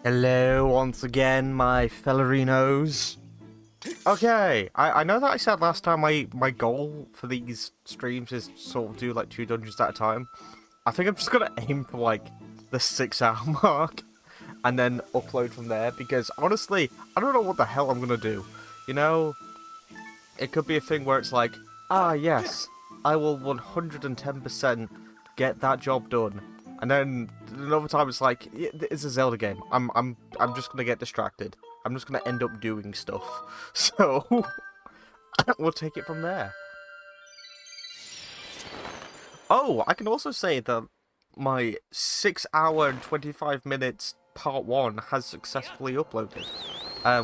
Hello once again, my fellerinos. Okay, I know that I said last time my goal for these streams is to sort of do like 2 dungeons at a time. I think I'm just gonna aim for like the 6-hour mark and then upload from there because honestly, I don't know what the hell I'm gonna do. You know, it could be a thing where it's like, ah yes, I will 110% get that job done. And then another time it's like, it's a Zelda game. I'm just gonna get distracted. I'm just gonna end up doing stuff. So we'll take it from there. Oh, I can also say that my 6-hour and 25 minutes part 1 has successfully uploaded.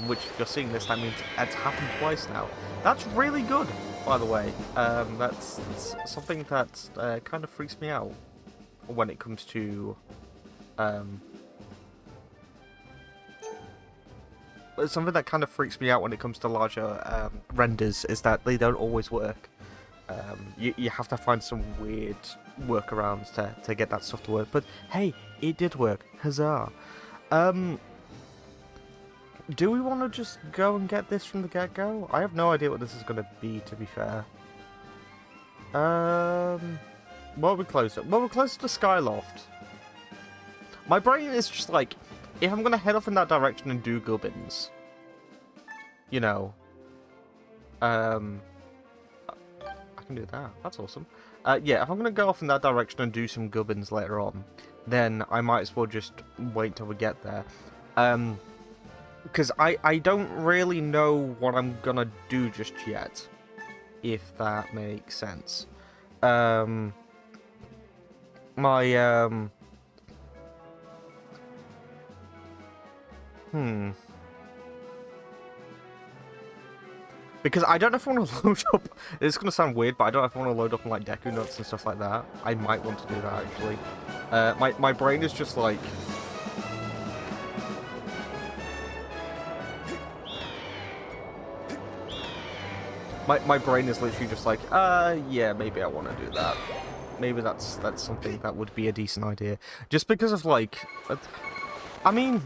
Which if you're seeing this, that means it's happened twice now. That's really good, by the way. That's something that kind of freaks me out when it comes to something that kind of freaks me out when it comes to larger renders is that they don't always work. You have to find some weird workarounds to get that stuff to work. But hey, it did work. Huzzah! Do we want to just go and get this from the get-go? I have no idea what this is going to be, to be fair. Well, we're closer. Well, we're closer to Skyloft. My brain is just like, if I'm going to head off in that direction and do gubbins, you know, I can do that. That's awesome. Yeah, if I'm going to go off in that direction and do some gubbins later on, then I might as well just wait till we get there. Because I don't really know what I'm going to do just yet, if that makes sense. Because I don't know if I want to load up. It's going to sound weird, but I don't know if I want to load up on like Deku Nuts and stuff like that. I might want to do that actually. My brain is just like. My brain is literally just like, yeah, maybe I want to do that. Maybe that's something that would be a decent idea. Just because of like, I mean,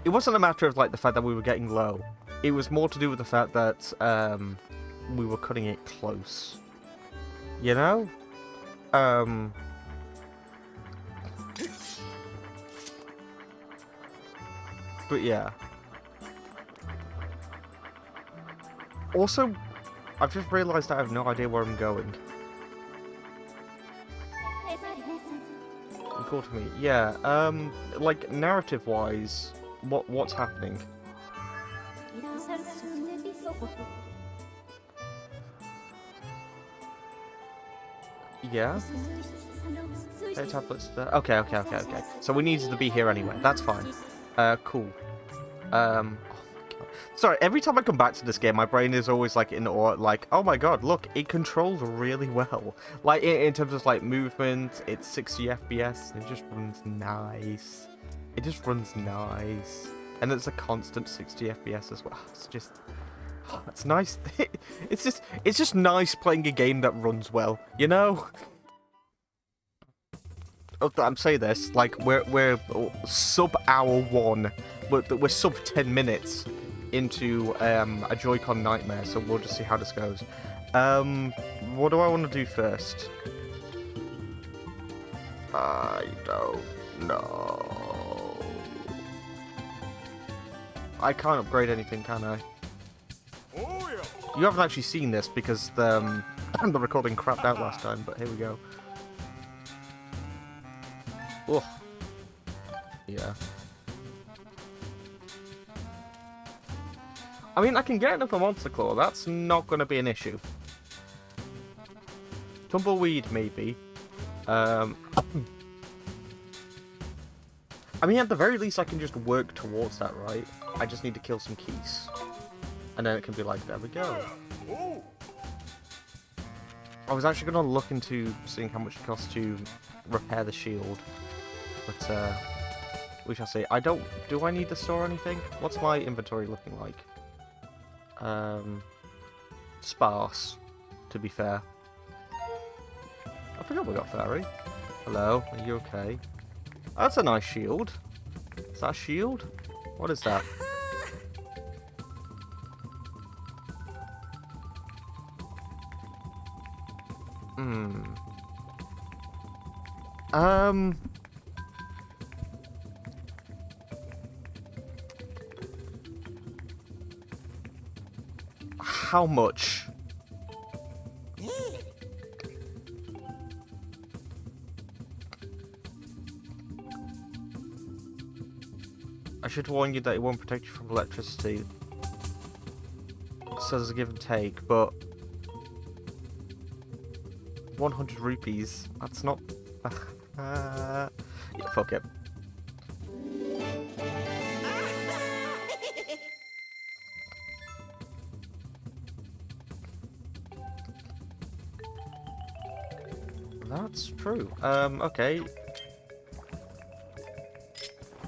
it wasn't a matter of like the fact that we were getting low. It was more to do with the fact that we were cutting it close. You know? But yeah. Also, I've just realised that I have no idea where I'm going. Cool to me. Yeah, like narrative-wise, what's happening? Yeah? Hey, tablets there. Okay. So we needed to be here anyway. That's fine. Cool. Oh my god. Sorry, every time I come back to this game, my brain is always like in awe, like, oh my god, look, it controls really well. Like, in terms of like movement, it's 60 FPS, and it just runs nice. It just runs nice. And it's a constant 60 FPS as well. It's just, oh, it's nice. It's just nice playing a game that runs well, you know? Oh, I'm saying this, like, we're sub hour 1, we're sub 10 minutes into a Joy-Con nightmare, so we'll just see how this goes. What do I want to do first? I don't know. I can't upgrade anything, can I? Oh, yeah. You haven't actually seen this because the recording crapped out last time, but here we go. Oh. Yeah. I mean, I can get another Monster Claw. That's not going to be an issue. Tumbleweed, maybe. I mean, at the very least, I can just work towards that, right? I just need to kill some keys. And then it can be like, there we go. I was actually going to look into seeing how much it costs to repair the shield. But, we shall see. Do I need to store anything? What's my inventory looking like? Sparse, to be fair. I forgot we got Fairy. Hello, are you okay? That's a nice shield. Is that a shield? What is that? How much? I should warn you that it won't protect you from electricity. So there's a give and take, but 100 rupees. That's not. Yeah, fuck it. That's true. Okay.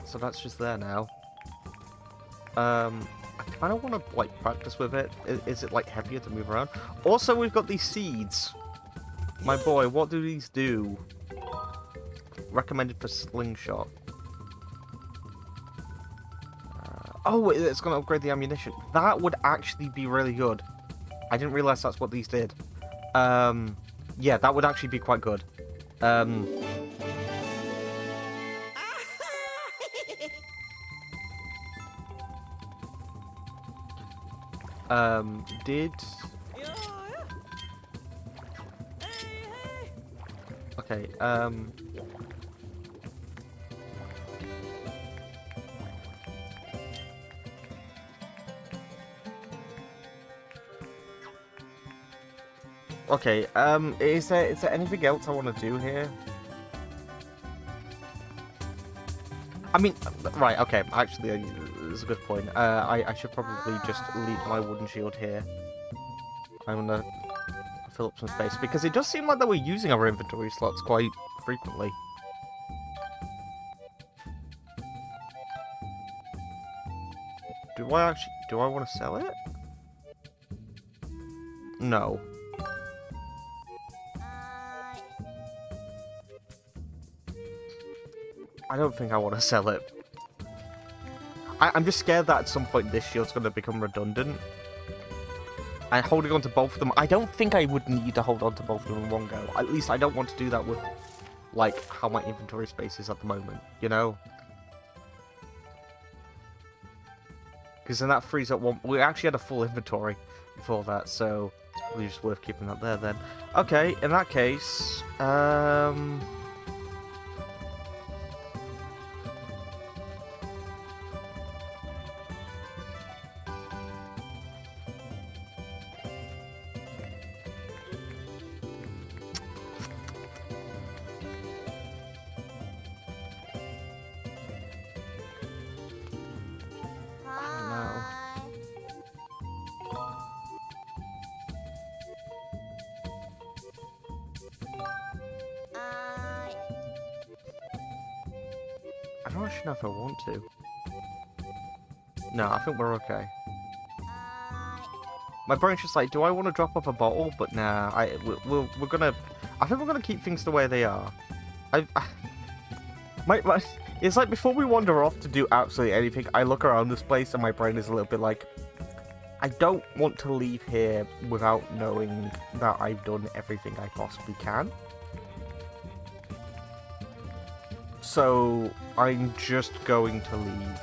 So that's just there now. I kind of want to, like, practice with it. Is it, like, heavier to move around? Also, we've got these seeds. My boy, what do these do? Recommended for slingshot. Oh, it's going to upgrade the ammunition. That would actually be really good. I didn't realize that's what these did. Yeah, that would actually be quite good. Did... Okay, okay, is there anything else I want to do here? I mean, right, okay, actually, that's a good point. I should probably just leave my wooden shield here. I'm gonna fill up some space, because it does seem like that we're using our inventory slots quite frequently. Do I want to sell it? No. I don't think I want to sell it. I'm just scared that at some point this shield's going to become redundant. And holding on to both of them, I don't think I would need to hold on to both of them in one go. At least I don't want to do that with, like, how my inventory space is at the moment, you know? Because then that frees up one... We actually had a full inventory before that, so it's probably just worth keeping that there then. Okay, in that case, I don't actually know if I want to. No, I think we're okay. My brain's just like, do I want to drop off a bottle? But nah, we're gonna... I think we're gonna keep things the way they are. It's like before we wander off to do absolutely anything, I look around this place and my brain is a little bit like, I don't want to leave here without knowing that I've done everything I possibly can. So I'm just going to leave,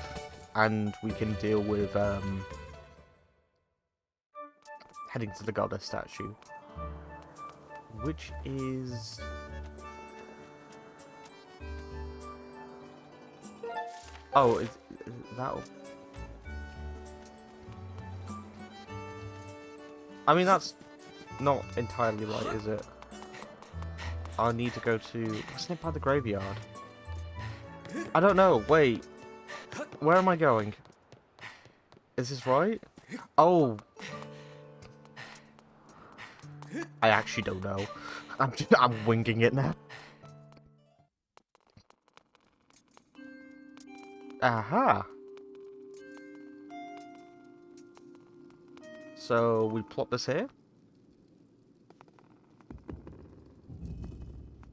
and we can deal with heading to the goddess statue, which is is that? I mean, that's not entirely right, is it? I need to go to... Wasn't it by the graveyard? I don't know. Wait. Where am I going? Is this right? Oh. I actually don't know. I'm winging it now. Aha. So we plot this here.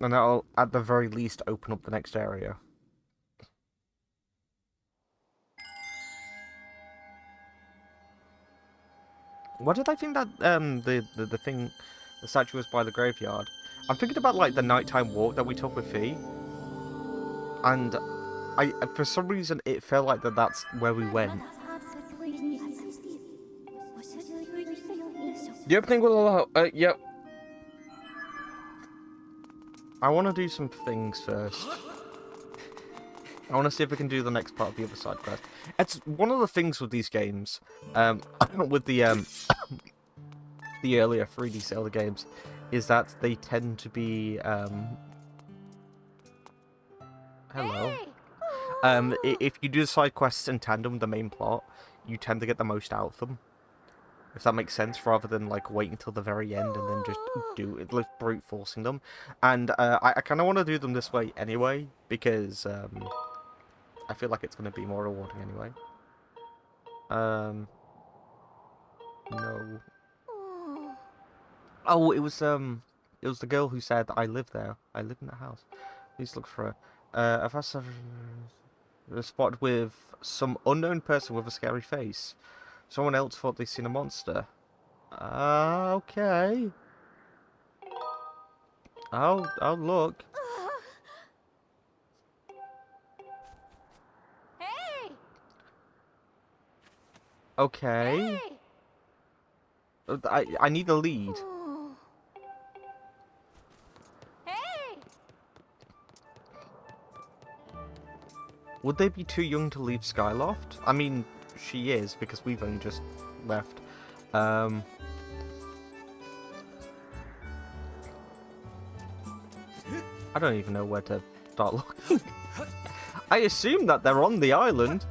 And that'll, at the very least, open up the next area. What did I think that the thing, the statue was by the graveyard? I'm thinking about like the nighttime walk that we took with Fee, and for some reason it felt like that's where we went. The opening will allow. Yep. I want to do some things first. I want to see if we can do the next part of the other side quest. It's one of the things with these games, with the the earlier 3D Zelda games, is that they tend to be hello. If you do the side quests in tandem with the main plot, you tend to get the most out of them. If that makes sense, rather than like wait until the very end and then just do it, like brute forcing them. And I kind of want to do them this way anyway, because I feel like it's going to be more rewarding anyway. No. Oh, it was the girl who said I live there. I live in that house. Please look for her. I've asked a spot with some unknown person with a scary face. Someone else thought they'd seen a monster. Okay. I'll look. Hey. Okay. Hey. I need a lead. Hey. Would they be too young to leave Skyloft? I mean, she is, because we've only just left. I don't even know where to start looking. I assume that they're on the island,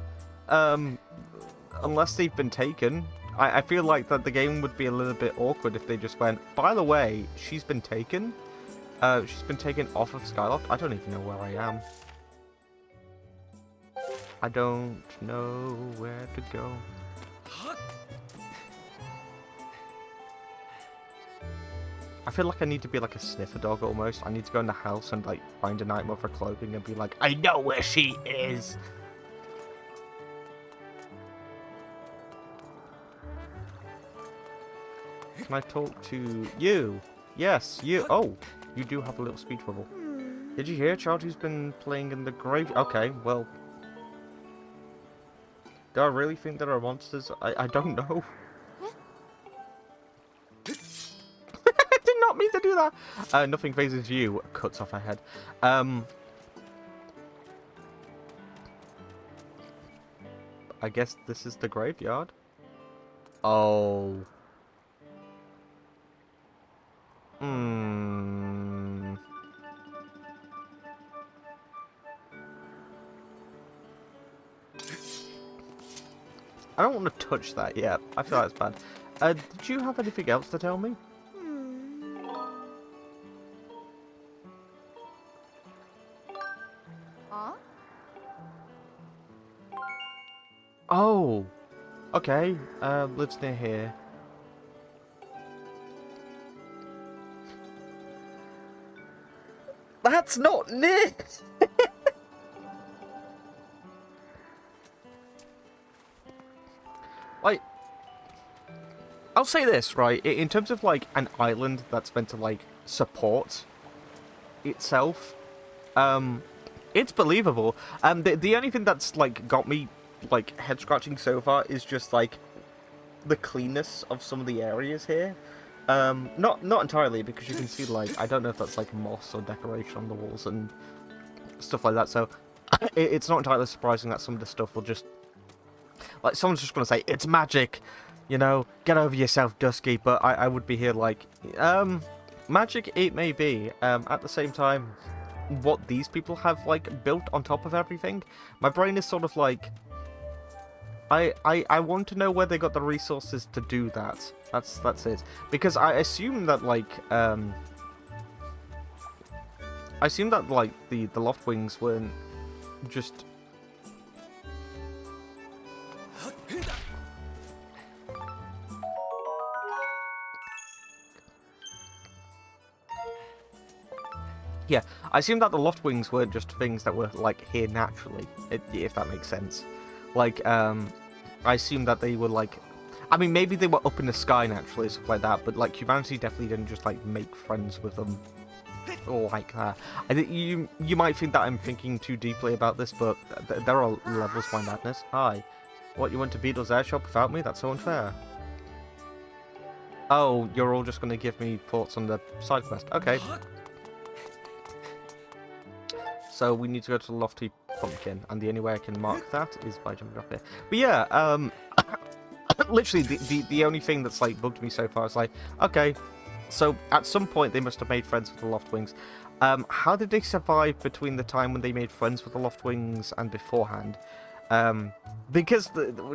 unless they've been taken. I feel like that the game would be a little bit awkward if they just went, by the way, she's been taken. She's been taken off of Skyloft. I don't even know where I am. I don't know where to go. I feel like I need to be like a sniffer dog almost. I need to go in the house and like find a nightmare for clothing and be like, I know where she is. Can I talk to you? Yes, you. Oh, you do have a little speech bubble. Did you hear a child who's been playing in the grave? Okay, well. Do I really think there are monsters? I don't know. I did not mean to do that. Nothing phases you. Cuts off her head. I guess this is the graveyard. Oh. I don't want to touch that yet. I feel that's bad. Did you have anything else to tell me? Huh? Oh. Okay. Lives near here. That's not Nick! Like, I'll say this, right? In terms of, like, an island that's meant to, like, support itself, it's believable. The only thing that's, like, got me, like, head-scratching so far is just, like, the cleanness of some of the areas here. Not entirely, because you can see, like, I don't know if that's, like, moss or decoration on the walls and stuff like that, so it's not entirely surprising that some of the stuff will just... Like, someone's just going to say, it's magic, you know, get over yourself, Dusky, but I would be here like, magic it may be, at the same time, what these people have, like, built on top of everything, my brain is sort of like, I want to know where they got the resources to do that, that's it, because I assume that, like, the Loft Wings weren't just... Yeah, I assume that the Loft Wings weren't just things that were, like, here naturally, if that makes sense. Like, I assume that they were, like... I mean, maybe they were up in the sky naturally, stuff like that, but like humanity definitely didn't just like make friends with them or like that. I think you might think that I'm thinking too deeply about this, but there are levels to my madness. Hi. What, you went to Beetle's airshop without me? That's so unfair. Oh, you're all just going to give me thoughts on the side quest. Okay. So we need to go to the lofty pumpkin, and the only way I can mark that is by jumping off here. But yeah, literally the only thing that's like bugged me so far is like, okay, so at some point they must have made friends with the Loftwings. How did they survive between the time when they made friends with the Loftwings and beforehand? Because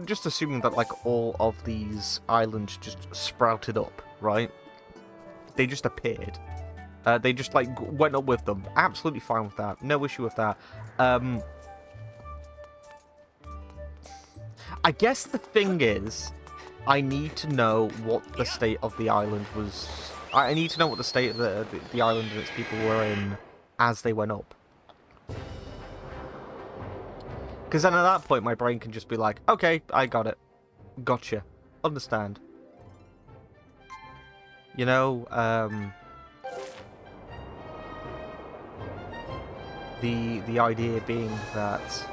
just assuming that like all of these islands just sprouted up, right? They just appeared. They just like went up with them. Absolutely fine with that. No issue with that. I guess the thing is, I need to know what the state of the island was. I need to know what the state of the island and its people were in as they went up. Because then at that point, my brain can just be like, okay, I got it. Gotcha. Understand. You know, the idea being that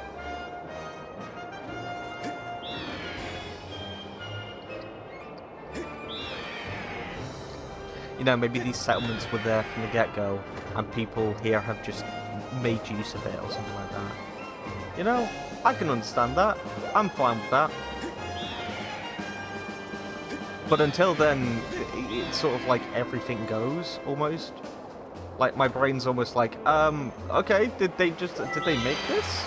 you know, maybe these settlements were there from the get-go, and people here have just made use of it or something like that. You know, I can understand that. I'm fine with that. But until then, it's sort of like everything goes, almost. Like, my brain's almost like, okay, did they make this?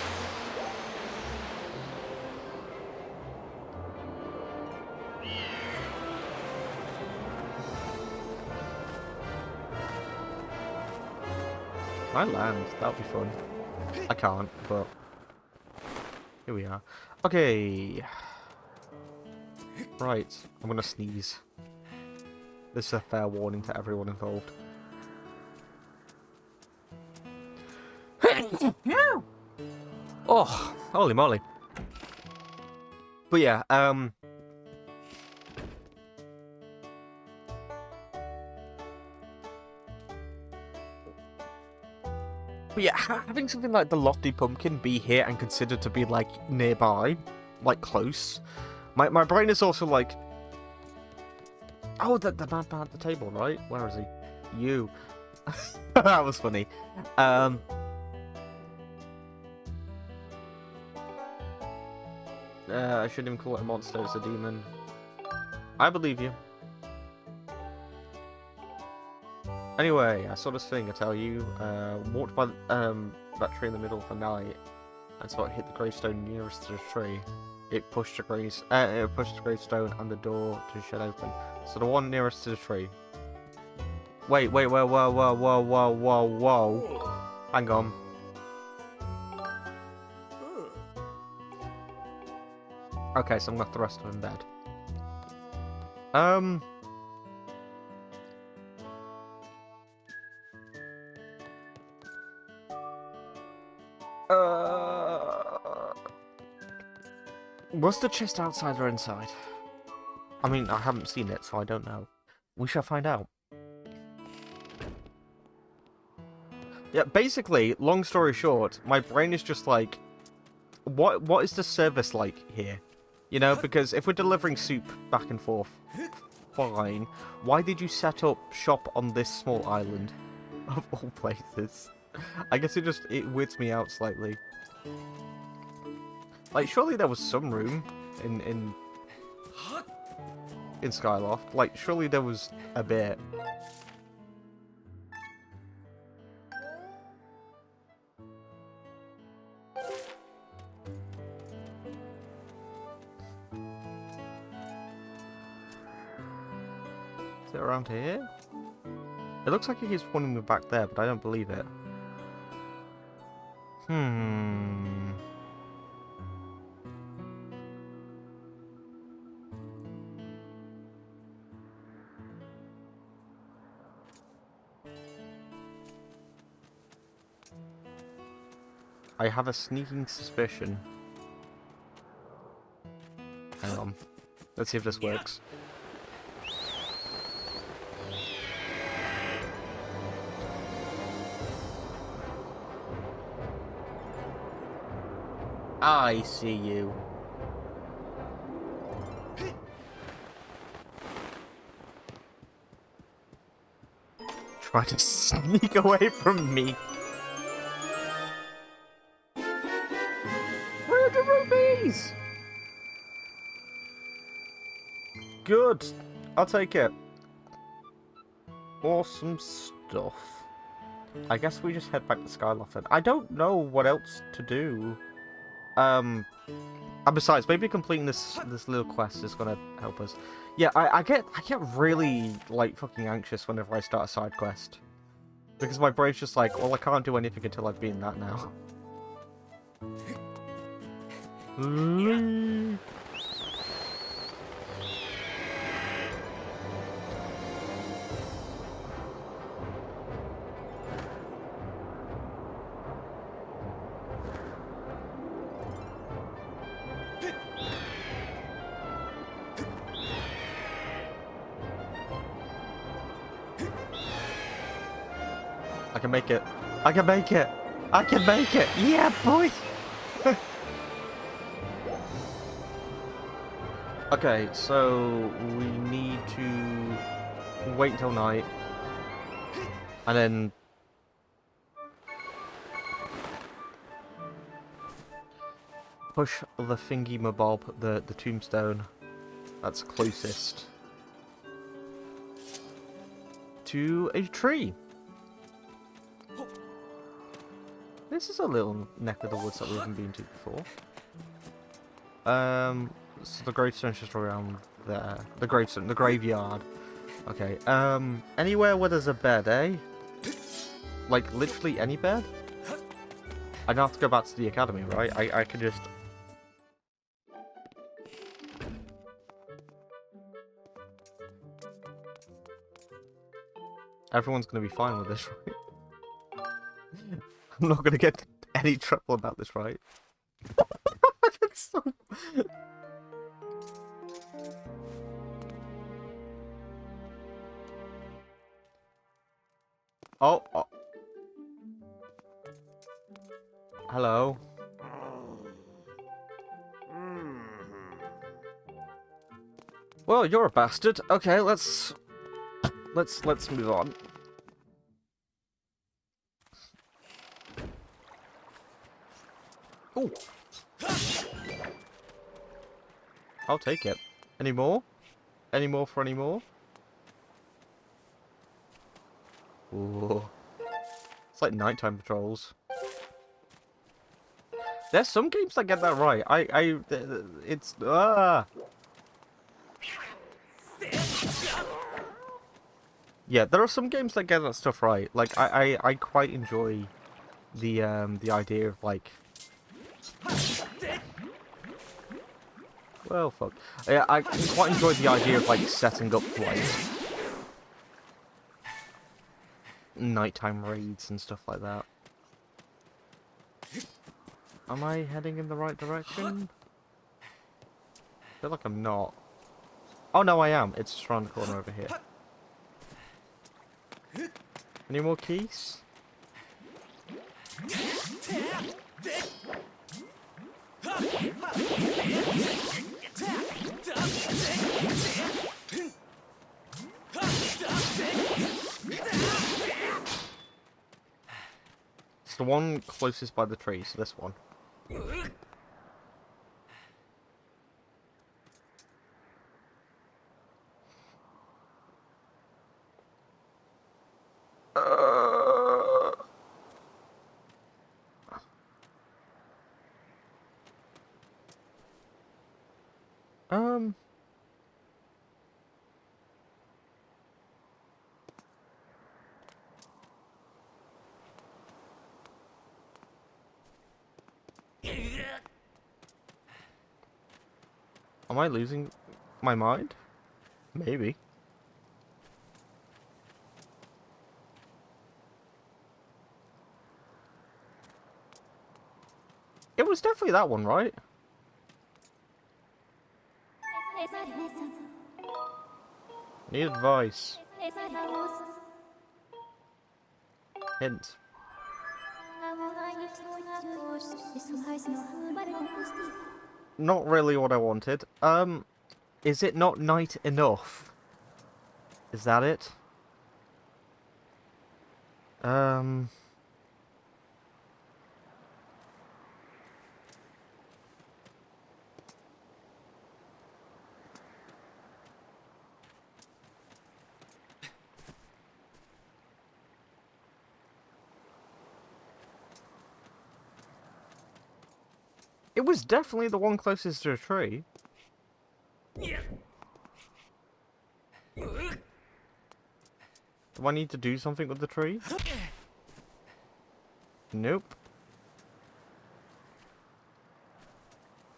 Can I land? That would be fun. I can't, but here we are. Okay. Right, I'm gonna sneeze. This is a fair warning to everyone involved. Oh, holy moly. But yeah, but yeah, having something like the Lofty Pumpkin be here and considered to be, like, nearby, like, close, my brain is also like, oh, the man behind the table, right? Where is he? You. That was funny. I shouldn't even call it a monster, it's a demon. I believe you. Anyway, I saw this thing, I tell you. Walked by that tree in the middle of the night, and so it hit the gravestone nearest to the tree. It pushed the gravestone and the door to shed open. So the one nearest to the tree. Wait, whoa. Hang on. Okay, so I'm left the rest of them dead. Was the chest outside or inside? I mean, I haven't seen it, so I don't know. We shall find out. Yeah, basically, long story short, my brain is just like, what is the service like here? You know, because if we're delivering soup back and forth, fine. Why did you set up shop on this small island? Of all places. I guess it weirds me out slightly. Like, surely there was some room in Skyloft. Like, surely there was a bit. Is it around here? It looks like it keeps pointing me back there, but I don't believe it. I have a sneaking suspicion. Hang on. Let's see if this works. I see you. Try to sneak away from me. 300 rupees! Good. I'll take it. Awesome stuff. I guess we just head back to Skyloft then. I don't know what else to do. And besides, maybe completing this little quest is gonna help us. Yeah, I get really like fucking anxious whenever I start a side quest. Because my brain's just like, well, I can't do anything until I've beaten that now. I can make it. I can make it. I can make it. Yeah, boy. Okay, so we need to wait until night, and then push the thingy mabob, the tombstone that's closest to a tree. This is a little neck of the woods that we haven't been to before. So the gravestone's just around there. The gravestone, the graveyard. Okay. Anywhere where there's a bed, eh? Like literally any bed? I don't have to go back to the academy, right? I can just. Everyone's gonna be fine with this, right? I'm not gonna get any trouble about this, right? It's so... Oh, oh. Hello. Well, you're a bastard. Okay, let's move on. Ooh. I'll take it. Any more? Any more for any more? Ooh. It's like nighttime patrols. There's some games that get that right. It's Yeah, there are some games that get that stuff right. Like I quite enjoy the idea of like. Well, fuck. Yeah, I quite enjoy the idea of like setting up like nighttime raids and stuff like that. Am I heading in the right direction? I feel like I'm not. Oh no, I am. It's just around the corner over here. Any more keys? It's the one closest by the tree, so this one. Am I losing my mind? Maybe. It was definitely that one, right? Need advice. Hint. Not really what I wanted. Is it not night enough? Is that it? It was definitely the one closest to a tree. Do I need to do something with the tree? Nope.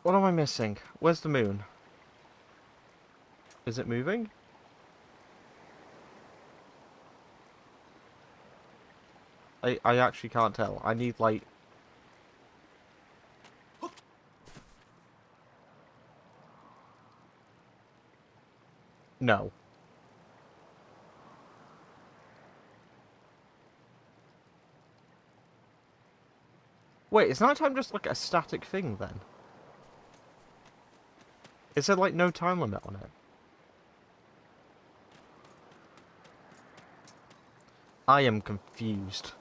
What am I missing? Where's the moon? Is it moving? I actually can't tell. I need, like... No. Wait, is nighttime just like a static thing then? Is there like no time limit on it? I am confused.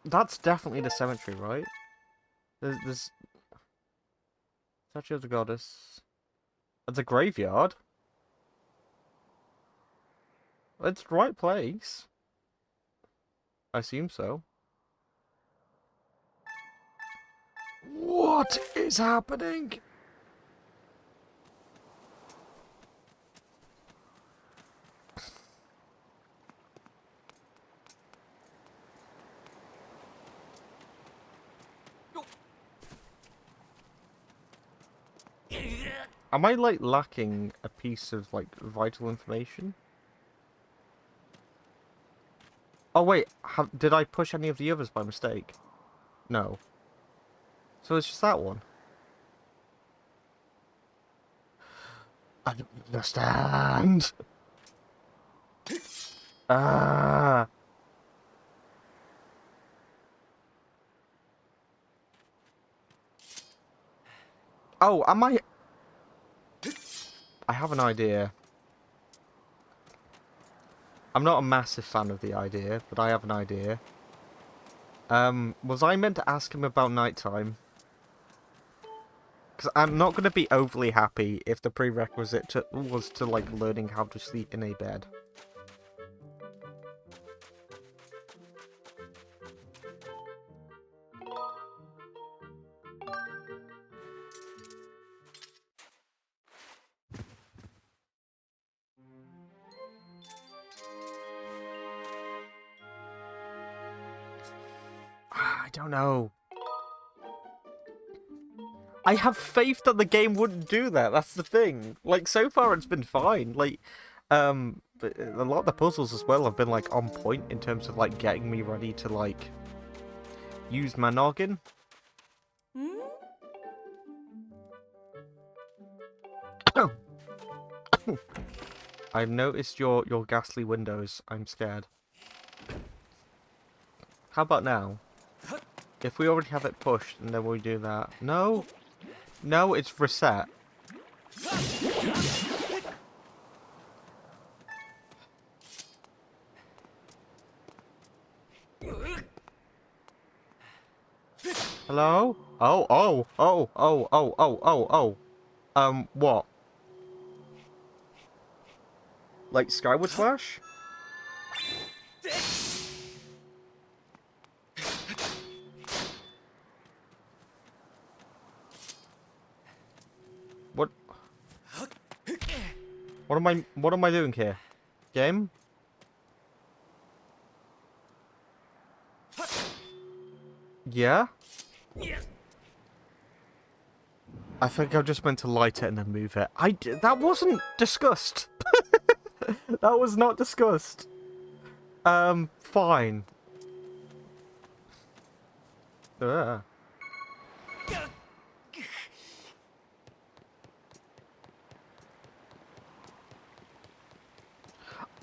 That's definitely the cemetery, right? There's statue of the goddess. It's a graveyard. It's the right place. I assume so. What is happening? Am I, like, lacking a piece of, like, vital information? Oh, wait. Did I push any of the others by mistake? No. So it's just that one? I don't understand. Ah. Oh, am I... I have an idea. I'm not a massive fan of the idea, but I have an idea. Was I meant to ask him about nighttime? Because I'm not going to be overly happy if the prerequisite was to, like, learning how to sleep in a bed. I don't know. I have faith that the game wouldn't do that. That's the thing. Like, so far it's been fine. Like, but a lot of the puzzles as well have been, like, on point in terms of, like, getting me ready to, like, use my noggin. I've noticed your ghastly windows. I'm scared. How about now? If we already have it pushed, and then we do that. No! No, it's reset. Hello? Oh. What? Like Skyward Slash? What? What am I doing here? Game? Yeah? I think I just meant to light it and then move it. That wasn't discussed. That was not discussed. Fine. Ugh.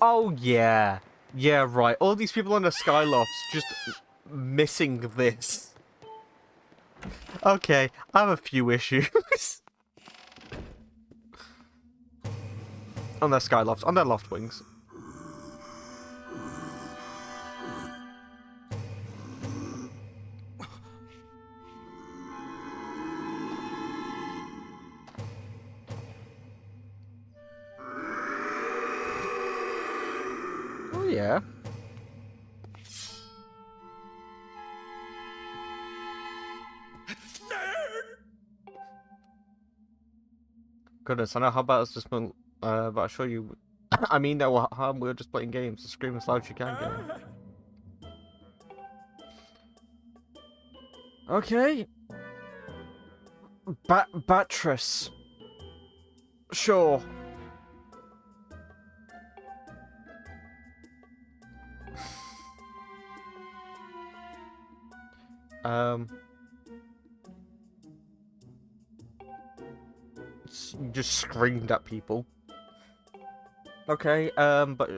Oh, yeah. Yeah, right. All these people on the Skylofts just missing this. Okay, I have a few issues. On their Skylofts, on their loft wings. Oh, yeah. Goodness, I know how about us just but I'll show you. I mean, no harm, we're just playing games, so scream as loud as you can, game. Okay. Battress. Sure. Just screamed at people. Okay, but...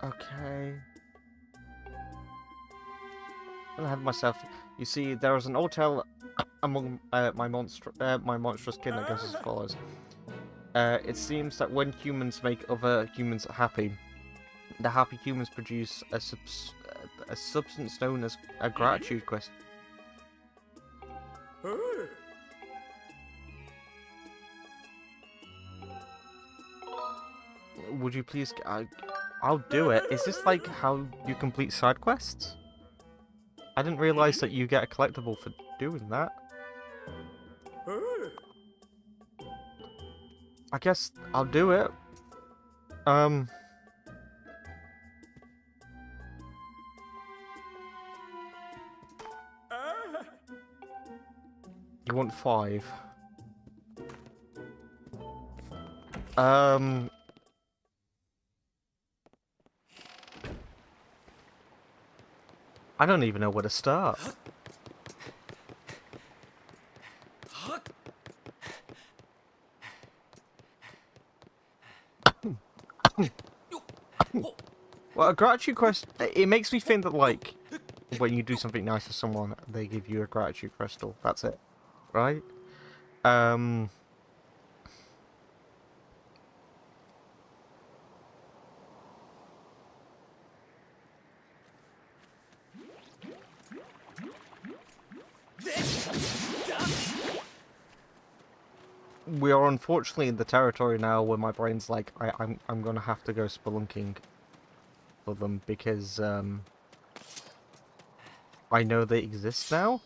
okay. I have myself... You see, there is an old tale among my monstrous kin that goes as follows. It seems that when humans make other humans happy, the happy humans produce a substance known as a gratitude quest. Would you please... I'll do it. Is this like how you complete side quests? I didn't realize that you get a collectible for doing that. I guess I'll do it. You want 5? I don't even know where to start. Well, a gratitude quest, it makes me think that, like, when you do something nice for someone, they give you a gratitude crystal. That's it. Right? We are unfortunately in the territory now where my brain's like, I'm gonna have to go spelunking for them because I know they exist now.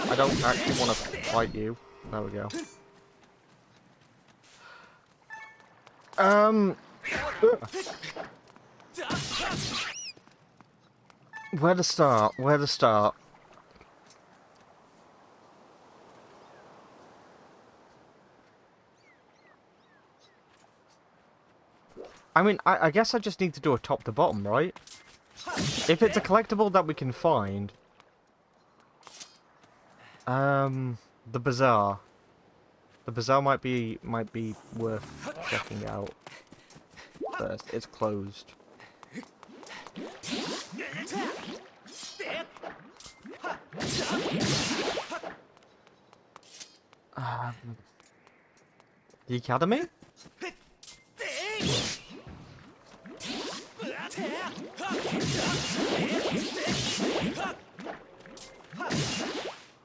I don't actually want to fight you. There we go. Where to start? Where to start? I mean, I guess I just need to do a top to bottom, right? If it's a collectible that we can find... the bazaar. The bazaar might be worth checking out first. It's closed. The academy?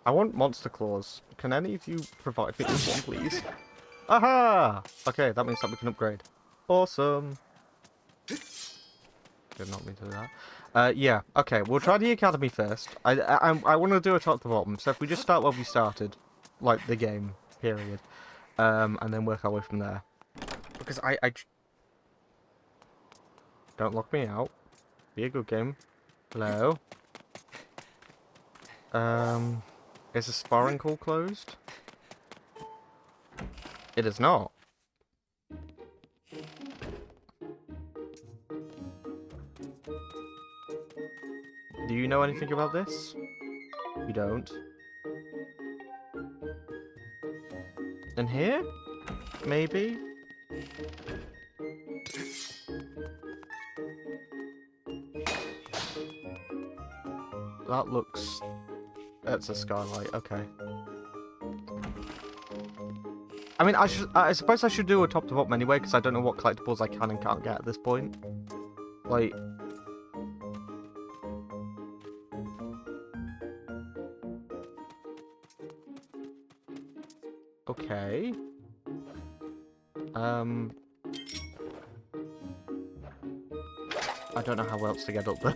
I want monster claws. Can any of you provide me with one, please? Aha! Okay, that means that we can upgrade. Awesome. Did not mean to do that. Yeah. Okay, we'll try the academy first. I want to do a top to bottom. So if we just start where we started, like the game period, and then work our way from there. Because don't lock me out. Be a good game. Hello? Is the sparring hall closed? It is not. Do you know anything about this? You don't. In here? Maybe? That looks... That's a skylight, okay. I mean, I suppose I should do a top to bottom anyway, because I don't know what collectibles I can and can't get at this point. Like... Okay. I don't know how else to get up there.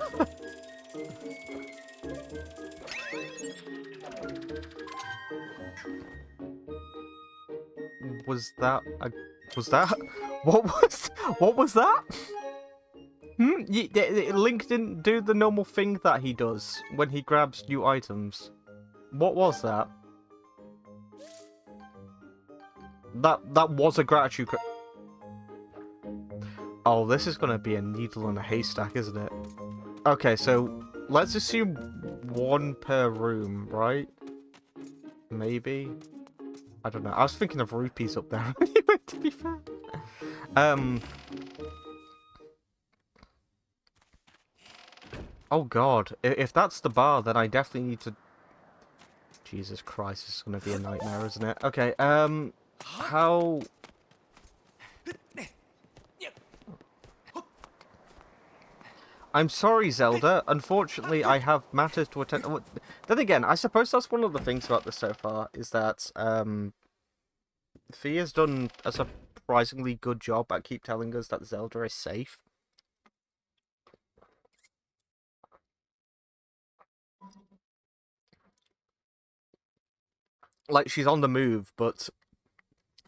Was that what was that? Link didn't do the normal thing that he does when he grabs new items. What was that? That was a gratitude. Oh, this is gonna be a needle in a haystack, isn't it? Okay, so let's assume one per room, right? Maybe. I don't know. I was thinking of rupees up there anyway, to be fair. Oh god. If that's the bar, then I definitely need to... Jesus Christ, this is going to be a nightmare, isn't it? Okay, how... I'm sorry, Zelda. Unfortunately, I have matters to attend. Then again, I suppose that's one of the things about this so far, is that Fia's done a surprisingly good job at keep telling us that Zelda is safe. Like, she's on the move, but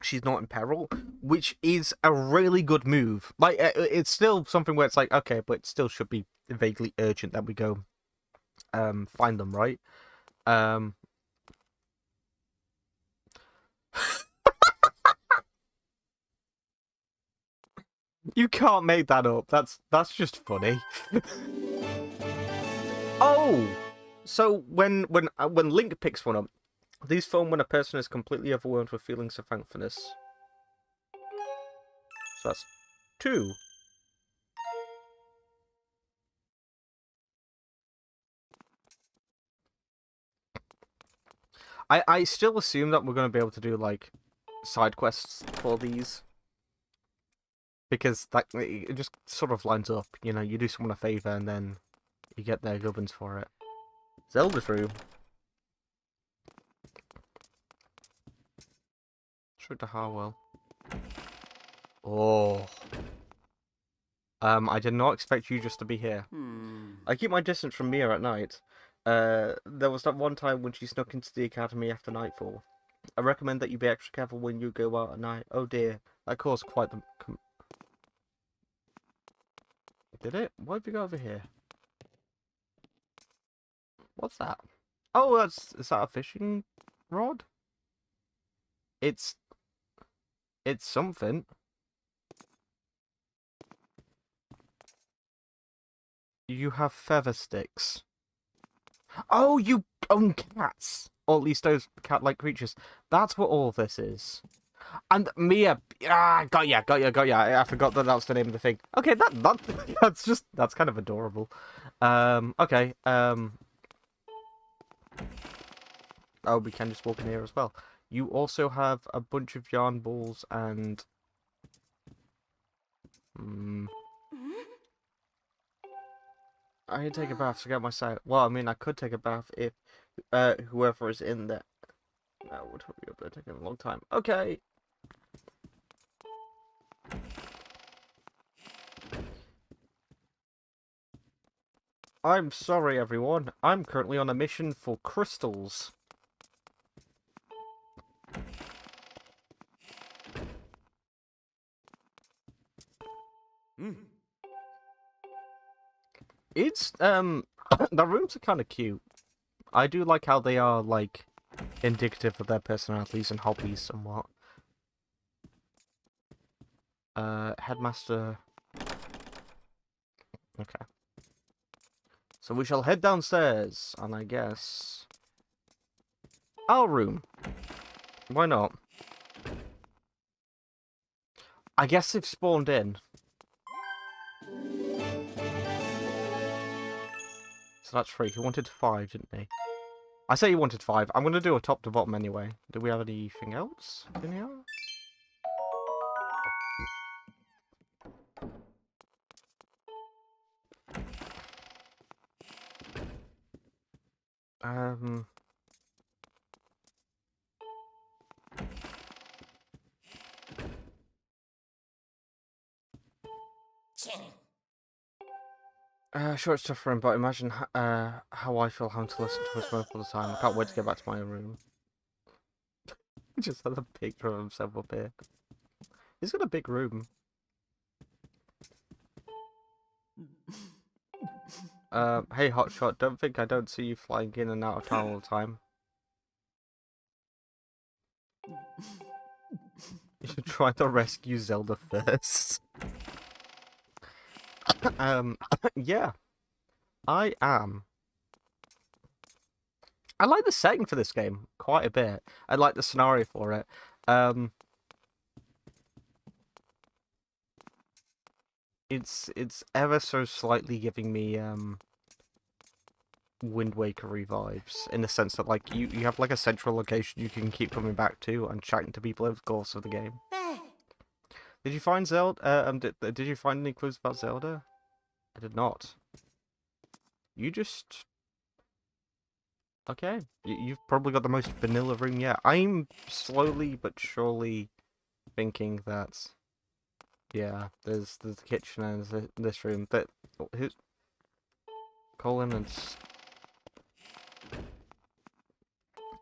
she's not in peril, which is a really good move. Like, it's still something where it's like, okay, but it still should be vaguely urgent that we go find them, right? You can't make that up. That's just funny. Oh! So when Link picks one up, these form when a person is completely overwhelmed with feelings of thankfulness. So that's 2. I still assume that we're going to be able to do, like, side quests for these. Because that, it just sort of lines up. You know, you do someone a favour and then you get their gubbins for it. Zelda's room. Straight to Harwell. Oh. I did not expect you just to be here. I keep my distance from Mia at night. There was that one time when she snuck into the academy after nightfall. I recommend that you be extra careful when you go out at night. Oh dear, that caused quite the... Did it? Why did we go over here? What's that? Oh, is that a fishing rod? It's something. You have feather sticks. Oh, you own cats! Or at least those cat-like creatures. That's what all this is. And Mia, got ya. I forgot that was the name of the thing. Okay, that's kind of adorable. Okay. Oh, we can just walk in here as well. You also have a bunch of yarn balls and... I can take a bath to get my sight. Well, I mean, I could take a bath if whoever is in there. That would be up there taking a long time. Okay. I'm sorry, everyone. I'm currently on a mission for crystals. It's the rooms are kind of cute. I do like how they are like indicative of their personalities and hobbies somewhat. Headmaster. Okay. So we shall head downstairs, and I guess our room. Why not? I guess they've spawned in. So that's 3. He wanted 5, didn't he? I say he wanted 5. I'm going to do a top to bottom anyway. Do we have anything else in here? Sure, it's tough for him, but imagine how I feel having to listen to his smoke all the time. I can't wait to get back to my own room. Just had a picture of himself up here. He's got a big room. Hey Hotshot, don't think I don't see you flying in and out of town all the time. You should try to rescue Zelda first. Yeah. I am. I like the setting for this game quite a bit. I like the scenario for it. It's ever so slightly giving me Wind Waker-y vibes, in the sense that like you have like a central location you can keep coming back to and chatting to people over the course of the game. Did you find Zelda? Did you find any clues about Zelda? I did not. You just... Okay. You've probably got the most vanilla room yet. I'm slowly but surely thinking that... Yeah, there's the kitchen and there's this room, but... Who's... Colin and...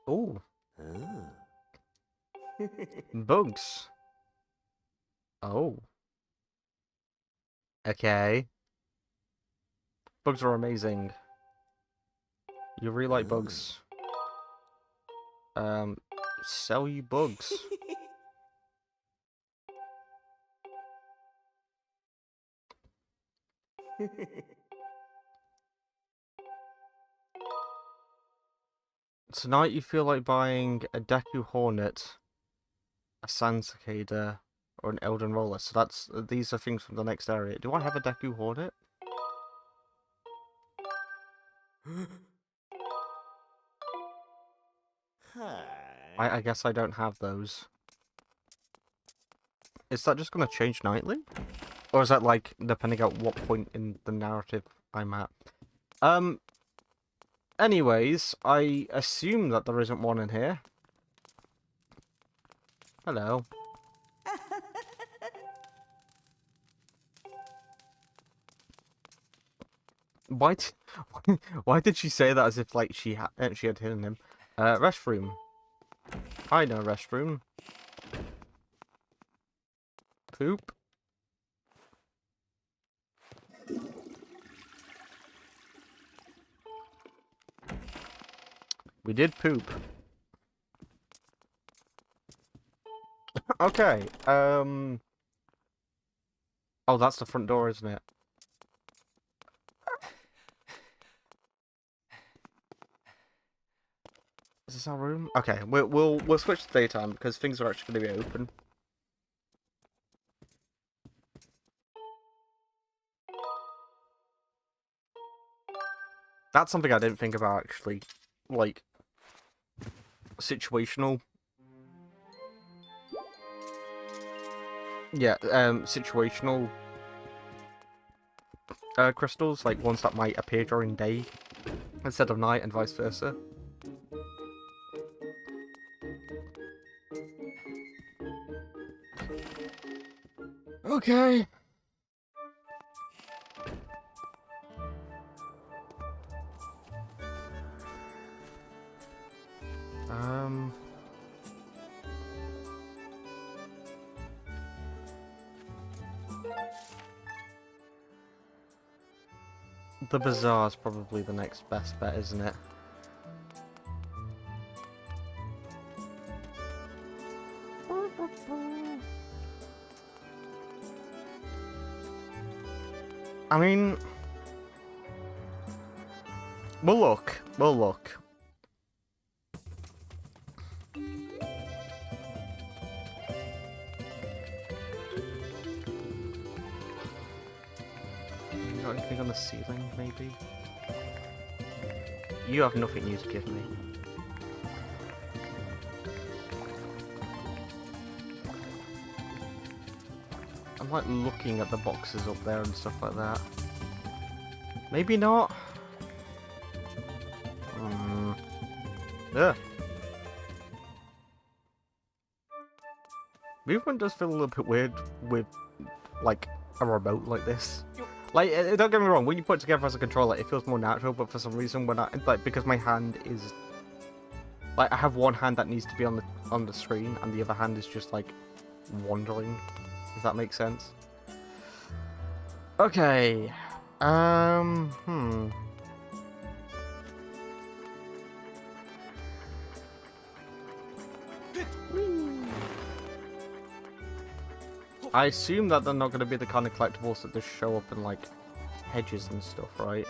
Ooh. Bugs. Oh. Okay. Bugs are amazing. You really like bugs. Sell you bugs. Tonight you feel like buying a Deku Hornet, a Sand Cicada, or an Elden Roller. So these are things from the next area. Do I have a Deku Hornet? I guess I don't have those. Is that just going to change nightly? Or is that, like, depending on what point in the narrative I'm at? Anyways, I assume that there isn't one in here. Hello. Why did she say that as if, like, she had hidden him? Restroom. I know restroom. Poop. We did poop. Okay, oh, that's the front door, isn't it? Is this our room? Okay, we'll switch to daytime because things are actually going to be open. That's something I didn't think about actually, like situational. Yeah, situational crystals, like ones that might appear during day instead of night, and vice versa. Okay. the bazaar is probably the next best bet, isn't it? I mean, we'll look. We'll look. Got anything on the ceiling, maybe? You have nothing new to give me. I'm like looking at the boxes up there and stuff like that. Maybe not. Yeah. Movement does feel a little bit weird with like a remote like this. Like, don't get me wrong, when you put it together as a controller, it feels more natural, but for some reason when because my hand is, like, I have one hand that needs to be on the screen, and the other hand is just, like, wandering, if that makes sense. Okay, I assume that they're not going to be the kind of collectibles that just show up in, like, hedges and stuff, right?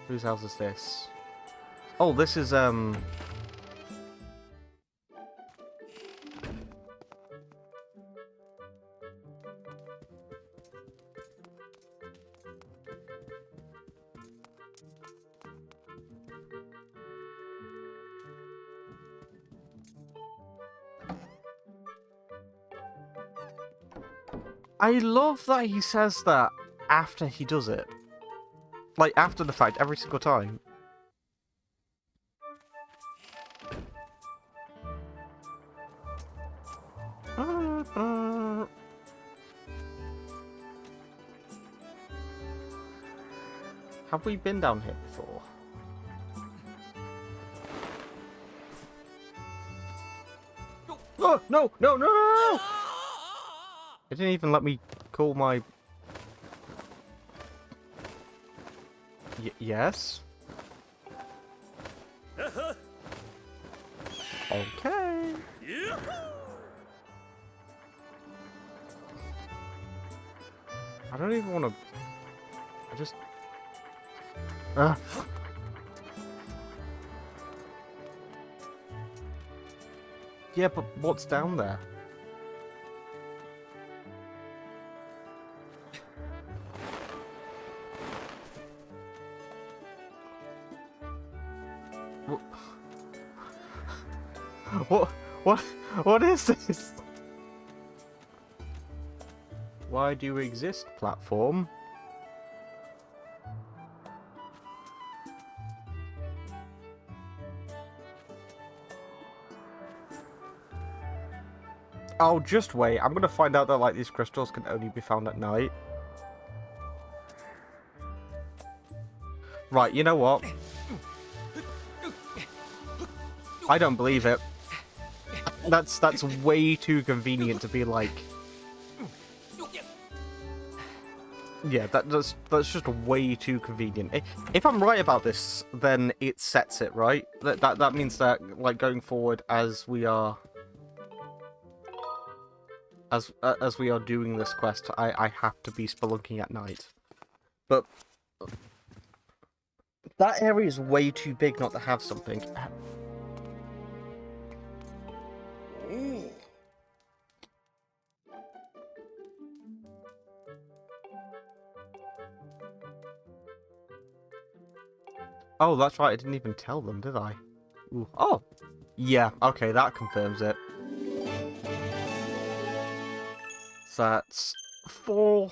Whose house is this? Oh, this is, I love that he says that after he does it. Like, after the fact, every single time. Have we been down here before? Oh, no, no, no, no, no! It didn't even let me call my... yes? Okay. I don't even want to... I just... Yeah, but what's down there? What is this? Why do you exist, platform? Oh, just wait. I'm gonna find out that, like, these crystals can only be found at night. Right, you know what? I don't believe it. That's way too convenient to be like... yeah, that's just way too convenient. If I'm right about this, then it sets it, right? That means that, like, going forward as we are... as we are doing this quest, I have to be spelunking at night. But... that area is way too big not to have something. Oh, that's right, I didn't even tell them, did I? Ooh. Oh! Yeah, okay, that confirms it. So that's 4.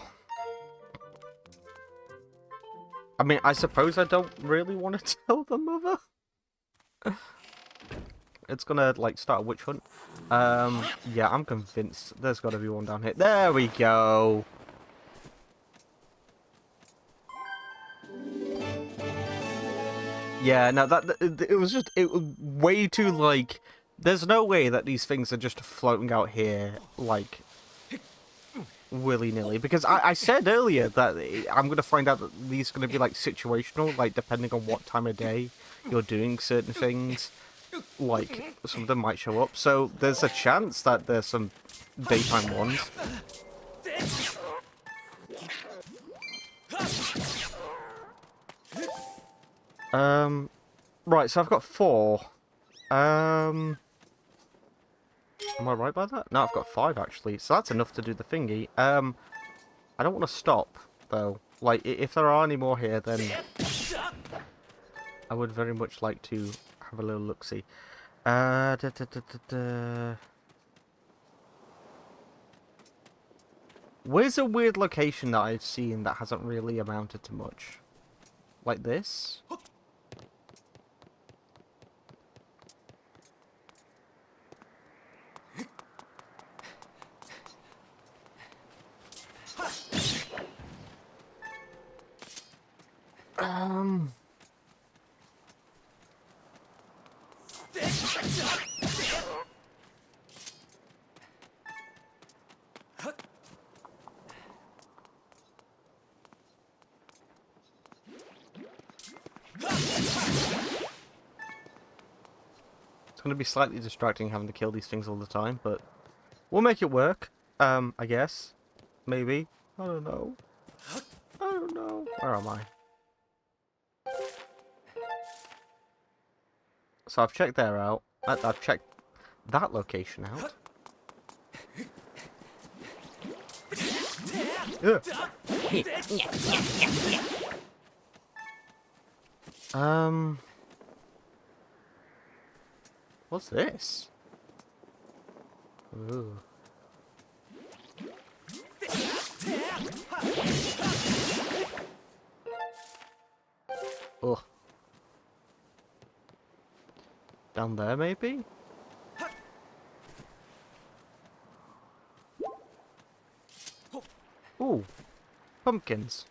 I mean, I suppose I don't really want to tell the mother. It's gonna, like, start a witch hunt. Yeah, I'm convinced there's gotta be one down here. There we go! Yeah, no, it was way too, like... there's no way that these things are just floating out here, like... willy-nilly, because I said earlier that I'm going to find out that these are going to be like situational, like depending on what time of day you're doing certain things, like some of them might show up. So there's a chance that there's some daytime ones. Right, so I've got 4. Am I right by that? No, I've got 5 actually, so that's enough to do the thingy. I don't want to stop though. Like, if there are any more here, then I would very much like to have a little look-see. Where's a weird location that I've seen that hasn't really amounted to much? Like this? It's going to be slightly distracting having to kill these things all the time, but we'll make it work. I guess. Maybe. I don't know. I don't know. Where am I? So I've checked there out. I've checked that location out. What's this? Ooh. Ugh. Down there, maybe? Ooh. Pumpkins.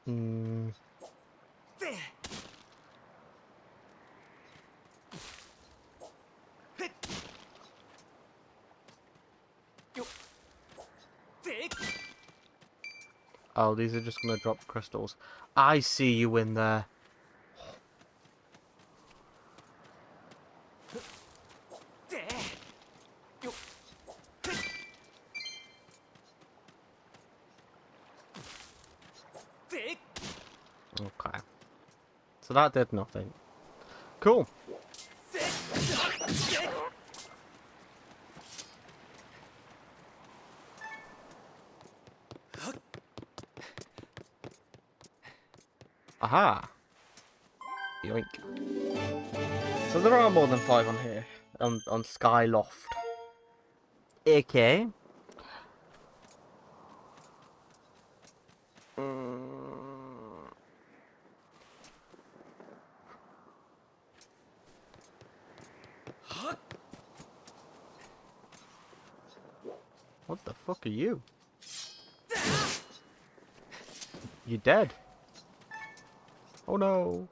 Hmm. Oh, these are just going to drop crystals. I see you in there. Okay. So that did nothing. Cool. Aha! Yoink. So there are more than 5 on here. On Skyloft. Okay. What the fuck are you? You dead? Oh no.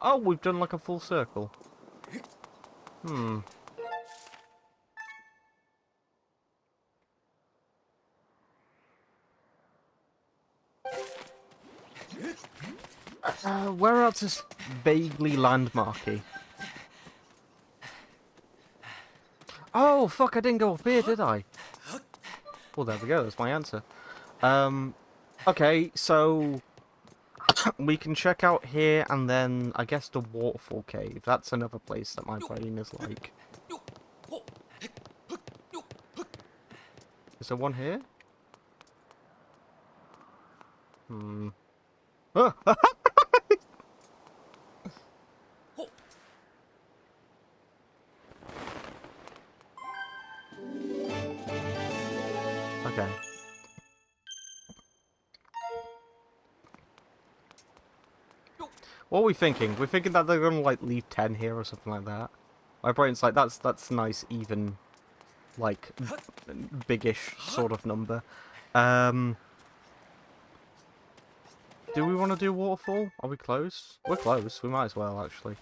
Oh, we've done like a full circle. Hmm. Where else is vaguely landmarky? Oh, fuck, I didn't go up here, did I? Well, there we go, that's my answer. Okay, so we can check out here and then I guess the waterfall cave. That's another place that my brain is like. Is there one here? Hmm. Oh! Okay. What are we thinking? We're thinking that they're gonna like leave 10 here or something like that. My brain's like, that's nice, even, like, biggish sort of number. Do we want to do waterfall? Are we close? We're close. We might as well, actually.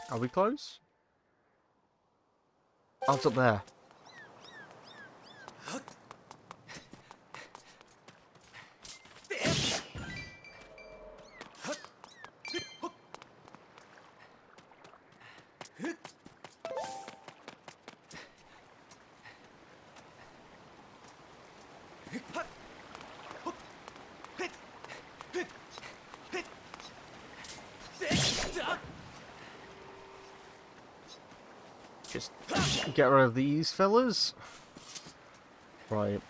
Are we close? Oh, it's up there. Just get rid of these fellas. Right.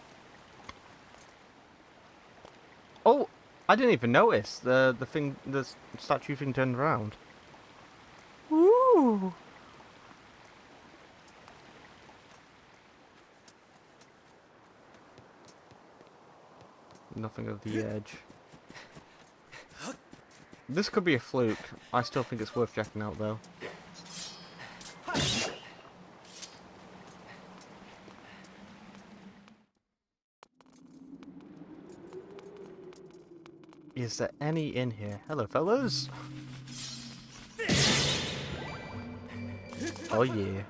Oh, I didn't even notice the statue thing turned around. Ooh. Nothing of the edge. This could be a fluke. I still think it's worth checking out though. Is there any in here? Hello, fellas. Oh yeah.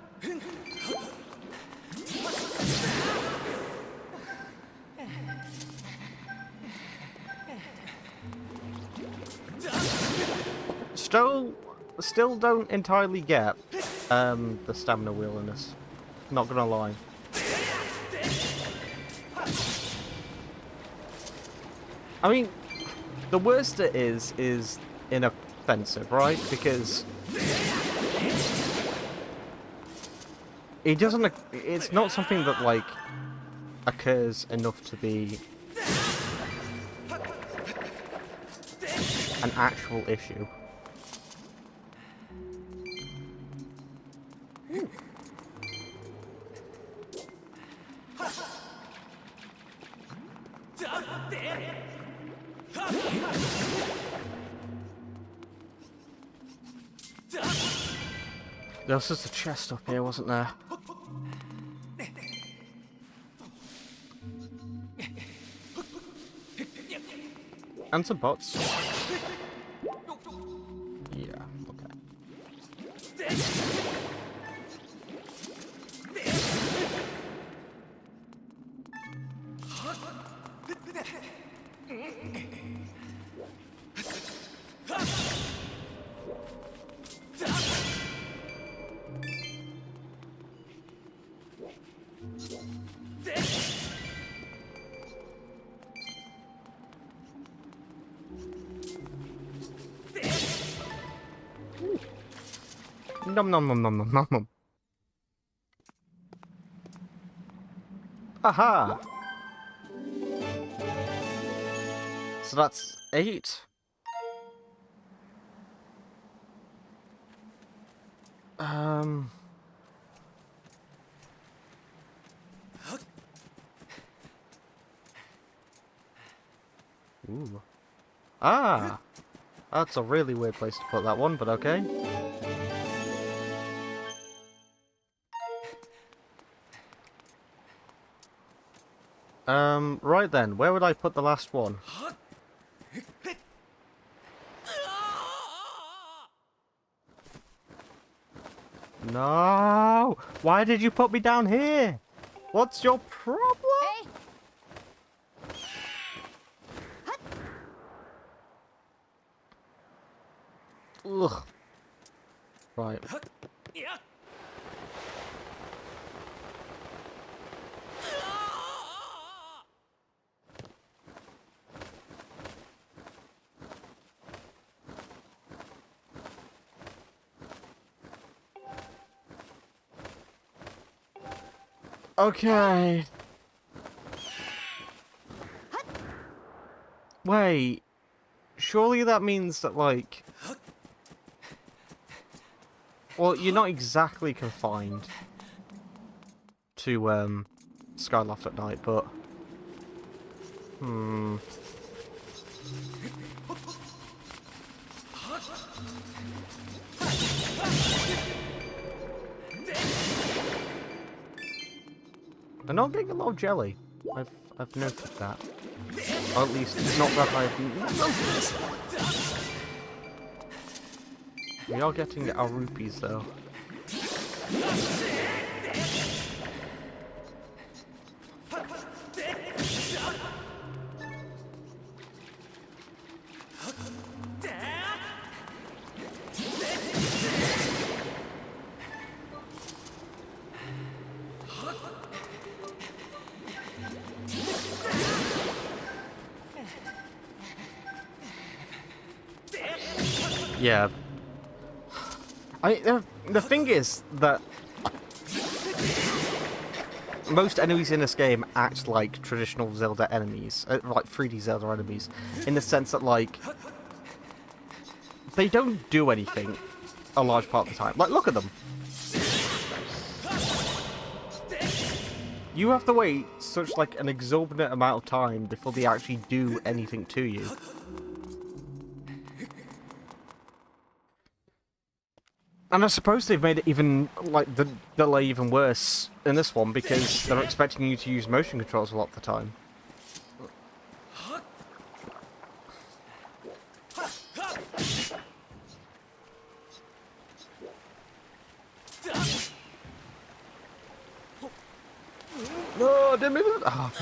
Still don't entirely get the stamina wheel in this. Not gonna lie. I mean, the worst it is inoffensive, right? Because it doesn't. It's not something that like occurs enough to be an actual issue. There was just a chest up here, wasn't there? And some pots. Yeah, okay. Nom nom nom nom nom nom nom. Aha! So that's 8. Ooh. Ah! That's a really weird place to put that one, but okay. Right then, where would I put the last one? No! Why did you put me down here? What's your problem? Hey! Ugh. Right. Okay. Wait. Surely that means that, like... Well, you're not exactly confined to, Skyloft at night, but... I'm not getting a lot of jelly. I've noticed that. Or at least not that I've noticed. We are getting our rupees though. Yeah. The thing is that most enemies in this game act like traditional Zelda enemies, like 3D Zelda enemies, in the sense that, like, they don't do anything a large part of the time. Like, look at them. You have to wait such, like, an exorbitant amount of time before they actually do anything to you. And I suppose they've made it even, like, the delay even worse in this one because they're expecting you to use motion controls a lot of the time. No, I didn't mean it. Oh.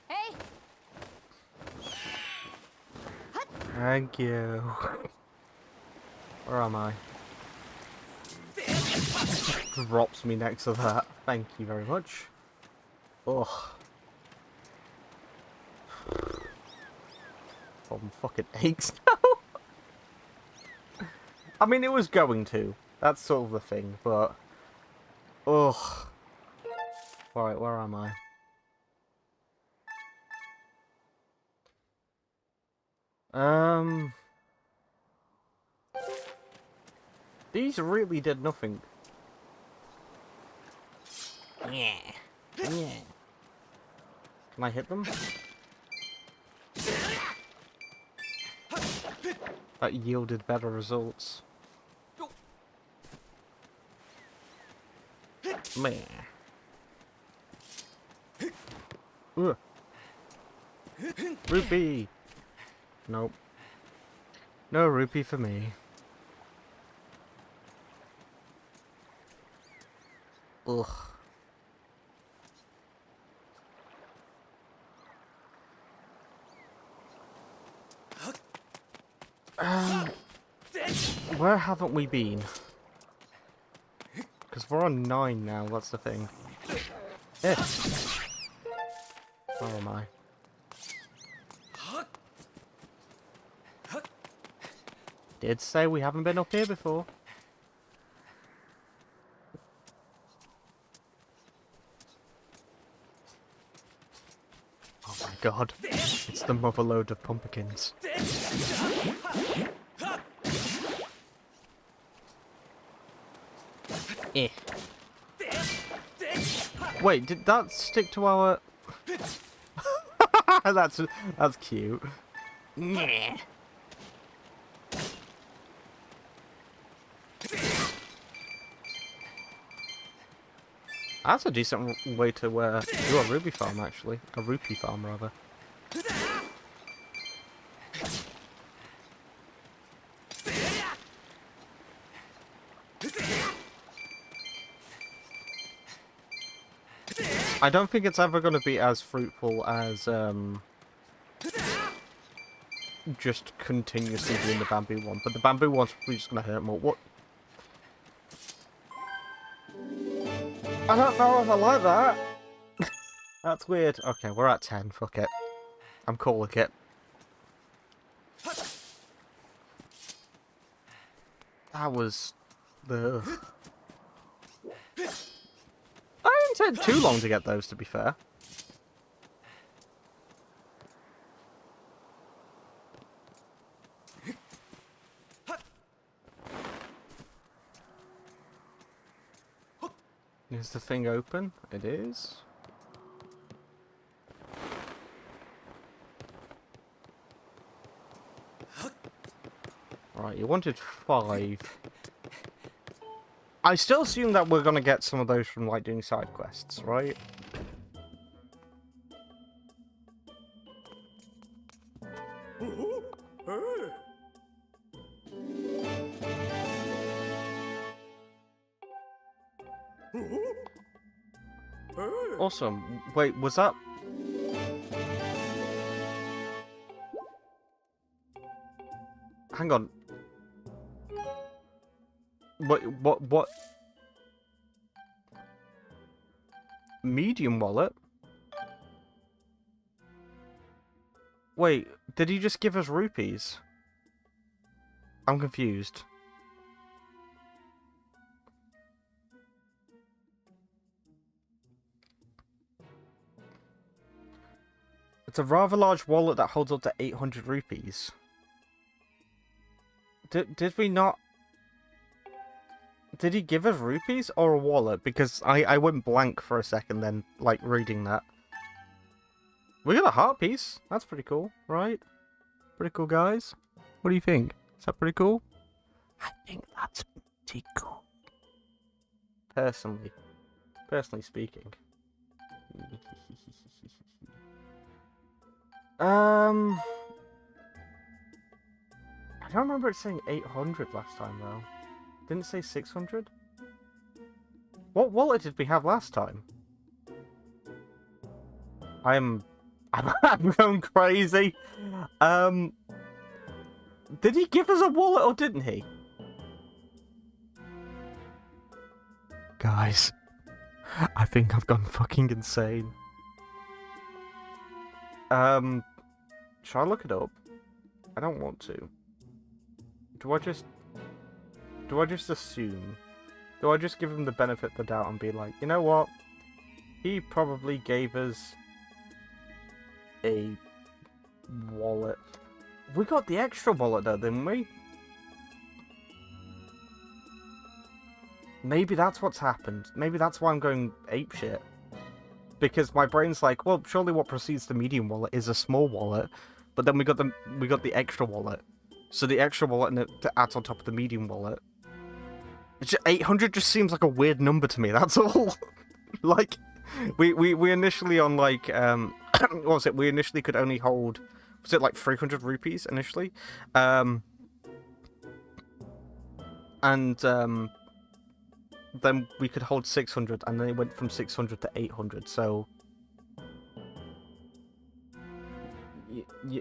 Hey! Thank you. Where am I? Drops me next to that. Thank you very much. Ugh. Problem fucking aches now. I mean, it was going to. That's sort of the thing, but... Ugh. Alright, where am I? These really did nothing. Yeah. Yeah. Can I hit them? That yielded better results. Meh. Ugh. Rupee! Nope. No rupee for me. Ugh. Where haven't we been? Because we're on 9 now, that's the thing. Eh. Where am I? Did say we haven't been up here before. Oh my god. It's the mother load of pumpkins. Eh. Wait, did that stick to our... that's cute. Yeah. That's a decent way to do a ruby farm, actually. A rupee farm, rather. I don't think it's ever going to be as fruitful as just continuously doing the bamboo one, but the bamboo one's probably just going to hurt more. What? I don't know if I like that. That's weird. Okay, we're at 10. Fuck it. I'm calling it. That was the... I didn't take too long to get those, to be fair. Is the thing open? It is. Right, you wanted 5. I still assume that we're gonna get some of those from, like, doing side quests, right? Awesome. Wait, was that... Hang on. What? Medium wallet? Wait, did he just give us rupees? I'm confused. It's a rather large wallet that holds up to 800 rupees. Did we not... Did he give us rupees or a wallet? Because I went blank for a second then, like, reading that. We got a heart piece. That's pretty cool, right? Pretty cool, guys. What do you think? Is that pretty cool? I think that's pretty cool. Personally speaking. I don't remember it saying 800 last time, though. Didn't it say 600? What wallet did we have last time? I'm going crazy. Did he give us a wallet or didn't he? Guys, I think I've gone fucking insane. Should I look it up? I don't want to. Do I just assume? Do I just give him the benefit of the doubt and be like, you know what? He probably gave us a wallet. We got the extra wallet though, didn't we? Maybe that's what's happened. Maybe that's why I'm going apeshit. Because my brain's like, well, surely what precedes the medium wallet is a small wallet, but then we got the extra wallet. So the extra wallet adds on top of the medium wallet. It's just, 800 just seems like a weird number to me. That's all. Like, we initially on like what was it? We initially could only hold, was it like 300 rupees initially, and then we could hold 600, and then it went from 600 to 800. So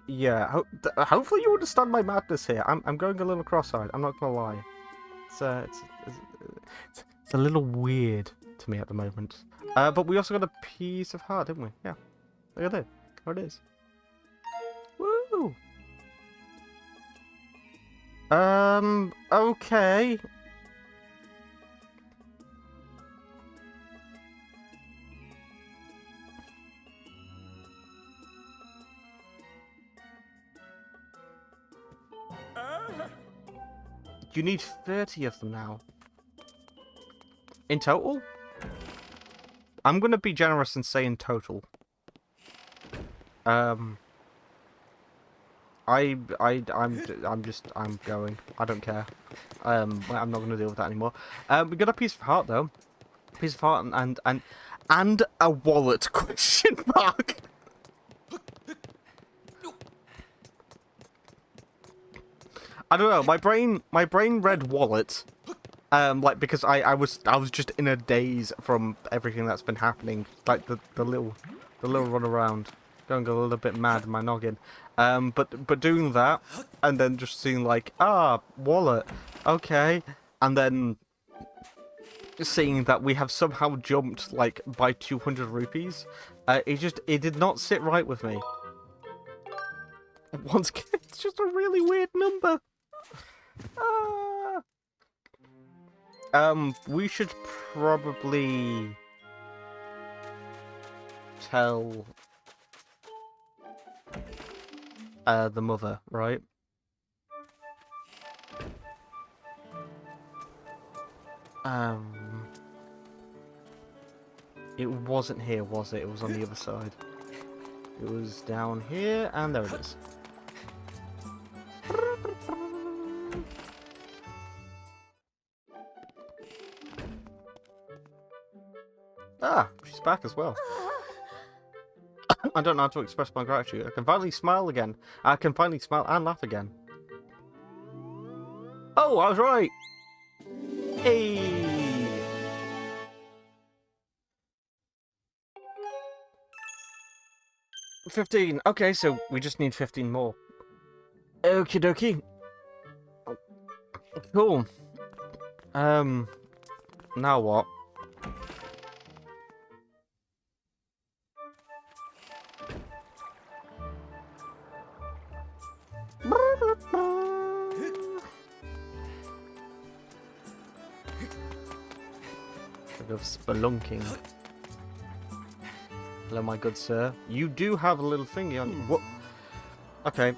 yeah, hopefully you understand my madness here. I'm going a little cross-eyed. I'm not gonna lie. It's a little weird to me at the moment. But we also got a piece of heart, didn't we? Yeah. Look at it. There it is. Woo! Okay. You need 30 of them now. In total? I'm gonna be generous and say in total. I'm going. I don't care. I'm not gonna deal with that anymore. We got a piece of heart though. A piece of heart and a wallet? Question mark. I don't know. My brain read wallet. Like because I was just in a daze from everything that's been happening. Like the little run around, going a little bit mad in my noggin. But doing that and then just seeing like wallet, okay, and then seeing that we have somehow jumped like by 200 rupees. It did not sit right with me. Once again, it's just a really weird number. We should probably tell the mother, right? It wasn't here, was it? It was on the other side. It was down here, and there it is. back as well. I don't know how to express my gratitude. I can finally smile again. I can finally smile and laugh again. Oh, I was right! Hey! $15. Okay, so we just need 15 more. Okie dokie. Cool. Now what? Of spelunking. Hello, my good sir. You do have a little thingy on you. What? Okay.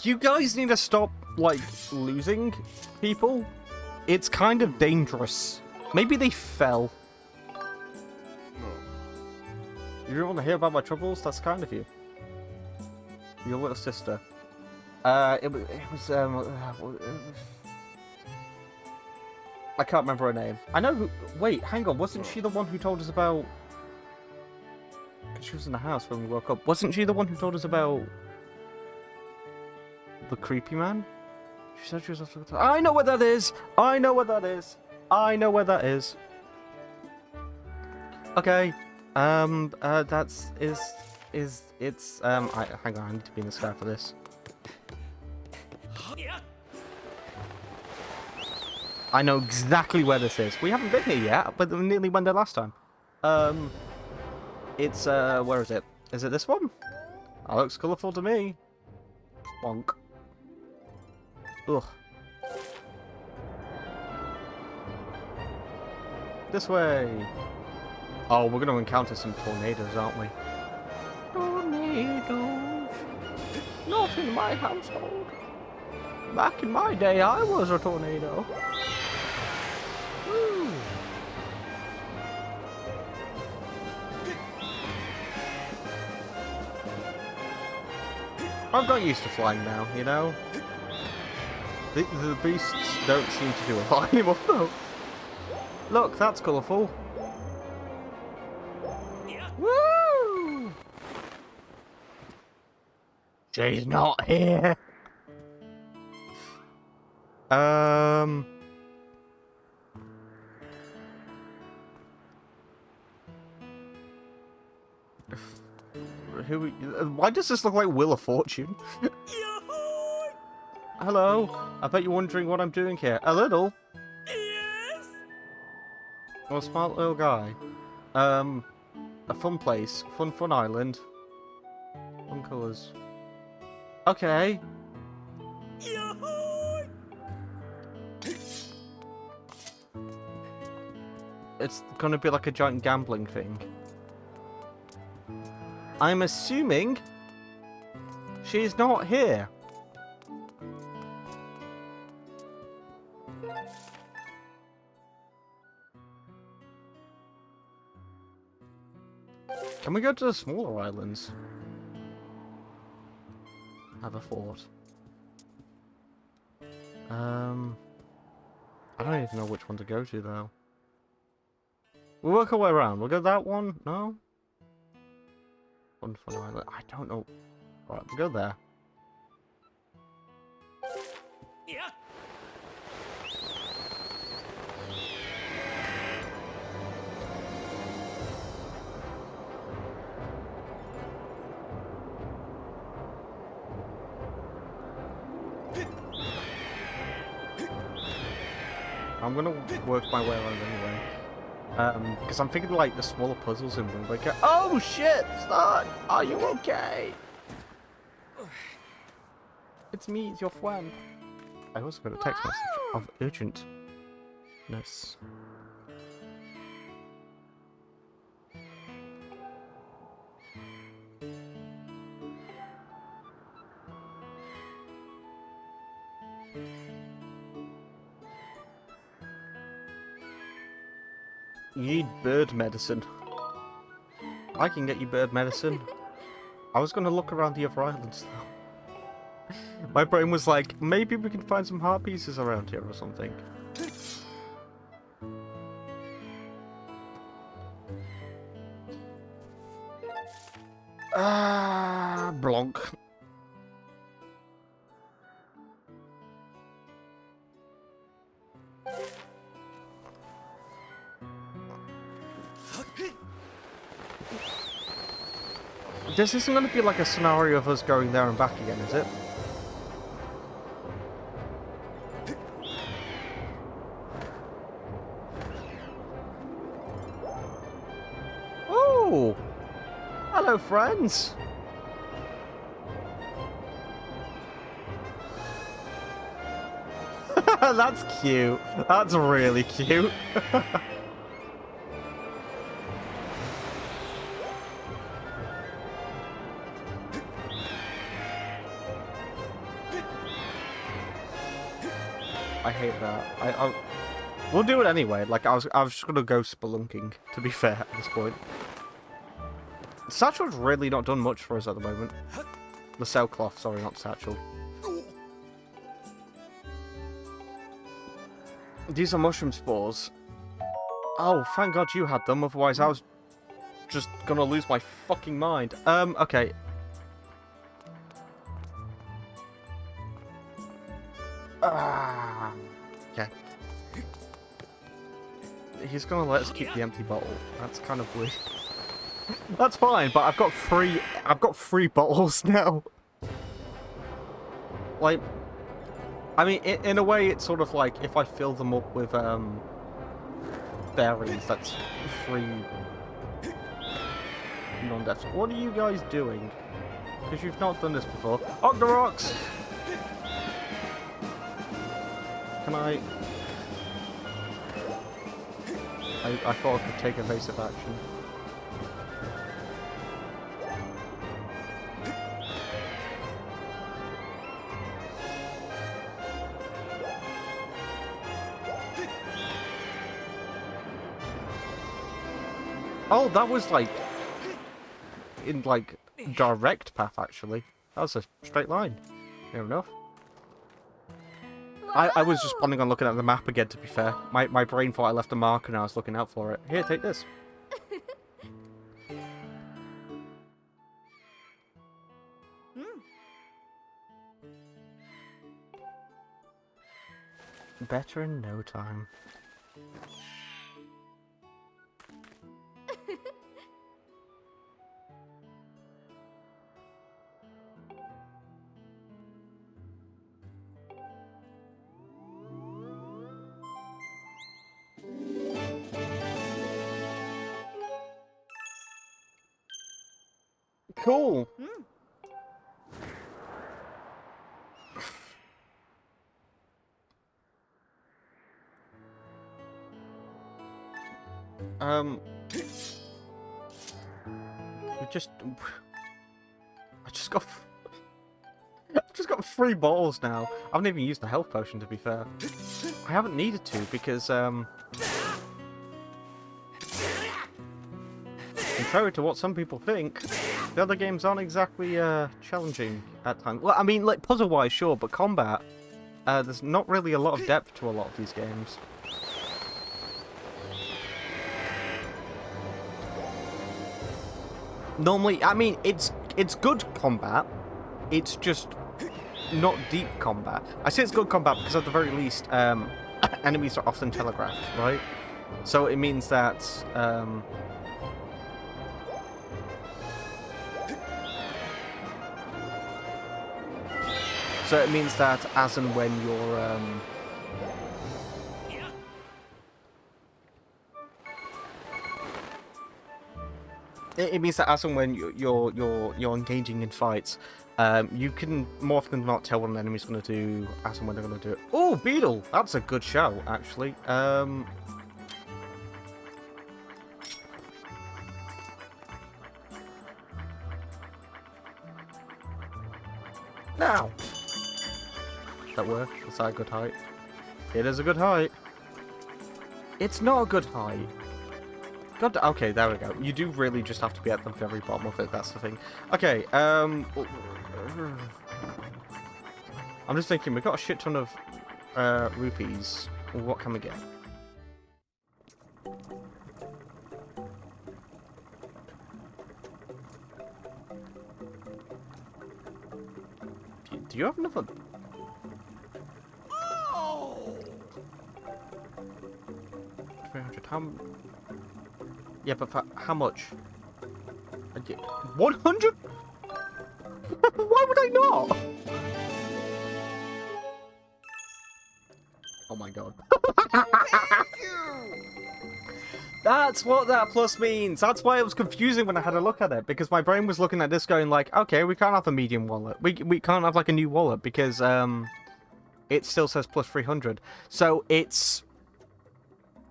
You guys need to stop, like, losing people. It's kind of dangerous. Maybe they fell. You don't want to hear about my troubles? That's kind of you. Your little sister. It was I can't remember her name. I know who... Wait, hang on. Wasn't she the one who told us about... She was in the house when we woke up. Wasn't she the one who told us about... the creepy man? She said she was after the... I know where that is! I know where that is! I know where that is. Okay. That's... It's... hang on, I need to be in the sky for this. I know exactly where this is. We haven't been here yet, but we nearly went there last time. It's, where is it? Is it this one? That looks colourful to me. Bonk. Ugh. This way. Oh, we're going to encounter some tornadoes, aren't we? Tornadoes. Not in my household. Back in my day, I was a tornado. Woo. I've got used to flying now, you know? The beasts don't seem to do a lot anymore, though. Look, that's colourful. Woo! She's not here. Why does this look like Wheel of Fortune? Hello. I bet you're wondering what I'm doing here. A little. Yes. Oh, smart little guy. A fun place. Fun island. Fun colours. Okay. It's gonna be like a giant gambling thing. I'm assuming she's not here. Can we go to the smaller islands? Have a thought. I don't even know which one to go to though. We'll work our way around. We'll go that one. No? Fun island. I don't know. Alright, we'll go there. Yeah. I'm gonna work my way around anyway. Because I'm thinking like the smaller puzzles in Wind Waker. Oh shit, son! Are you okay? It's me, it's your friend. I also got a text message of urgentness. You need bird medicine. I can get you bird medicine. I was going to look around the other islands though. My brain was like, maybe we can find some heart pieces around here or something. Blanc. This isn't going to be like a scenario of us going there and back again, is it? Oh! Hello, friends! That's cute. That's really cute. I hate that. We'll do it anyway. Like I was just gonna go spelunking. To be fair, at this point, Satchel's really not done much for us at the moment. The sailcloth, sorry, not Satchel. These are mushroom spores. Oh, thank God you had them. Otherwise, I was just gonna lose my fucking mind. Okay. Okay. He's gonna let us keep the empty bottle. That's kind of weird. That's fine, but I've got three bottles now. Like, I mean, in a way, it's sort of like if I fill them up with berries, that's 3 non-deaths. What are you guys doing? Because you've not done this before. Octoroks! Can I thought I could take evasive action. Oh, that was like in like direct path actually. That was a straight line. Fair enough. I was just planning on looking at the map again, to be fair. My brain thought I left a mark and I was looking out for it. Here, take this. Better in no time. Cool. I just got 3 balls now. I haven't even used the health potion, to be fair. I haven't needed to because contrary to what some people think, the other games aren't exactly challenging at times. Well, I mean, like puzzle-wise, sure, but combat, there's not really a lot of depth to a lot of these games. Normally, I mean, it's good combat. It's just not deep combat. I say it's good combat because at the very least, enemies are often telegraphed, right? So it means that as and when you're it means that as and when you're engaging in fights, you can more often than not tell what an enemy's going to do as and when they're going to do it. Oh, beetle! That's a good shout, actually. Now! That work? Is that a good height? It is a good height. It's not a good height. God, okay, there we go. You do really just have to be at the very bottom of it, that's the thing. Okay, I'm just thinking, we've got a shit ton of rupees. What can we get? Do you have another? Oh. 300. Yeah, but for how much? 100? Why would I not? Oh my god. That's what that plus means. That's why it was confusing when I had a look at it, because my brain was looking at this going like, okay, we can't have a medium wallet. We can't have like a new wallet because it still says plus 300. So it's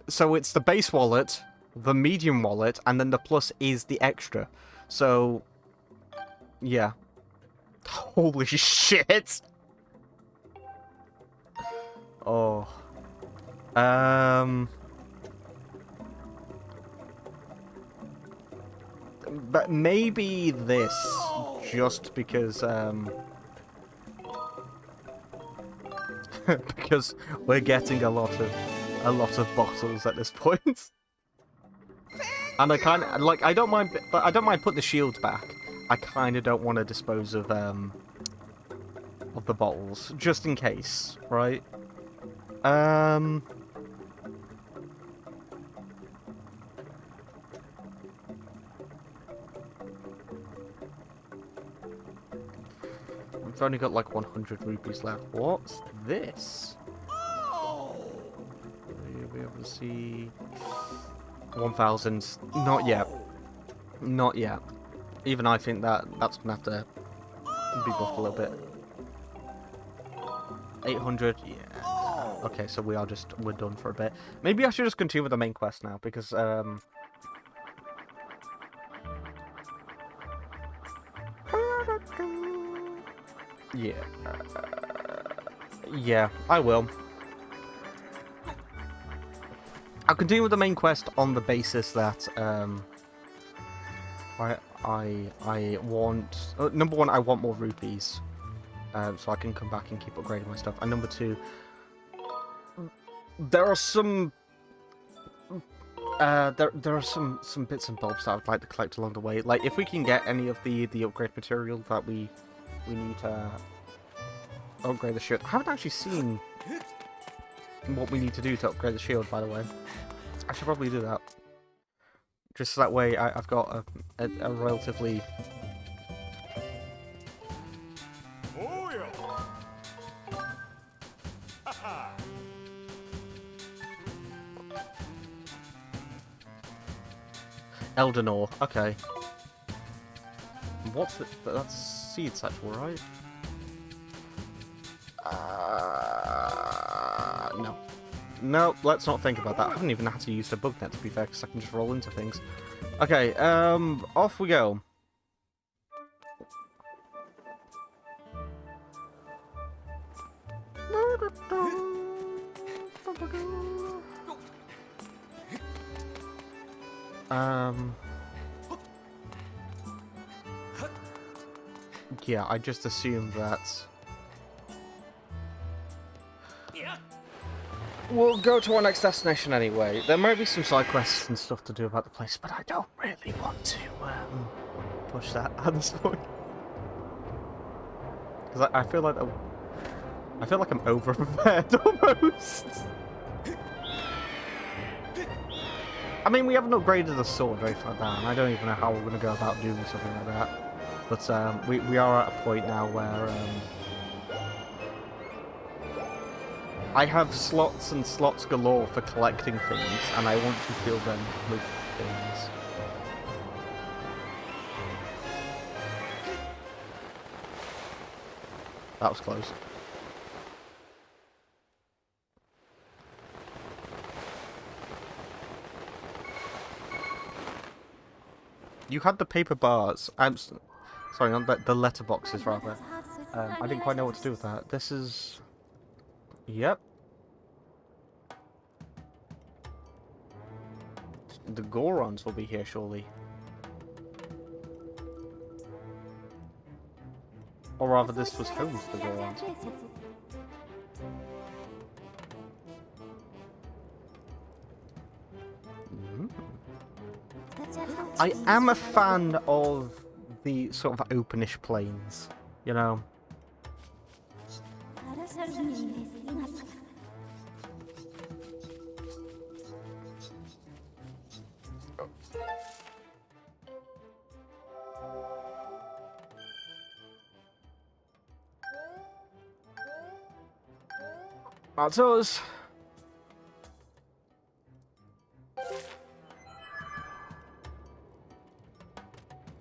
the base wallet, the medium wallet, and then the plus is the extra. So yeah. Holy shit. Oh. But maybe this, just because, because we're getting a lot of bottles at this point. And I kind of, like, I don't mind putting the shields back. I kind of don't want to dispose of the bottles, just in case, right? We've only got like 100 rupees left. What's this? Will you be able to see? 1,000. Not yet. Not yet. Even I think that's gonna have to be buffed a little bit. 800. Yeah. Okay, so we're done for a bit. Maybe I should just continue with the main quest now because yeah. Yeah, I will. I'll continue with the main quest on the basis that I want number one, I want more rupees, so I can come back and keep upgrading my stuff. And number two, there are some there are some bits and bobs that I'd like to collect along the way. Like if we can get any of the upgrade material that we need to upgrade the shield. I haven't actually seen what we need to do to upgrade the shield, by the way. I should probably do that. Just so that way I've got a relatively... Oh, yeah. Eldenor, okay. What's it? That's seed satchel, right? No. No, let's not think about that. I haven't even had to use the bug net, to be fair, because I can just roll into things. Okay, off we go. Yeah, I just assumed that... We'll go to our next destination anyway. There might be some side quests and stuff to do about the place, but I don't really want to push that at this point. Because I feel like I'm over prepared almost. I mean, we haven't upgraded the sword or anything like that, and I don't even know how we're going to go about doing something like that. But we are at a point now where I have slots and slots galore for collecting things, and I want to fill them with things. That was close. You had the paper bars. Sorry, not the letterboxes, rather. I didn't quite know what to do with that. This is... Yep. The Gorons will be here, surely. Or rather, this was home to the Gorons. I am a fan of the sort of openish plains, you know. That's us.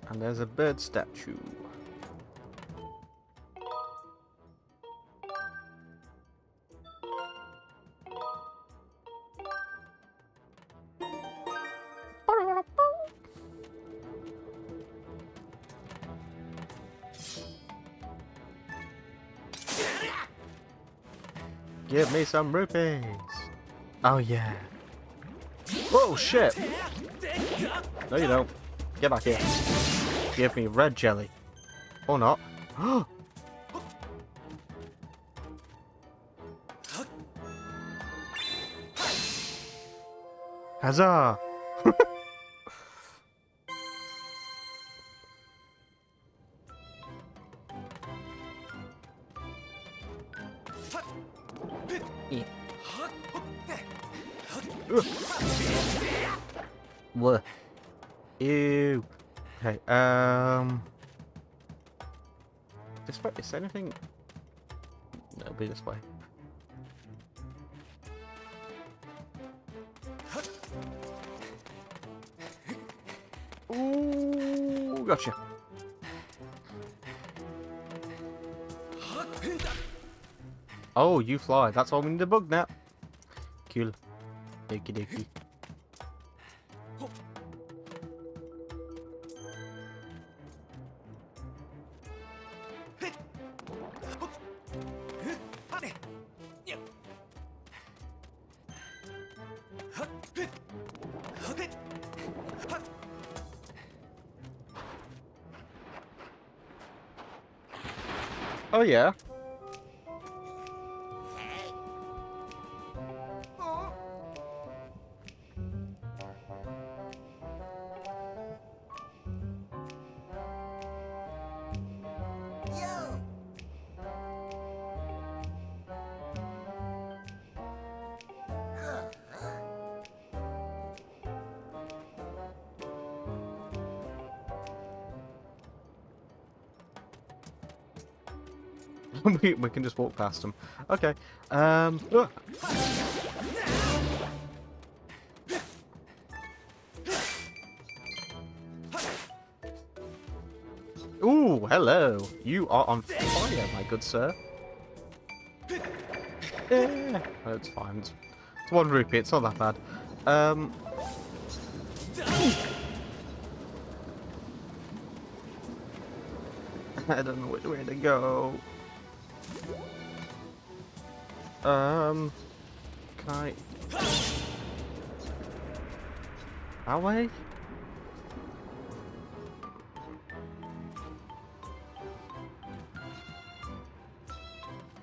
And there's a bird statue. Give me some rupees. Oh yeah. Whoa, shit. No, you don't. Get back here. Give me red jelly. Or not. Huzzah! Yeah. What? Ew. Okay, this way, is there anything? No, it'll be this way. Ooh, gotcha. Oh, you fly. That's all we need to bug now. Cool. Dokie dokie. Oh yeah. we can just walk past them. Okay. Ooh, hello. You are on fire, my good sir. Yeah, it's fine. It's 1 rupee. It's not that bad. I don't know which way to go. Can I? That way?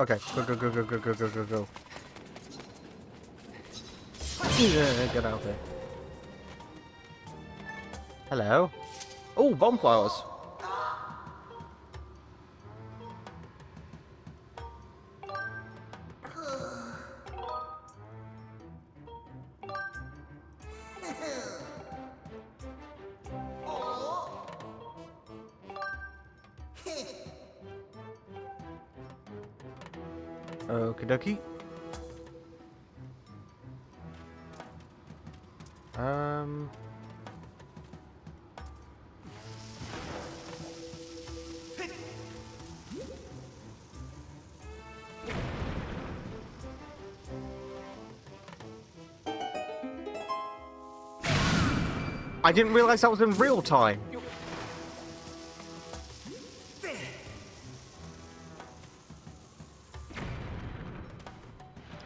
Okay, go. Yeah, get out there. Hello. Oh, bonfires. Okie dokie. I didn't realize that was in real time.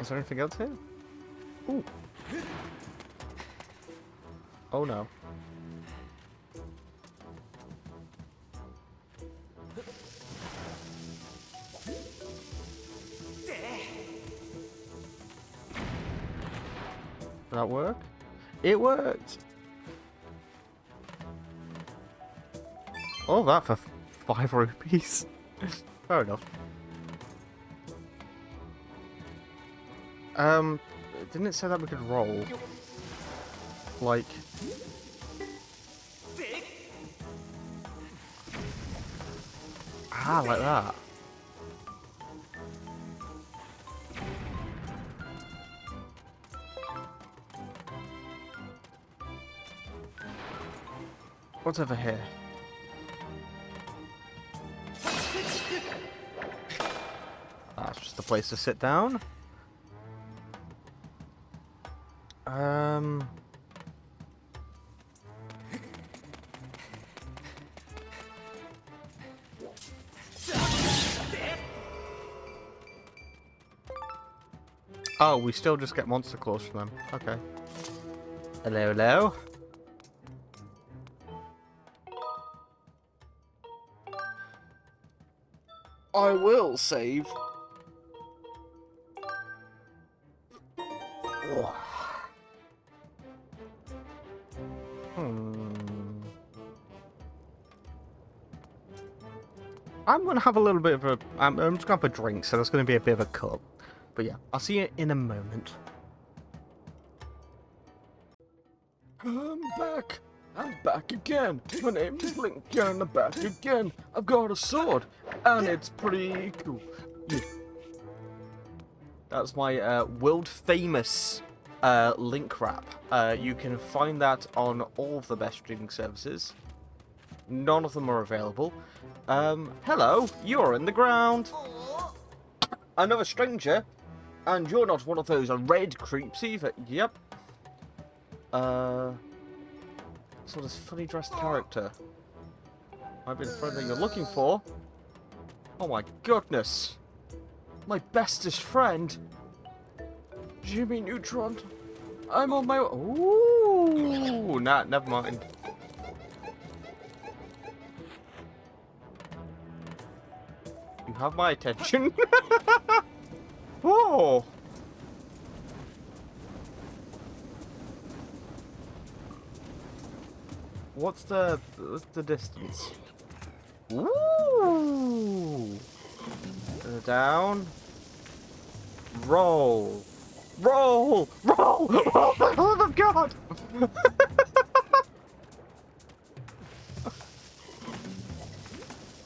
Is there anything else here? Ooh. Oh no. Did that work? It worked! All that for 5 rupees. Fair enough. Didn't it say that we could roll? Like... Ah, like that. What's over here? That's just a place to sit down. Oh, we still just get monster claws from them. Okay. Hello, hello. I will save. I'm gonna have a little bit of a. I'm just gonna have a drink, so there's gonna be a bit of a cup. But yeah, I'll see you in a moment. I'm back. I'm back again. My name's Link, and I'm back again. I've got a sword, and it's pretty cool. Yeah. That's my world famous Link rap. You can find that on all of the best streaming services. None of them are available. Hello, you're in the ground. Another stranger, and you're not one of those red creeps either. Yep. So this funny dressed character might be the friend that you're looking for. Oh my goodness. My bestest friend. Jimmy Neutron. I'm on my... Ooh, nah, never mind. You have my attention. Whoa. What's the distance? Ooh. Down. Roll. Roll. Roll. Roll. Oh my god.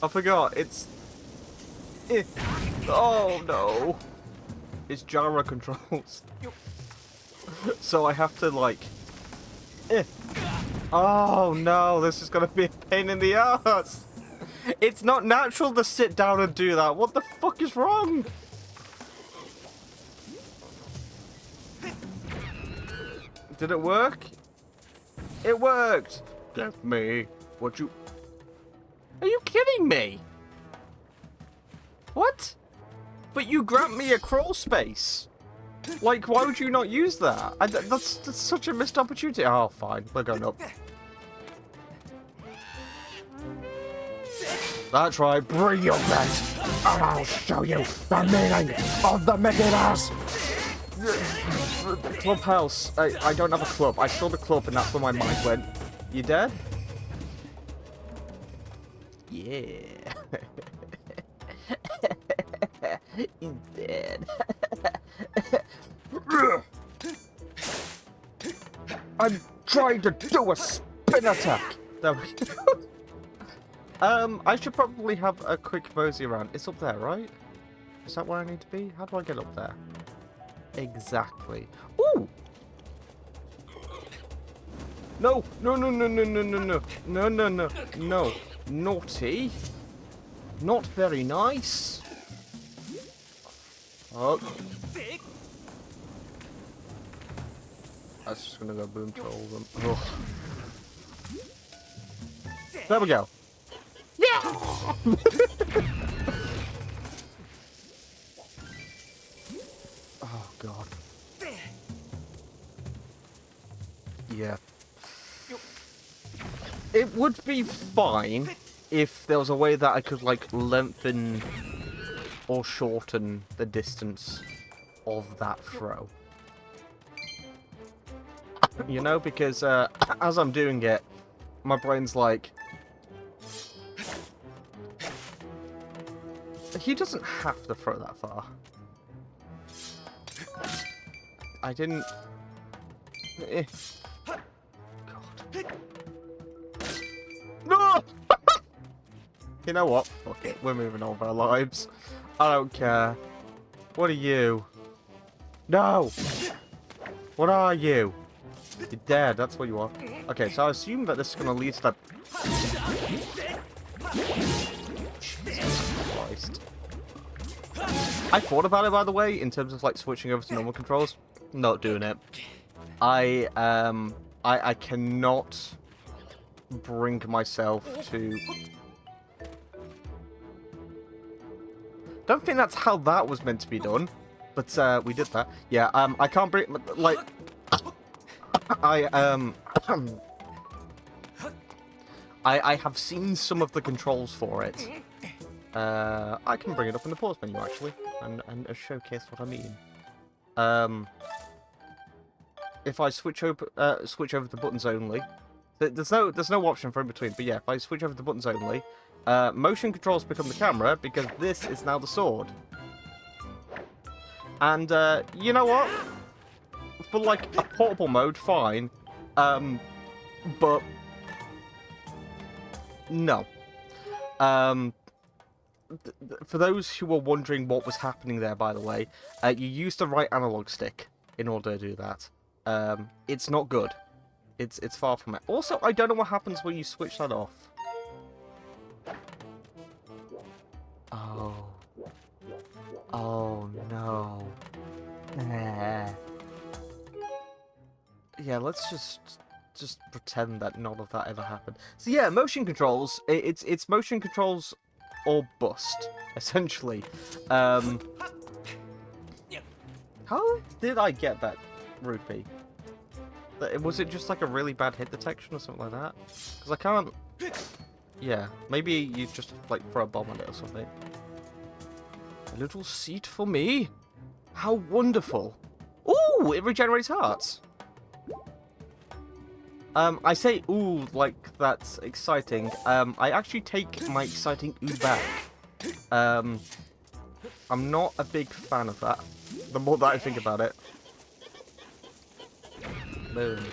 I forgot. It's. Oh no. It's gyro controls. So I have to like. Oh no, this is gonna be a pain in the ass. It's not natural to sit down and do that. What the fuck is wrong? Did it work? It worked. Give me what you... Are you kidding me? What? But you grant me a crawl space. Like, why would you not use that? That's such a missed opportunity. Oh, fine. We're going up. That's right. Bring your vent, and I'll show you the meaning of the Mickey Mouse. Clubhouse. I don't have a club. I saw the club, and that's where my mind went. You dead? Yeah. He's dead. I'm trying to do a spin attack. There we go. I should probably have a quick mosey around. It's up there, right? Is that where I need to be? How do I get up there? Exactly. Ooh! No! No, no, no, no, no, no, no. No, no, no. No. Naughty. Not very nice. Oh. That's just gonna go boom to all of them. Oh. There we go. Yeah! Oh god. Yeah. It would be fine if there was a way that I could like lengthen or shorten the distance of that throw. You know, because as I'm doing it, my brain's like, he doesn't have to throw that far. I didn't... God. No! You know what? Fuck it. We're moving on with our lives. I don't care. What are you? No! What are you? You're dead. That's what you are. Okay, so I assume that this is going to lead to that... Jesus Christ. I thought about it, by the way, in terms of, like, switching over to normal controls. Not doing it. I cannot bring myself to... Don't think that's how that was meant to be done, but we did that. Yeah, I can't bring... Like... I have seen some of the controls for it. I can bring it up in the pause menu, actually, and showcase what I mean. If I switch over to buttons only, there's no option for in between. But yeah, if I switch over to buttons only, motion controls become the camera because this is now the sword. And you know what? For like a portable mode, fine. But no. For those who were wondering what was happening there, by the way, you use the right analog stick in order to do that. It's not good. It's far from it. Also, I don't know what happens when you switch that off. Oh. Oh no. Yeah, let's just pretend that none of that ever happened. So yeah, motion controls. It's motion controls or bust, essentially. How did I get that rupee? Was it just like a really bad hit detection or something like that? Because I can't... Yeah, maybe you just like throw a bomb on it or something. A little seat for me? How wonderful. Ooh, it regenerates hearts. I say ooh like that's exciting. I actually take my exciting ooh back. I'm not a big fan of that. The more that I think about it. Boom.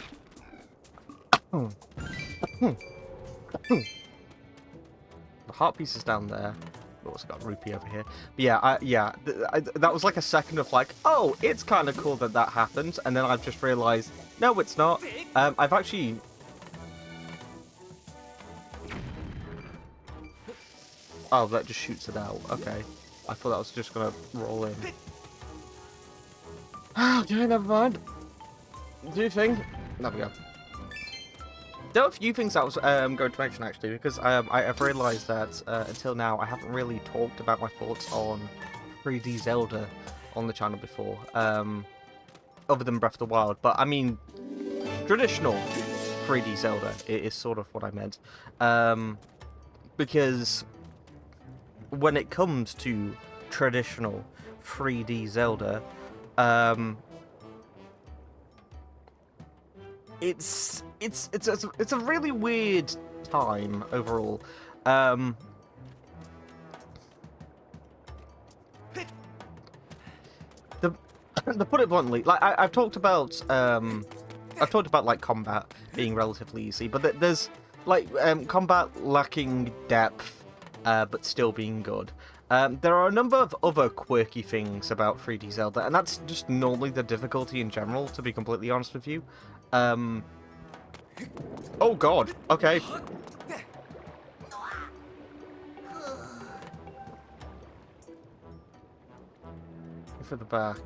The heart piece is down there. We've also got rupee over here. But yeah, that was like a second of like, oh, it's kind of cool that that happened, and then I've just realised, no, it's not. I've actually... Oh, that just shoots it out. Okay. I thought that was just going to roll in. Okay, never mind. Do you think? There we go. There are a few things I was going to mention, actually, because I've realised that until now I haven't really talked about my thoughts on 3D Zelda on the channel before, other than Breath of the Wild. But, I mean, traditional 3D Zelda is sort of what I meant. Because when it comes to traditional 3D Zelda, it's a really weird time overall. To put it bluntly, like I've talked about like combat being relatively easy, but there's like combat lacking depth, but still being good. There are a number of other quirky things about 3D Zelda, and that's just normally the difficulty in general, to be completely honest with you. Oh god, okay. For the back.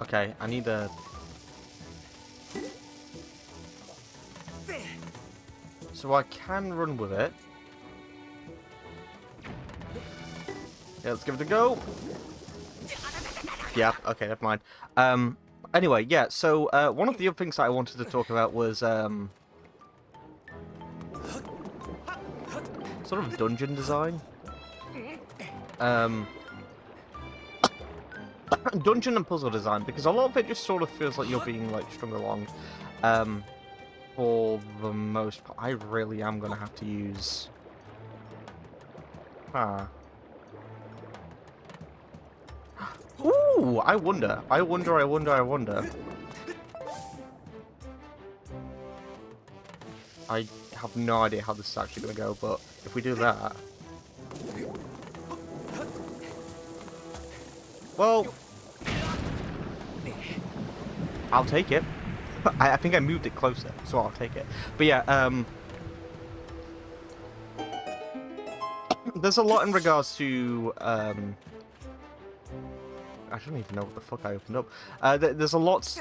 Okay, I need a... So I can run with it. Yeah, let's give it a go. Yeah, okay, never mind. Anyway, yeah, so one of the other things that I wanted to talk about was sort of dungeon design. dungeon and puzzle design, because a lot of it just sort of feels like you're being like strung along. For the most part, I really am gonna have to use. Ooh, I wonder. I have no idea how this is actually gonna go, but if we do that, well, I'll take it. I think I moved it closer, so I'll take it. But yeah, there's a lot in regards to, I don't even know what the fuck I opened up. There's a lot,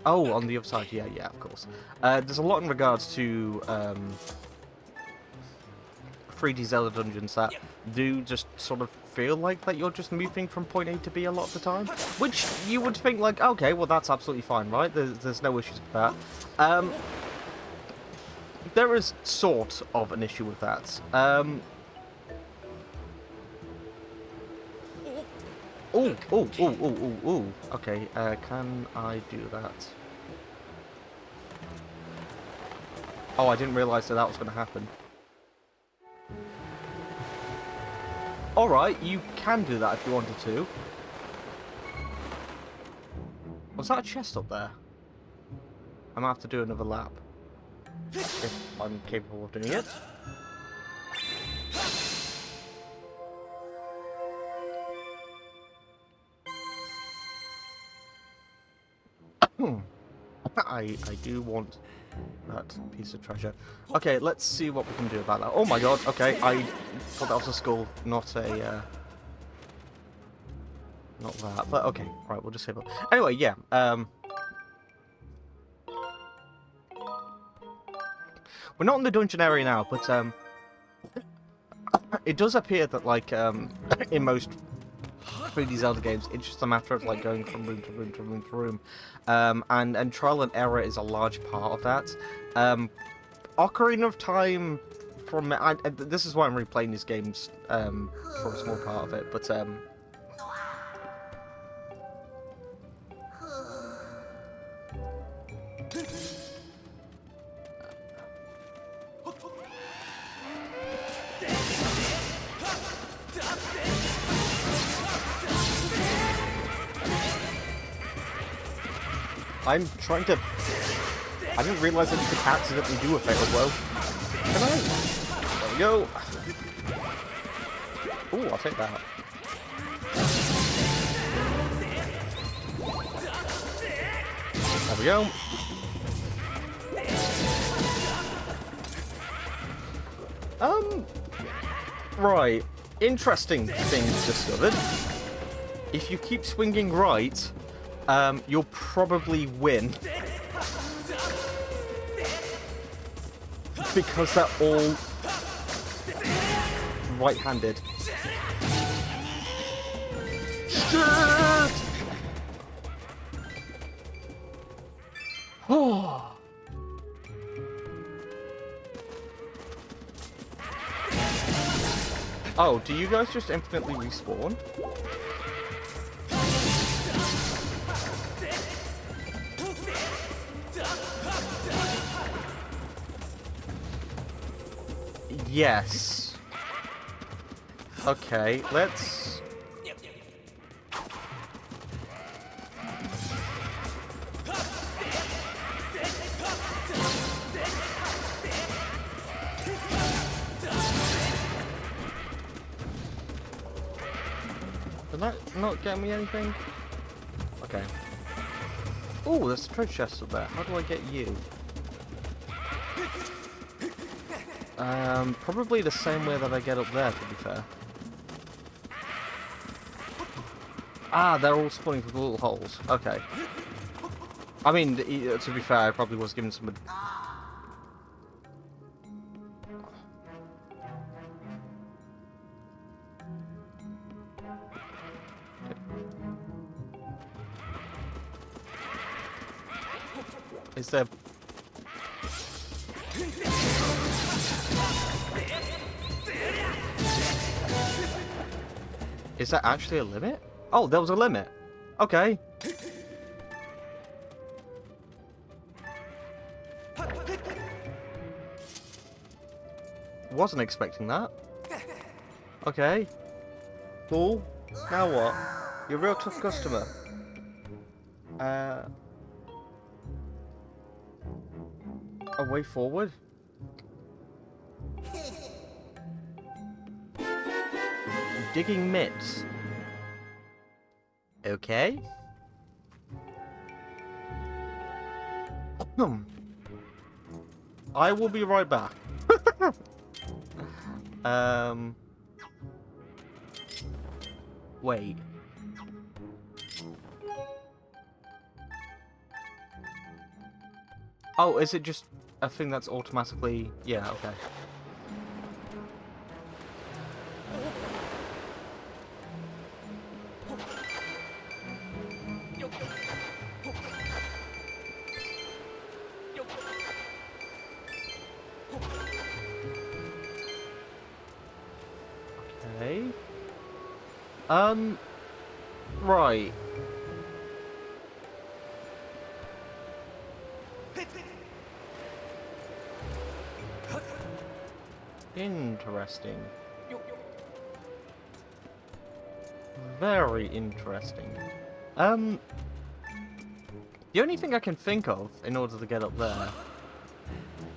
oh, on the other side, yeah, of course. There's a lot in regards to, 3D Zelda dungeons that do just sort of feel like that you're just moving from point A to B a lot of the time, which you would think like, okay, well that's absolutely fine, right? There's no issues with that. There is sort of an issue with that. Ooh. Okay, can I do that? Oh, I didn't realise that was going to happen. Alright, you can do that if you wanted to. Was that a chest up there? I'm gonna have to do another lap. If I'm capable of doing it. I do want that piece of treasure. Okay, let's see what we can do about that. Oh my god, okay, I thought that was a skull, not a, not that, but okay, right, we'll just save up. Anyway, yeah, we're not in the dungeon area now, but, it does appear that, like, in most 3D Zelda games, it's just a matter of like going from room to room to room to room, and trial and error is a large part of that. Ocarina of Time, this is why I'm replaying these games for a small part of it, but I'm trying to... I didn't realise that you could accidentally do a fatal blow. Can I? There we go. Ooh, I'll take that. There we go. Right. Interesting thing discovered. If you keep swinging right, you'll probably win. Because they're all right-handed. Shit! Oh. Oh, do you guys just infinitely respawn? Yes. Okay, let's... Did that not get me anything? Okay. Oh, there's a treasure chest up there. How do I get you? Probably the same way that I get up there, to be fair. Ah, they're all spawning through the little holes. Okay. I mean, to be fair, I probably was given some... Is there... Is that actually a limit? Oh, there was a limit. Okay. Wasn't expecting that. Okay. Cool. Now what? You're a real tough customer. A way forward? Digging mitts. Okay. I will be right back. Wait. Oh, is it just a thing that's automatically... Yeah, okay. Okay. Right. Interesting. Very interesting. The only thing I can think of in order to get up there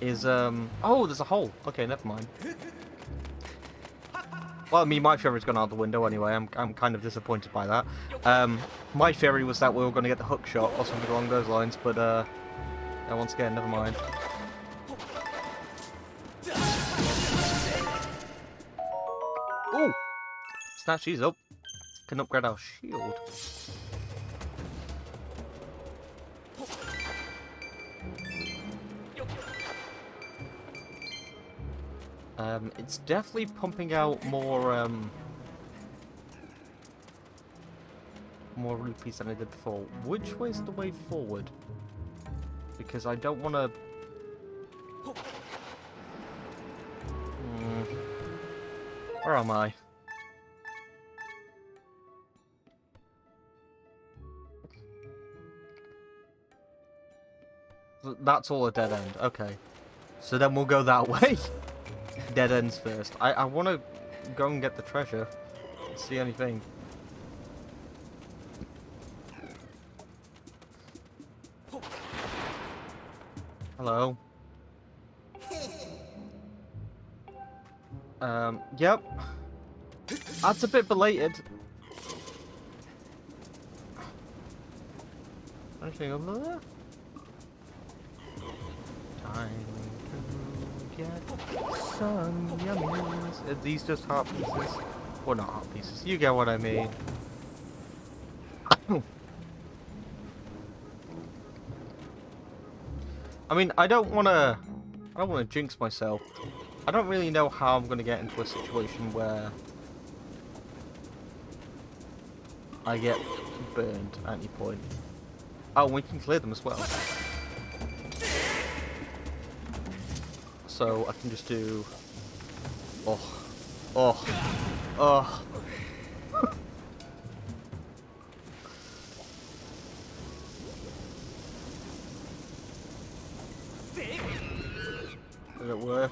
is, oh, there's a hole. Okay, never mind. Well, I mean, my theory's gone out the window anyway. I'm kind of disappointed by that. My theory was that we were going to get the hook shot or something along those lines, but, yeah, once again, never mind. Ooh! Snatch these up. Can upgrade our shield. It's definitely pumping out more, more rupees than I did before. Which way's the way forward? Because I don't want to... Where am I? That's all a dead end. Okay. So then we'll go that way. Dead ends first. I want to go and get the treasure. See anything. Hello. Yep. That's a bit belated. Anything over there? Time to get some yummies. Are these just heart pieces? Well, not heart pieces. You get what I mean. I mean, I don't want to jinx myself. I don't really know how I'm going to get into a situation where I get burned at any point. Oh, we can clear them as well. So I can just do... Oh. Did it work?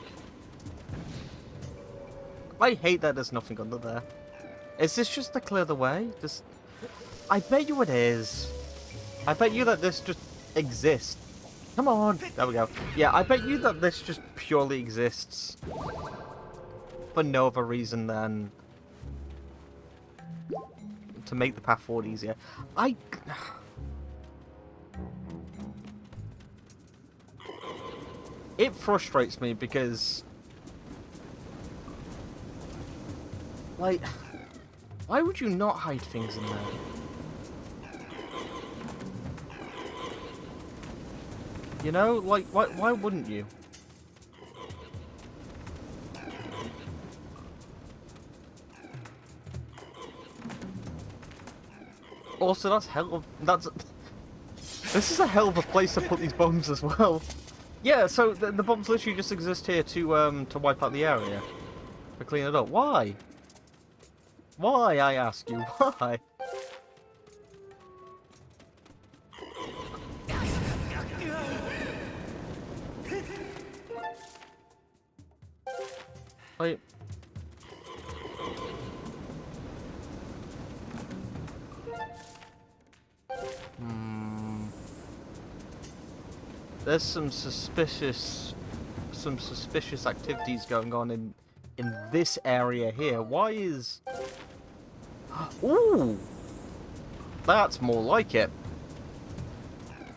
I hate that there's nothing under there. Is this just to clear the way? Just... I bet you it is. I bet you that this just exists. Come on! There we go. Yeah, I bet you that this just purely exists for no other reason than to make the path forward easier. It frustrates me because, like, why would you not hide things in there? You know, like, why wouldn't you? Also, this is a hell of a place to put these bombs as well. Yeah, so the bombs literally just exist here to wipe out the area, to clean it up. Why? Why, I ask you, why? Wait. There's some suspicious activities going on in this area here. Why is... Ooh! That's more like it.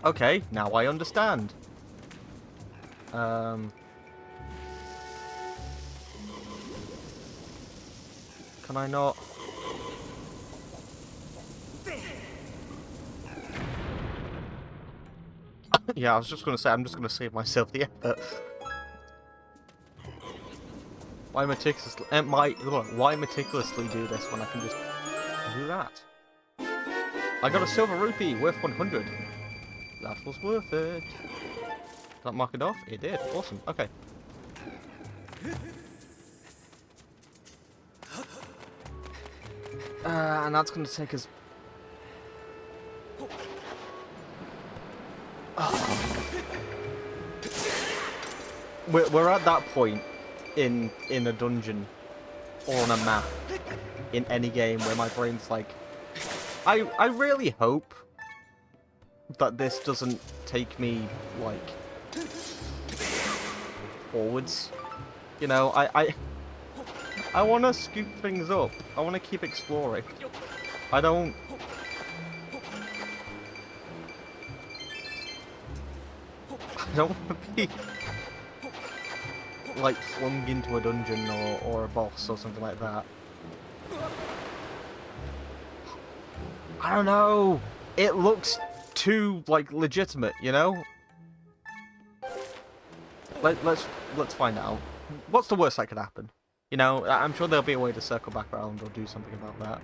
Okay, now I understand. Can I not... Yeah, I was just going to say, I'm just going to save myself the effort. Why meticulously do this when I can just do that? I got a silver rupee worth 100. That was worth it. Did that mark it off? It did. Awesome. Okay. And that's going to take us... We're at that point in a dungeon or on a map in any game where my brain's like, I really hope that this doesn't take me like forwards. You know, I want to scoop things up. I want to keep exploring. I don't want to be like flung into a dungeon or a boss or something like that. I don't know. It looks too like legitimate, you know. Let's find out. What's the worst that could happen? You know, I'm sure there'll be a way to circle back around or do something about that.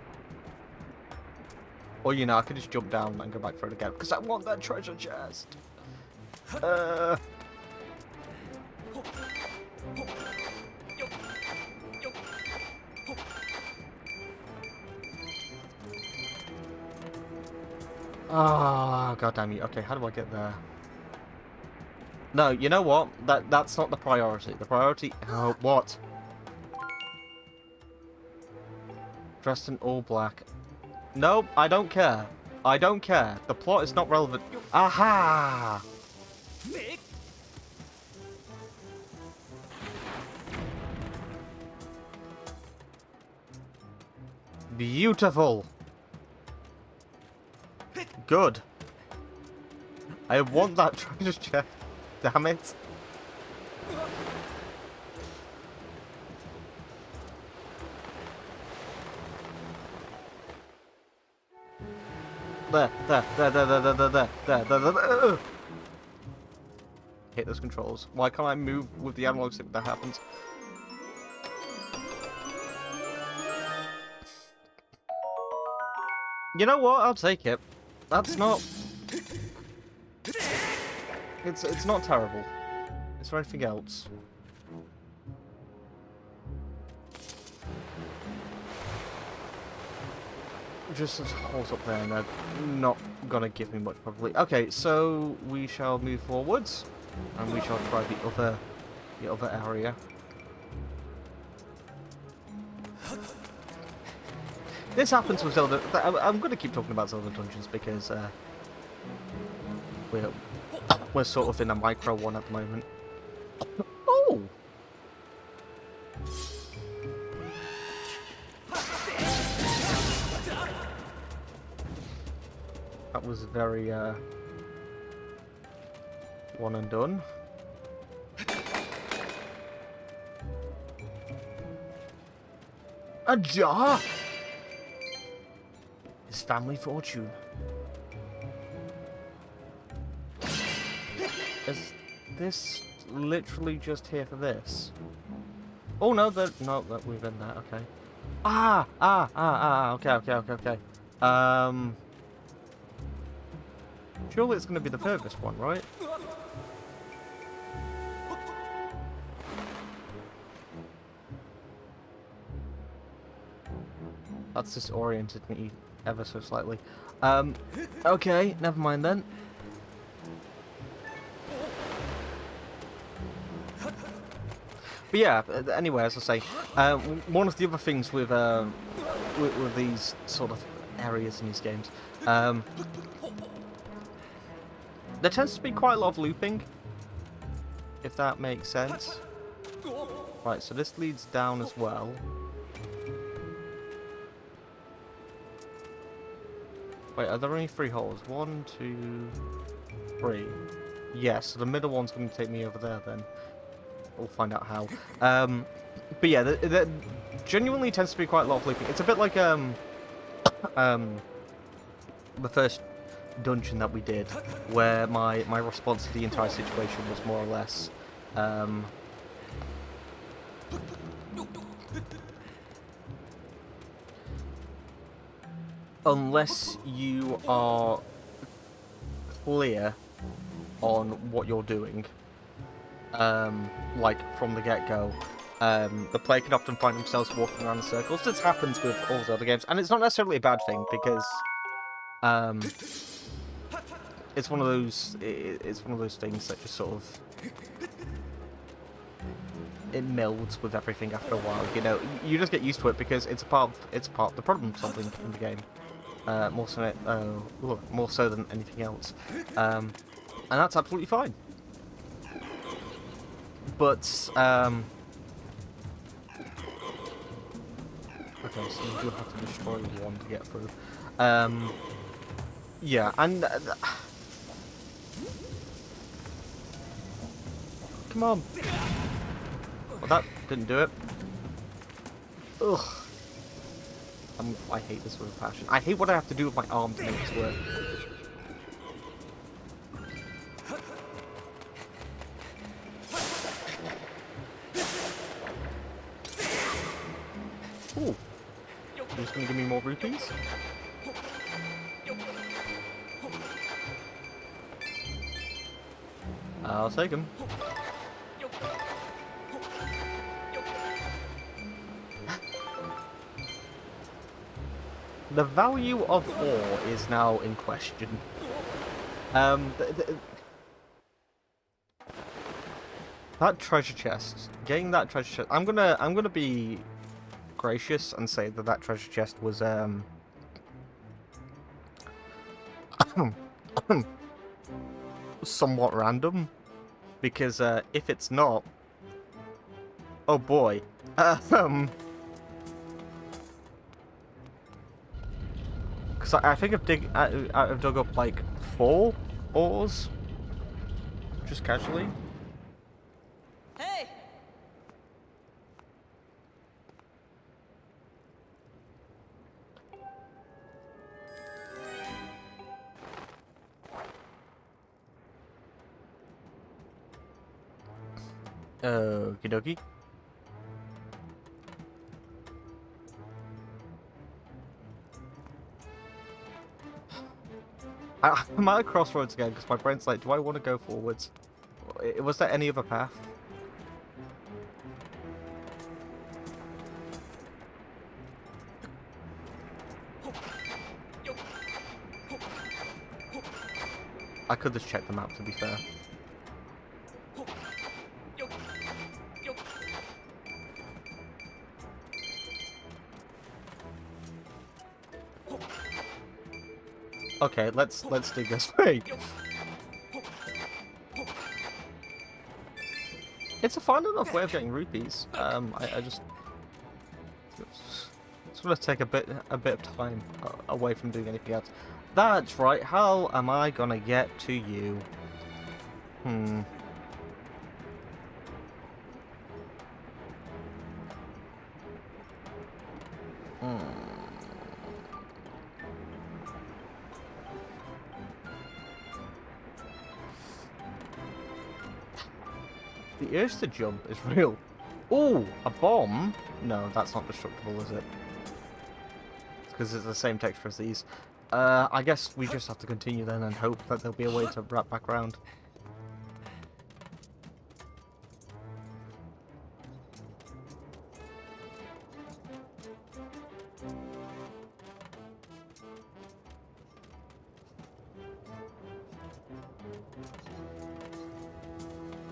Or you know, I could just jump down and go back for it again because I want that treasure chest. Ah, god damn you. Okay, how do I get there? No, you know what? That's not the priority. The priority... Oh, what? Dressed in all black. Nope, I don't care. I don't care. The plot is not relevant. Aha! Beautiful. Good. I want that treasure chest. Damn it. There. Hit those controls. Why can't I move with the analog stick when that happens? You know what? I'll take it. That's not... It's not terrible. Is there anything else? Just hold up there and they're not gonna give me much probably. Okay, so we shall move forwards and we shall try the other area. This happens with Zelda. I'm going to keep talking about Zelda dungeons because we're sort of in a micro one at the moment. Oh! That was very one and done. A jar? His family fortune. Is this literally just here for this? Oh no, no, we've been there. Okay. Okay. Surely it's going to be the furthest one, right? That's disoriented me ever so slightly. Okay, never mind then. But yeah, anyway, as I say, one of the other things with these sort of areas in these games, there tends to be quite a lot of looping, if that makes sense. Right, so this leads down as well. Wait, are there only 3 holes? 1, 2, 3. Yes, so the middle one's going to take me over there then. We'll find out how. But yeah, there genuinely tends to be quite a lot of looping. It's a bit like the first dungeon that we did, where my response to the entire situation was more or less unless you are clear on what you're doing, like from the get-go, the player can often find themselves walking around in circles. This happens with all the other games, and it's not necessarily a bad thing because it's one of those things that just sort of it melds with everything after a while. You know, you just get used to it because it's part of the problem solving in the game. More so than anything else, and that's absolutely fine. But okay, so you do have to destroy one to get through. Yeah, and come on. Well, that didn't do it. Ugh. I hate this with a passion. I hate what I have to do with my arm to make this work. Ooh. You're just gonna give me more rupees? I'll take them. The value of ore is now in question. That treasure chest, getting that treasure chest. I'm gonna be gracious and say that that treasure chest was somewhat random, because if it's not, oh boy, because I think I've dug up like 4 ores, just casually. Hey! Okie dokie. I'm at a crossroads again because my brain's like, do I want to go forwards? Was there any other path? I could just check the map, to be fair. Okay, let's dig this way. It's a fun enough way of getting rupees. I just want to take a bit of time away from doing anything else. That's right. How am I gonna get to you? The urge to jump is real. Ooh, a bomb? No, that's not destructible, is it? It's because it's the same texture as these. I guess we just have to continue then and hope that there'll be a way to wrap back around.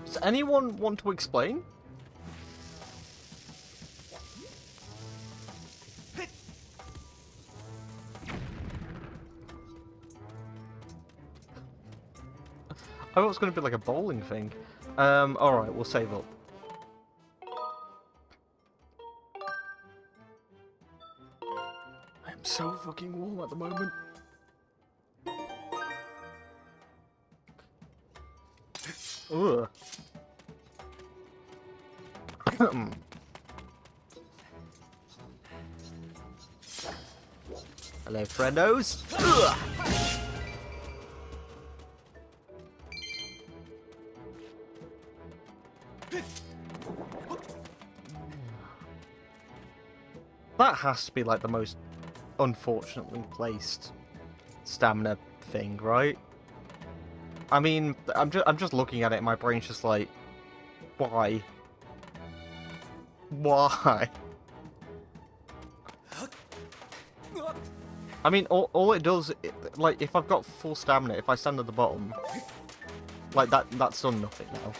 Does anyone want to explain? I thought it was going to be like a bowling thing. Alright, we'll save up. I am so fucking warm at the moment. Ugh. Hello, friendos. Ugh. That has to be like the most unfortunately placed stamina thing, right? I mean, I'm just looking at it and my brain's just like, why? Why? I mean, all it does, like, if I've got full stamina, if I stand at the bottom, like, that's done nothing now.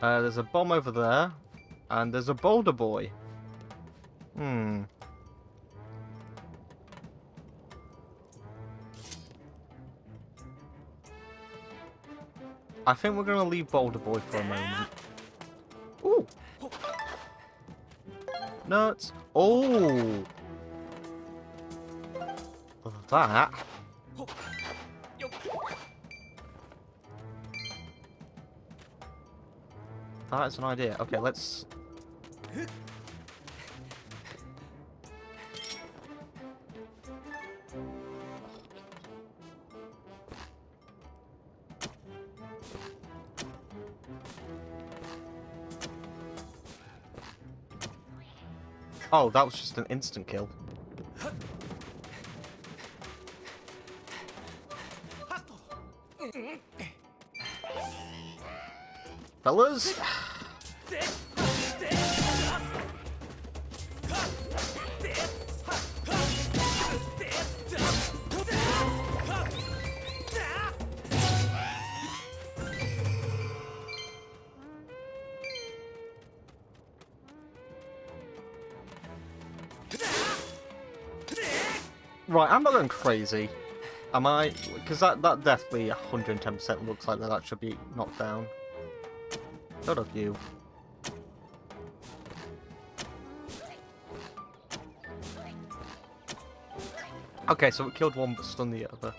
There's a bomb over there, and there's a boulder boy. I think we're gonna leave Boulder Boy for a moment. Ooh! Nuts! Oh! That. That is an idea. Okay, let's... Oh, that was just an instant kill. Fellas? Right, I'm not going crazy. Am I? Because that definitely 110% looks like that should be knocked down. Shut up, you. Okay, so it killed one but stunned the other.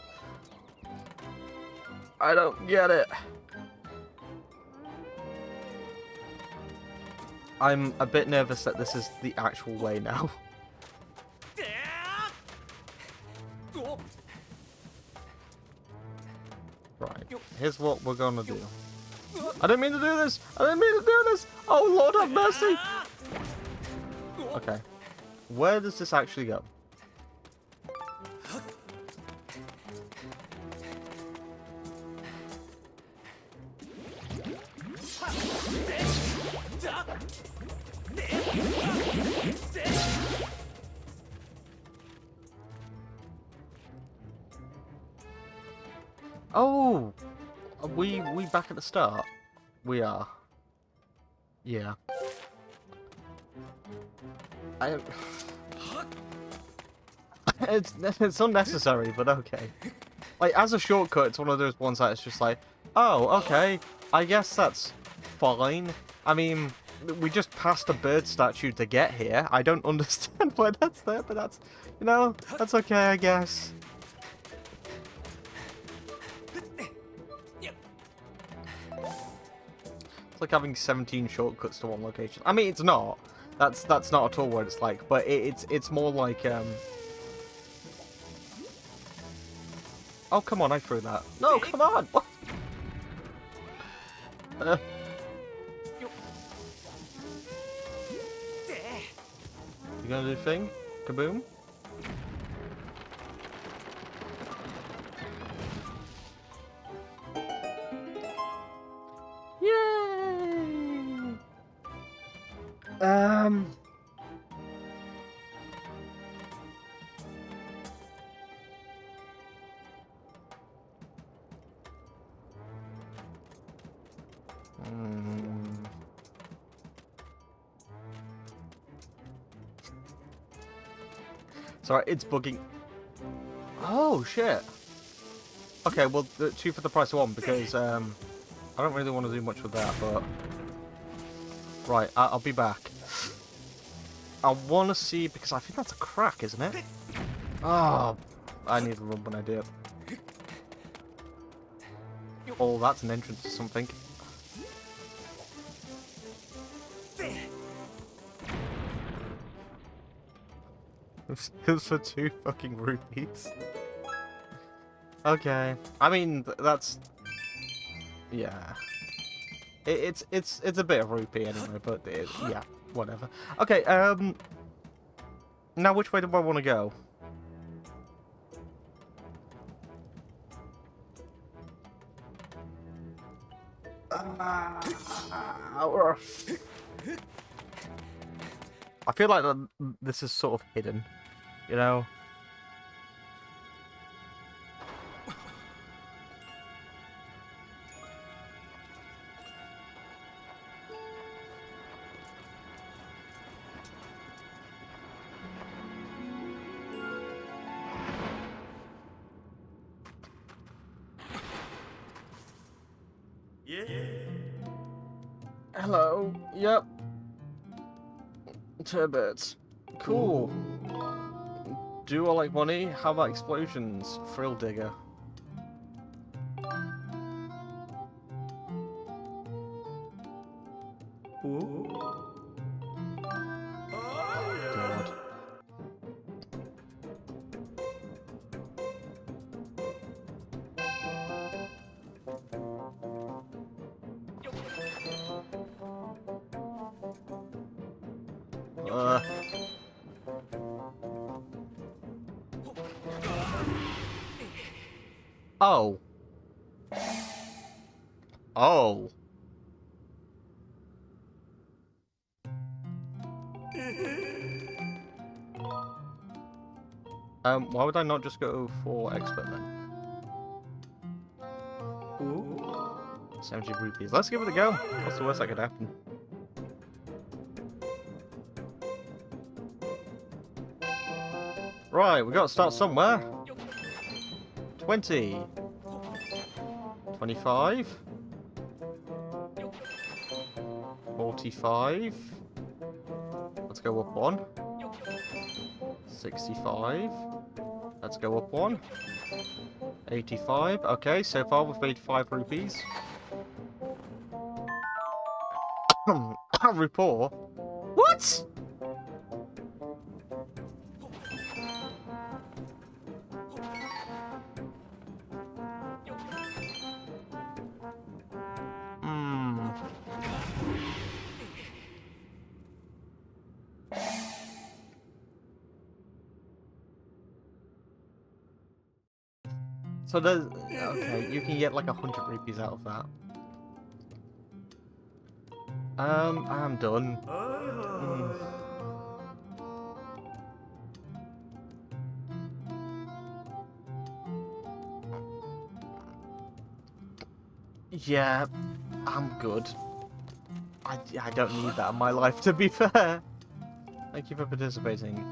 I don't get it. I'm a bit nervous that this is the actual way now. Right, here's what we're gonna do. I didn't mean to do this! I didn't mean to do this! Oh, Lord have mercy! Okay. Where does this actually go? Oh! Are we back at the start? We are. Yeah. It's unnecessary, but okay. Like, as a shortcut, it's one of those ones that it's just like, oh, okay, I guess that's fine. I mean, we just passed a bird statue to get here. I don't understand why that's there, but that's, you know, that's okay, I guess. It's like having 17 shortcuts to one location. I mean, it's not. That's not at all what it's like, but it's more like Oh, come on, I threw that. No, come on! What? You gonna do the thing? Kaboom? Yay! Sorry, it's bugging. Oh, shit. Okay, well, 2 for the price of 1, because, I don't really want to do much with that, but... Right, I'll be back. I want to see, because I think that's a crack, isn't it? Oh, I need to run when I do it. Oh, that's an entrance to something. It was for 2 fucking rupees. Okay, I mean that's yeah. It's a bit of rupee anyway, but yeah, whatever. Okay, now which way do I want to go? I feel like this is sort of hidden, you know? Yeah. Hello. Yep. Turbot. Cool. Do I like money? How about explosions? Thrill digger. Ooh. God. Oh. Oh. Why would I not just go for expert then? Ooh. 70 rupees. Let's give it a go. What's the worst that could happen? Right, we got to start somewhere. 20. 25. 45. Let's go up 1. 65. Let's go up 1. 85. Okay, so far we've made 5 rupees. Rapport. What? So there's... Okay, you can get like 100 rupees out of that. I'm done. Yeah, I'm good. I don't need that in my life, to be fair. Thank you for participating.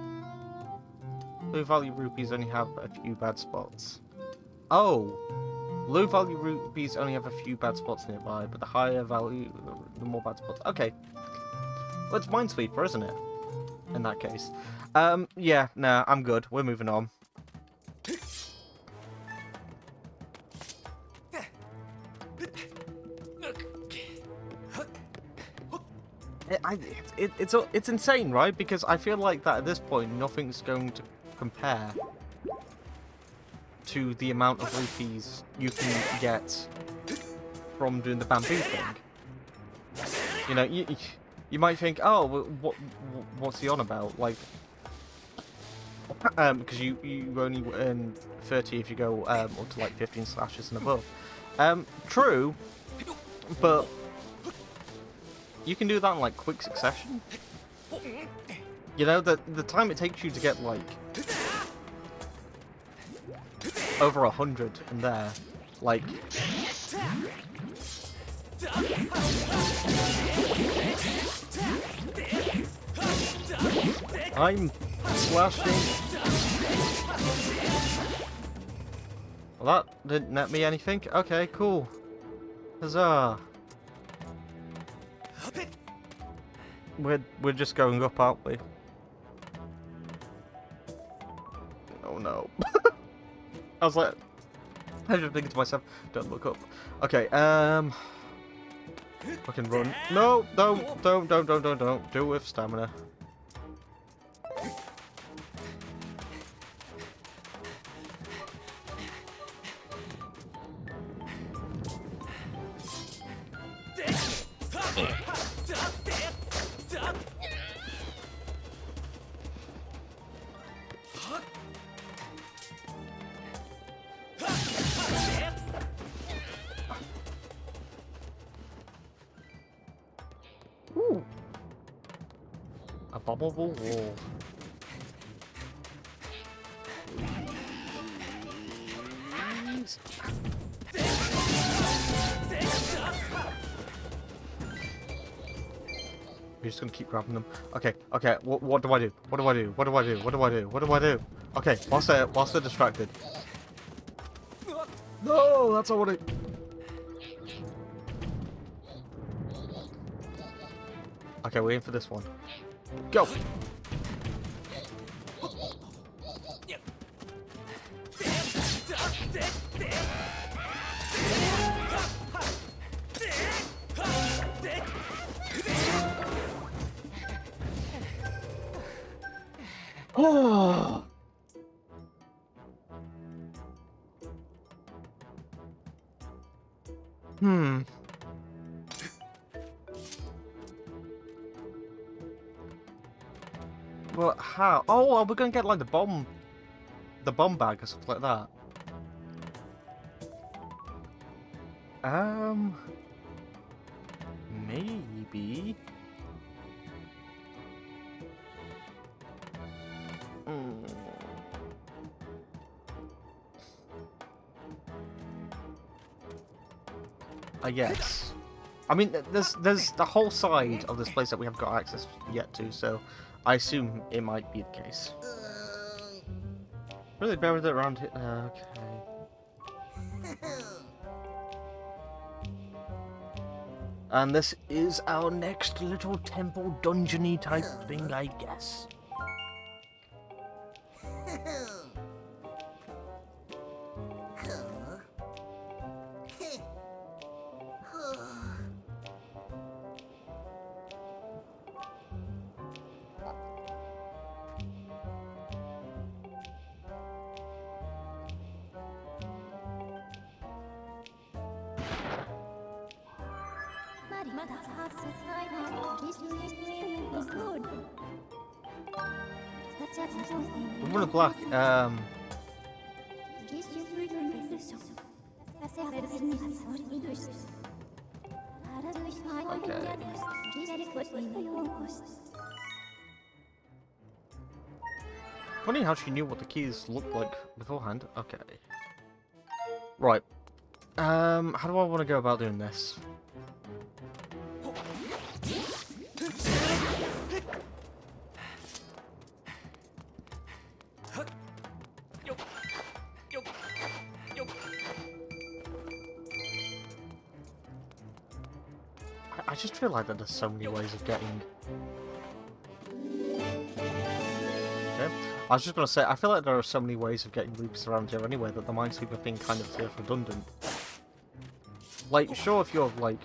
Low value rupees only have a few bad spots. Oh! Low value rupees only have a few bad spots nearby, but the higher value, the more bad spots. Okay. Well, it's Minesweeper, isn't it? In that case. Yeah, nah, I'm good. We're moving on. It's insane, right? Because I feel like that at this point, nothing's going to compare to the amount of rupees you can get from doing the bamboo thing. You know, you might think, oh, what's he on about? Like, because you only earn 30 if you go up to like 15 slashes and above. True, but you can do that in like quick succession. You know, the time it takes you to get like over 100 in there, like I'm slashing Well, that didn't net me anything. Okay, cool. Huzzah. We're just going up, aren't we? Oh no. I was like, I was just thinking to myself, don't look up. Okay, fucking run. No, don't. Do it with stamina. Ooh. A bobbable wall. We're just gonna keep grabbing them. Okay, okay, what do I do? What do I do? What do I do? What do I do? What do I do? Okay, whilst they're distracted. No, that's not what I... Okay, we're in for this one. Go! Oh! Well, how? Oh, are we gonna get like the bomb bag or stuff like that? Maybe. I guess. I mean, there's the whole side of this place that we haven't got access yet to, so I assume it might be the case. Really buried it around here. Okay. And this is our next little temple dungeony type thing, I guess. We're black. Okay. Funny how she knew what the keys looked like beforehand. Okay. Right. How do I want to go about doing this? I just feel like that there's so many ways of getting... Okay. I was just going to say, I feel like there are so many ways of getting loops around here anyway that the Minesweeper thing kind of feels redundant. Like, sure, if you're, like...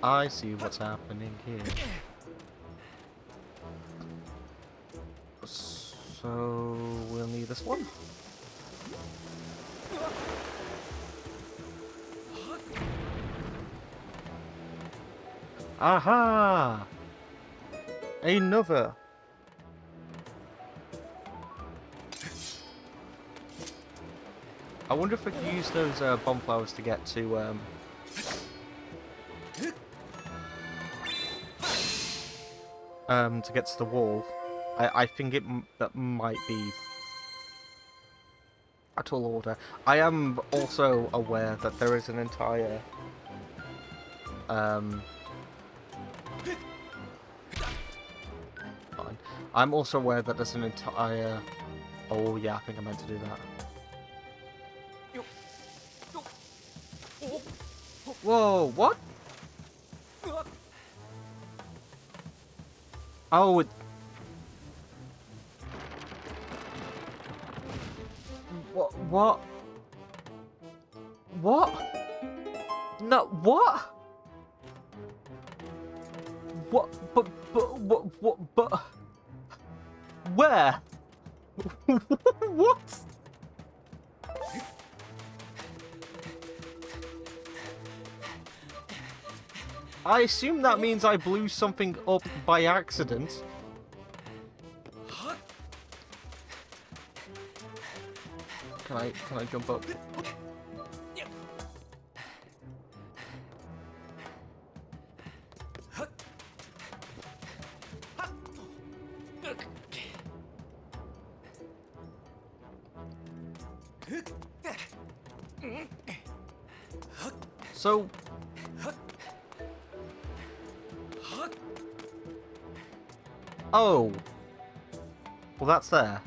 I see what's happening here. So, we'll need this one. Aha! Another! I wonder if we could use those bomb flowers to get to the wall. I think that might be a tall order. I am also aware that there is an entire I'm also aware that there's an entire... Oh, yeah, I think I meant to do that. Whoa, what? Oh, it... What? What? No, what? What? But... Where? What? I assume that means I blew something up by accident. Can I jump up? So... Oh. Well, that's there.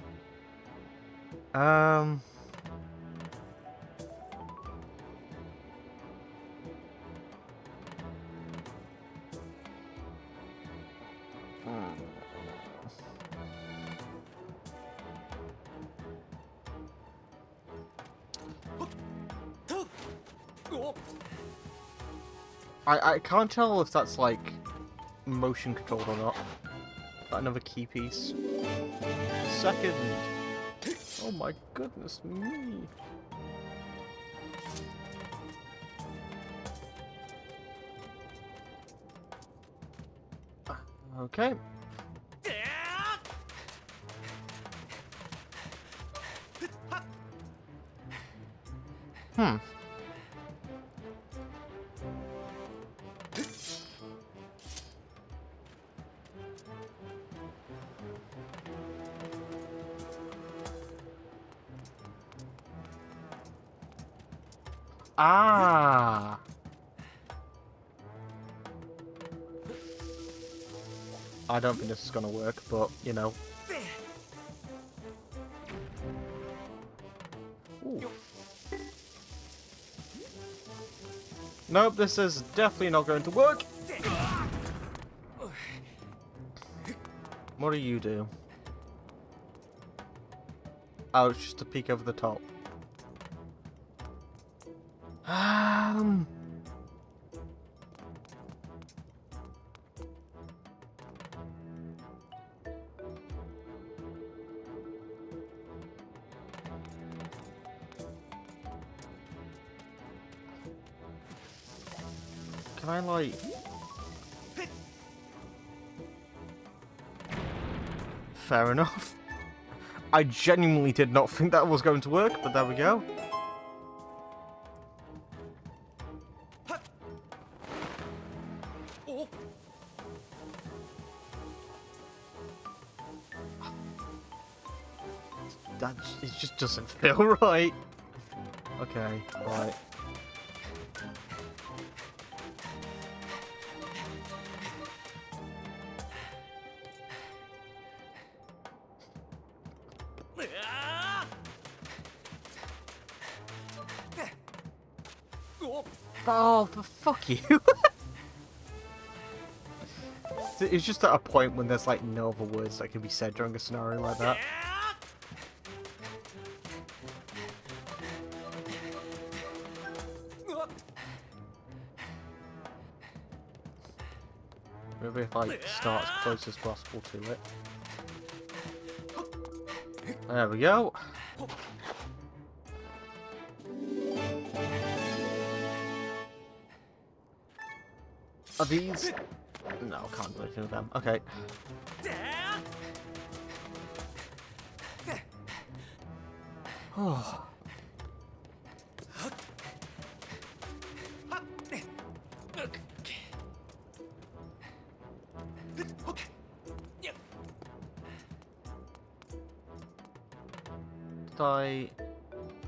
I can't tell if that's like motion controlled or not. Another key piece. Second. Oh my goodness me. Okay. Ah. I don't think this is gonna work, but you know. Ooh. Nope, this is definitely not going to work. What do you do? Oh, it's just a peek over the top. Can I, like... Fair enough. I genuinely did not think that was going to work, but there we go. That it just doesn't feel right. Okay, right. Oh, fuck you. It's just at a point when there's like no other words that can be said during a scenario like that. Maybe if I start as close as possible to it. There we go. Are these... No, can't do anything with them. Okay. Oh.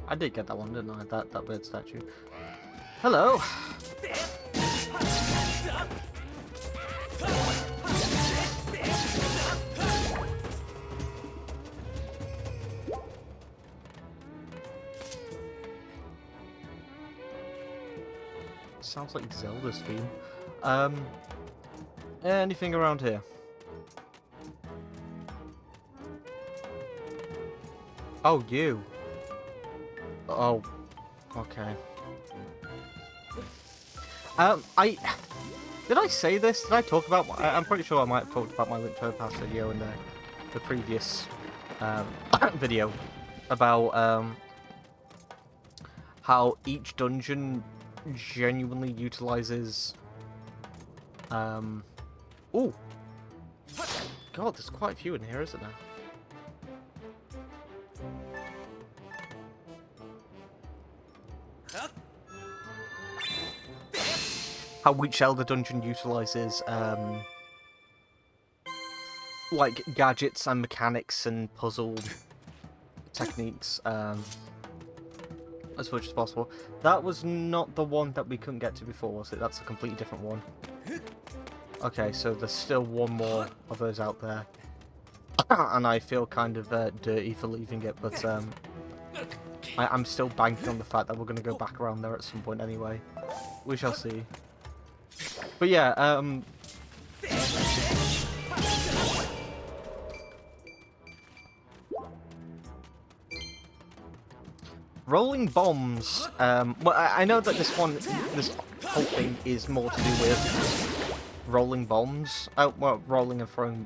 I did get that one, didn't I? That bird statue. Hello. sounds like Zelda's theme. Anything around here? Oh, you. Oh, okay. Did I say this? Did I talk about? I'm pretty sure I might have talked about my Link to the Past video in the previous video about how each dungeon genuinely utilizes. Oh, God, there's quite a few in here, isn't there? How each Zelda dungeon utilizes like gadgets and mechanics and puzzle techniques as much as possible. That was not the one that we couldn't get to before, was it? That's a completely different one. Okay, so there's still one more of those out there. And I feel kind of dirty for leaving it, but I'm still banking on the fact that we're going to go back around there at some point anyway. We shall see. But yeah, rolling bombs. Well, I know that this whole thing is more to do with rolling bombs. Oh, well, rolling and throwing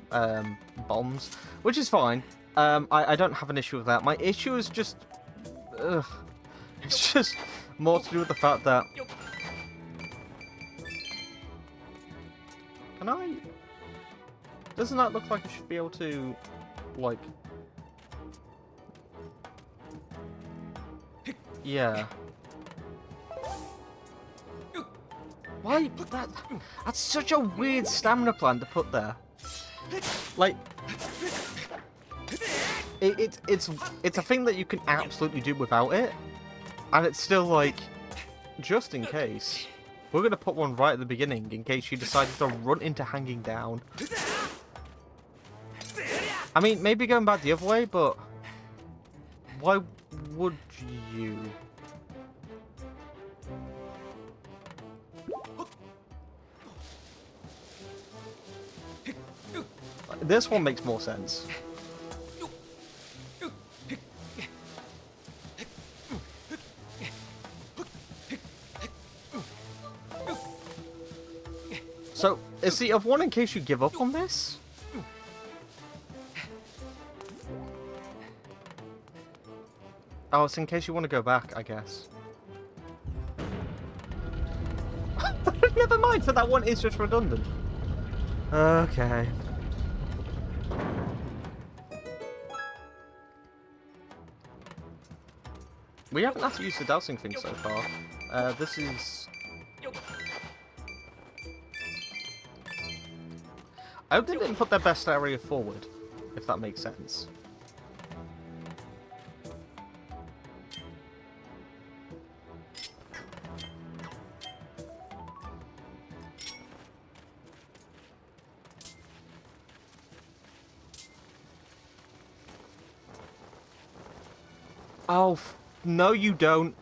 bombs, which is fine. I don't have an issue with that. My issue is just, it's just more to do with the fact that. Can I? Doesn't that look like I should be able to, like? Yeah. Why? That's such a weird stamina plan to put there. Like, it's a thing that you can absolutely do without it, and it's still like, just in case, we're gonna put one right at the beginning in case you decided to run into hanging down. I mean, maybe going back the other way, but why would you? This one makes more sense. So, is the other one in case you give up on this? Oh, it's in case you want to go back, I guess. Never mind, so that one is just redundant. Okay. We haven't had to use the dowsing thing so far. This is... I hope they didn't put their best area forward, if that makes sense. Oh, no you don't.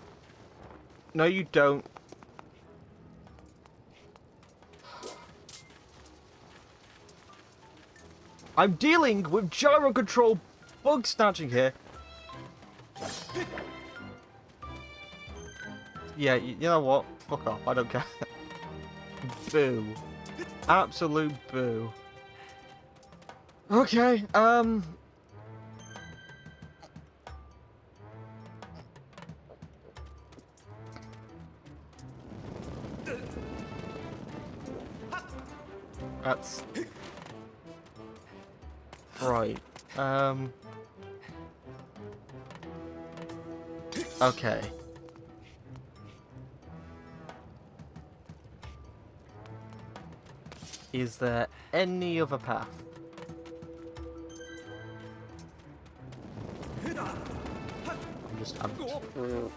No you don't. I'm dealing with gyro control bug snatching here. Yeah, you know what? Fuck off, I don't care. Boo. Absolute boo. Okay, that's... Right, okay. Is there any other path? I'm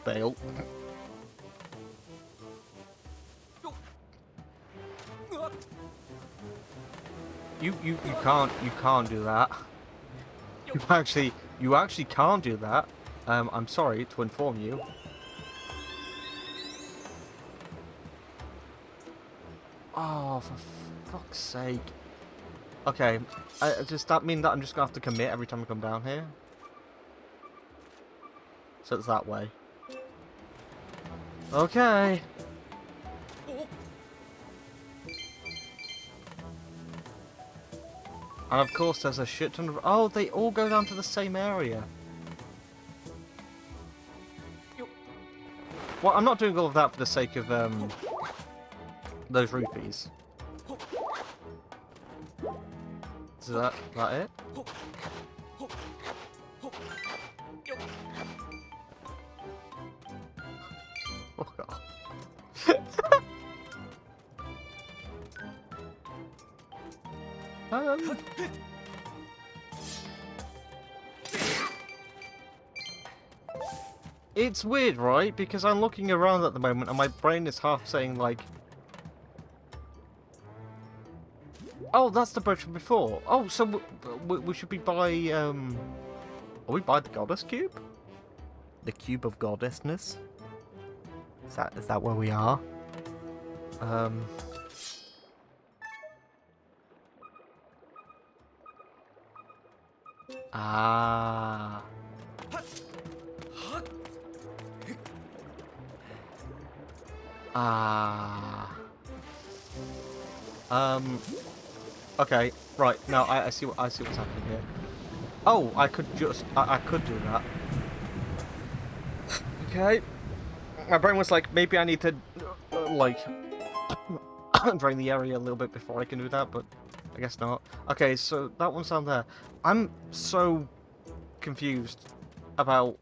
bail. You can't do that. You actually can't do that. I'm sorry to inform you. Oh, for fuck's sake. Okay, does that mean that I'm just gonna have to commit every time I come down here? So it's that way. Okay. And of course there's a shit ton of... Oh, they all go down to the same area. Well, I'm not doing all of that for the sake of, those rupees. Is that it? Oh god. It's weird, right? Because I'm looking around at the moment and my brain is half saying like... Oh, that's the bridge from before. Oh, so we should be by, Are we by the Goddess Cube? The Cube of Goddessness? Is that where we are? Ah. Ah. Okay, right, now I see what's happening here. Oh, I could I could do that. Okay. My brain was like, maybe I need to, like, drain the area a little bit before I can do that, but I guess not. Okay, so that one's down there. I'm so confused about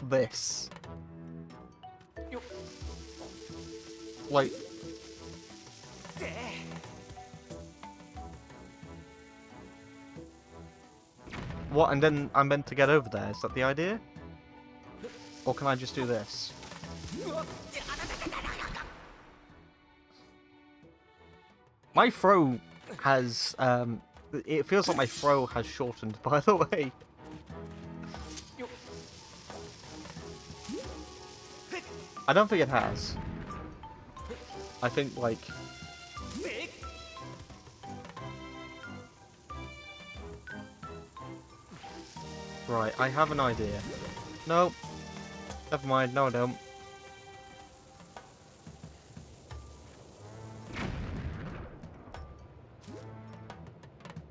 this. Like... What, and then I'm meant to get over there? Is that the idea? Or can I just do this? My throw has, it feels like my throw has shortened, by the way. I don't think it has. I think, like... Right, I have an idea. Nope. Never mind, no I don't.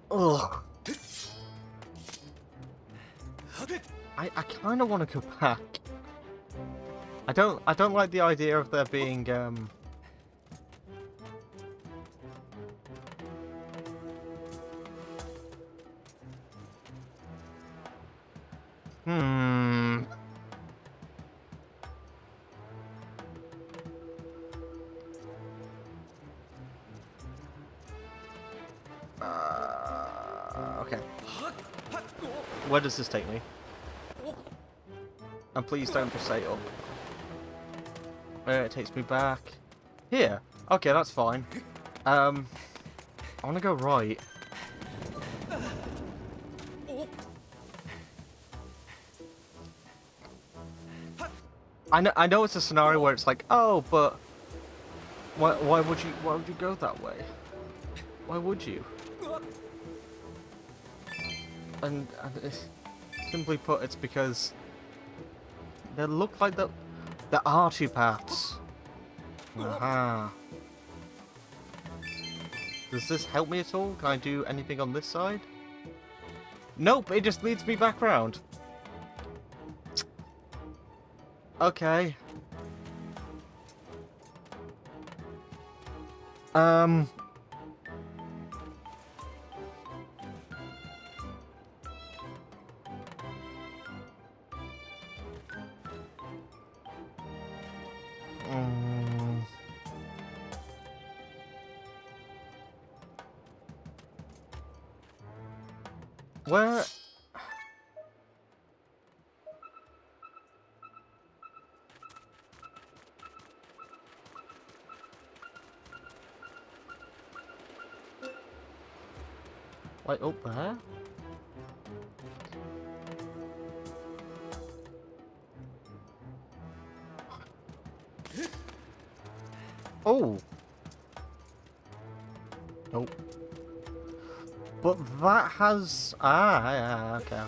Ugh. I kind of want to go back. I don't like the idea of there being Okay. Where does this take me? And please don't just say up. It takes me back. Here. Okay, that's fine. I want to go right. I know it's a scenario where it's like, oh, but why would you go that way? Why would you? And simply put, it's because they look like there are two paths. Aha. Does this help me at all? Can I do anything on this side? Nope, it just leads me back round. Okay. Where? Like up there? Oh! Nope. But that has... Ah, okay.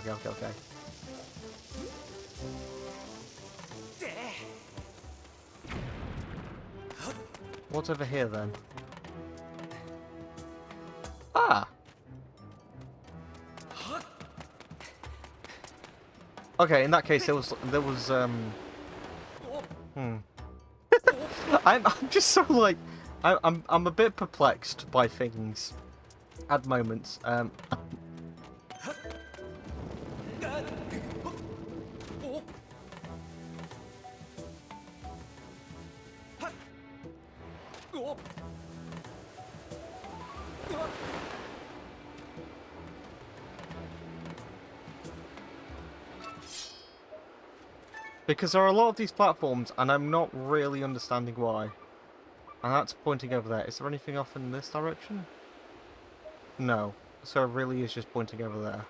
What's over here, then? Ah! Okay, in that case, there was, I'm just so, like, I'm a bit perplexed by things at moments. Because there are a lot of these platforms, and I'm not really understanding why. And that's pointing over there. Is there anything off in this direction? No. So it really is just pointing over there.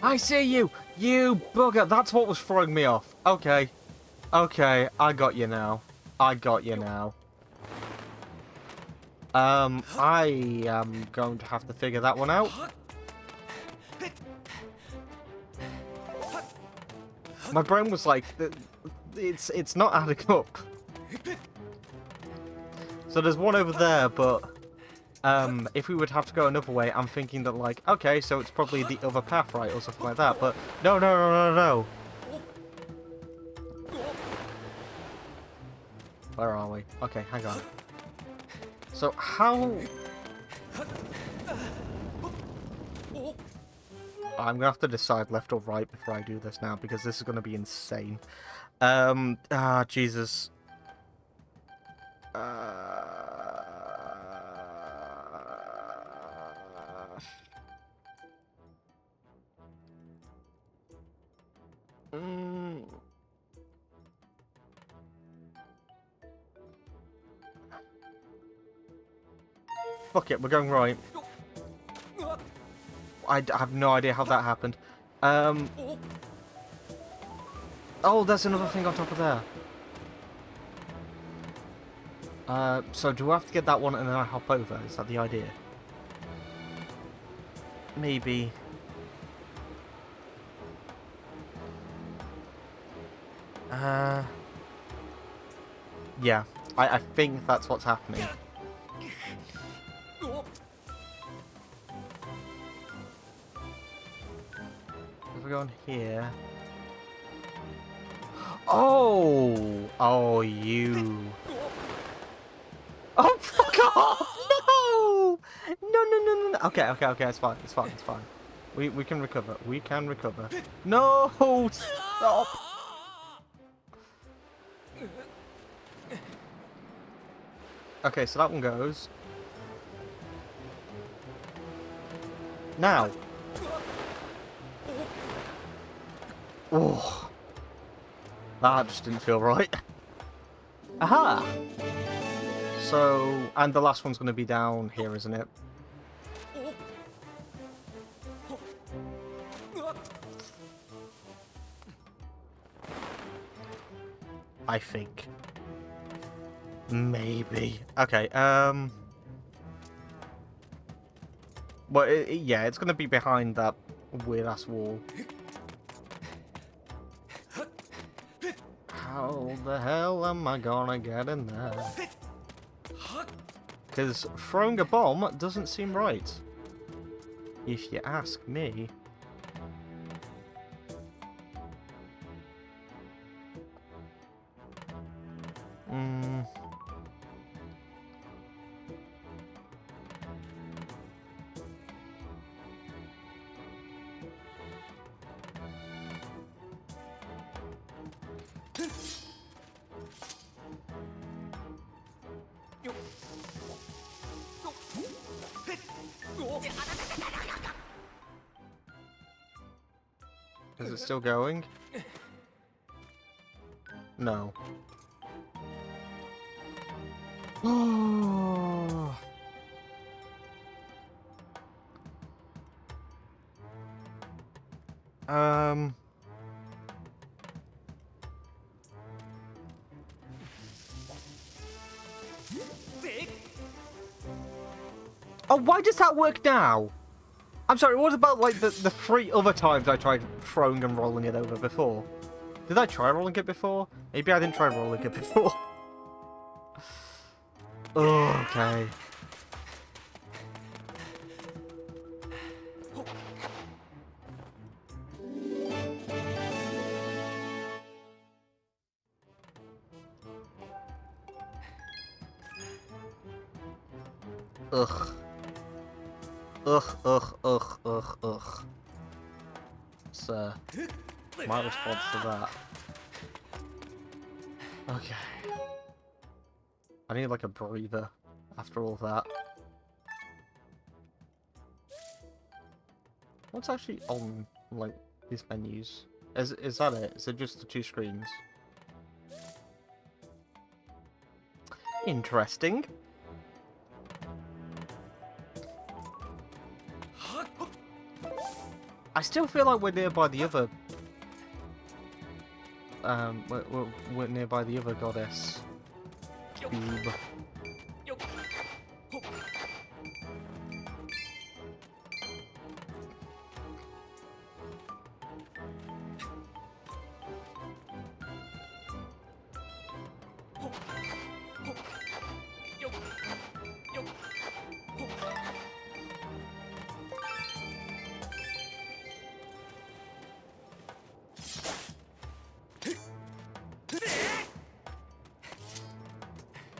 I see you! You bugger! That's what was throwing me off. Okay. Okay, I got you now. I am going to have to figure that one out. My brain was like, it's not adding up. So there's one over there, but if we would have to go another way, I'm thinking that, like, okay, so it's probably the other path, right, or something like that. But no. Where are we? Okay, hang on. So how... I'm gonna have to decide left or right before I do this now, because this is gonna be insane. Jesus. Fuck it, we're going right. I have no idea how that happened. Oh, there's another thing on top of there. So do I have to get that one and then I hop over? Is that the idea? Maybe. Yeah, I think that's what's happening. If we go on here... Oh! Oh, you... Oh, fuck off! No! No. Okay, it's fine. We can recover. No! Stop! Okay, so that one goes. Now. Oh. That just didn't feel right. Aha! So, and the last one's going to be down here, isn't it? I think. Maybe. Okay, well, yeah, it's going to be behind that weird-ass wall. How the hell am I gonna get in there? Because throwing a bomb doesn't seem right, if you ask me. Is it still going? No. Um. Oh, why does that work now? I'm sorry, what about, like, the 3 other times I tried throwing and rolling it over before? Did I try rolling it before? Maybe I didn't try rolling it before. Oh, okay. Ugh. Ugh, ugh, ugh, ugh, ugh. It's, my response to that. Okay. I need, like, a breather after all that. What's actually on, like, these menus? Is that it? Is it just the 2 screens? Interesting. I still feel like we're nearby the other... we're nearby the other goddess. Cube.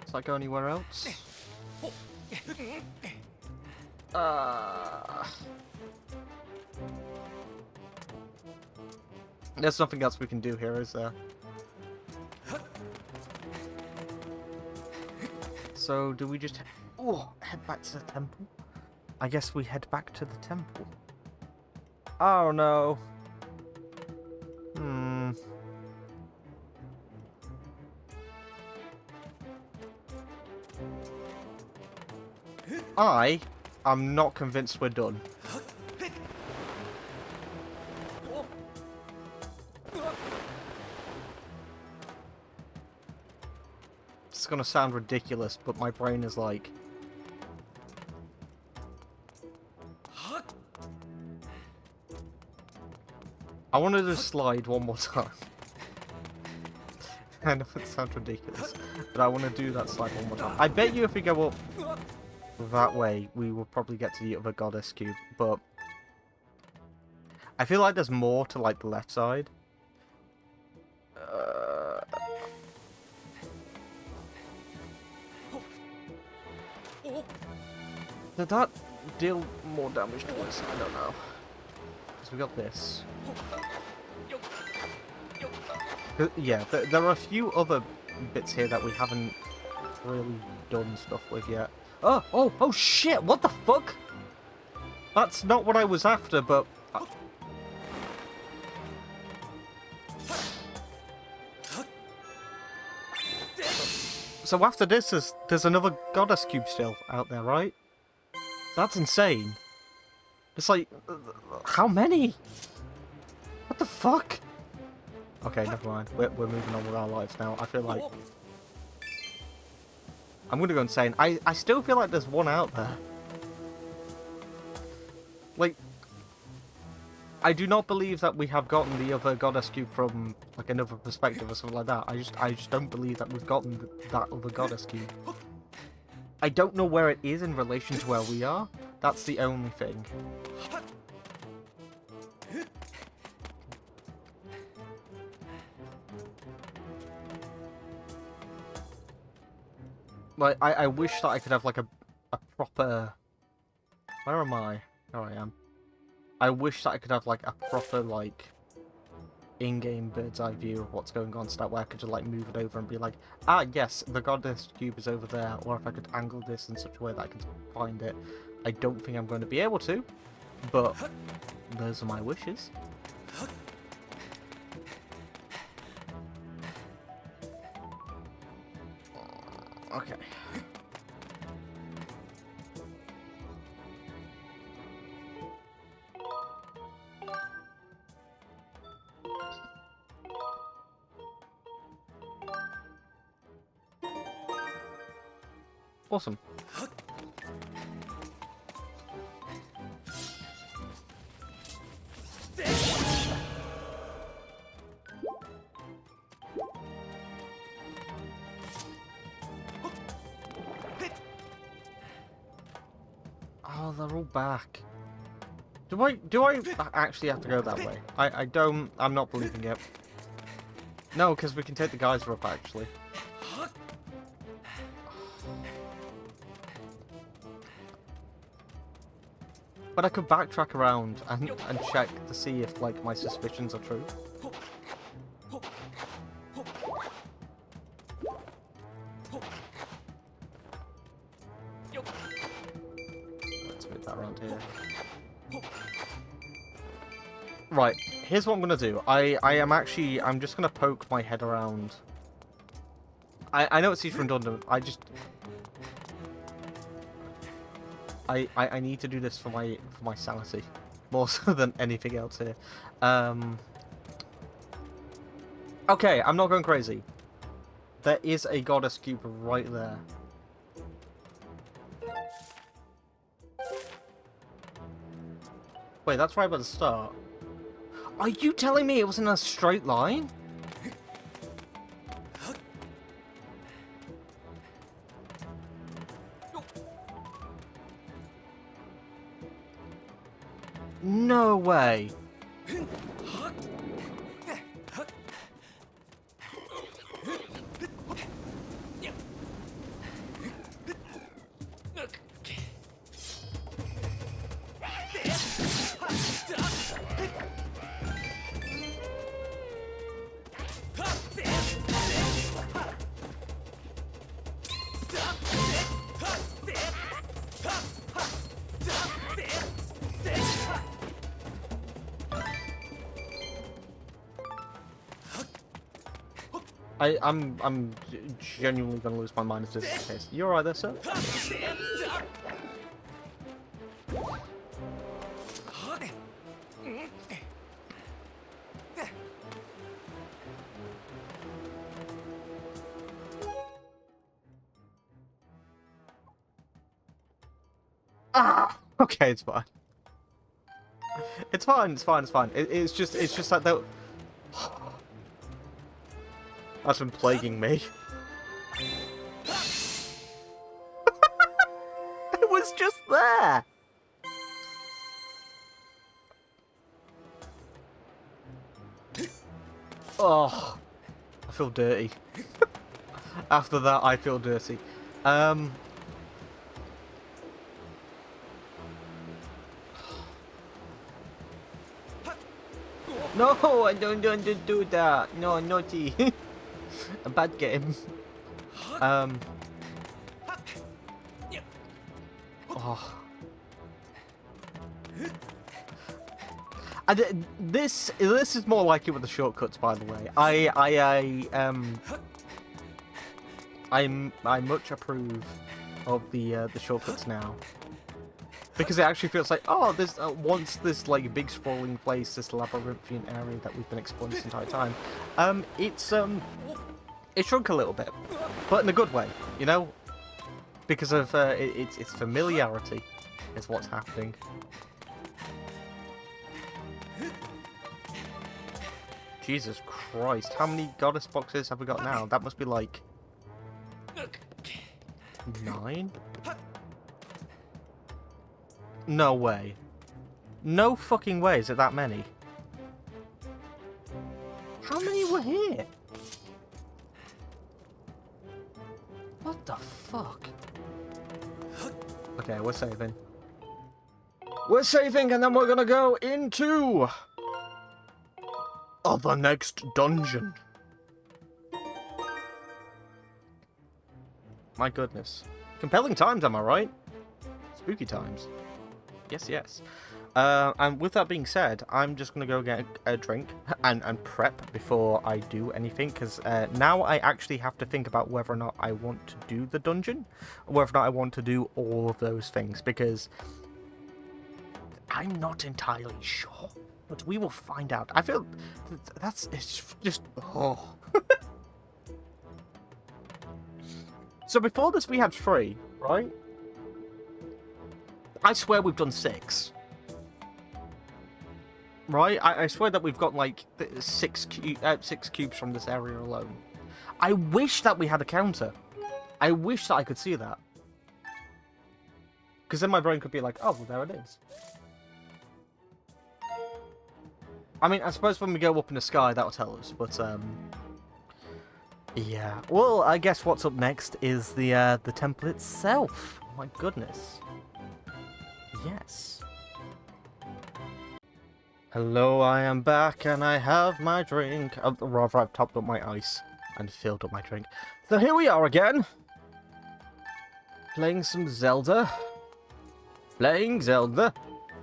Does that go anywhere else? There's nothing else we can do here, is there? So, do we just head back to the temple? I guess we head back to the temple. Oh no. I am not convinced we're done. It's gonna sound ridiculous, but my brain is like... I want to just slide one more time. I know it sounds ridiculous, but I want to do that slide one more time. I bet you if we go up that way, we will probably get to the other goddess cube, but I feel like there's more to, like, the left side. Did that deal more damage to us? I don't know. So we got this. Yeah, there are a few other bits here that we haven't really done stuff with yet. Oh shit, what the fuck? That's not what I was after, but... So after this, there's another goddess cube still out there, right? That's insane. It's like, how many? What the fuck? Okay, never mind. We're moving on with our lives now. I feel like... I'm gonna go insane. I still feel like there's one out there. Like... I do not believe that we have gotten the other goddess cube from, like, another perspective or something like that. I just don't believe that we've gotten that other goddess cube. I don't know where it is in relation to where we are. That's the only thing. Like, I wish that I could have, like, a proper... Where am I? There I am. I wish that I could have, like, a proper, like, in-game bird's eye view of what's going on, so that way I could just, like, move it over and be like, ah, yes, the goddess cube is over there, or if I could angle this in such a way that I could find it. I don't think I'm going to be able to, but those are my wishes. Okay. Awesome. Oh, they're all back. Do I actually have to go that way? I'm not believing it. No, because we can take the geyser up, actually. But I could backtrack around and check to see if, like, my suspicions are true. Let's move that around here. Right, here's what I'm gonna do. I'm just gonna poke my head around. I know it seems redundant. I need to do this for my sanity, more so than anything else here. Okay, I'm not going crazy. There is a goddess cube right there. Wait, that's right by the start. Are you telling me it was in a straight line? No way. I'm genuinely gonna lose my mind if this is the case. You alright there, sir? Ah! Okay, it's fine. It's fine, it's fine, it's fine. It's just like that. That's been plaguing me. It was just there! Oh, I feel dirty. After that, I feel dirty. No, I don't do that. No, naughty. A bad game. Oh. And this is more like it with the shortcuts, by the way. I much approve of the shortcuts now, because it actually feels like, oh, there's once this like big sprawling place, this labyrinthian area that we've been exploring this entire time. It shrunk a little bit, but in a good way, you know, because of its familiarity is what's happening. Jesus Christ, how many goddess boxes have we got now? That must be like 9? No way. No fucking way is it that many. How many were here? What the fuck? Okay, we're saving. We're saving, and then we're gonna go into the next dungeon. My goodness. Compelling times, am I right? Spooky times. Yes, yes. And with that being said, I'm just going to go get a drink and prep before I do anything, because now I actually have to think about whether or not I want to do the dungeon, or whether or not I want to do all of those things, because I'm not entirely sure. But we will find out. I feel it's just, oh. So before this we had 3, Right? I swear we've done 6. Right? I swear that we've got like 6 cubes from this area alone. I wish that we had a counter. I wish that I could see that. Because then my brain could be like, oh, well, there it is. I mean, I suppose when we go up in the sky, that'll tell us, but, yeah. Well, I guess what's up next is the temple itself. Oh my goodness. Yes. Hello, I am back, and I have my drink. Rather, I've topped up my ice and filled up my drink. So here we are again. Playing some Zelda. Playing Zelda.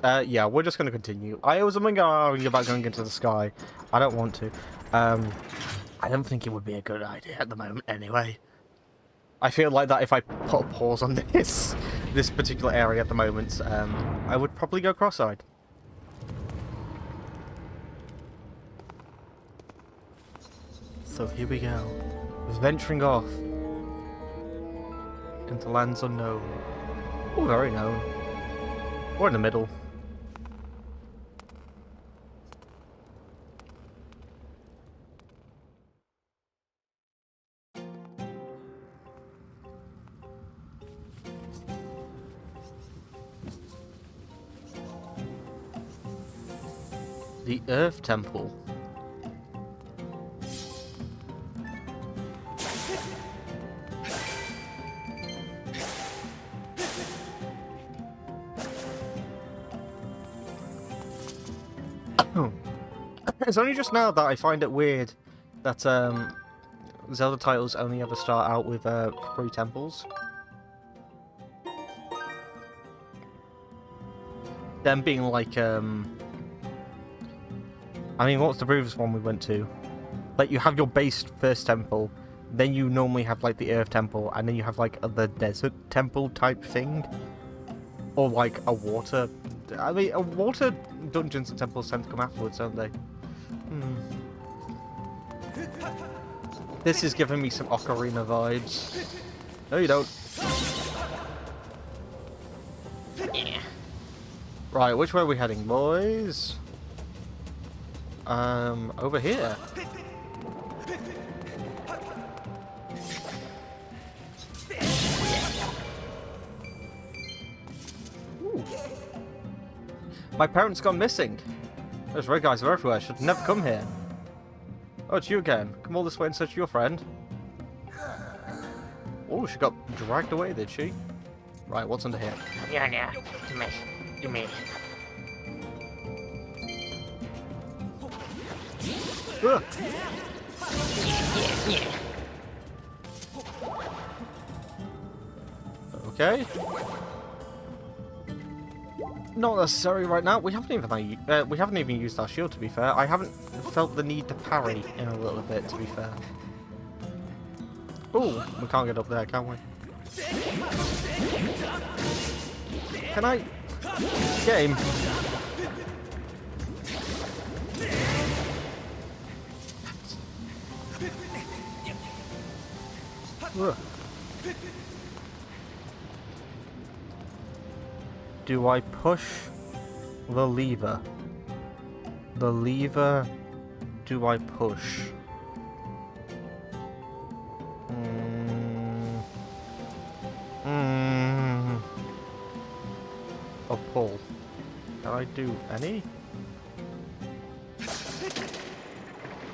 Yeah, we're just going to continue. I was going about going into the sky. I don't want to. I don't think it would be a good idea at the moment anyway. I feel like that if I put a pause on this particular area at the moment, I would probably go cross-eyed. So here we go. Venturing off into lands unknown. Oh, very known. Or in the middle. The Earth Temple. It's only just now that I find it weird that Zelda titles only ever start out with 3 temples. Them being like I mean, what was the previous one we went to? Like, you have your base first temple, then you normally have like the Earth Temple, and then you have like the Desert Temple type thing, or like a water. I mean, water dungeons and temples tend to come afterwards, don't they? This is giving me some Ocarina vibes. No, you don't. Yeah. Right, which way are we heading, boys? Over here. Ooh. My parents gone missing. Those red guys are everywhere. Should never come here. Oh, it's you again. Come all this way in search of your friend. Oh, she got dragged away, did she? Right, what's under here? Yeah, to me. Ugh. Yeah. Okay. Not necessary right now. We haven't even used our shield, to be fair. I haven't felt the need to parry in a little bit, to be fair. Oh, we can't get up there, can we? Can I get him? Ugh. Do I push the lever? The lever, do I push? Or pull? Can I do any?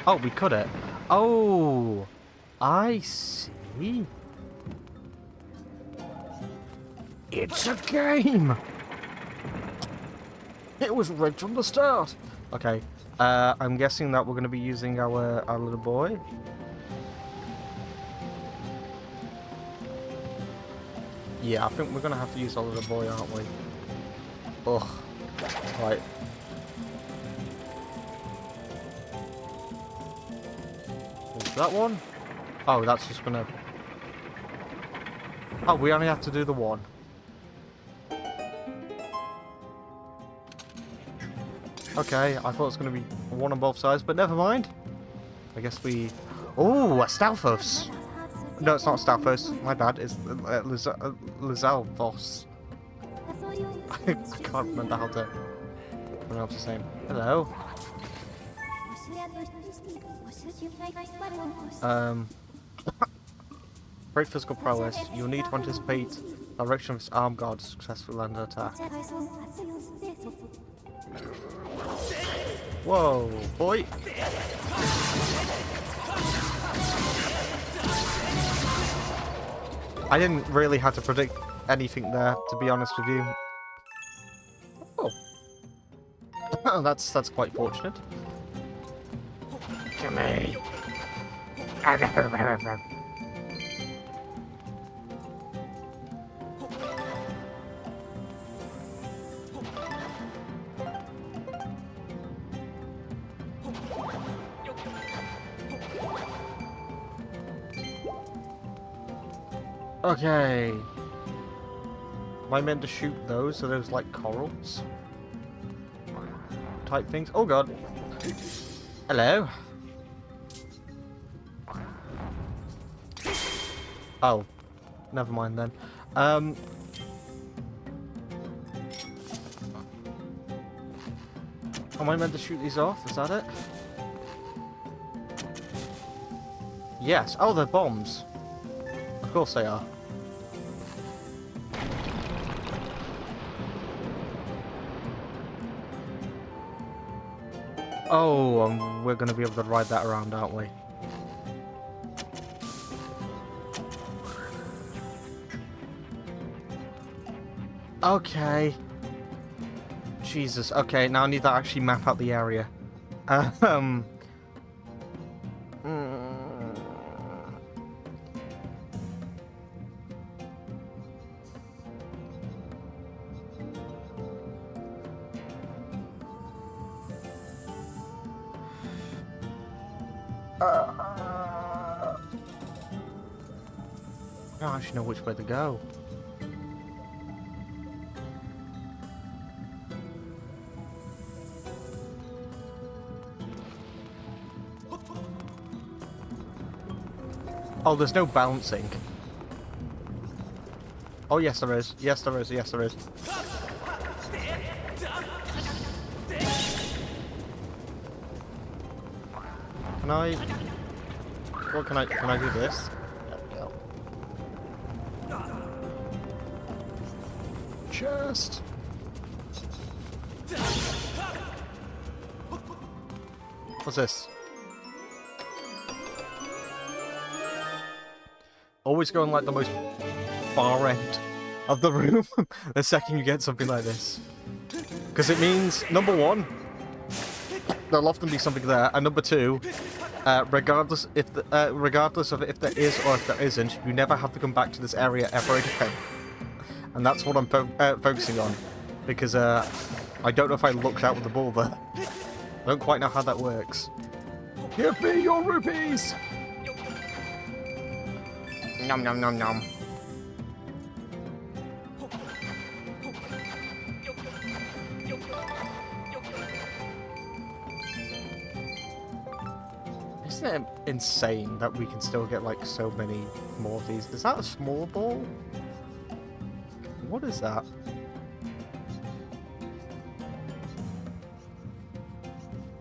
Oh, we cut it. Oh, I see. It's a game! It was rigged from the start! Okay, I'm guessing that we're going to be using our little boy. Yeah, I think we're going to have to use our little boy, aren't we? Ugh. Right. Is that one? Oh, that's just going to... Oh, we only have to do the one. Okay, I thought it was going to be one on both sides, but never mind. I guess we... Oh, a Stalfos! No, it's not Stalfos. My bad. It's Lizalvos. I can't remember how to pronounce his name. Hello. Great physical prowess. You'll need to anticipate the direction of his arm guard to successfully land an attack. Whoa, boy! I didn't really have to predict anything there, to be honest with you. Oh, that's quite fortunate. To me. Okay. Am I meant to shoot those? Are those like corals? Type things? Oh god. Hello. Oh. Never mind then. Am I meant to shoot these off? Is that it? Yes. Oh, they're bombs. Of course they are. Oh, we're going to be able to ride that around, aren't we? Okay. Jesus. Okay, now I need to actually map out the area. mm. I don't actually know which way to go. Oh, there's no bouncing. Oh, yes there is. Yes there is. Yes there is. Can I... What can I do this? There we go. Chest! What's this? Always go on like the most far end of the room the second you get something like this. Because it means, number one, there'll often be something there, and number two, regardless of if there is or if there isn't, you never have to come back to this area ever again. And that's what I'm focusing on, because I don't know if I looked out with the ball there. I don't quite know how that works. Give me your rupees! Nom nom nom nom. Isn't it insane that we can still get like so many more of these? Is that a small ball? What is that?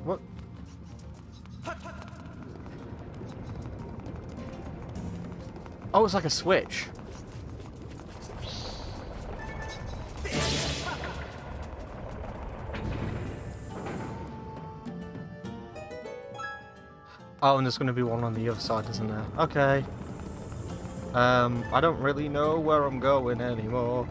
What? Oh, it's like a switch. Oh, and there's going to be one on the other side, isn't there? Okay. I don't really know where I'm going anymore.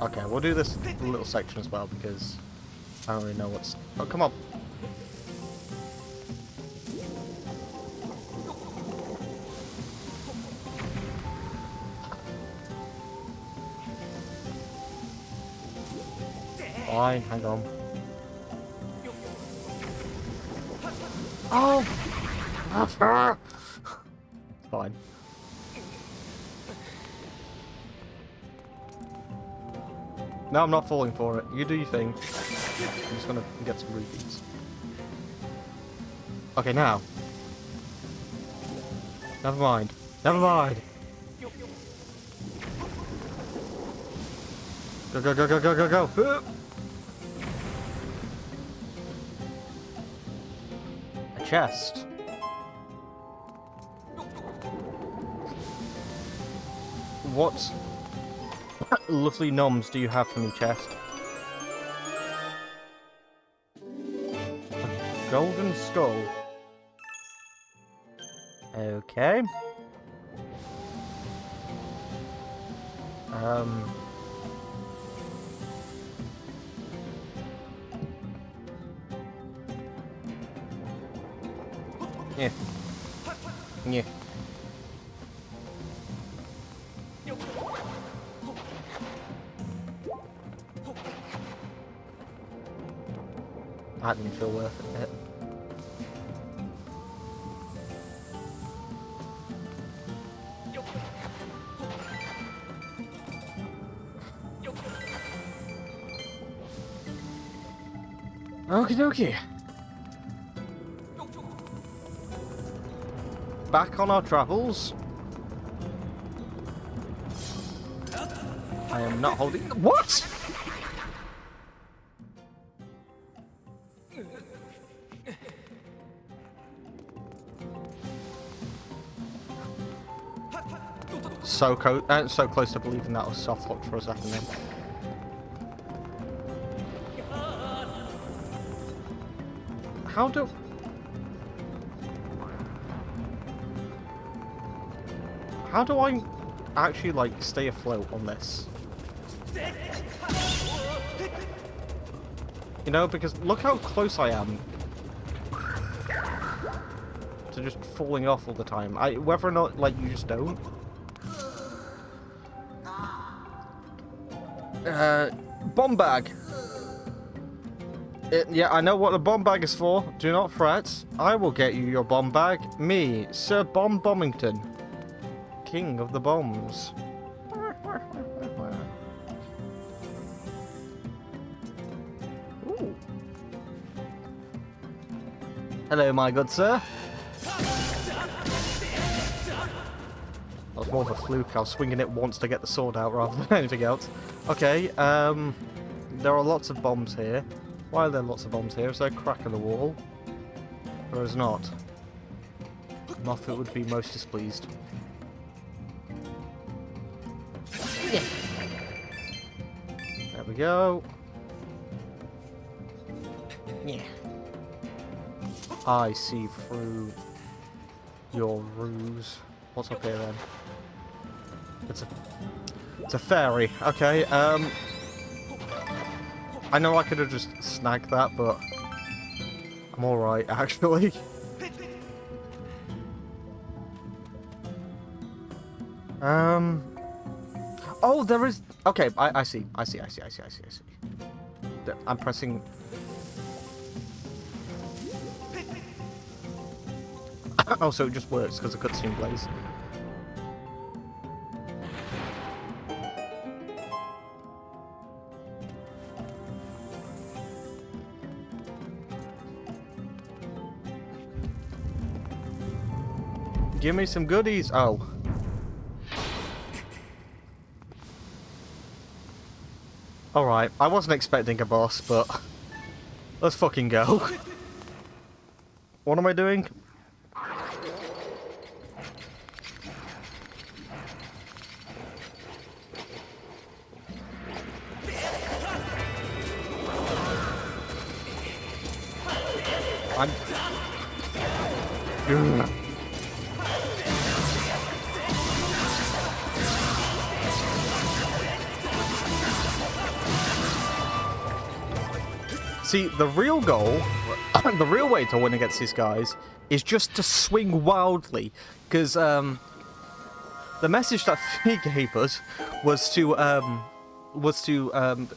Okay, we'll do this little section as well because I don't really know what's... Oh, come on. Fine, hang on. Oh! It's fine. No, I'm not falling for it. You do your thing. I'm just gonna get some rupees. Okay, now. Never mind. Never mind. Go, go, go, go, go, go, go. A chest. What lovely noms do you have for me, chest? A golden skull. Okay. Yeah. Yeah. That didn't feel worth it. Okie dokie. Back on our travels. I am not holding. What? So close to believing that was soft locked for a second then. How do I actually like stay afloat on this? You know, because look how close I am to just falling off all the time. Whether or not like you just don't. Bomb bag. Yeah, I know what the bomb bag is for. Do not fret. I will get you your bomb bag. Me, Sir Bomb Bombington, King of the Bombs. Ooh. Hello, my good sir. That was more of a fluke. I was swinging it once to get the sword out rather than anything else. Okay, there are lots of bombs here. Why are there lots of bombs here? Is there a crack in the wall? Or is not? Moffat would be most displeased. Yeah. There we go. Yeah. I see through your ruse. What's up here then? It's a fairy. Okay, I know I could have just snagged that, but I'm alright, actually. Oh, there is... Okay, I see. I see. I'm pressing... Oh, so it just works because the cutscene plays. Give me some goodies. Oh. Alright, I wasn't expecting a boss, but let's fucking go. What am I doing? I'm... Ugh. See, the real goal, the real way to win against these guys is just to swing wildly, because the message that he gave us was to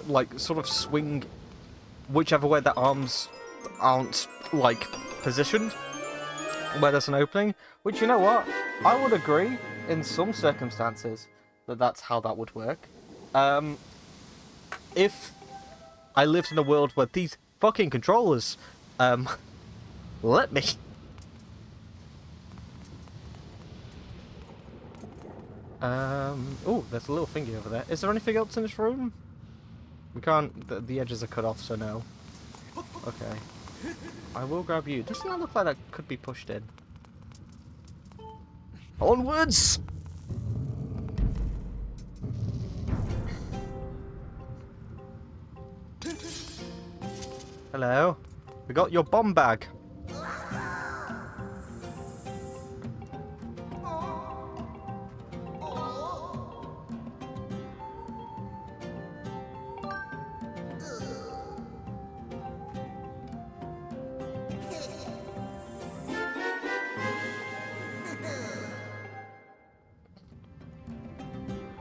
like sort of swing whichever way the arms aren't like positioned, where there's an opening. Which, you know what, I would agree in some circumstances that that's how that would work. if I lived in a world where these fucking controllers, let me. Oh, there's a little thingy over there. Is there anything else in this room? We can't, the edges are cut off, so no. Okay. I will grab you. Doesn't that look like that could be pushed in? Onwards! Hello. We got your bomb bag.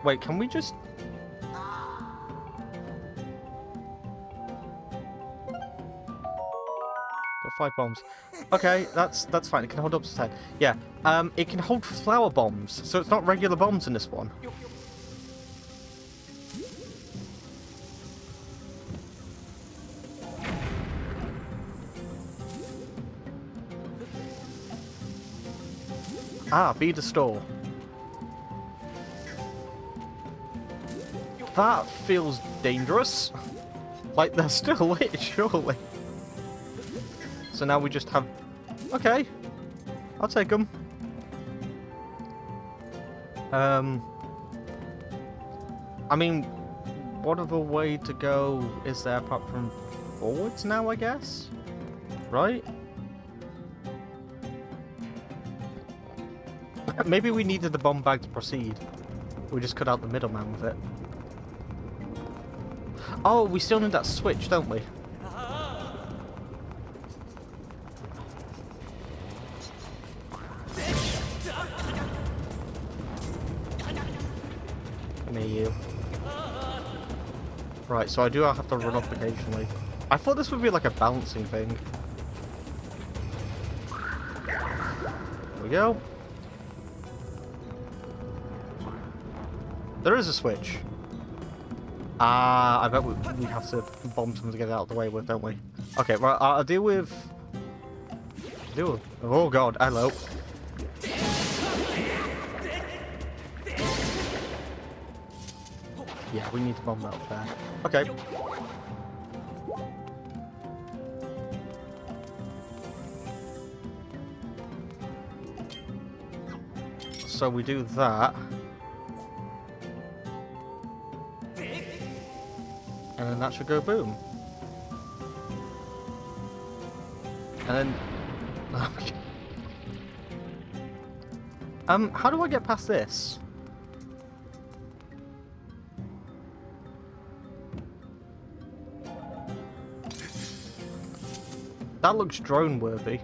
Wait, can we just... Got 5 bombs. Okay, that's fine. It can hold up to 10. Yeah, it can hold flower bombs, so it's not regular bombs in this one. Ah, be the store. That feels dangerous. Like, they're still lit, surely. So now we just have... Okay. I'll take them. I mean, what other way to go is there apart from forwards now, I guess? Right? Maybe we needed the bomb bag to proceed. We just cut out the middleman with it. Oh, we still need that switch, don't we? Come here, you. Right, so I do have to run up occasionally. I thought this would be like a balancing thing. There we go. There is a switch. Ah, I bet we have to bomb someone to get it out of the way with, don't we? Okay, right, I'll deal with... Oh god, hello. Yeah, we need to bomb that up there. Okay. So we do that. And then that should go boom. And then... how do I get past this? That looks drone-worthy.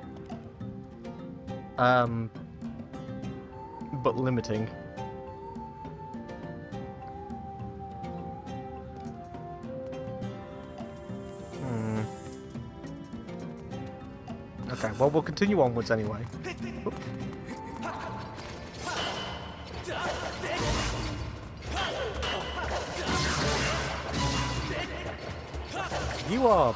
But limiting. Okay, well, we'll continue onwards anyway. Oop. You are...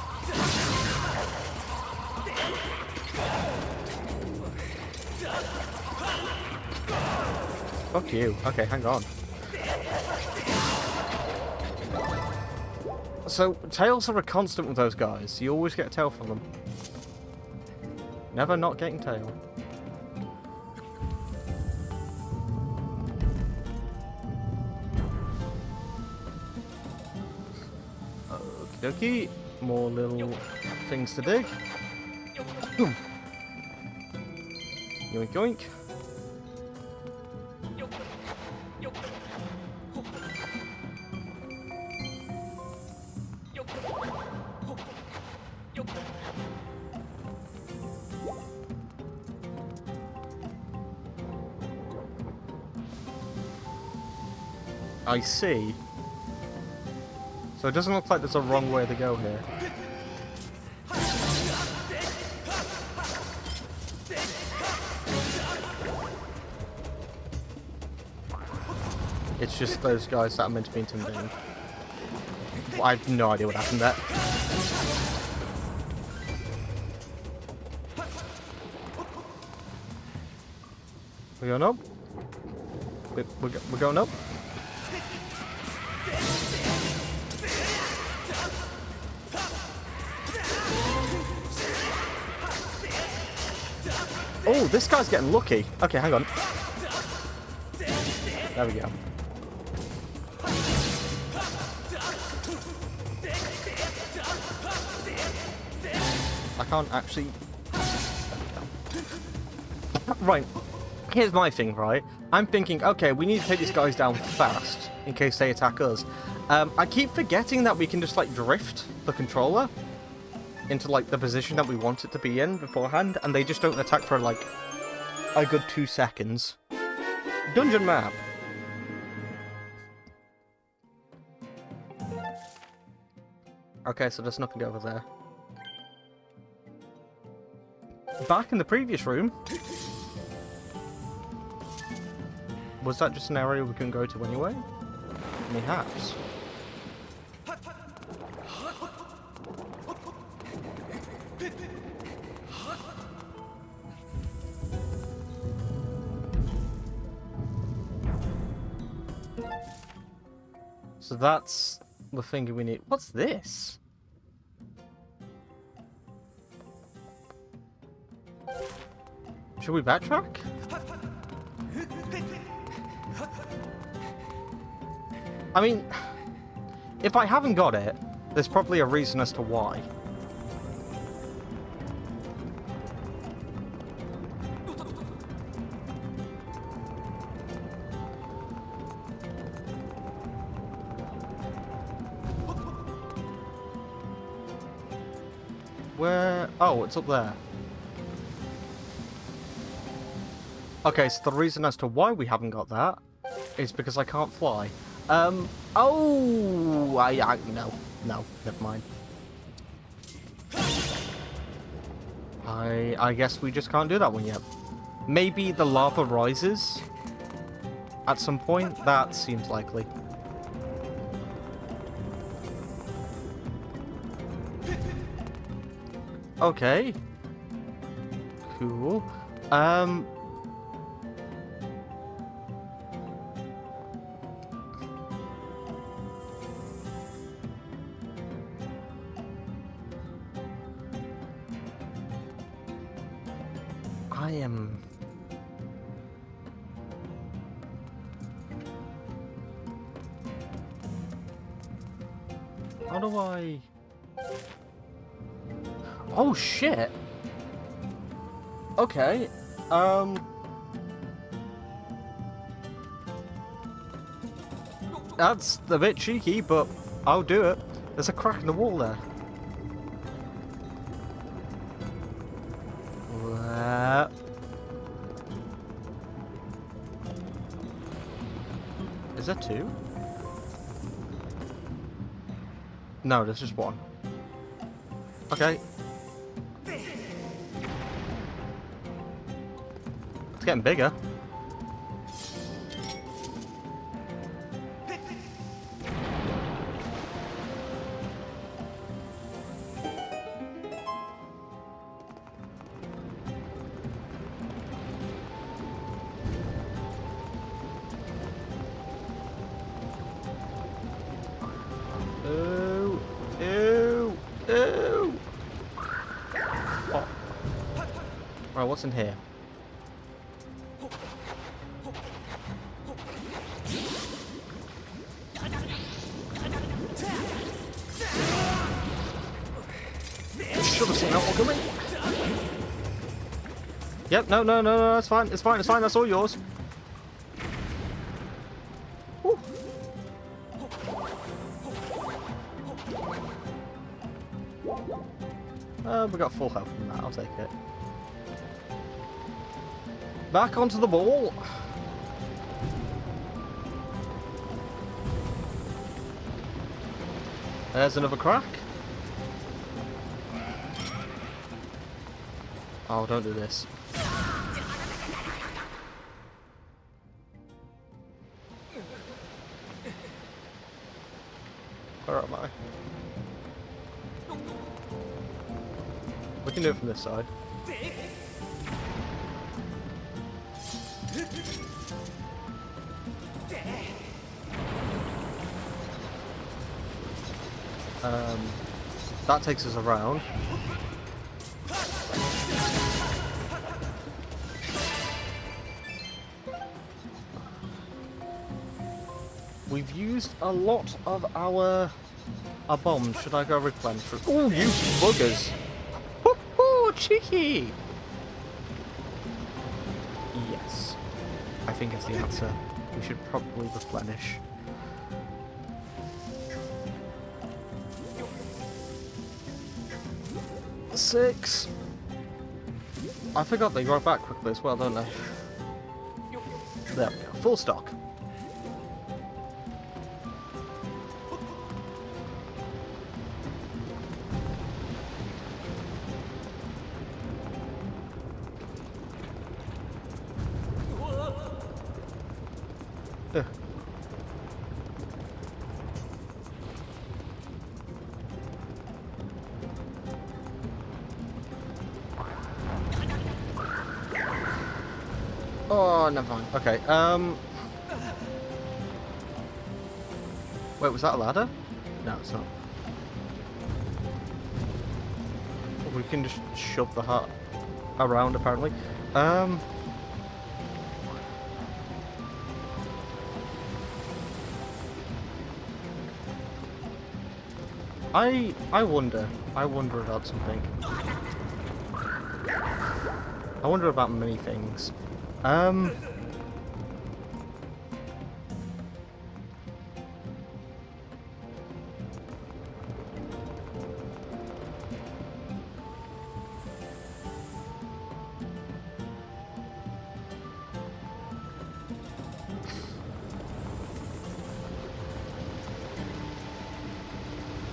Fuck you. Okay, hang on. So, tails are a constant with those guys. You always get a tail from them. Never not getting tail. Okie dokie. More little things to dig. Boom. Yoink yoink. I see. So it doesn't look like there's a wrong way to go here. It's just those guys that are meant to be intimidating. I have no idea what happened there. We're going up. We're going up. Oh, this guy's getting lucky. Okay, hang on. There we go. I can't actually... Right. Here's my thing, right? I'm thinking, okay, we need to take these guys down fast in case they attack us. I keep forgetting that we can just, like, drift the controller into, like, the position that we want it to be in beforehand, and they just don't attack for, like, a good 2 seconds. Dungeon map. Okay, so there's nothing over there. Back in the previous room. Was that just an area we couldn't go to anyway? Perhaps. So that's the thing we need. What's this? Should we backtrack? I mean, if I haven't got it, there's probably a reason as to why. Where? Oh, it's up there. Okay, so the reason as to why we haven't got that is because I can't fly. Oh, no, never mind. I guess we just can't do that one yet. Maybe the lava rises at some point. That seems likely. Okay. Cool. I am... How do I... Oh, shit! Okay, That's a bit cheeky, but I'll do it. There's a crack in the wall there. Is there two? No, there's just one. Okay. It's getting bigger. Right, what's in here? Should have seen that one coming. Yep, no, it's fine, that's all yours. Whew. We got full health from that, I'll take it. Back onto the ball. There's another crack. Oh, don't do this. Where am I? We can do it from this side. That takes us around. We've used a lot of our bombs. Should I go replenish? Oh, you buggers! Woohoo, cheeky! Yes, I think it's the answer. We should probably replenish. Six. I forgot they grow back quickly as well, don't they? There we go. Full stock. Ugh. Oh, never mind. Okay, wait, was that a ladder? No, it's not. We can just shove the hut around, apparently. I wonder about something. I wonder about many things.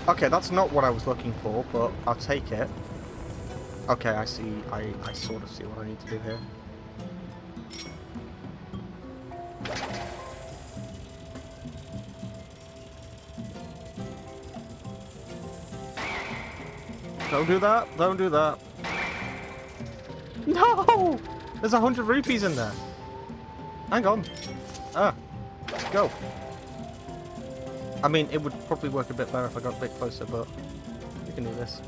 Okay, that's not what I was looking for, but I'll take it. Okay, I see. I sort of see what I need to do here. Don't do that. Don't do that. No! There's 100 rupees in there. Hang on. Ah. Go. I mean, it would probably work a bit better if I got a bit closer, but you can do this.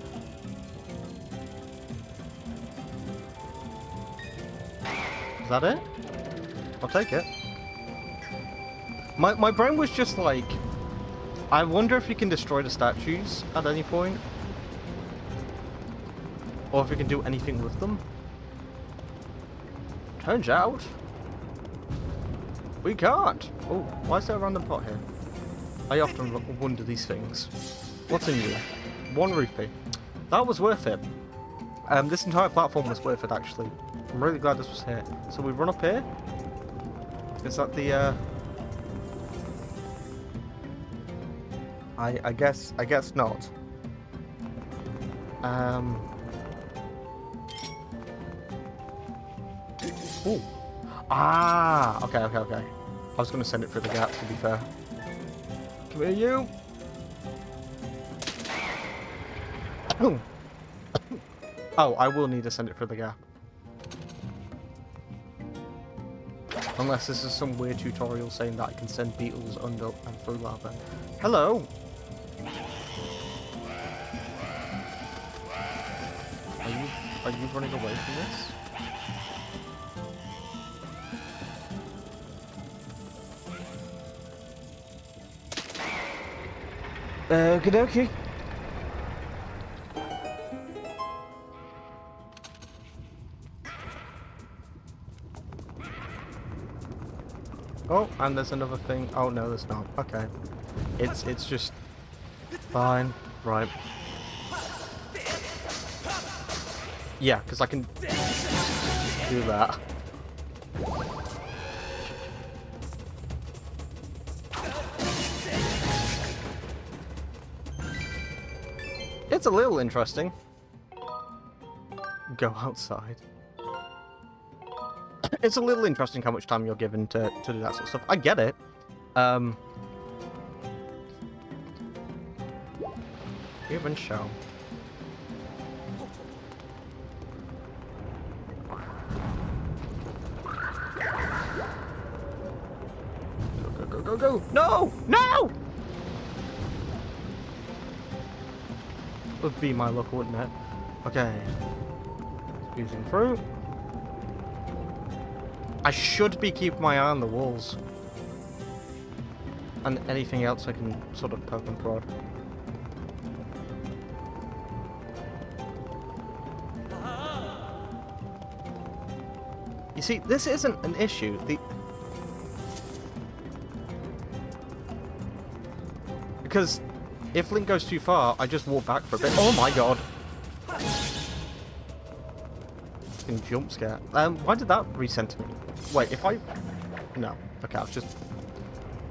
Is that it? I'll take it. My brain was just like, I wonder if you can destroy the statues at any point. Or if you can do anything with them. Turns out, we can't. Oh, why is there a random pot here? I often wonder these things. What's in you? 1 rupee. That was worth it. This entire platform was worth it, actually. I'm really glad this was here. So we run up here. Is that the? I guess not. Ooh. Ah. Okay. I was gonna send it through the gap, to be fair. Come here, you! Oh, I will need to send it through the gap. Unless this is some weird tutorial saying that I can send beetles under and through lava. Hello! Are you running away from this? Okie dokie. Oh, and there's another thing. Oh no, there's not. Okay. It's just fine. Right. Yeah, because I can do that. It's a little interesting. Go outside. It's a little interesting how much time you're given to do that sort of stuff. I get it. Even show. go, go! No! No! Would be my luck, wouldn't it? Okay. Squeezing through. I should be keeping my eye on the walls. And anything else I can sort of poke and prod. You see, this isn't an issue. Because if Link goes too far, I just walk back for a bit. Oh my god! Fucking jump scare. Why did that recenter me? Wait, if I... No. Okay, I was just...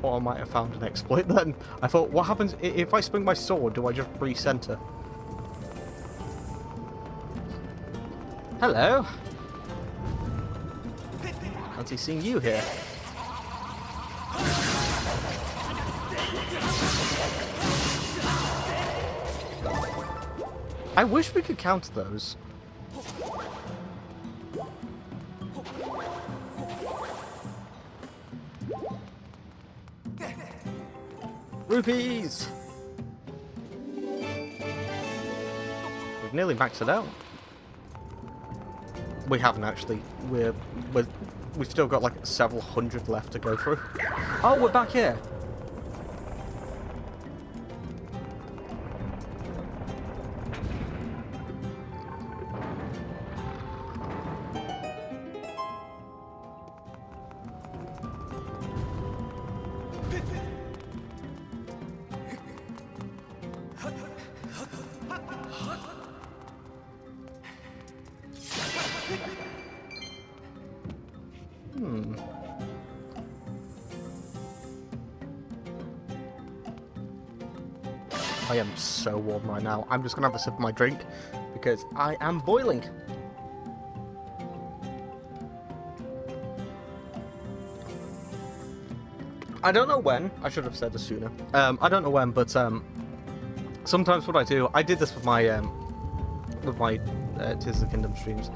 thought I might have found an exploit then. I thought, what happens if I swing my sword? Do I just recenter? Hello. Fancy seeing you here. I wish we could counter those. Rupees! We've nearly maxed it out. We haven't actually. We've still got like several hundred left to go through. Oh, we're back here. I am so warm right now. I'm just gonna have a sip of my drink because I am boiling. I don't know when. I should have said this sooner. I don't know when, but sometimes what I do, I did this with my Tears of the Kingdom streams.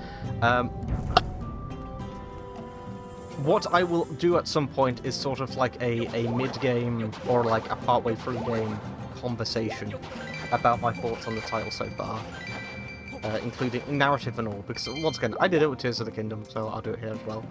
What I will do at some point is sort of like a mid-game or like a partway through game conversation about my thoughts on the title so far, including narrative and all, because once again, I did it with Tears of the Kingdom, so I'll do it here as well.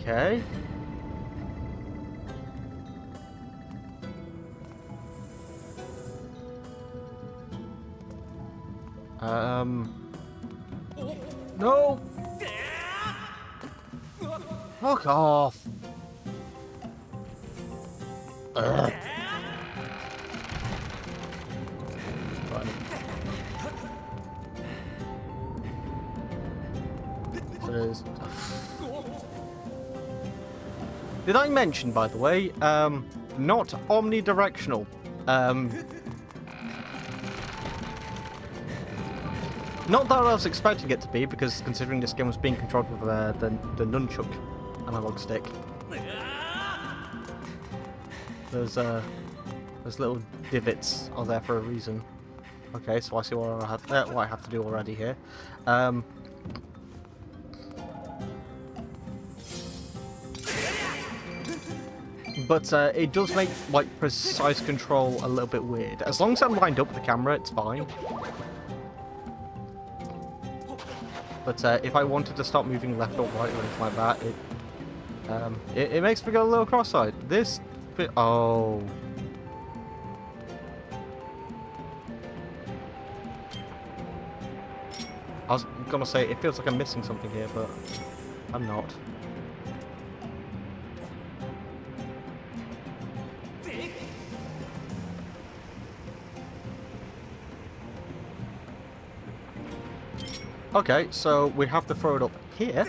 Okay. No! Fuck off! Ugh. Right. So there's... Did I mention, by the way, not omnidirectional? Not that I was expecting it to be, because considering this game was being controlled with the nunchuck analog stick. Those little divots are there for a reason. Okay, so I see what I have to do already here. But it does make like precise control a little bit weird. As long as I'm lined up with the camera, it's fine. But if I wanted to start moving left or right or anything like that, it makes me go a little cross-eyed. This bit... Oh. I was gonna say, it feels like I'm missing something here, but I'm not. Okay, so we have to throw it up here.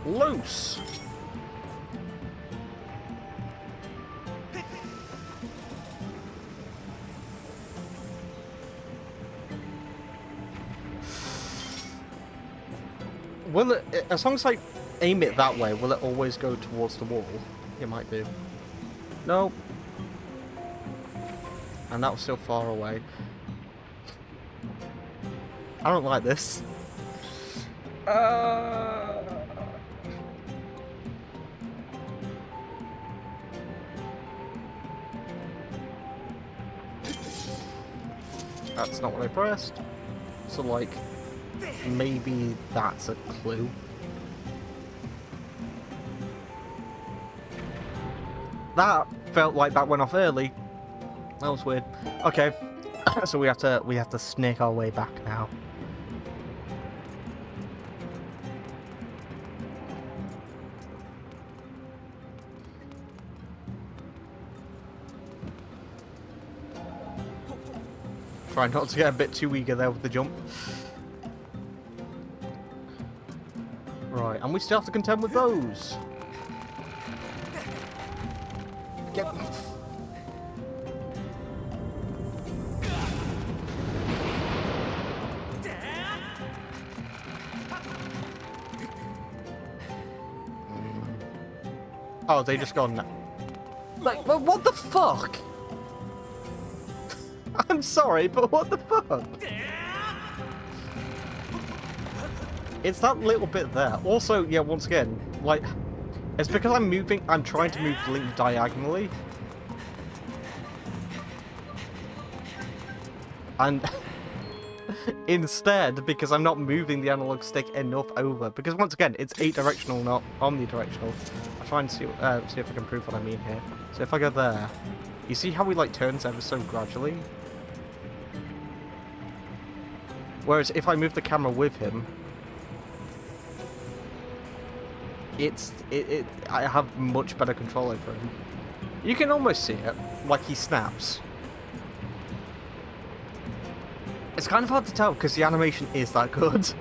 Loose! Will it, as long as I aim it that way, will it always go towards the wall? It might do. No. And that was still far away. I don't like this. That's not what I pressed. So, like, maybe that's a clue. That felt like that went off early. That was weird. Okay, so we have to snake our way back now. Try not to get a bit too eager there with the jump. Right, and we still have to contend with those. Get... Oh, they just gone now. Like, but what the fuck? I'm sorry, but what the fuck? It's that little bit there. Also, yeah, once again, like, it's because I'm trying to move Link diagonally. And instead, because I'm not moving the analog stick enough over, because once again, it's 8-directional, not omnidirectional. I'll try and see if I can prove what I mean here. So if I go there, you see how he like turns ever so gradually? Whereas if I move the camera with him, I have much better control over him. You can almost see it, like he snaps. It's kind of hard to tell because the animation is that good,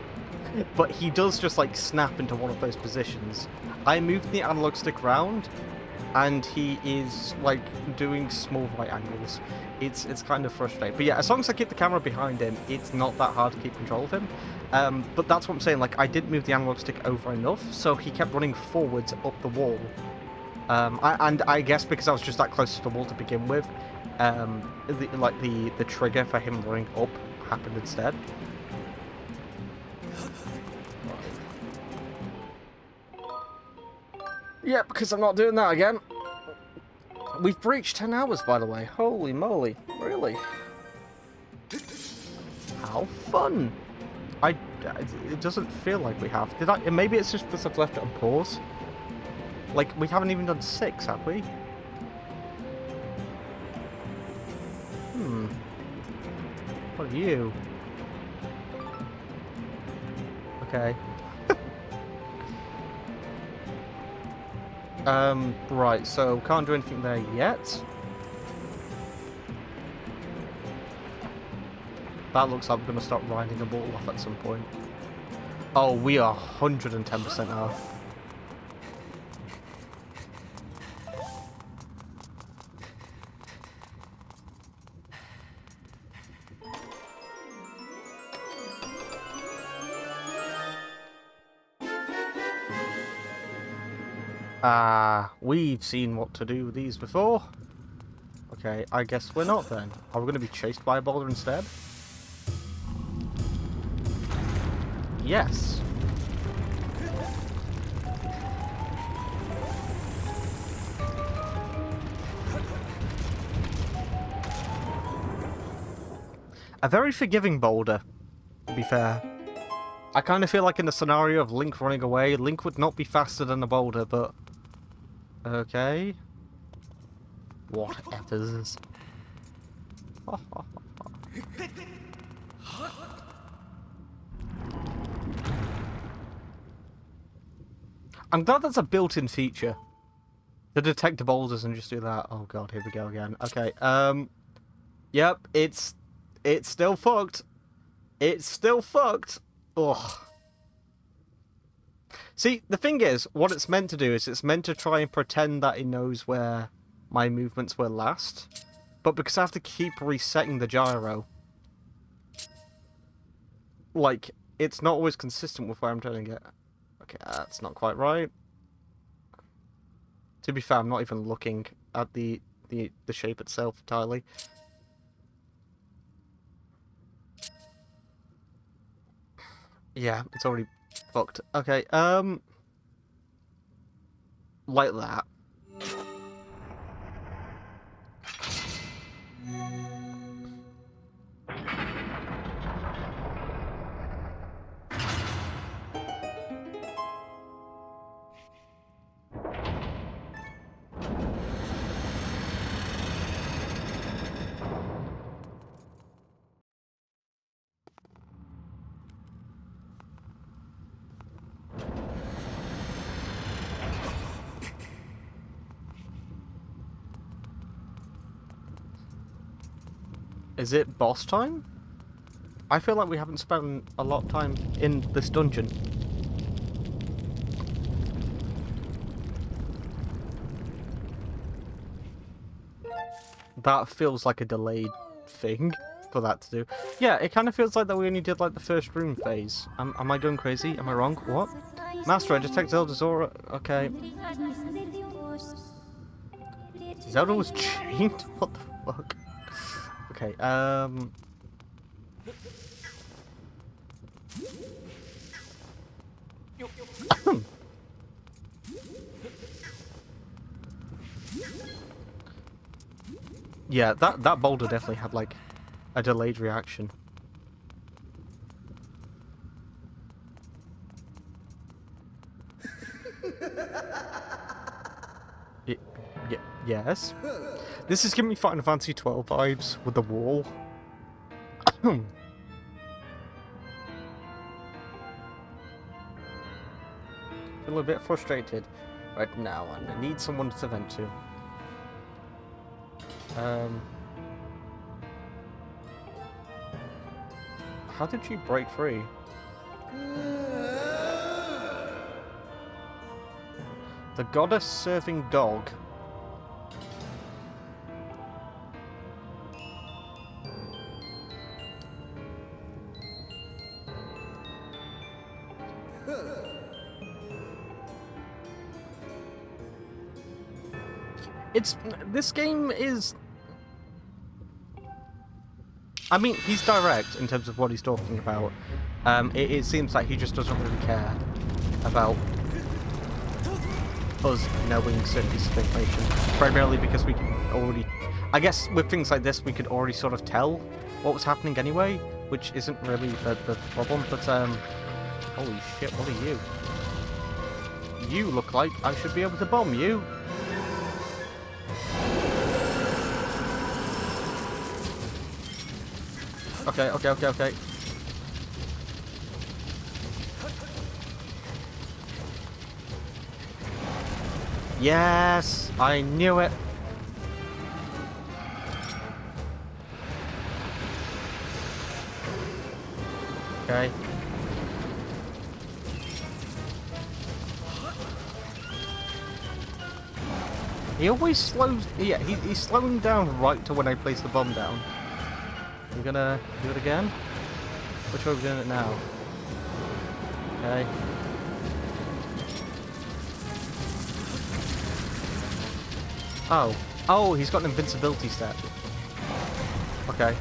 but he does just like snap into one of those positions. I moved the analog stick round, and he is like doing small right angles. It's kind of frustrating. But yeah, as long as I keep the camera behind him, it's not that hard to keep control of him. But that's what I'm saying, like, I didn't move the analog stick over enough, so he kept running forwards up the wall. And I guess because I was just that close to the wall to begin with, the trigger for him running up happened instead. Yeah, because I'm not doing that again. We've breached 10 hours, by the way. Holy moly. Really? How fun. It doesn't feel like we have. Maybe it's just because I've left it on pause. Like, we haven't even done 6, have we? What are you? Okay. Right, so can't do anything there yet. That looks like we're going to start riding a ball off at some point. Oh, we are 110% off. We've seen what to do with these before. Okay, I guess we're not then. Are we going to be chased by a boulder instead? Yes. A very forgiving boulder, to be fair. I kind of feel like in the scenario of Link running away, Link would not be faster than the boulder, but... Okay. Whatever. I'm glad that's a built-in feature. To detect the boulders and just do that. Oh god, here we go again. Okay, yep, it's still fucked. It's still fucked. Ugh. See, the thing is, what it's meant to do is it's meant to try and pretend that it knows where my movements were last. But because I have to keep resetting the gyro, like, it's not always consistent with where I'm turning it. Okay, that's not quite right. To be fair, I'm not even looking at the shape itself entirely. Yeah, it's already fucked. Okay, like that. Is it boss time? I feel like we haven't spent a lot of time in this dungeon. That feels like a delayed thing for that to do. Yeah, it kind of feels like that we only did like the first room phase. Am I going crazy? Am I wrong? What? Master, I detect Zelda's aura. Okay. Zelda was chained? What the fuck? Okay, yeah, that boulder definitely had like a delayed reaction. Yes. This is giving me Final Fantasy 12 vibes with the wall. A little bit frustrated right now, and I need someone to vent to. How did she break free? The goddess serving dog. This game is... I mean, he's direct in terms of what he's talking about. It seems like he just doesn't really care about us knowing certain pieces of information. Primarily because we can already... I guess with things like this, we could already sort of tell what was happening anyway, which isn't really the problem, but, holy shit, what are you? You look like I should be able to bomb you. Okay. Yes, I knew it. Okay. He always slows... Yeah, he's slowing down right to when I place the bomb down. I'm gonna do it again. Which way are we doing it now? Okay. Oh. Oh, he's got an invincibility step. Okay.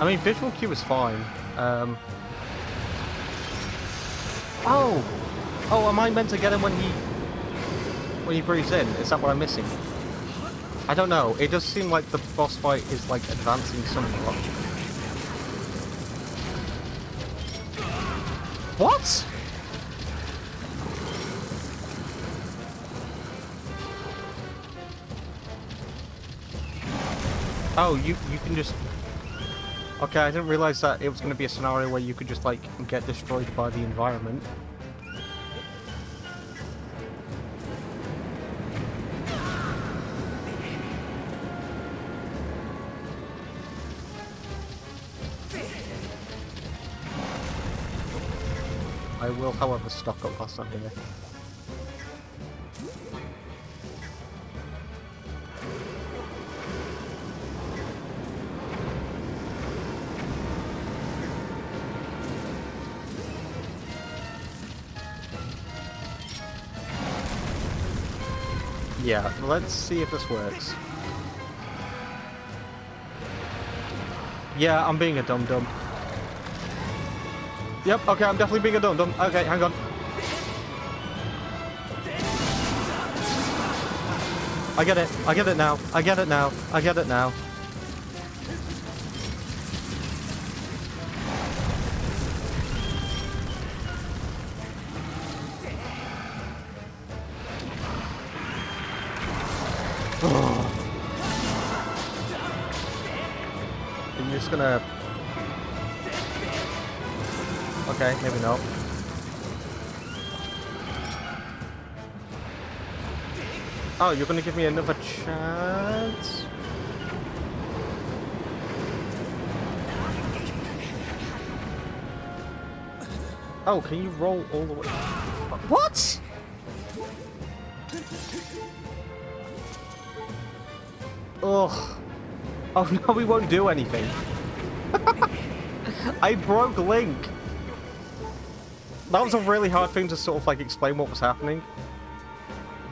I mean, visual cue is fine. Oh, am I meant to get him when he breathes in? Is that what I'm missing? I don't know. It does seem like the boss fight is like advancing somewhat. What? Oh, you can just... Okay, I didn't realize that it was going to be a scenario where you could just, like, get destroyed by the environment. I will, however, stock up whilst I'm here. Yeah, let's see if this works. Yeah, I'm being a dum-dum. Yep, okay, I'm definitely being a dum-dum. Okay, hang on. I get it. I get it now. I get it now. I get it now. I'm just gonna... Okay, maybe not. Oh, you're gonna give me another chance? Oh, can you roll all the way? What? Ugh. Oh no, we won't do anything. I broke Link. That was a really hard thing to sort of like explain what was happening.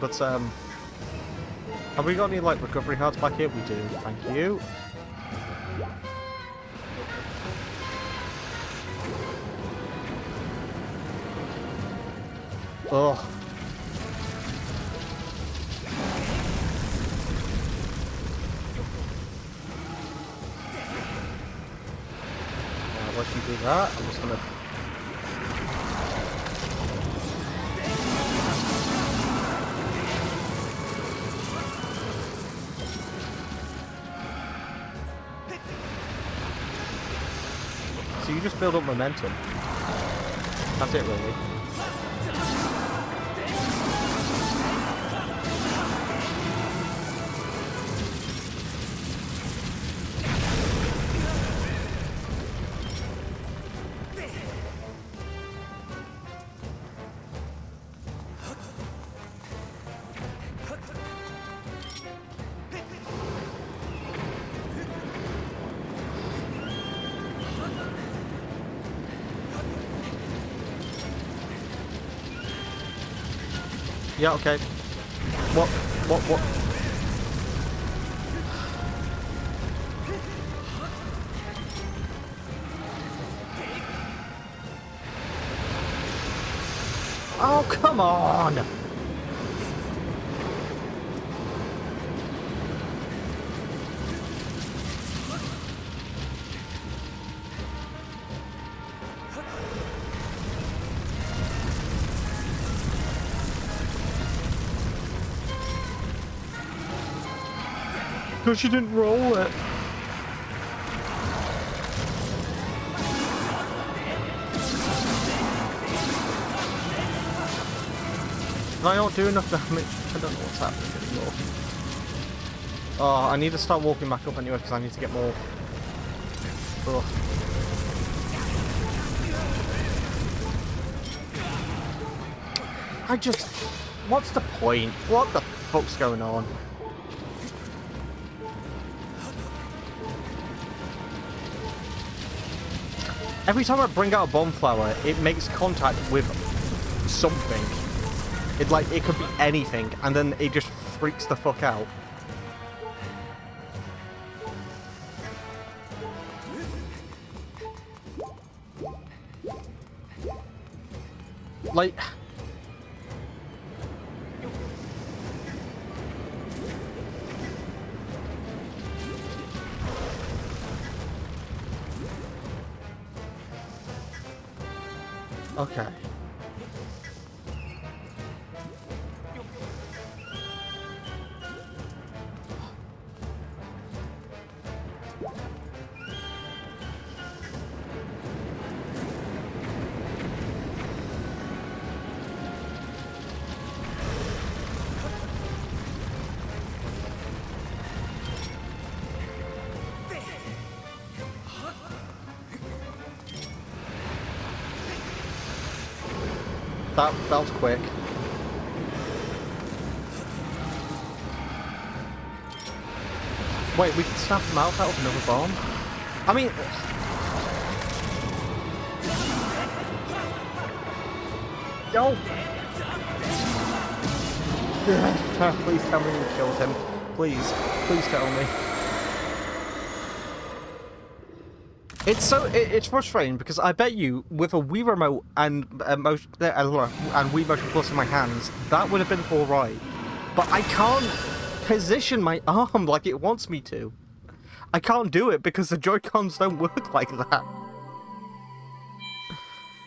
But have we got any like recovery hearts back here? We do, thank you. Ugh. Once you do that, I'm just gonna... So you just build up momentum. That's it, really. Yeah, okay. What? Oh, come on! Because you didn't roll it. If I don't do enough damage, I don't know what's happening anymore. Oh, I need to start walking back up anyway because I need to get more. Ugh. I just... What's the point? What the fuck's going on? Every time I bring out a bomb flower, it makes contact with something. It could be anything, and then it just freaks the fuck out. Like... Okay. That was quick. Wait, we can snap him out of another bomb? I mean... Yo! Please tell me you killed him. Please. Please tell me. It's frustrating because I bet you with a Wii Remote and Wii Motion Plus in my hands, that would have been alright. But I can't position my arm like it wants me to. I can't do it because the Joy-Cons don't work like that.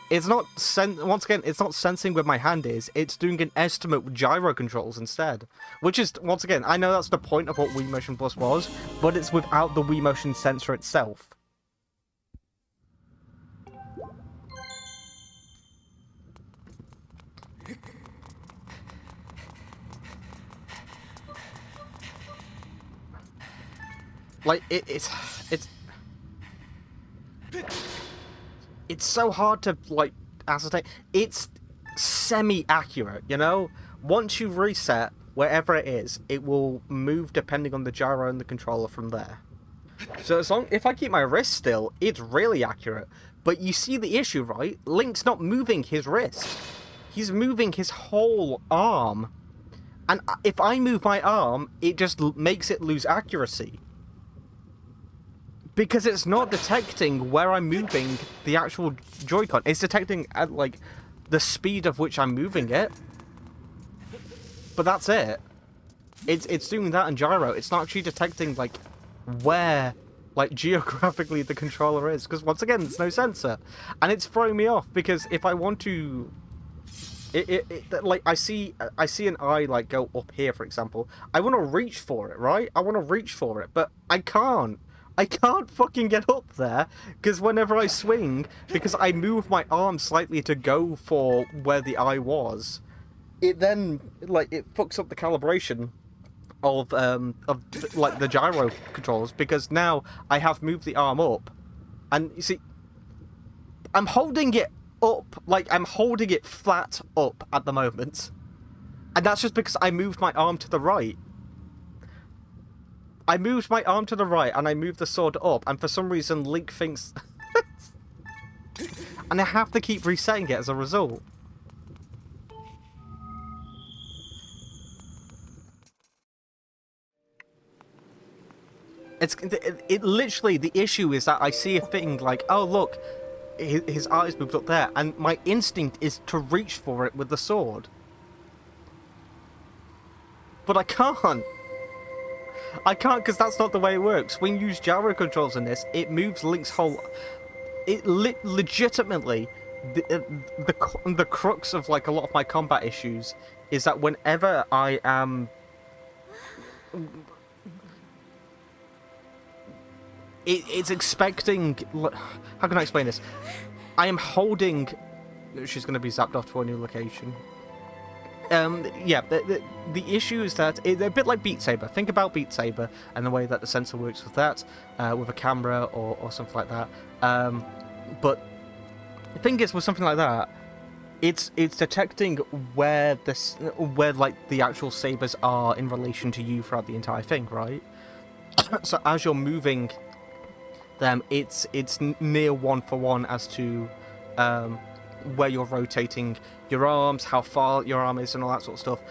It's not once again, it's not sensing where my hand is, it's doing an estimate with gyro controls instead. Which is, once again, I know that's the point of what Wii Motion Plus was, but it's without the Wii Motion sensor itself. Like, it's so hard to, like, ascertain. It's semi-accurate, you know? Once you reset wherever it is, it will move depending on the gyro and the controller from there. So if I keep my wrist still, it's really accurate. But you see the issue, right? Link's not moving his wrist. He's moving his whole arm. And if I move my arm, it just makes it lose accuracy. Because it's not detecting where I'm moving the actual Joy-Con. It's detecting at, like, the speed of which I'm moving it. But that's it. It's doing that in gyro. It's not actually detecting, like, where, like, geographically the controller is. Because, once again, there's no sensor. And it's throwing me off, because if I want to... like, I see an eye, like, go up here, for example. I want to reach for it, right? I want to reach for it, but I can't. I can't fucking get up there, because whenever I swing, because I move my arm slightly to go for where the eye was, it then, like, it fucks up the calibration of like, the gyro controls, because now I have moved the arm up, and, you see, I'm holding it up, like, I'm holding it flat up at the moment, and that's just because I moved my arm to the right. I moved my arm to the right, and I moved the sword up, and for some reason Link thinks... and I have to keep resetting it as a result. It literally, the issue is that I see a thing like, oh look, his eyes moved up there, and my instinct is to reach for it with the sword. But I can't. I can't, because that's not the way it works. When you use gyro controls in this, it moves Link's whole... It legitimately... The crux of, like, a lot of my combat issues is that whenever I am... It's expecting... How can I explain this? I am holding... She's going to be zapped off to a new location. Yeah, the issue is that they're a bit like Beat Saber. Think about Beat Saber and the way that the sensor works with that, with a camera or something like that. But the thing is, with something like that, it's detecting where like the actual sabers are in relation to you throughout the entire thing, right? So as you're moving them, it's near one for one as to where you're rotating your arms, how far your arm is, and all that sort of stuff.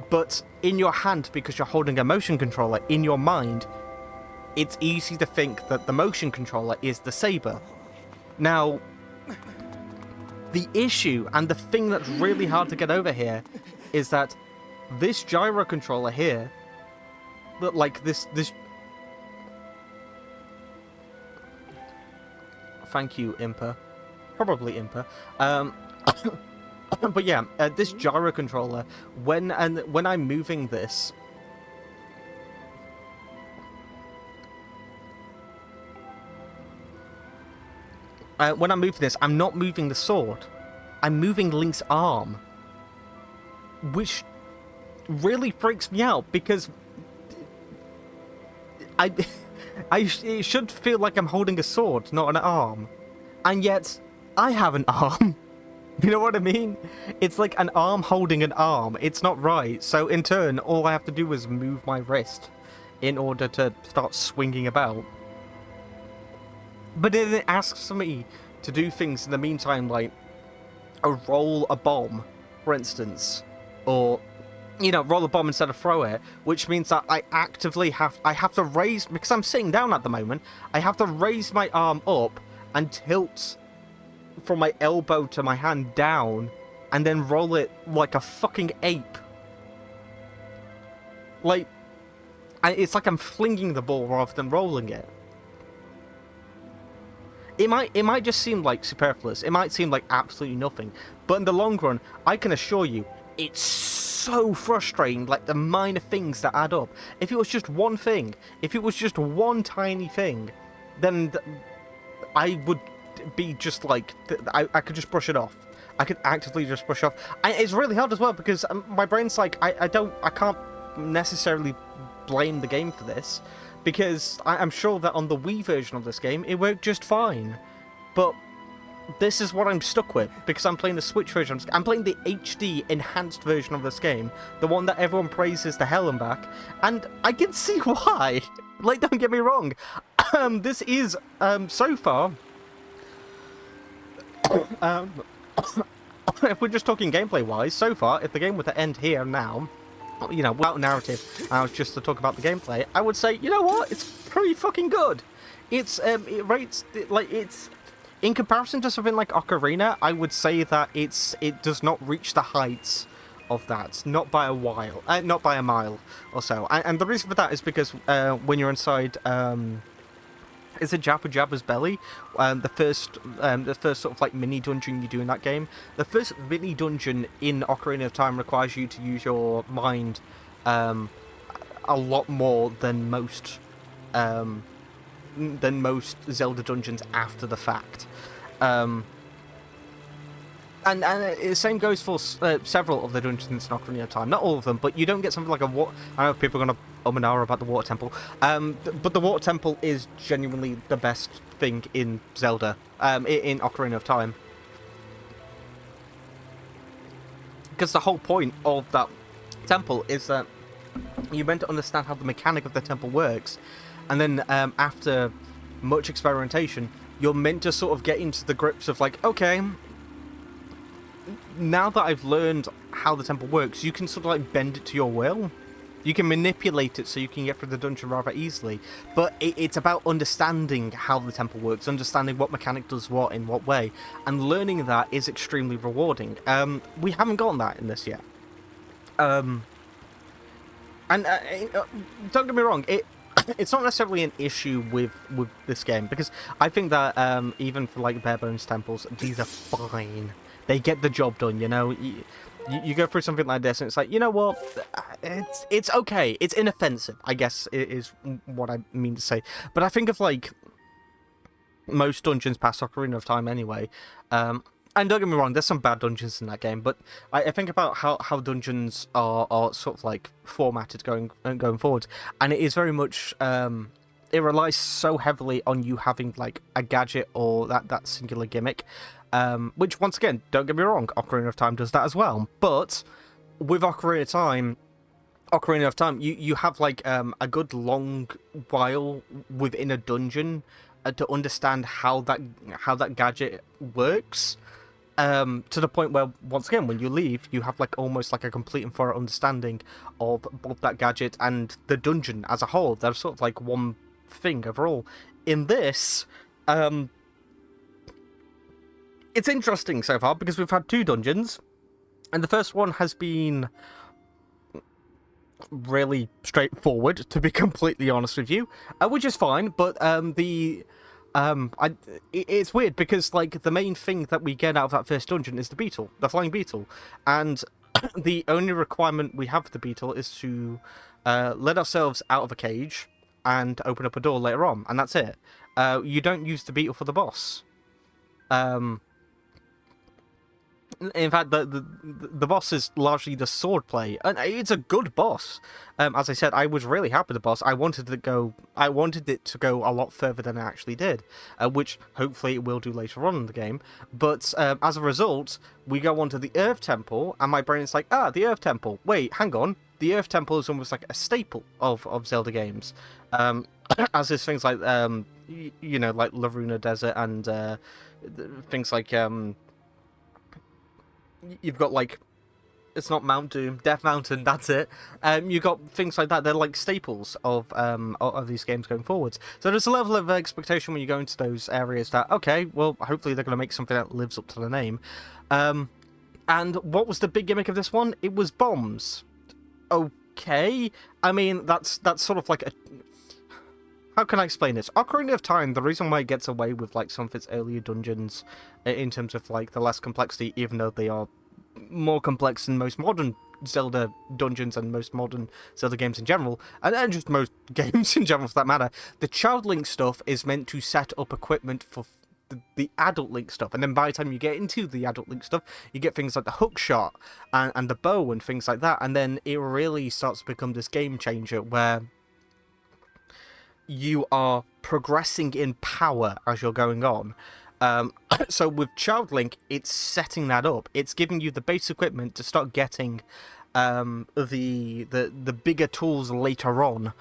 But in your hand, because you're holding a motion controller, in your mind, it's easy to think that the motion controller is the saber. Now, the issue, and the thing that's really hard to get over here, is that this gyro controller here, like this... Thank you, Impa. Probably Impa. But yeah, this gyro controller, when I'm moving this, when I'm moving this, I'm not moving the sword. I'm moving Link's arm, which really freaks me out because it should feel like I'm holding a sword, not an arm, and yet I have an arm. You know what I mean? It's like an arm holding an arm. It's not right. So in turn, all I have to do is move my wrist in order to start swinging about. But then it asks me to do things in the meantime, like roll a bomb, for instance, or roll a bomb instead of throw it, which means that I actively have to raise, because I'm sitting down at the moment, I have to raise my arm up and tilt from my elbow to my hand down, and then roll it like a fucking ape. Like, it's like I'm flinging the ball rather than rolling it. It might just seem like superfluous. It might seem like absolutely nothing. But in the long run, I can assure you, it's so frustrating, like the minor things that add up. If it was just one thing, if it was just one tiny thing, then I would be just like, I could just brush it off. I could actively just brush it off. It's really hard as well, because my brain's like, I can't necessarily blame the game for this, because I'm sure that on the Wii version of this game, it worked just fine. But this is what I'm stuck with, because I'm playing the Switch version. I'm playing the HD enhanced version of this game, the one that everyone praises to hell and back, and I can see why. Like, don't get me wrong. This is, so far... if we're just talking gameplay-wise, so far, if the game were to end here now, without narrative, I was just to talk about the gameplay, I would say, you know what, it's pretty fucking good. It's, it rates, like, it's, in comparison to something like Ocarina, I would say that it does not reach the heights of that, not by a mile or so. And the reason for that is because, when you're inside, is it Jabba Jabba's belly? The first sort of like mini dungeon you do in that game. The first mini dungeon in Ocarina of Time requires you to use your mind a lot more than most Zelda dungeons after the fact. And the same goes for several of the dungeons in Ocarina of Time. Not all of them, but you don't get something like a water... I know people are going to and ahh about the water temple. But the water temple is genuinely the best thing in Zelda, in Ocarina of Time. Because the whole point of that temple is that you're meant to understand how the mechanic of the temple works. And then after much experimentation, you're meant to sort of get into the grips of like, okay... now that I've learned how the temple works, you can sort of like bend it to your will. You can manipulate it so you can get through the dungeon rather easily. But it's about understanding how the temple works, understanding what mechanic does what in what way, and learning that is extremely rewarding. We haven't gotten that in this yet. And don't get me wrong, it's not necessarily an issue with this game, because I think that even for like bare bones temples, these are fine. They get the job done, you know. You go through something like this, and it's like, you know what? It's okay. It's inoffensive, I guess, is what I mean to say. But I think of like most dungeons past Ocarina of Time, anyway. And don't get me wrong, there's some bad dungeons in that game, but I think about how dungeons are sort of like formatted going forward, and it is very much it relies so heavily on you having like a gadget or that singular gimmick. Which, once again, don't get me wrong, Ocarina of Time does that as well. But with Ocarina of Time, you have like a good long while within a dungeon to understand how that gadget works. To the point where, once again, when you leave, you have like almost like a complete and thorough understanding of both that gadget and the dungeon as a whole. They're sort of like one thing overall. In this, it's interesting so far because we've had 2 dungeons, and the first one has been really straightforward, to be completely honest with you, which is fine. But it's weird because like the main thing that we get out of that first dungeon is the beetle, the flying beetle, and the only requirement we have for the beetle is to let ourselves out of a cage and open up a door later on, and that's it. You don't use the beetle for the boss. In fact, the boss is largely the swordplay, and it's a good boss. As I said, I was really happy with the boss. I wanted it to go a lot further than it actually did, which hopefully it will do later on in the game. But as a result, we go on to the Earth Temple, and my brain is like, the Earth Temple. Wait, hang on. The Earth Temple is almost like a staple of Zelda games, as is things like you know, like Loruna Desert and things like you've got, like, it's not Mount Doom, Death Mountain, that's it. You've got things like that. They're like staples of these games going forwards. So there's a level of expectation when you go into those areas that, okay, well, hopefully they're going to make something that lives up to the name. And what was the big gimmick of this one? It was bombs. Okay. I mean, that's sort of like a... How can I explain this? Ocarina of Time, the reason why it gets away with, like, some of its earlier dungeons in terms of, like, the less complexity, even though they are more complex than most modern Zelda dungeons and most modern Zelda games in general, and just most games in general for that matter, the Child Link stuff is meant to set up equipment for the Adult Link stuff, and then by the time you get into the Adult Link stuff, you get things like the hook shot and the bow and things like that, and then it really starts to become this game changer where you are progressing in power as you're going on. So with Child Link, it's setting that up. It's giving you the base equipment to start getting the bigger tools later on.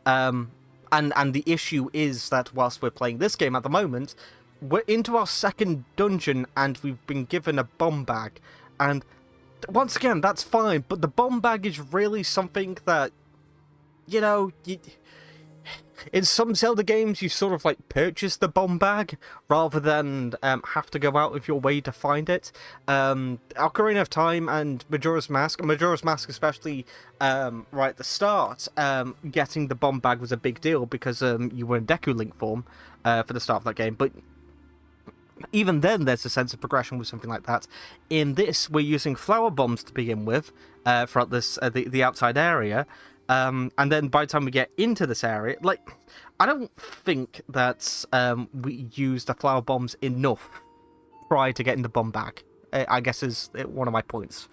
And the issue is that whilst we're playing this game at the moment, we're into our second dungeon and we've been given a bomb bag. And once again, that's fine, but the bomb bag is really something that, you know, in some Zelda games, you sort of, like, purchase the bomb bag rather than have to go out of your way to find it. Ocarina of Time and Majora's Mask especially, right at the start, getting the bomb bag was a big deal because you were in Deku Link form for the start of that game. But even then, there's a sense of progression with something like that. In this, we're using flower bombs to begin with throughout this the outside area. And then by the time we get into this area, like, I don't think that we use the flower bombs enough prior to getting the bomb back, I guess is one of my points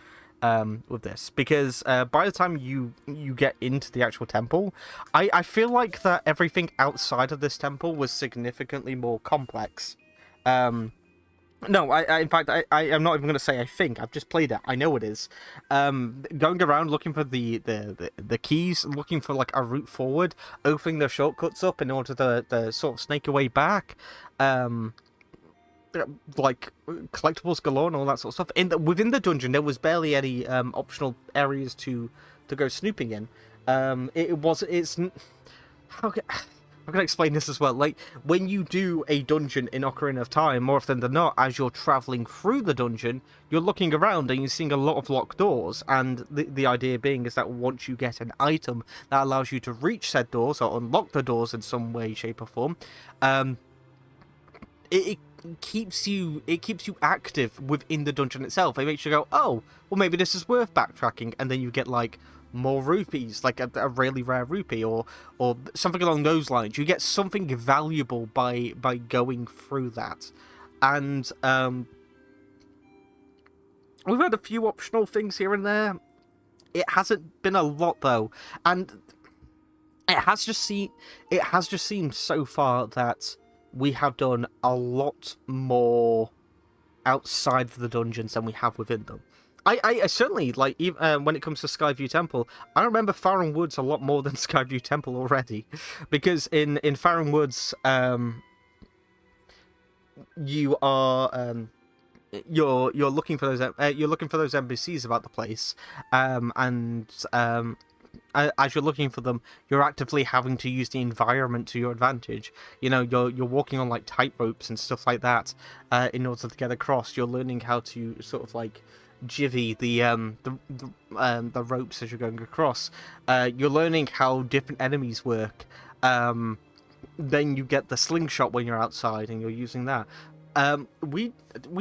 with this. Because by the time you get into the actual temple, I feel like that everything outside of this temple was significantly more complex. No, in fact, I am not even going to say I think. I've just played it. I know it is. Going around looking for the keys, looking for, like, a route forward, opening the shortcuts up in order to sort of snake your way back. Like, collectibles galore and all that sort of stuff. Within the dungeon, there was barely any optional areas to go snooping in. How can I explain this as well? Like, when you do a dungeon in Ocarina of Time, more often than not, as you're travelling through the dungeon, you're looking around and you're seeing a lot of locked doors. And the idea being is that once you get an item that allows you to reach said doors or unlock the doors in some way, shape, or form, it keeps you active within the dungeon itself. It makes you go, oh, well, maybe this is worth backtracking, and then you get, like, more rupees, like a really rare rupee, or something along those lines. You get something valuable by going through that. And we've had a few optional things here and there. It hasn't been a lot, though, and it has just seemed so far that we have done a lot more outside of the dungeons than we have within them. I certainly, like, even when it comes to Skyview Temple, I remember Faron Woods a lot more than Skyview Temple already, because in Faron Woods, you are you're looking for those NPCs about the place, and as you're looking for them, you're actively having to use the environment to your advantage. You know, you're walking on, like, tight ropes and stuff like that in order to get across. You're learning how to sort of, like, jivvy the ropes as you're going across. You're learning how different enemies work. Then you get the slingshot when you're outside and you're using that. We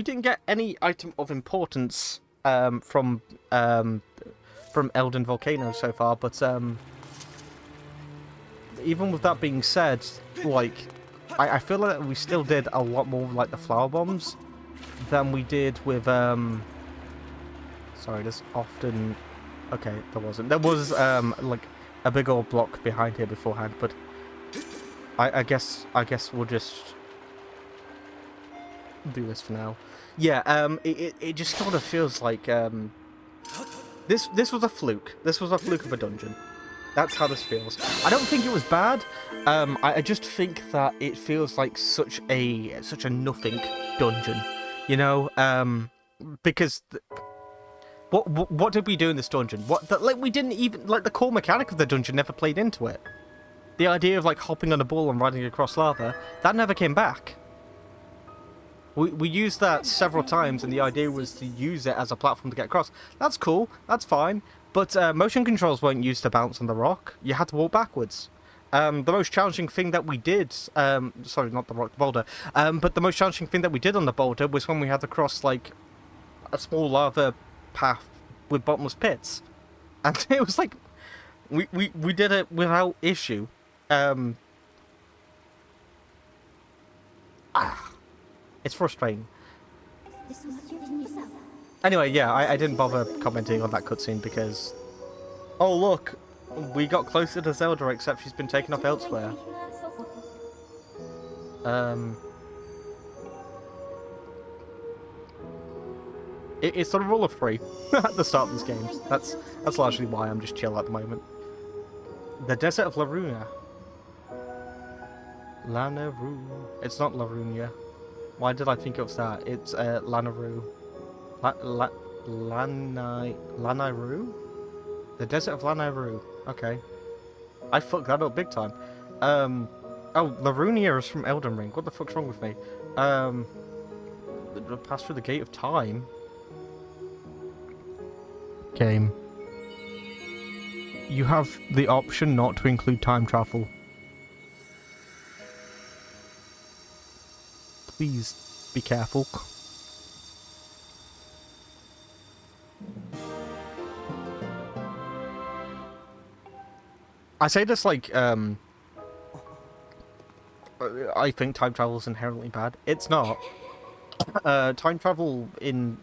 didn't get any item of importance from Elden Volcano so far, but even with that being said, like, I feel like we still did a lot more, like, the flower bombs than we did with Sorry, there's often... Okay, there wasn't. There was, like, a big old block behind here beforehand, but... I guess we'll just... do this for now. Yeah, it just sort of feels like, This was a fluke. This was a fluke of a dungeon. That's how this feels. I don't think it was bad. I just think that it feels like such a nothing dungeon, you know. Because what did we do in this dungeon? Like we didn't even like the core mechanic of the dungeon never played into it. The idea of like hopping on a ball and riding across lava, that never came back. We used that several times, and the idea was to use it as a platform to get across. That's cool. That's fine. But motion controls weren't used to bounce on the rock. You had to walk backwards. The most challenging thing that we did... sorry, not the rock, the boulder. But the most challenging thing that we did on the boulder was when we had to cross, like, a small lava path with bottomless pits. And it was like... We did it without issue. It's frustrating. Anyway, yeah, I didn't bother commenting on that cutscene because... Oh, look! We got closer to Zelda, except she's been taken off elsewhere. It's the rule of 3 at the start of this game. That's largely why I'm just chill at the moment. The Desert of Laruna. Lanaroo. It's not Laruna. Why did I think it was that? It's Lanaroo. Lanaroo? The Desert of Lanaroo. Okay. I fucked that up big time. Oh, Larunia is from Elden Ring. What the fuck's wrong with me? Pass through the Gate of Time. Game. You have the option not to include time travel. Please be careful. I say this like, I think time travel is inherently bad. It's not. Time travel in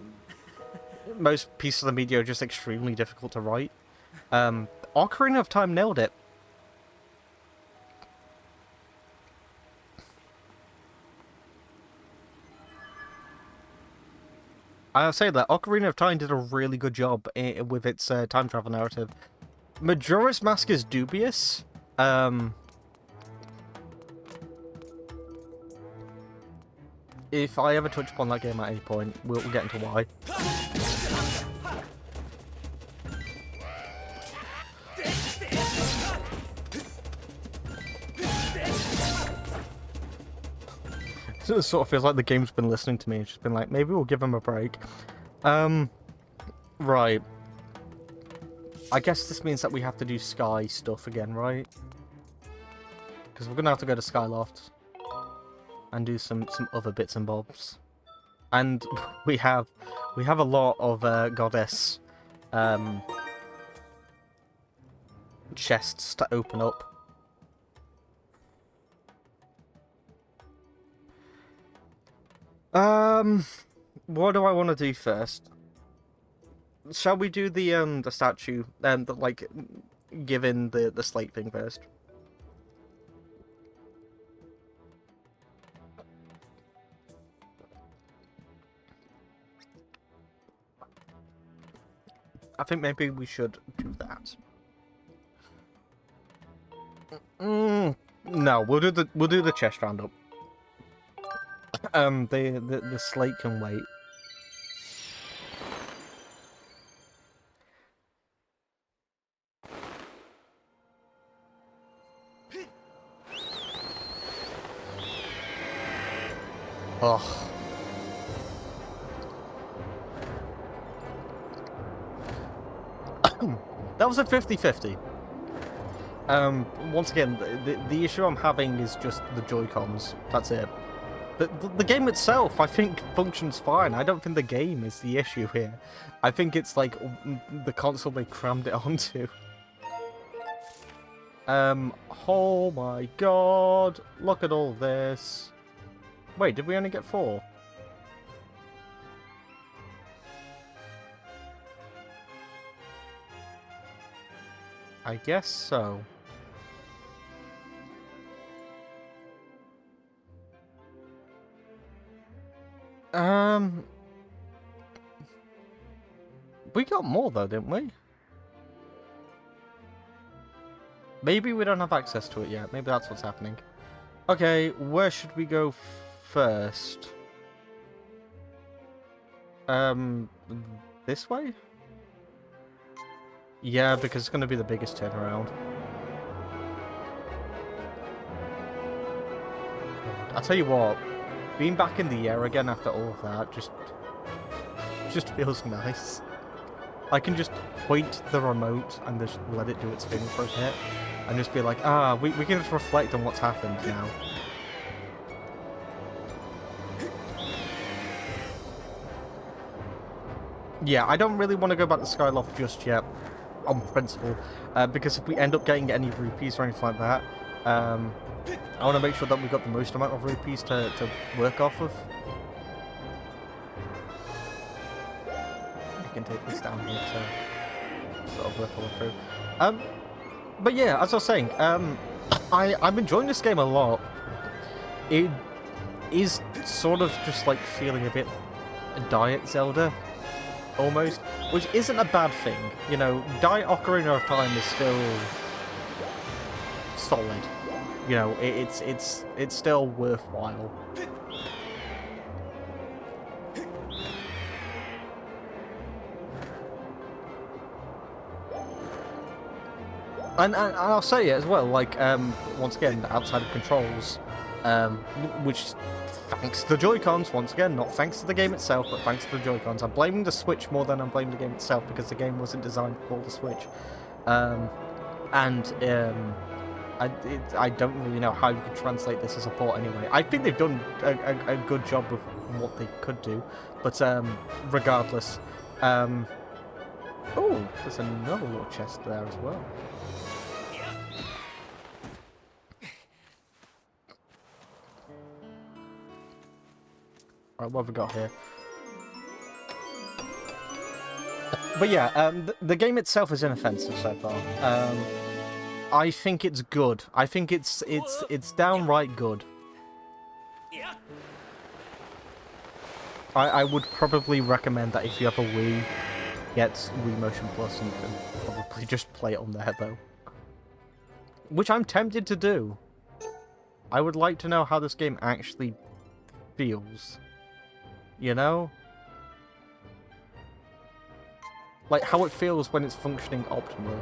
most pieces of the media are just extremely difficult to write. Ocarina of Time nailed it. I'll say that Ocarina of Time did a really good job with its time travel narrative. Majora's Mask is dubious. If I ever touch upon that game at any point, we'll get into why. It sort of feels like the game's been listening to me and just been like, maybe we'll give him a break. Right. I guess this means that we have to do Sky stuff again, right? Because we're gonna have to go to Skyloft and do some other bits and bobs. And we have a lot of goddess chests to open up. What do I want to do first? Shall we do the statue and the like, given the slate thing first? I think maybe we should do that. No, we'll do the chest roundup. The slate can wait. Oh. That was a 50-50. Once again, the issue I'm having is just the Joy-Cons. That's it. The game itself, I think, functions fine. I don't think the game is the issue here. I think it's like the console they crammed it onto. Oh my god. Look at all this. Wait, did we only get 4? I guess so. We got more though, didn't we? Maybe we don't have access to it yet. Maybe that's what's happening. Okay, where should we go first? This way? Yeah, because it's going to be the biggest turnaround. I'll tell you what, being back in the air again after all of that just feels nice. I can just point the remote and just let it do its thing for a bit. And just be like, we can just reflect on what's happened now. Yeah, I don't really want to go back to Skyloft just yet, on principle, because if we end up getting any rupees or anything like that, I want to make sure that we've got the most amount of rupees to work off of. I can take this down here to sort of work all the way through. But yeah, as I was saying, I'm enjoying this game a lot. It is sort of just like feeling a bit Diet Zelda, almost, which isn't a bad thing. You know, Diet Ocarina of Time is still solid. You know, it's still worthwhile. And I'll say it as well, like, once again, outside of controls, which, thanks to the Joy-Cons, once again, not thanks to the game itself, but thanks to the Joy-Cons. I'm blaming the Switch more than I'm blaming the game itself, because the game wasn't designed for the Switch. I don't really know how you could translate this as a port anyway. I think they've done a good job of what they could do, but regardless. Oh, there's another little chest there as well. Right, what have we got here? But yeah, the game itself is inoffensive so far. I think it's good. I think it's downright good. I would probably recommend that if you have a Wii, get Wii Motion Plus and probably just play it on there though. Which I'm tempted to do. I would like to know how this game actually feels. You know? Like, how it feels when it's functioning optimally.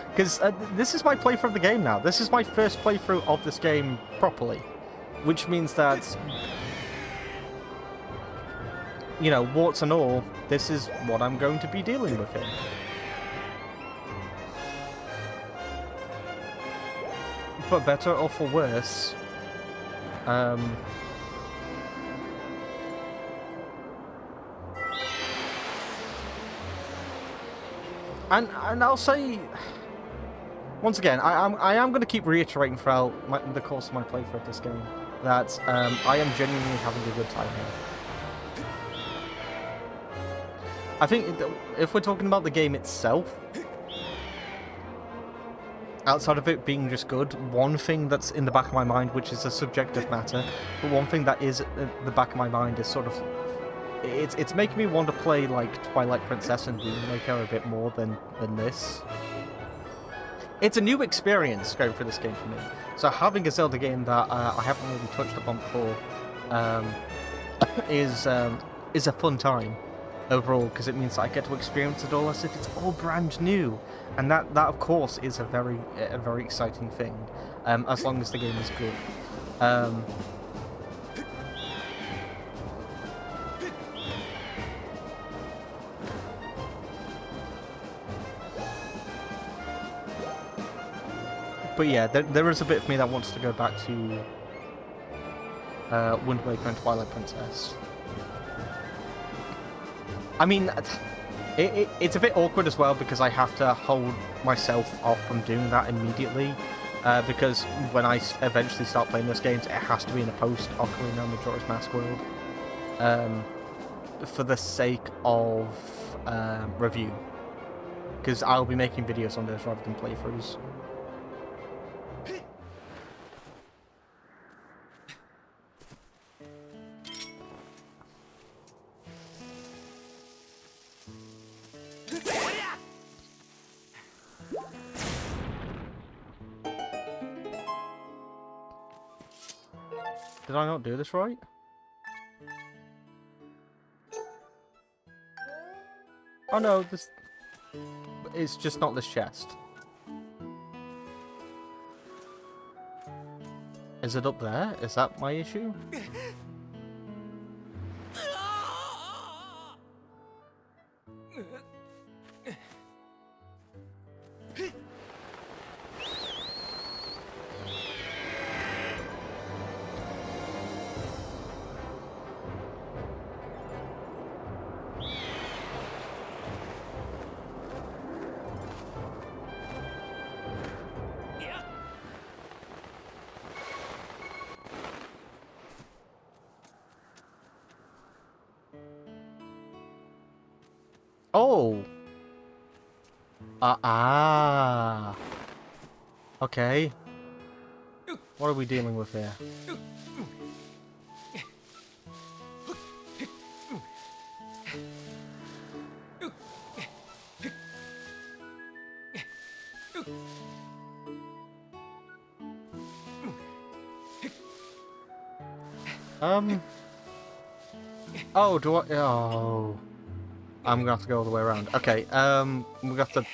Because this is my playthrough of the game now. This is my first playthrough of this game properly. Which means that, you know, warts and all, this is what I'm going to be dealing with here. For better or for worse, And I'll say, once again, I am going to keep reiterating throughout the course of my playthrough of this game that I am genuinely having a good time here. I think if we're talking about the game itself, outside of it being just good, one thing that's in the back of my mind, which is a subjective matter, but one thing that is in the back of my mind is sort of, it's making me want to play like Twilight Princess and Wind Waker a bit more than this. It's a new experience going through this game for me. So having a Zelda game that I haven't really touched upon before is a fun time overall, because it means that I get to experience it all as if it's all brand new, and that of course is a very exciting thing, as long as the game is good. But yeah, there is a bit of me that wants to go back to Wind Waker and Twilight Princess. I mean, it's a bit awkward as well because I have to hold myself off from doing that immediately. Because when I eventually start playing those games, it has to be in a post-Ocarina of Majora's Mask world. For the sake of review. because I'll be making videos on this rather than playthroughs. Did I not do this right? Oh no, this... It's just not this chest. Is it up there? Is that my issue? Oh! Okay. What are we dealing with here? Oh, do I... Oh... I'm gonna have to go all the way around. Okay, we have to...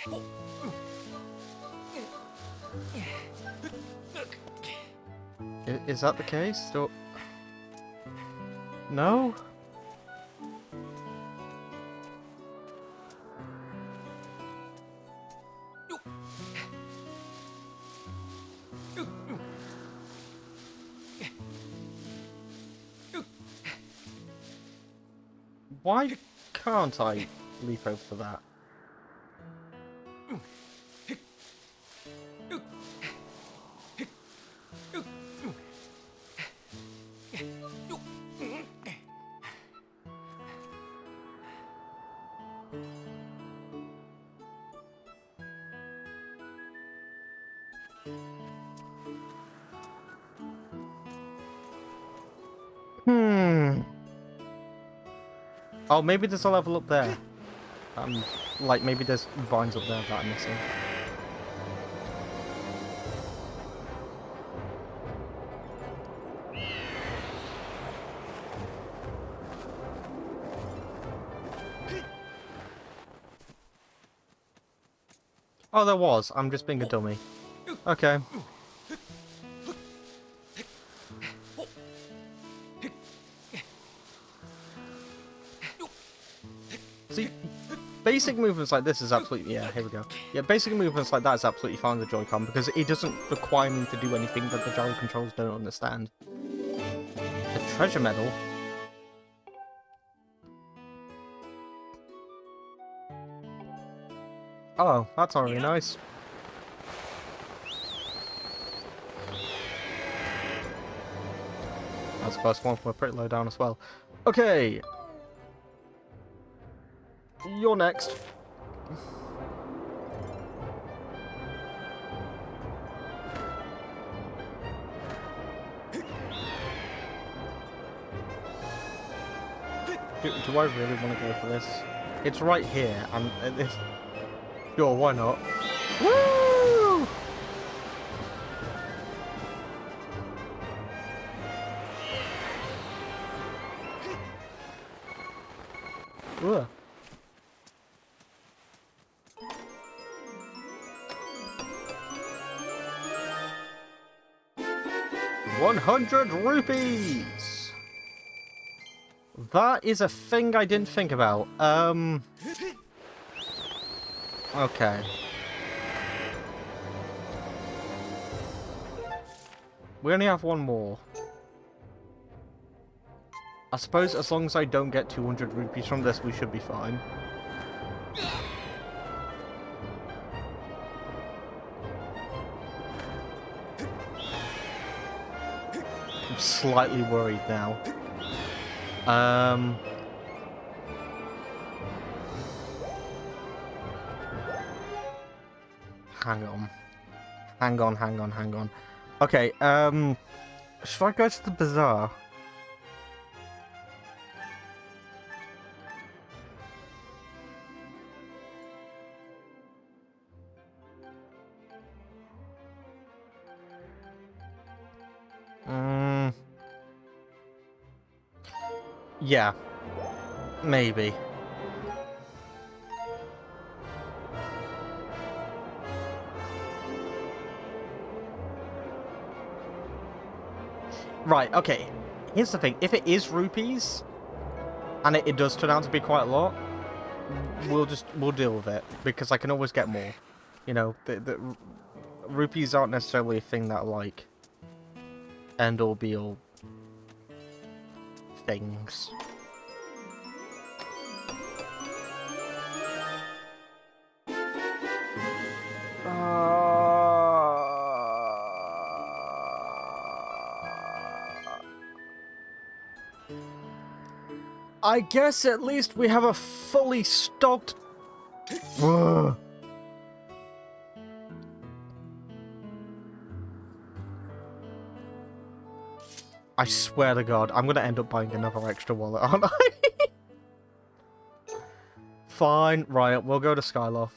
Is that the case? Do... No? Why can't I leap over to that? Oh, maybe there's a level up there. Like, maybe there's vines up there that I'm missing. Oh, there was. I'm just being a dummy. Okay. See, basic movements like this is absolutely... Yeah, here we go. Yeah, basic movements like that is absolutely fine with the Joy-Con because it doesn't require me to do anything that the gyro controls don't understand. A treasure medal? Oh, that's already nice. That's the first one. We're pretty low down as well. Okay. You're next. Do I really want to go for this? It's right here, and if... Sure, why not? Woo! Ugh. 100 rupees! That is a thing I didn't think about. Okay. We only have one more. I suppose as long as I don't get 200 rupees from this, we should be fine. I'm slightly worried now. hang on. Hang on. Okay, should I go to the bazaar? Yeah. Maybe. Right, okay. Here's the thing. If it is rupees, and it does turn out to be quite a lot, we'll deal with it. Because I can always get more. You know, the rupees aren't necessarily a thing that, like, end all be all things. I guess at least we have a fully stocked... Ugh. I swear to God, I'm gonna end up buying another extra wallet, aren't I? Fine, right, we'll go to Skyloft.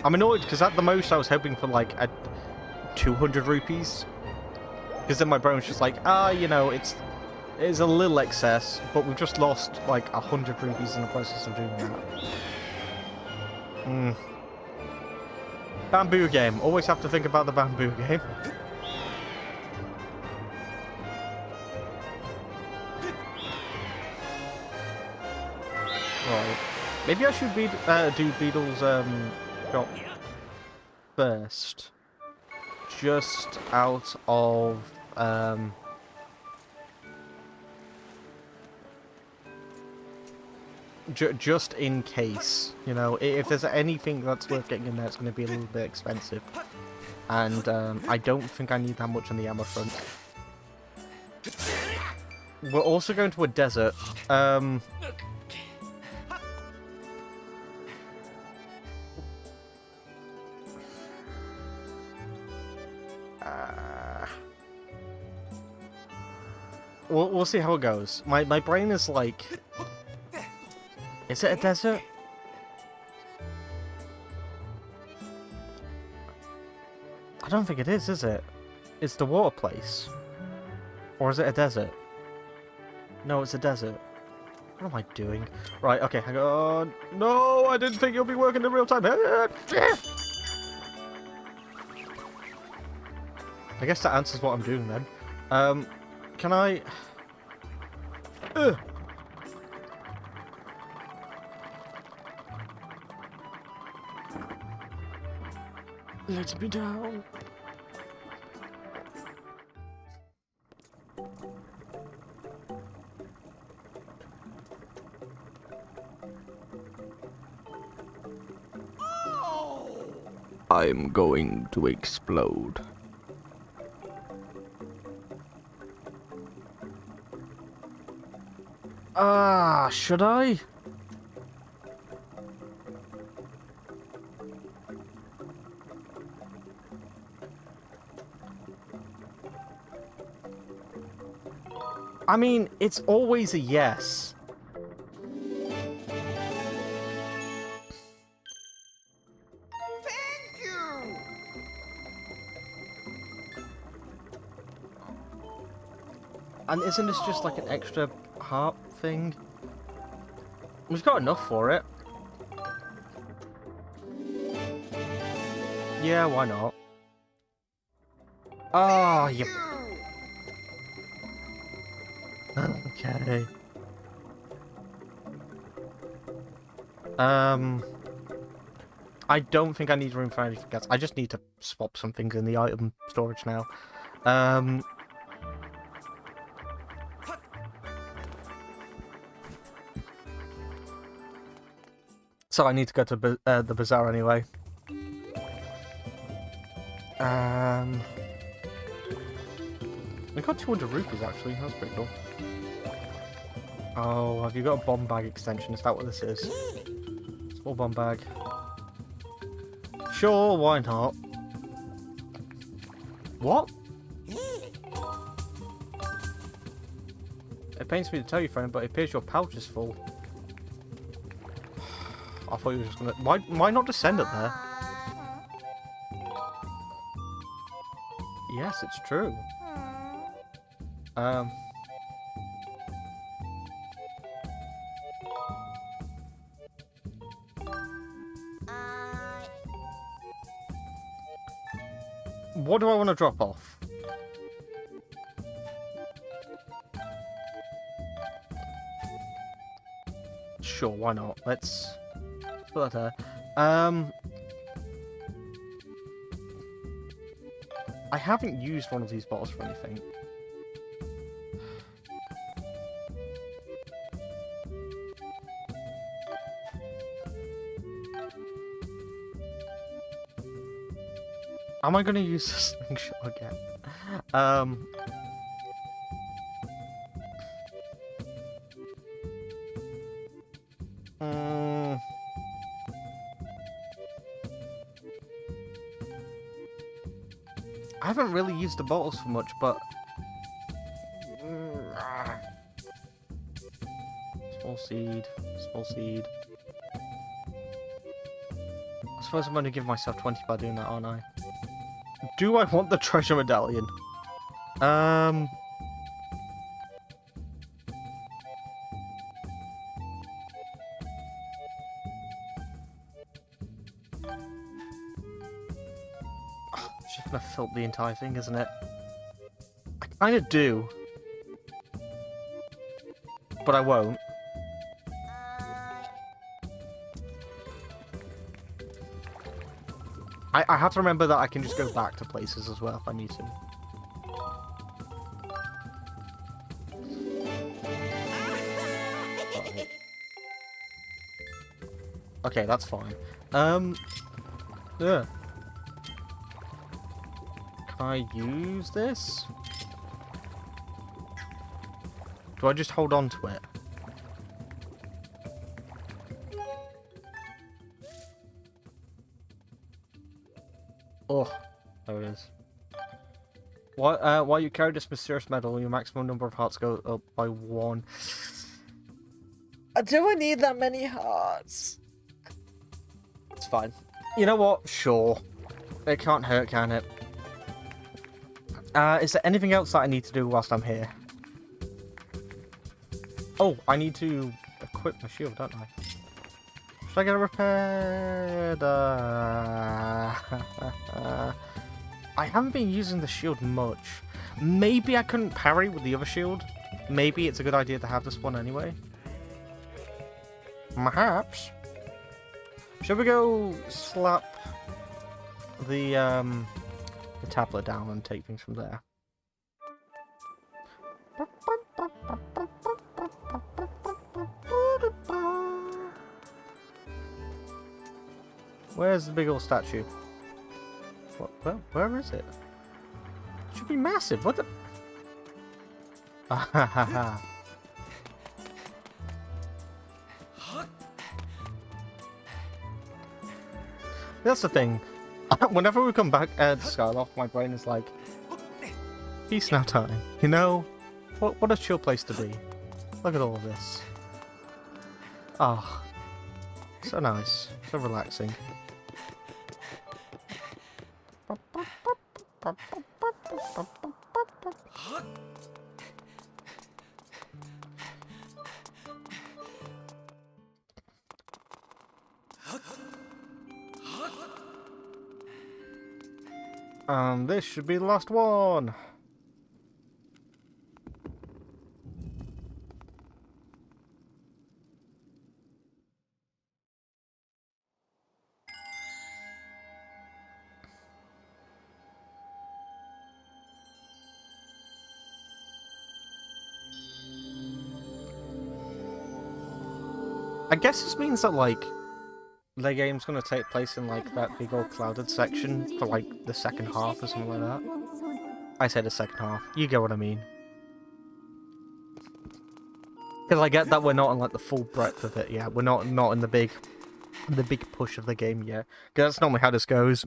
I'm annoyed because at the most I was hoping for like a 200 rupees. Because then my brain was just like, you know, it's a little excess, but we've just lost like 100 rupees in the process of doing that. Bamboo game. Always have to think about the bamboo game. Right. Maybe I should do Beedle's shop first. Just out of just in case, you know, if there's anything that's worth getting in there, it's going to be a little bit expensive, and I don't think I need that much on the ammo front. We're also going to a desert. We'll see how it goes. My brain is like... Is it a desert? I don't think it is it? It's the water place. Or is it a desert? No, it's a desert. What am I doing? Right, okay, hang on. No, I didn't think you'll be working in real time. I guess that answers what I'm doing then. Can I... Let me down. I'm going to explode. Should I? I mean, it's always a yes. Thank you. And isn't this just like an extra heart thing? We've got enough for it. Yeah, why not? Oh, you... Okay. I don't think I need room for anything else. I just need to swap some things in the item storage now. So I need to go to the bazaar anyway. We got 200 rupees actually. That's pretty cool. Oh, have you got a bomb bag extension? Is that what this is? Small bomb bag. Sure, why not? What? It pains me to tell you, friend, but it appears your pouch is full. I thought you were just gonna... Why not just send it there? Yes, it's true. What do I want to drop off? Sure, why not? Let's put that there. I haven't used one of these bottles for anything. Am I going to use this slingshot again? I haven't really used the bottles for much, but... Small seed, small seed. I suppose I'm going to give myself 20 by doing that, aren't I? Do I want the treasure medallion? It's just gonna fill the entire thing, isn't it? I kinda do. But I won't. I have to remember that I can just go back to places as well if I need to. Right. Okay, that's fine. Yeah. Can I use this? Do I just hold on to it? Oh, there it is. While you carry this mysterious medal, your maximum number of hearts go up by 1. Do I need that many hearts? It's fine. You know what? Sure. It can't hurt, can it? Is there anything else that I need to do whilst I'm here? Oh, I need to equip my shield, don't I? Should I get it repaired? I haven't been using the shield much. Maybe I couldn't parry with the other shield. Maybe it's a good idea to have this one anyway. Perhaps. Should we go slap the tablet down and take things from there? Where's the big old statue? What? Where is it? It should be massive. What the? That's the thing. Whenever we come back to Skyloft, my brain is like, peace now time. You know, what a chill place to be. Look at all of this. Ah, so nice, so relaxing. And this should be the last one. I guess this means that, like, the game's gonna take place in like that big old clouded section for like the second half or something like that. I said the second half. You get what I mean. Because I get that we're not on like the full breadth of it yet. We're not in the big push of the game yet. Because that's normally how this goes.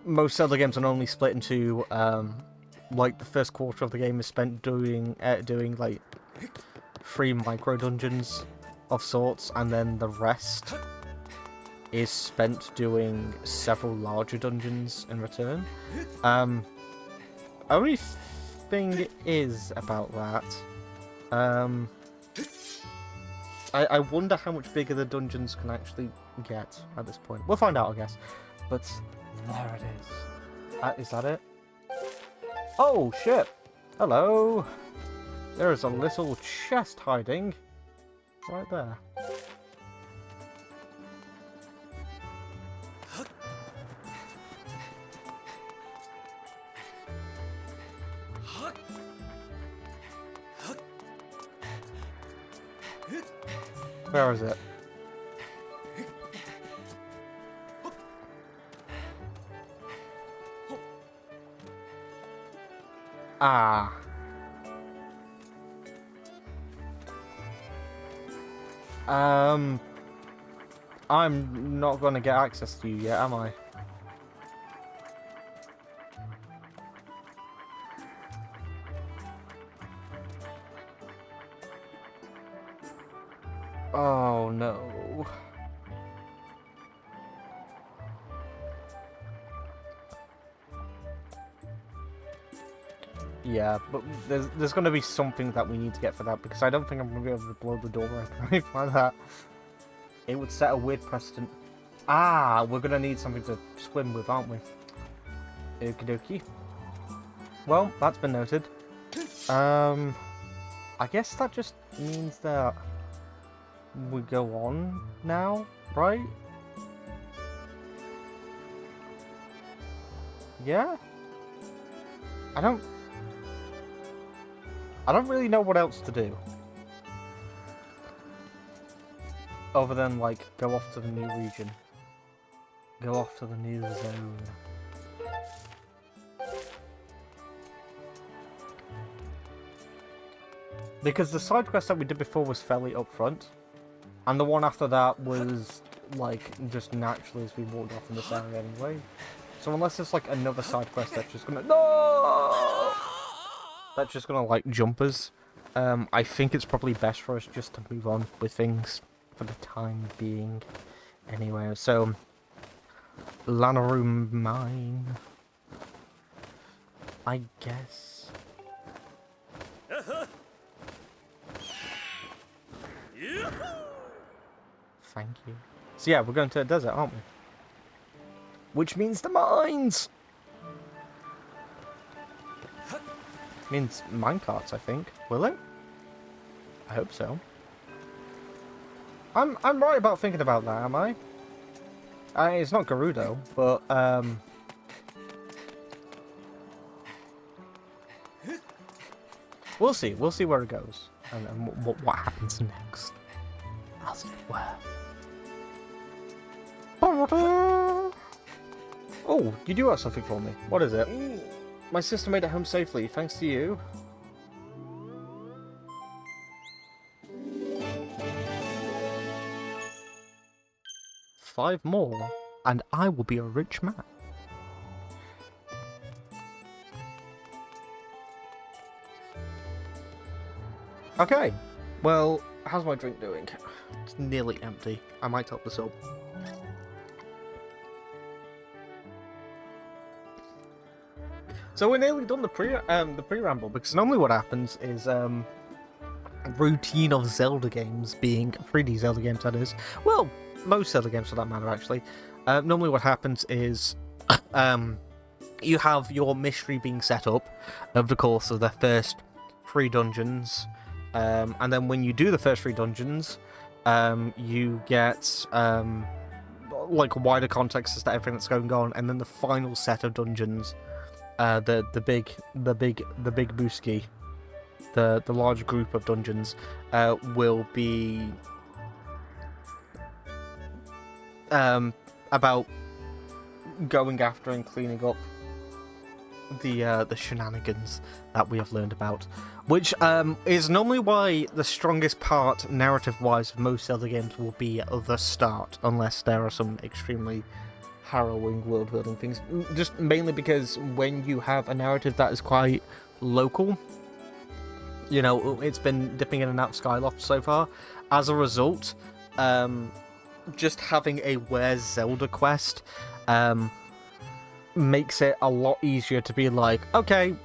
Most Zelda games are normally split into like the first quarter of the game is spent doing like 3 micro dungeons of sorts, and then the rest is spent doing several larger dungeons in return. Only thing is about that, I wonder how much bigger the dungeons can actually get at this point. We'll find out, I guess. But there it is. Is that it? Oh shit! Hello. There is a little chest hiding right there. Where is it? Ah. I'm not gonna get access to you yet, am I? Oh no. Yeah, but there's going to be something that we need to get for that, because I don't think I'm going to be able to blow the door open or anything like that. It would set a weird precedent. Ah, we're going to need something to swim with, aren't we? Okie dokie. Well, that's been noted. I guess that just means that we go on now, right? Yeah? I don't really know what else to do. Other than, like, go off to the new region. Go off to the new zone. Because the side quest that we did before was fairly upfront. And the one after that was, like, just naturally as we walked off in this area anyway. So unless there's, like, another side quest that's just gonna... No! That's just gonna, like, jump us. I think it's probably best for us just to move on with things for the time being. Anyway, so... Lanaru Mine. I guess. Thank you. So yeah, we're going to the desert, aren't we? Which means the mines! Means minecarts, I think. Will it? I hope so. I'm right about thinking about that, am I? It's not Gerudo, but we'll see. We'll see where it goes and what happens next, as it were. Oh, you do have something for me. What is it? My sister made it home safely, thanks to you. Five more, and I will be a rich man. Okay, well, how's my drink doing? It's nearly empty. I might top this up. So we're nearly done the pre-ramble, because normally what happens is routine of Zelda games, being 3D Zelda games that is. Well, most Zelda games for that matter actually. Normally what happens is you have your mystery being set up over the course of the first 3 dungeons, and then when you do the first 3 dungeons, you get like wider context as to everything that's going on, and then the final set of dungeons. The big Dusky, the large group of dungeons will be about going after and cleaning up the shenanigans that we have learned about, which is normally why the strongest part narrative-wise of most Zelda games will be at the start, unless there are some extremely harrowing world-building things. Just mainly because when you have a narrative that is quite local, you know, it's been dipping in and out of Skyloft so far. As a result, just having a Where's Zelda quest makes it a lot easier to be like, okay,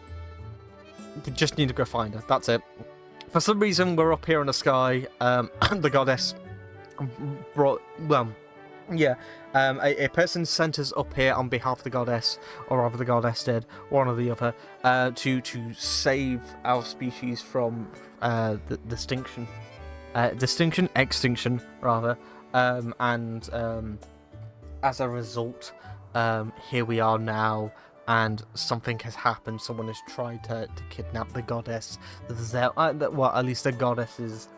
you just need to go find her. That's it. For some reason, we're up here in the sky. The goddess brought, well, yeah, a person sent us up here on behalf of the goddess, or rather the goddess did, one or the other, to save our species from extinction, rather, and as a result, here we are now, and something has happened. Someone has tried to kidnap the goddess, well, at least the goddess's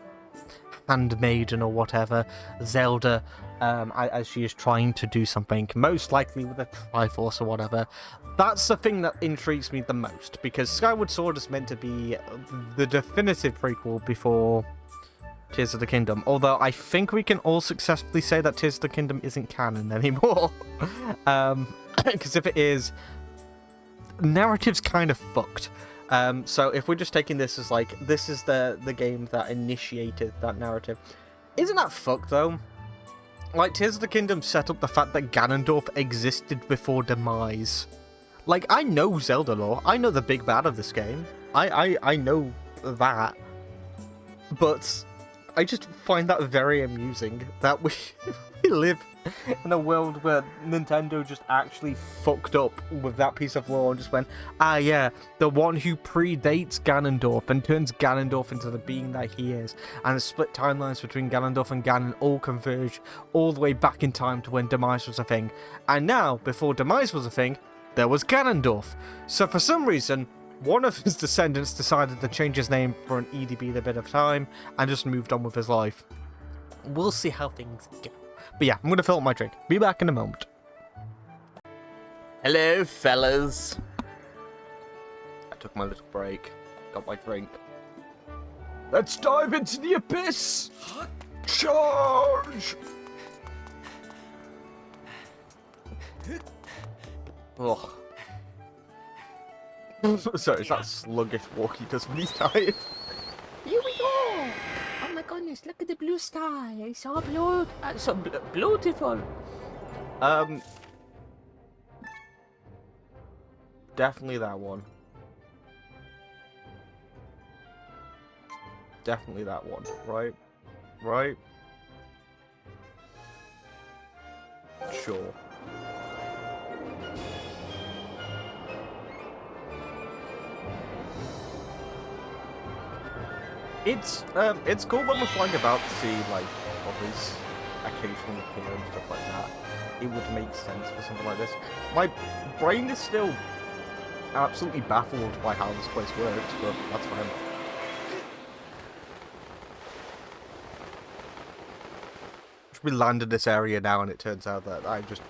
handmaiden or whatever, Zelda, as she is trying to do something, most likely with a Triforce or whatever. That's the thing that intrigues me the most, because Skyward Sword is meant to be the definitive prequel before Tears of the Kingdom, although I think we can all successfully say that Tears of the Kingdom isn't canon anymore. Because if it is, narrative's kind of fucked. So if we're just taking this as like, this is the game that initiated that narrative, isn't that fucked though? Like, Tears of the Kingdom set up the fact that Ganondorf existed before Demise. Like, I know Zelda lore, I know the big bad of this game, I know that, but I just find that very amusing that we live in a world where Nintendo just actually fucked up with that piece of lore and just went, ah yeah, the one who predates Ganondorf and turns Ganondorf into the being that he is, and the split timelines between Ganondorf and Ganon all converge all the way back in time to when Demise was a thing. And now, before Demise was a thing, there was Ganondorf. So for some reason, one of his descendants decided to change his name for an EDB a bit of time and just moved on with his life. We'll see how things go. But yeah, I'm going to fill up my drink. Be back in a moment. Hello, fellas. I took my little break. Got my drink. Let's dive into the abyss! Charge! Ugh. Sorry, it's that sluggish walk he does when he's tired. Here we go! Oh my goodness, look at the blue sky. It's so blue, so beautiful. Definitely that one. Definitely that one, right? Right? Sure. It's cool when we're flying about to see, like, others occasionally appear and stuff like that. It would make sense for something like this. My brain is still absolutely baffled by how this place works, but that's fine. We landed this area now, and it turns out that I've just,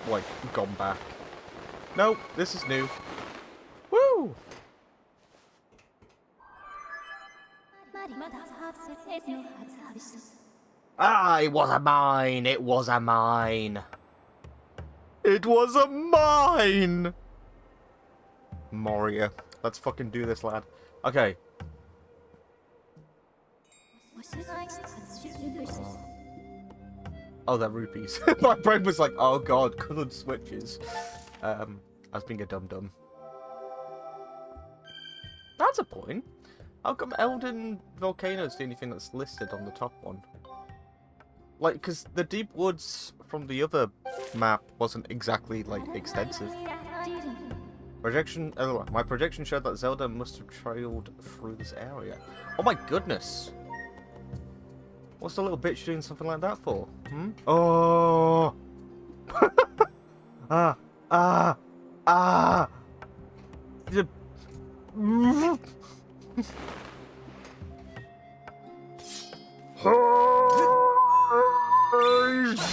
like, gone back. No, this is new. Woo! Ah, it was a mine! It was a mine! It was a mine! Moria. Let's fucking do this, lad. Okay. Oh, they're rupees. My brain was like, oh god, coloured switches. I was being a dum-dum. That's a point. How come Elden Volcano's the only thing that's listed on the top one? Like, because the Deep Woods from the other map wasn't exactly, like, extensive. My projection showed that Zelda must have trailed through this area. Oh my goodness! What's the little bitch doing something like that for? Hmm? Oh!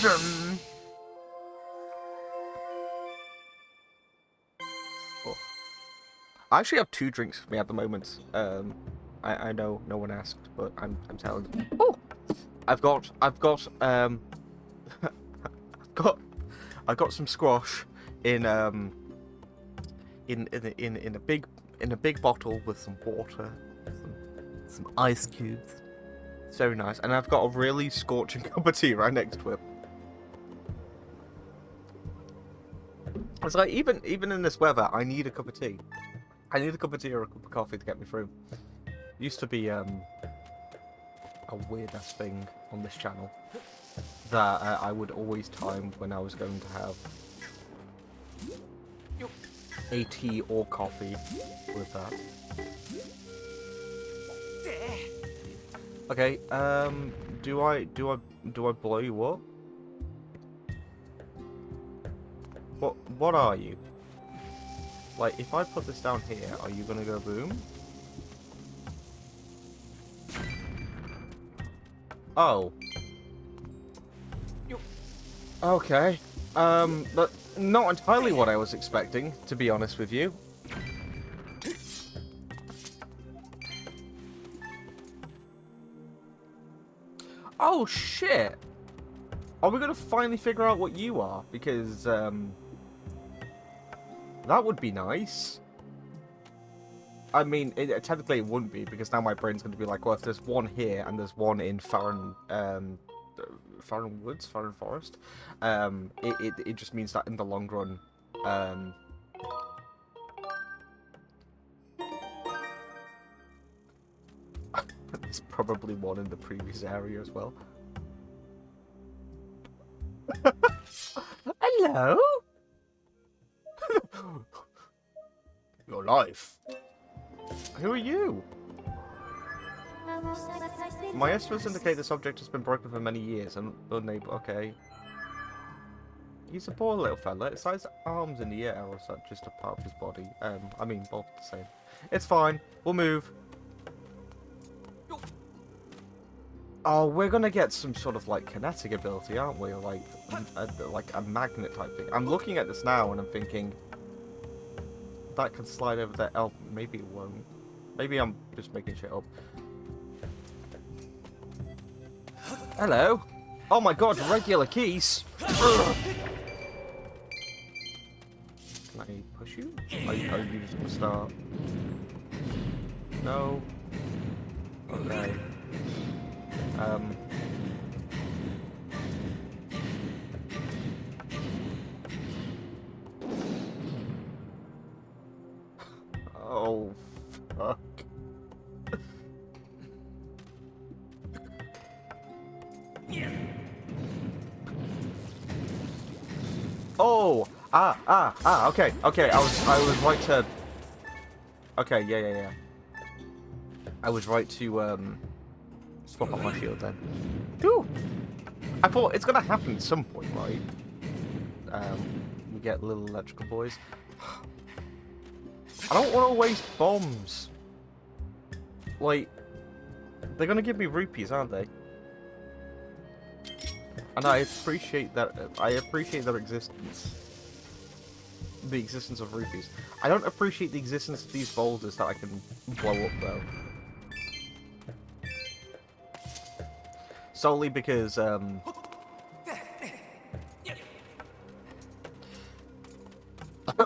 Oh. I actually have 2 drinks with me at the moment. I know no one asked, but I'm telling you. Oh, I've got I've got some squash in a big bottle with some water, some ice cubes. It's very nice, and I've got a really scorching cup of tea right next to it. It's like even in this weather, I need a cup of tea. I need a cup of tea or a cup of coffee to get me through. Used to be a weird ass thing on this channel that I would always time when I was going to have a tea or coffee with that. Okay, do I blow you up? What are you? Like, if I put this down here, are you gonna go boom? Oh. Okay. But not entirely what I was expecting, to be honest with you. Oh shit! Are we gonna finally figure out what you are? Because, that would be nice. I mean, technically it wouldn't be, because now my brain's going to be like, well, if there's one here and there's one in Farron Woods, Farron Forest, it just means that in the long run, there's probably one in the previous area as well. Hello? Your life. Who are you? My estimates indicate this object has been broken for many years and unable. Okay. He's a poor little fella. It's like his arms in the air, or is that just a part of his body? I mean, both the same. It's fine. We'll move. Oh, we're gonna get some sort of like kinetic ability, aren't we? Or like a magnet type thing. I'm looking at this now and I'm thinking that can slide over there. Oh, maybe it won't. Maybe I'm just making shit up. Hello. Oh my god, regular keys. Can I push you? Are you just gonna start? No. Okay. Oh, fuck. Oh! Okay, I was right to... Okay, yeah. I was right to, swap up my shield then. Ooh! I thought it's gonna happen at some point, right? We get little electrical boys. I don't want to waste bombs. Like, they're gonna give me rupees, aren't they? And I appreciate that. I appreciate their existence. The existence of rupees. I don't appreciate the existence of these boulders that I can blow up, though. Solely because,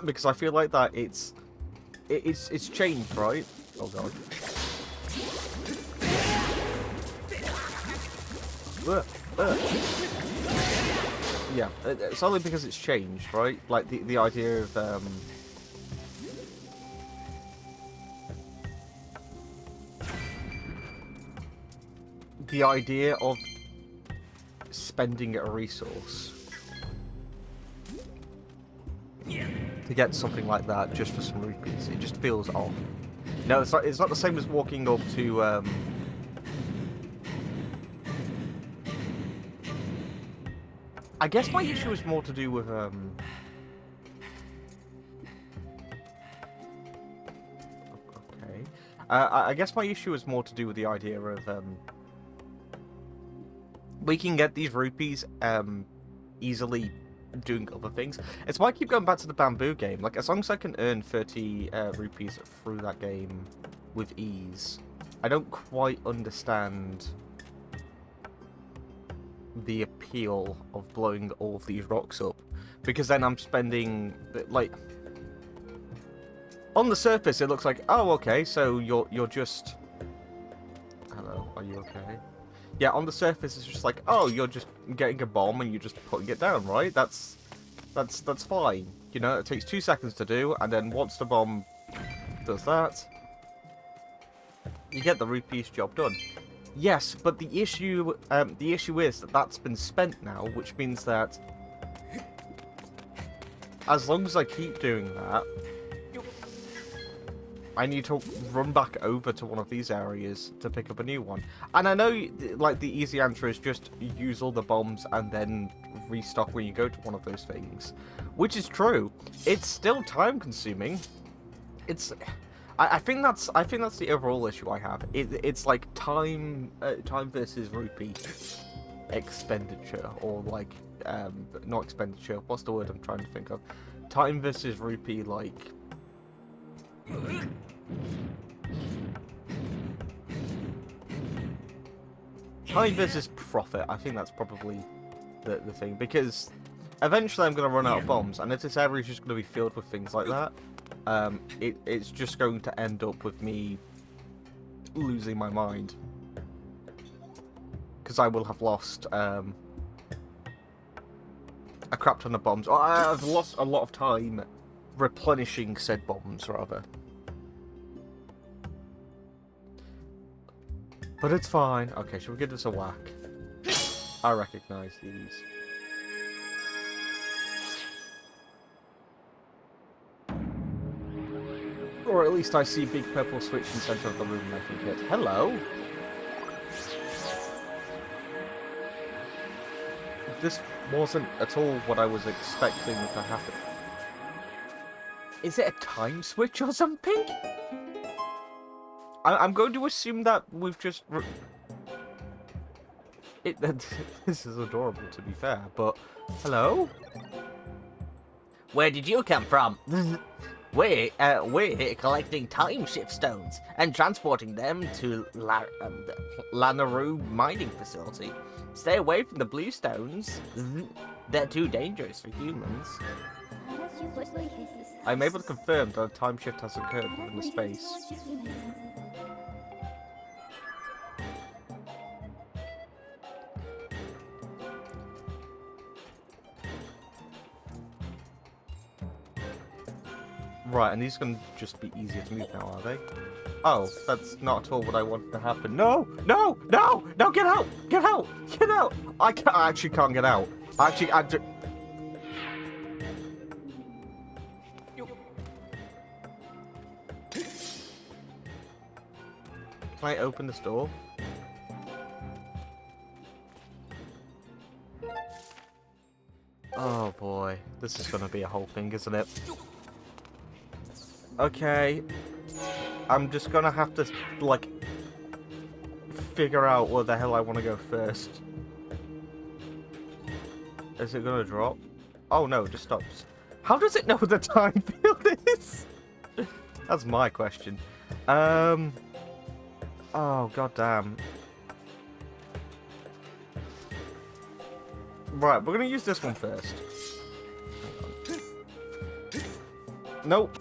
because I feel like that it's changed, right? Oh god. Yeah, it's only because it's changed, right? Like the idea of the idea of spending a resource to get something like that just for some rupees. It just feels off. No, it's not the same as walking up to I guess my issue is more to do with okay. I guess my issue is more to do with the idea of we can get these rupees easily doing other things. It's why I keep going back to the bamboo game. Like, as long as I can earn 30 rupees through that game with ease, I don't quite understand the appeal of blowing all of these rocks up, because then I'm spending, like, on the surface it looks like, oh, okay, so you're just, hello, are you okay? Yeah, on the surface it's just like, oh, you're just getting a bomb and you're just putting it down, right? That's fine, you know. It takes 2 seconds to do, and then once the bomb does that, you get the rupees, job done. Yes, but the issue is that that's been spent now, which means that as long as I keep doing that, I need to run back over to one of these areas to pick up a new one. And I know, like, the easy answer is just use all the bombs and then restock when you go to one of those things, which is true. It's still time consuming. I think that's the overall issue I have. It's like time versus rupee expenditure, or like not expenditure. What's the word I'm trying to think of? Time versus rupee, like. Time versus profit. I think that's probably the thing, because eventually I'm going to run out of bombs, and if this area is just going to be filled with things like that, it's just going to end up with me losing my mind, because I will have lost a crap ton of bombs. Or I've lost a lot of time replenishing said bombs, rather. But it's fine. Okay, shall we give this a whack? I recognise these. Or at least I see big purple switch in the centre of the room and I think it. Hello? This wasn't at all what I was expecting to happen. Is it a time switch or something? I'm going to assume that we've just... This is adorable, to be fair, but... Hello? Where did you come from? We're here collecting time shift stones and transporting them to Lanaroo mining facility. Stay away from the blue stones. They're too dangerous for humans. I'm able to confirm that a time shift has occurred within the space. Right, and these are going to just be easier to move now, are they? Oh, that's not at all what I wanted to happen. No! No! No! No! Get out! Get out! Get out! I actually can't get out. Actually, Can I open this door? Oh boy, this is going to be a whole thing, isn't it? Okay, I'm just gonna have to, like, figure out where the hell I want to go first. Is it gonna drop? Oh no, it just stops. How does it know what the time field is? That's my question. Oh, goddamn. Right, we're gonna use this one first. Nope.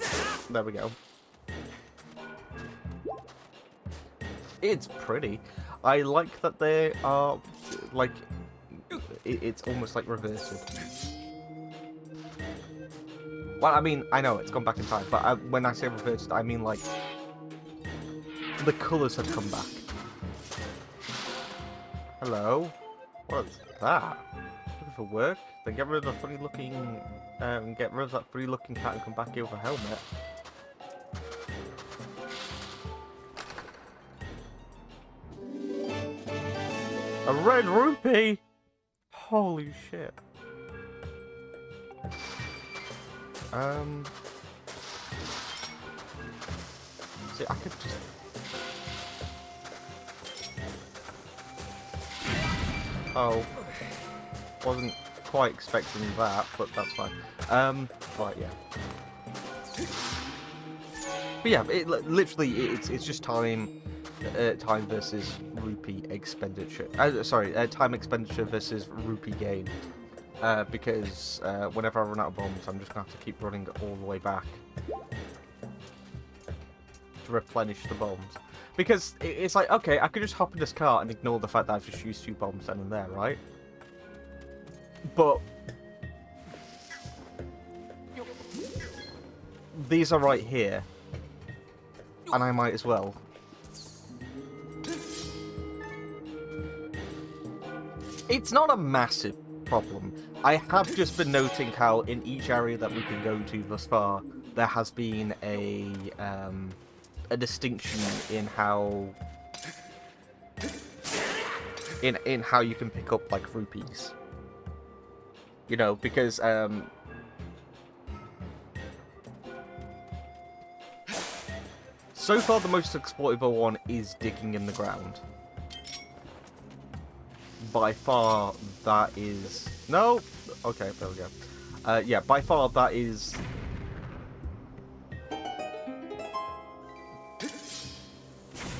There we go. It's pretty. I like that they are, like, it's almost like reversing. Well, I mean, I know it's gone back in time, but when I say reversed, I mean, like, the colours have come back. Hello? What's that? Looking for work? Then get rid of the funny looking, get rid of that funny looking cat and come back here with a helmet. A red rupee? Holy shit. See, I could just... Oh. quite expecting that, but that's fine. Right, yeah. But yeah, literally, it's just time versus rupee expenditure. Time expenditure versus rupee gain. Because whenever I run out of bombs, I'm just gonna have to keep running all the way back to replenish the bombs. Because it's like, okay, I could just hop in this car and ignore the fact that I've just used 2 bombs then and there, right? But these are right here, and I might as well. It's not a massive problem. I have just been noting how in each area that we can go to thus far, there has been a distinction in how in how you can pick up like rupees. You know, because so far the most exploitable one is digging in the ground. By far, that is... No! Okay, there we go. Yeah, by far, that is...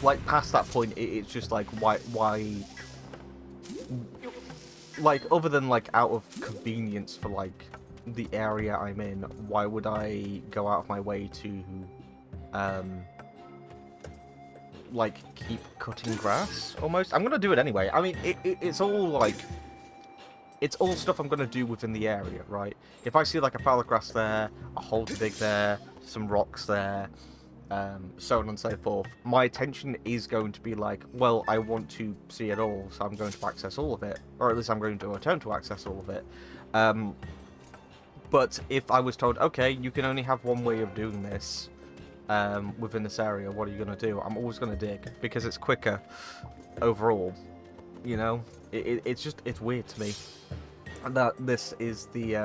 Like, past that point, it's just like, why... Like, other than, like, out of convenience for, like, the area I'm in, why would I go out of my way to, like, keep cutting grass, almost? I'm gonna do it anyway. I mean, it's all, like... It's all stuff I'm gonna do within the area, right? If I see, like, a pile of grass there, a hole to dig there, some rocks there, so on and so forth, my attention is going to be like, well, I want to see it all, so I'm going to access all of it. Or at least I'm going to attempt to access all of it. But if I was told, okay, you can only have one way of doing this, within this area, what are you going to do? I'm always going to dig, because it's quicker overall, you know? It's weird to me that this is the,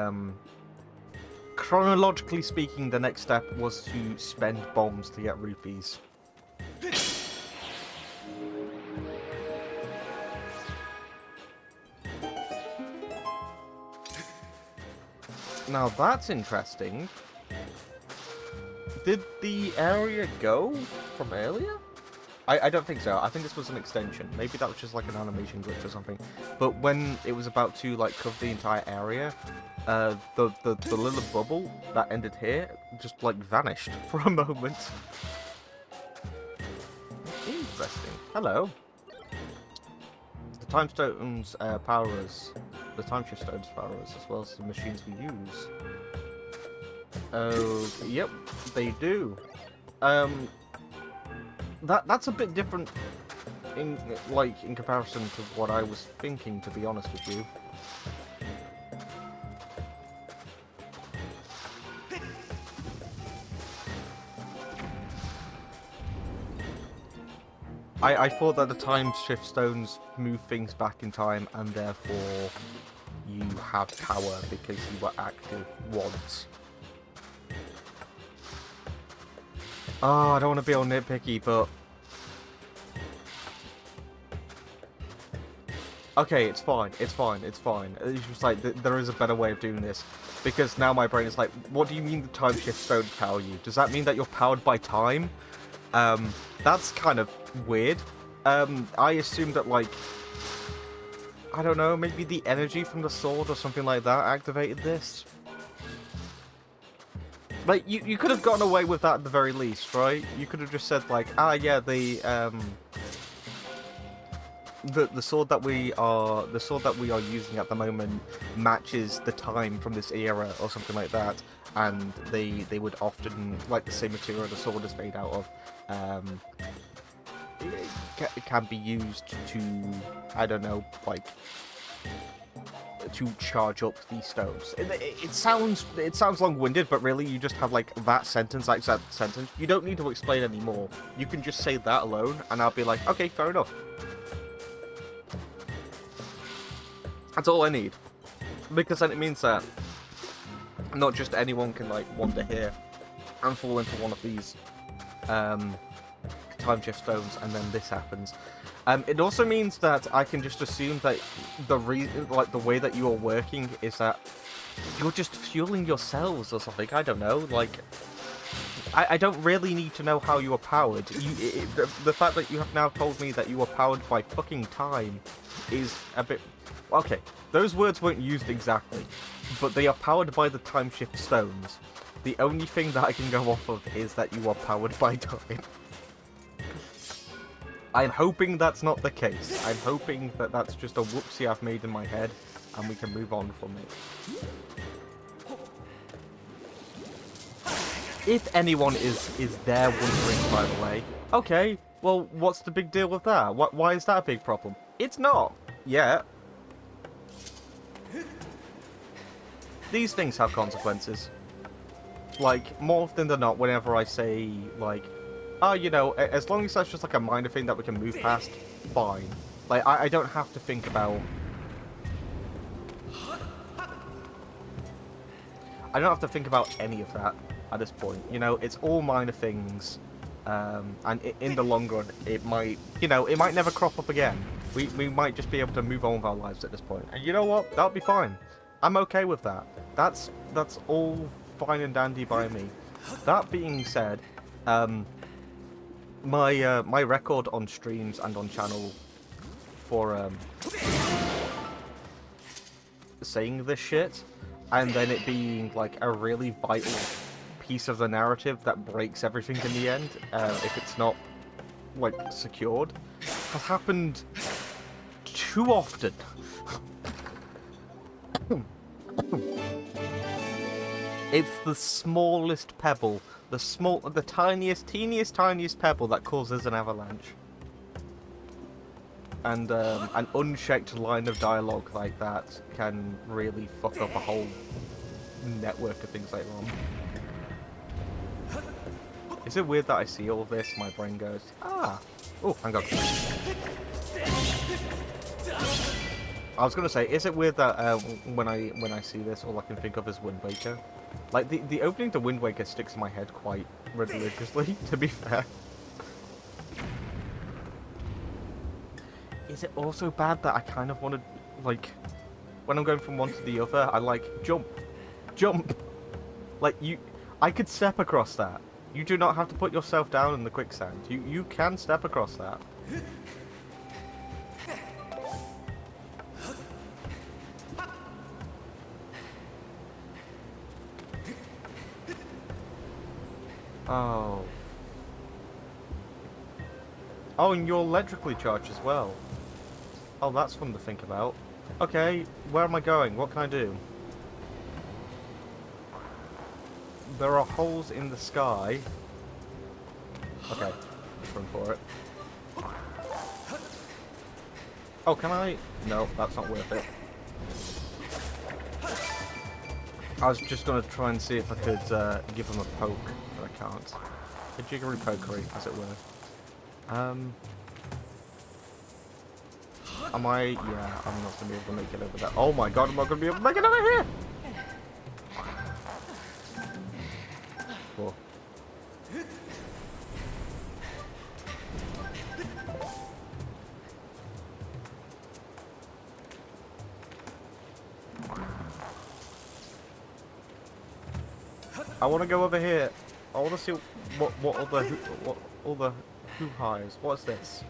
chronologically speaking, the next step was to spend bombs to get rupees. Now that's interesting. Did the area go from earlier? I don't think so. I think this was an extension. Maybe that was just like an animation glitch or something. But when it was about to like cover the entire area, the little bubble that ended here just like vanished for a moment. Interesting. Hello. The time stones power us. The time shift stones power us as well as the machines we use. Oh, yep, they do. That's a bit different in comparison to what I was thinking, to be honest with you. I thought that the time shift stones move things back in time, and therefore you have power because you were active once. Oh, I don't want to be all nitpicky, but... Okay, it's fine, it's fine, it's fine. It's just like, there is a better way of doing this. Because now my brain is like, what do you mean the time shift stones power you? Does that mean that you're powered by time? That's kind of weird. I assumed that, like... I don't know, maybe the energy from the sword or something like that activated this? Like, you could have gotten away with that at the very least, right? You could have just said, like, ah, yeah, the sword that we are using at the moment matches the time from this era or something like that, and they would often, like, the same material the sword is made out of, it can be used to, I don't know, like, to charge up these stones. It sounds long-winded, but really you just have like that sentence, You don't need to explain any more. You can just say that alone, and I'll be like, okay, fair enough. That's all I need, because then it means that not just anyone can like wander here and fall into one of these time shift stones, and then this happens. It also means that I can just assume that the way that you are working is that you're just fueling yourselves or something. I don't know. Like, I don't really need to know how you are powered. The fact that you have now told me that you are powered by fucking time is a bit... Okay, those words weren't used exactly, but they are powered by the time shift stones. The only thing that I can go off of is that you are powered by time. I'm hoping that's not the case. I'm hoping that that's just a whoopsie I've made in my head, and we can move on from it. If anyone is there wondering, by the way, okay, well, what's the big deal with that? Why is that a big problem? It's not. Yeah. These things have consequences. Like, more often than not, whenever I say, like, oh, you know, as long as that's just like a minor thing that we can move past, fine. Like, I don't have to think about... I don't have to think about any of that at this point. You know, it's all minor things. And in the long run, it might, you know, it might never crop up again. We might just be able to move on with our lives at this point. And you know what? That'll be fine. I'm okay with that. That's all fine and dandy by me. That being said, my record on streams and on channel for saying this shit, and then it being like a really vital piece of the narrative that breaks everything in the end, if it's not like secured, has happened too often. It's the smallest pebble, the teeniest pebble that causes an avalanche. And an unchecked line of dialogue like that can really fuck up a whole network of things later on. Is it weird that I see all this? My brain goes, ah, oh, hang on. I was gonna say, is it weird that when I see this, all I can think of is Wind Waker? Like the opening to Wind Waker sticks in my head quite religiously, to be fair. Is it also bad that I kind of want to, like, when I'm going from one to the other, I like jump. Like I could step across that. You do not have to put yourself down in the quicksand. You can step across that. Oh. Oh, and you're electrically charged as well. Oh, that's fun to think about. Okay, where am I going? What can I do? There are holes in the sky. Okay, let's run for it. Oh, can I? No, that's not worth it. I was just going to try and see if I could give them a poke, but I can't. A jiggery pokery, as it were. Am I? Yeah, I'm not going to be able to make it over there. Oh my god, I'm not going to be able to make it over here! Cool. I want to go over here. I want to see what all the hoo-highs. What's this?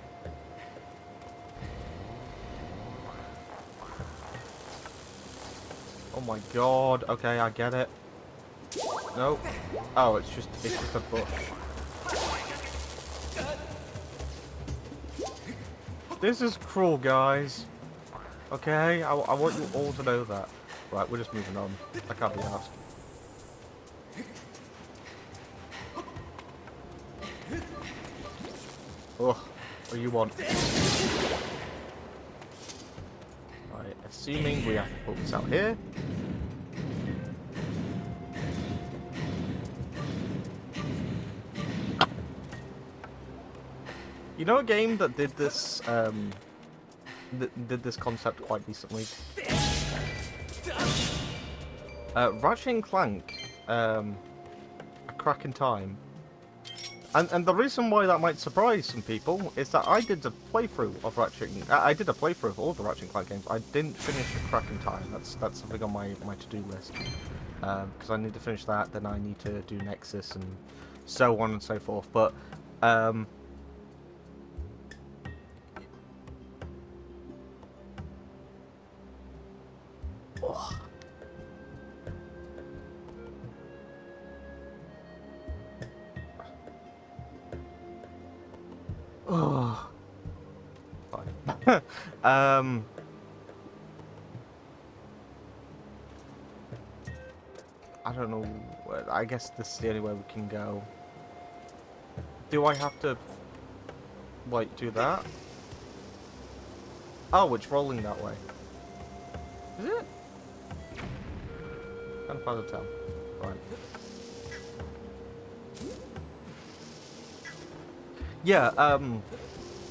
Oh my god. Okay, I get it. No. Oh, it's just a bush. This is cruel, guys. Okay, I want you all to know that. Right, we're just moving on. I can't be asked. Oh, what do you want? Right, assuming we have to put this out here. You know a game that did this, did this concept quite decently? Ratchet and Clank, A Crack in Time. And the reason why that might surprise some people is that I did a playthrough of Ratchet. I did a playthrough of all the Ratchet & Clank games. I didn't finish a crack in time. That's something on my to-do list. Because I need to finish that, then I need to do Nexus and so on and so forth. But oh. Oh. Fine. I don't know. I guess this is the only way we can go. Do I have to, like, do that? Oh, it's rolling that way. Is it? Kind of hard to tell. Right. Yeah,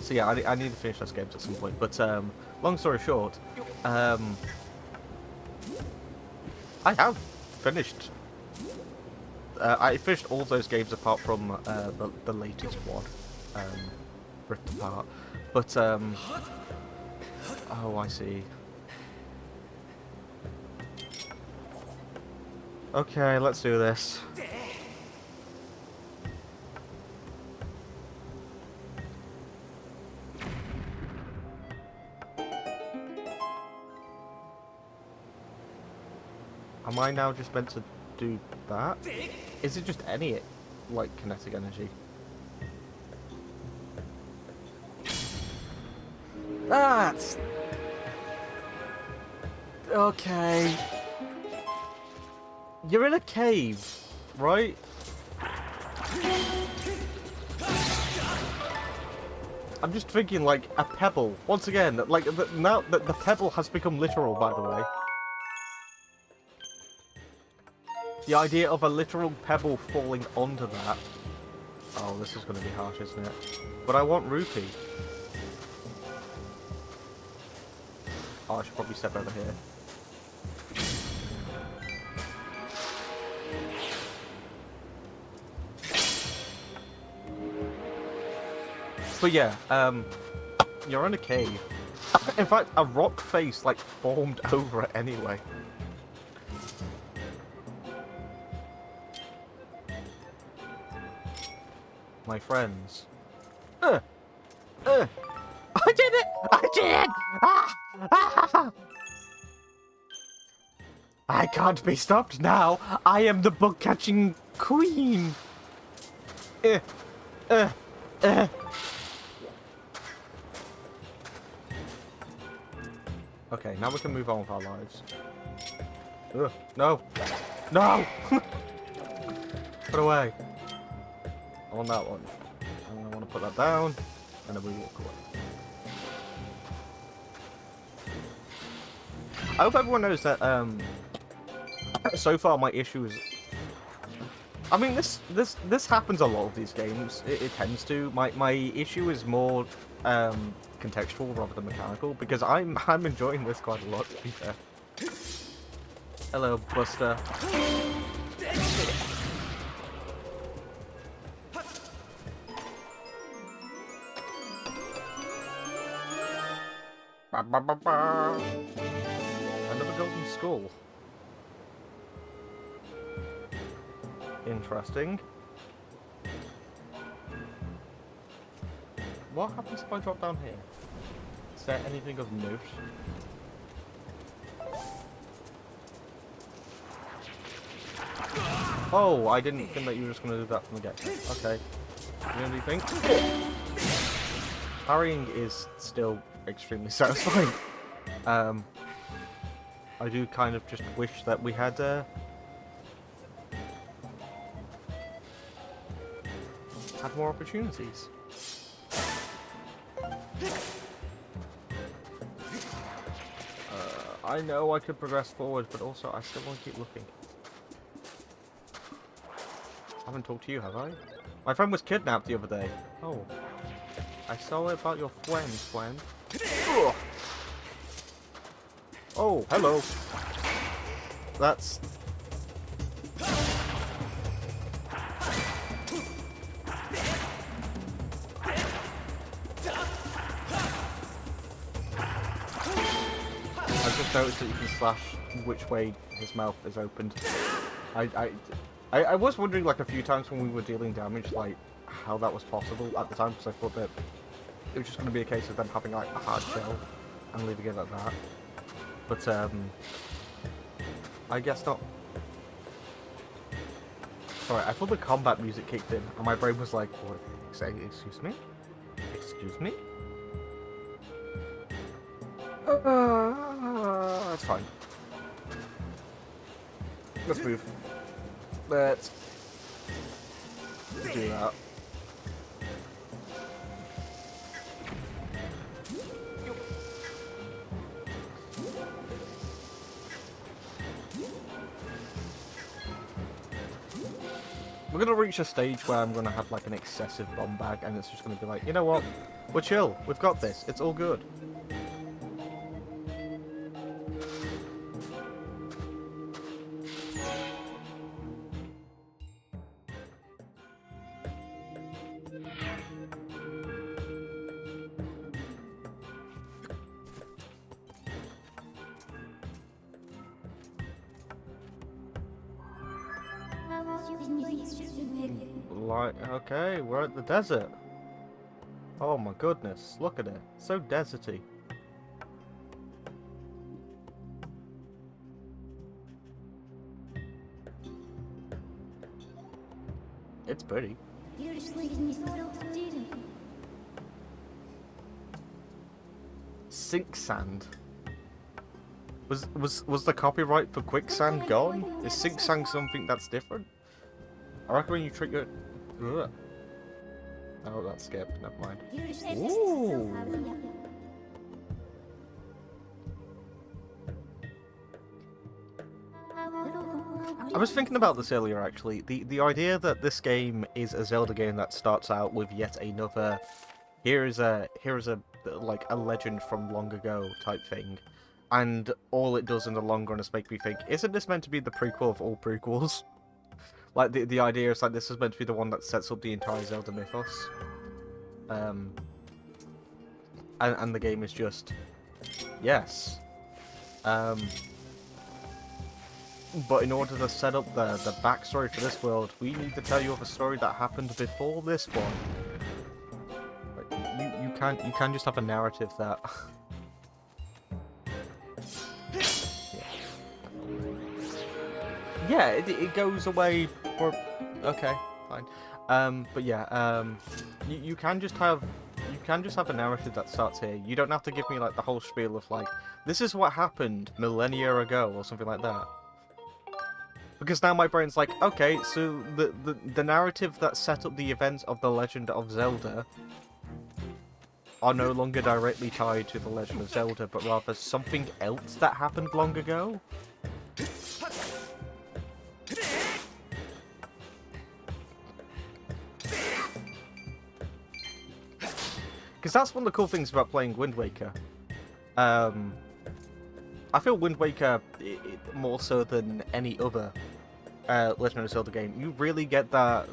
so yeah, I need to finish those games at some point, but, long story short, I have finished, I finished all those games apart from, the latest one, Rift Apart, but, oh, I see. Okay, let's do this. Am I now just meant to do that? Is it just any, like, kinetic energy? That's... okay. You're in a cave, right? I'm just thinking, like, a pebble. Once again, like, now the pebble has become literal, by the way. The idea of a literal pebble falling onto that. Oh, this is going to be harsh, isn't it? But I want rupee. Oh, I should probably step over here. But yeah, you're in a cave. In fact, a rock face, like, formed over it anyway. My friends. I did it! I did! Ah! Ah! I can't be stopped now. I am the bug-catching queen. Okay, now we can move on with our lives. No! No! Put away. I want that one. And I want to put that down, and then we walk away. I hope everyone knows that, so far my issue is... I mean, this happens a lot of these games. It tends to. My issue is more, contextual rather than mechanical, because I'm enjoying this quite a lot, to be fair. Hello, Buster. Ba, ba, ba, ba. Another golden skull. Interesting. What happens if I drop down here? Is there anything of note? Oh, I didn't think that you were just going to do that from the get-go. Okay. You know think? Parrying is still extremely satisfying. I do kind of just wish that we had more opportunities. I know I could progress forward, but also I still want to keep looking. I haven't talked to you, have I? My friend was kidnapped the other day. Oh. I saw about your friend. Ugh. Oh, hello. That's... I just noticed that you can slash which way his mouth is opened. I was wondering like a few times when we were dealing damage, like how that was possible at the time, because I thought that it was just going to be a case of them having like a hard shell and leaving it at that. But I guess not. Sorry, I thought the combat music kicked in, and my brain was like, what? Excuse me? Excuse me? That's fine. Let's move. Let's do that. We're gonna reach a stage where I'm gonna have like an excessive bomb bag, and it's just gonna be like, you know what? We're chill. We've got this. It's all good. Like, okay, we're at the desert. Oh my goodness, look at it. So deserty. It's pretty. Sink sand. Was the copyright for quicksand gone? Is sink sand something that's different? I reckon when you trick your... Ugh. Oh, that's skipped. Never mind. Ooh. I was thinking about this earlier, actually. The idea that this game is a Zelda game that starts out with yet another... Here is a like a legend from long ago type thing, and all it does in the long run is make me think, isn't this meant to be the prequel of all prequels? Like, the idea is like this is meant to be the one that sets up the entire Zelda mythos. And the game is just... Yes. But in order to set up the backstory for this world, we need to tell you of a story that happened before this one. Like, you can't just have a narrative that... Yeah, it goes away for... Okay, fine. But yeah, you can just have a narrative that starts here. You don't have to give me like the whole spiel of like, this is what happened millennia ago or something like that. Because now my brain's like, okay, so the narrative that set up the events of the Legend of Zelda are no longer directly tied to the Legend of Zelda, but rather something else that happened long ago. Because that's one of the cool things about playing Wind Waker. I feel Wind Waker, more so than any other Legend of Zelda game, you really get that...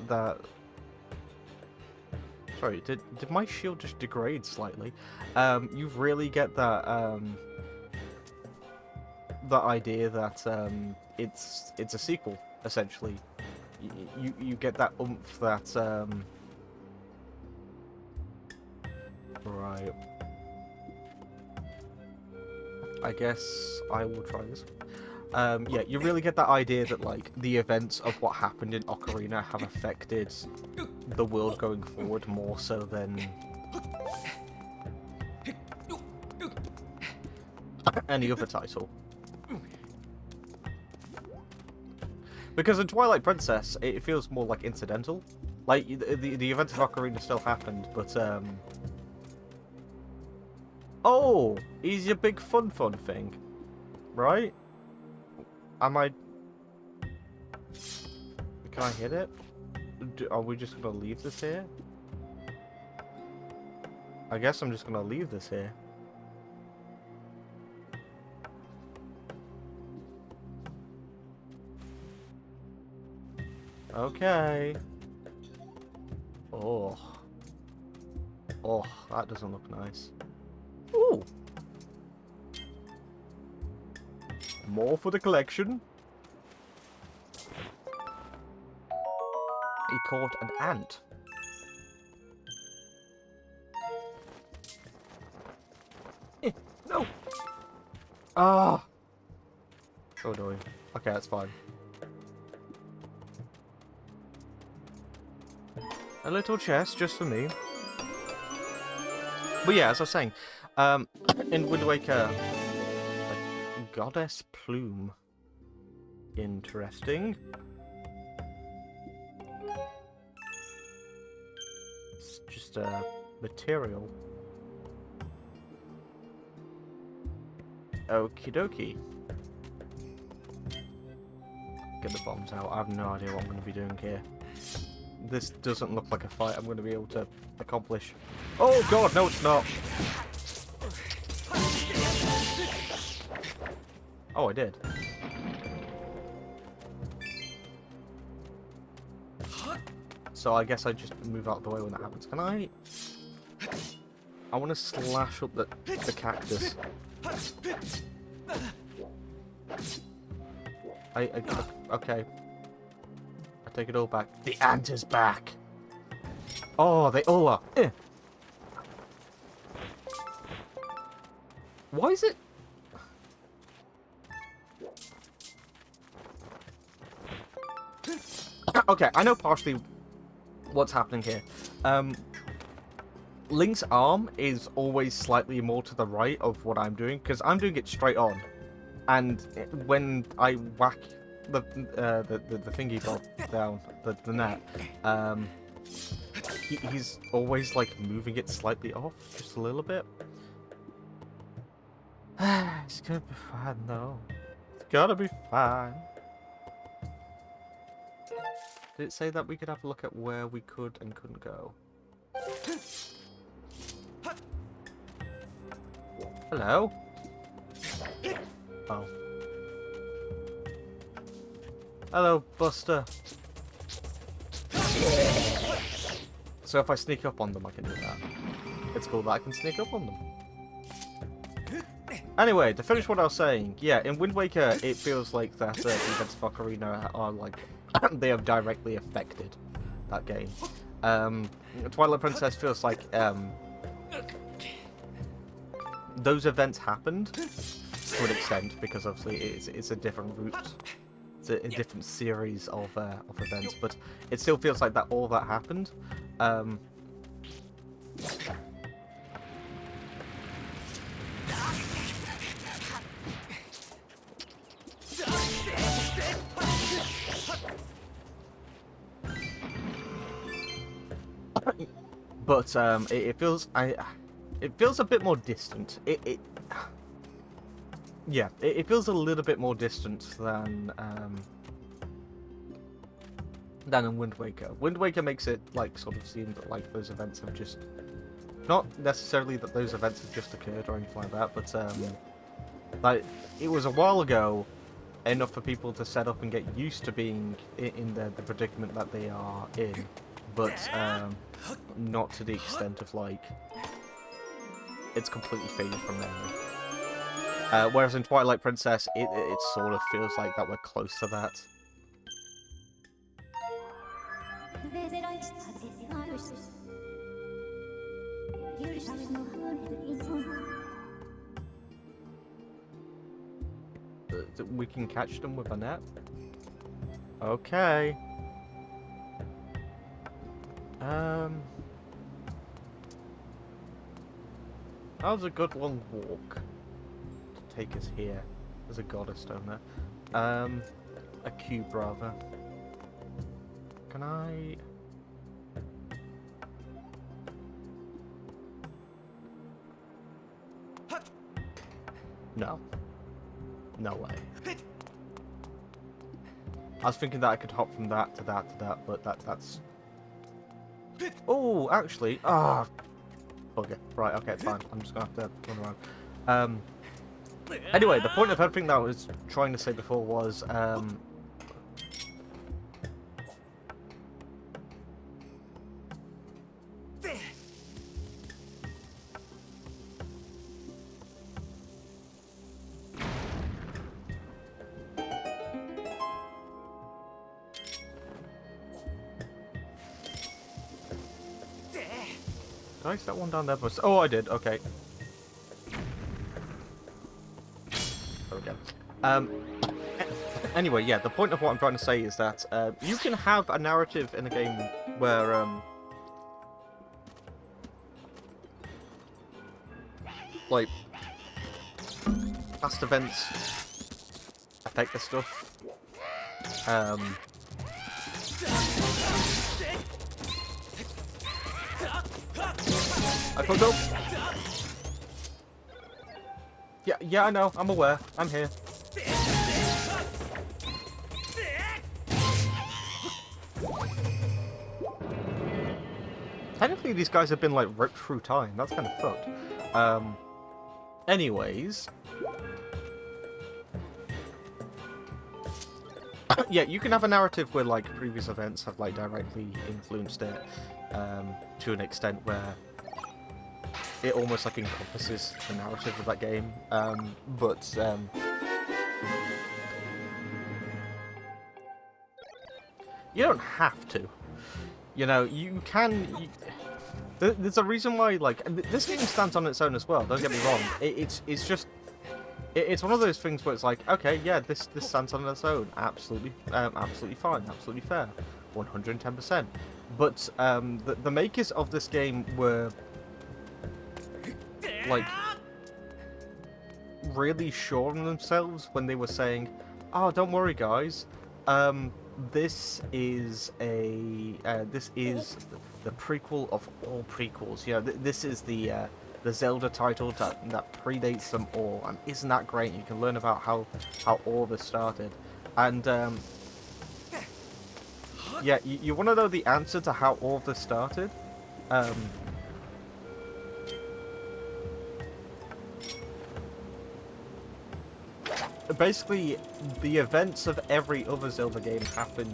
Sorry, did my shield just degrade slightly? You really get that, the idea that it's a sequel, essentially. You get that oomph that... Right. I guess I will try this. Yeah, you really get that idea that, like, the events of what happened in Ocarina have affected the world going forward more so than any other title. Because in Twilight Princess, it feels more like incidental. Like, the events of Ocarina still happened, but, oh, he's your big fun thing, right? Am I... Can I hit it? Are we just gonna leave this here? I guess I'm just gonna leave this here. Okay. Oh. Oh, that doesn't look nice. Ooh. More for the collection. He caught an ant. No! Ah! So annoying. Okay, that's fine. A little chest just for me. But yeah, as I was saying, in Wind Waker, a goddess plume. Interesting. It's just a material. Okie dokie. Get the bombs out. I have no idea what I'm going to be doing here. This doesn't look like a fight I'm going to be able to accomplish. Oh god, no it's not! Oh, I did. So I guess I just move out of the way when that happens. Can I? I want to slash up the cactus. Okay. I take it all back. The ant is back. Oh, they all are. Why is it? Okay, I know partially what's happening here. Link's arm is always slightly more to the right of what I'm doing, because I'm doing it straight on. And when I whack the thingy bob down, the net, he's always like moving it slightly off, just a little bit. It's gonna be fine though. It's gotta be fine. Did it say that we could have a look at where we could and couldn't go? Hello? Oh. Hello, Buster. So if I sneak up on them, I can do that. It's cool that I can sneak up on them. Anyway, to finish what I was saying, yeah, in Wind Waker, it feels like that the events of Ocarina are like, they have directly affected that game. Twilight Princess feels like, those events happened to an extent, because obviously it's a different route. It's a different series of events, but it still feels like that all that happened. But it feels it feels a bit more distant. It feels a little bit more distant than in Wind Waker. Wind Waker makes it like sort of seem that like those events have just, not necessarily that those events have just occurred or anything like that, but like it was a while ago, enough for people to set up and get used to being in the predicament that they are in, but not to the extent of like it's completely faded from memory. Whereas in Twilight Princess, it sort of feels like that we're close to that. We can catch them with a net? Okay. That was a good long walk to take us here. There's a goddess down there. A cube rather. Can I? No. No way. I was thinking that I could hop from that to that to that, but that's... Oh, actually... Ah! Bugger. Right, okay, it's fine. I'm just gonna have to run around. Anyway, the point of everything that I was trying to say before was... I set one down there? Oh, I did. Okay. There we go. Anyway, yeah, the point of what I'm trying to say is that you can have a narrative in a game where like past events affect the stuff. I fucked up. Yeah, I know. I'm aware. I'm here. Technically, these guys have been, like, ripped through time. That's kind of fucked. Anyways. Yeah, you can have a narrative where, like, previous events have, like, directly influenced it, to an extent where it almost, like, encompasses the narrative of that game. You don't have to. You know, you can... there's a reason why, like... This game stands on its own as well, don't get me wrong. It's just... It's one of those things where it's like, okay, yeah, this stands on its own. Absolutely fine, absolutely fair. 110%. But the makers of this game were... like... really sure on themselves when they were saying, oh, don't worry, guys. This is the prequel of all prequels. You know, this is the Zelda title that predates them all, and isn't that great? You can learn about how all this started, and yeah, you want to know the answer to how all of this started? Basically, the events of every other Zelda game happen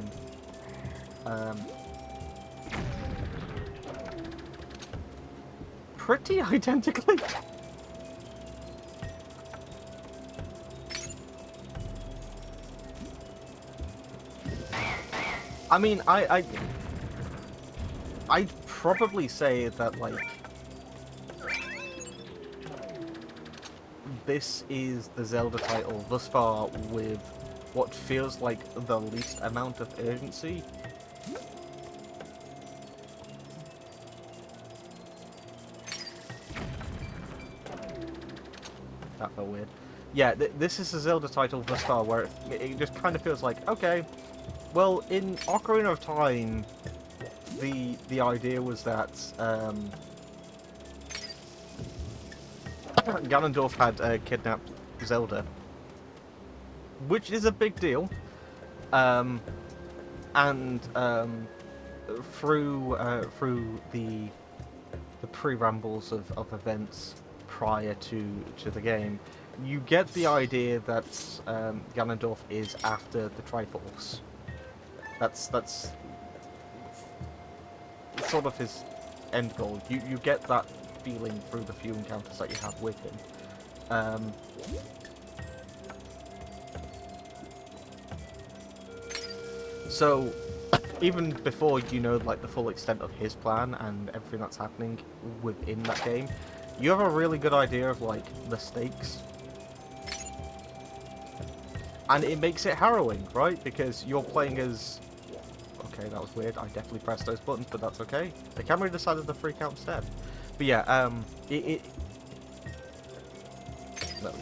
pretty identically. I mean, I'd probably say that, like, this is the Zelda title thus far with what feels like the least amount of urgency. That felt weird. Yeah, this is the Zelda title thus far where it just kind of feels like, okay, well, in Ocarina of Time, the idea was that Ganondorf had kidnapped Zelda, which is a big deal, and through the pre-rambles of events prior to the game, you get the idea that Ganondorf is after the Triforce. That's sort of his end goal. You get that feeling through the few encounters that you have with him. So, even before you know, like, the full extent of his plan and everything that's happening within that game, you have a really good idea of, like, the stakes. And it makes it harrowing, right? Because you're playing as... Okay, that was weird. I definitely pressed those buttons, but that's okay. The camera decided to freak out instead. But yeah, there we go.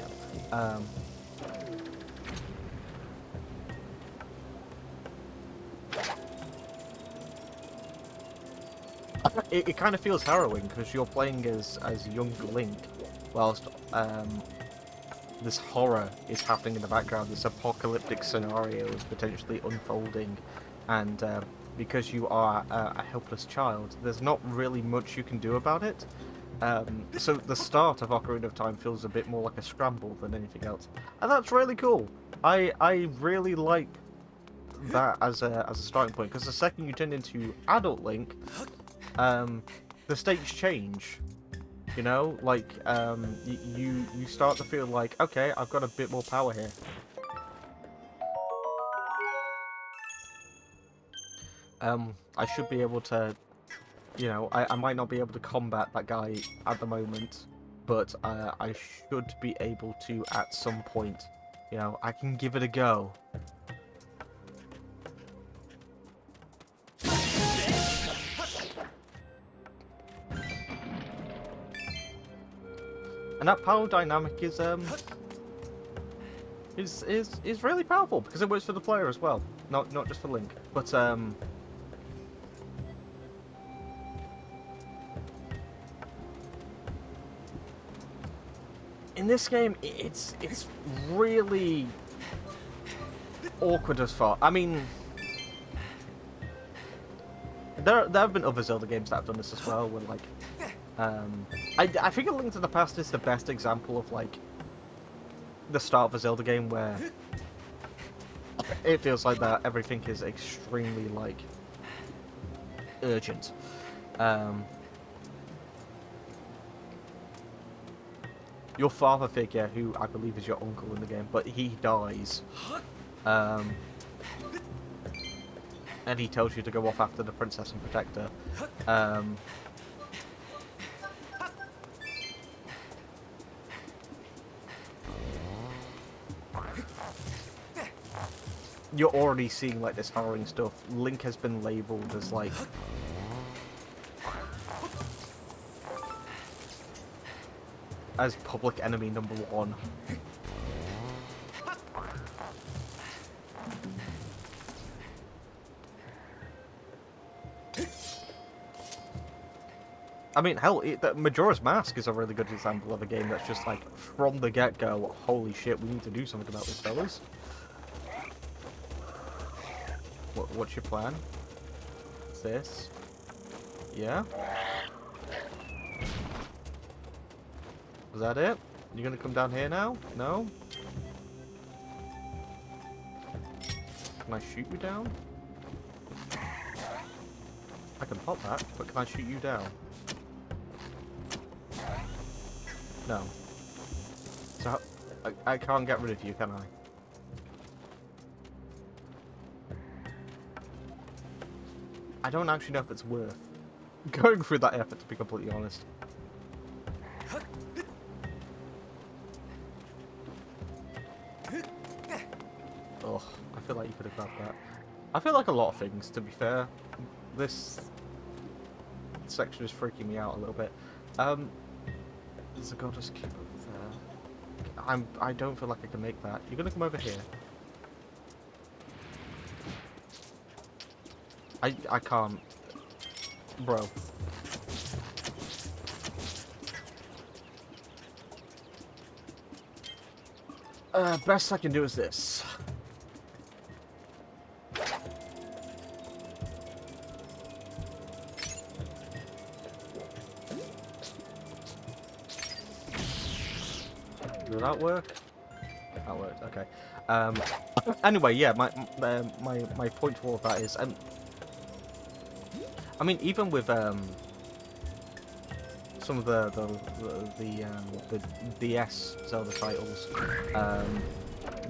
It kind of feels harrowing because you're playing as young Link, whilst this horror is happening in the background. This apocalyptic scenario is potentially unfolding, and because you are a helpless child, there's not really much you can do about it. So the start of Ocarina of Time feels a bit more like a scramble than anything else, and that's really cool. I really like that as a starting point, because the second you turn into adult Link, the stakes change. You know, like you start to feel like, okay, I've got a bit more power here. I should be able to you know, I might not be able to combat that guy at the moment, but I should be able to at some point. You know, I can give it a go. And that power dynamic is really powerful because it works for the player as well, not just for Link. But in this game, it's really awkward as far. I mean, there have been other Zelda games that have done this as well, where like, I think A Link to the Past is the best example of like the start of a Zelda game where it feels like that everything is extremely like urgent. Your father figure, who I believe is your uncle in the game, but he dies. And he tells you to go off after the princess and protect her. You're already seeing like this harrowing stuff. Link has been labelled as like as public enemy #1. I mean, hell, Majora's Mask is a really good example of a game that's just like, from the get-go, holy shit, we need to do something about this, fellas. What's your plan? What's this? Yeah? Was that it? You gonna come down here now? No? Can I shoot you down? I can pop that, but can I shoot you down? No. So, I can't get rid of you, can I? I don't actually know if it's worth going through that effort, to be completely honest. Oh, I feel like you could have grabbed that. I feel like a lot of things, to be fair. This section is freaking me out a little bit. There's a goddess cube over there. I don't feel like I can make that. You're gonna come over here. I can't. Bro. Best I can do is this. Did that work? That worked, okay. Anyway, yeah, my point to all of that is, I mean, even with some of the DS Zelda titles,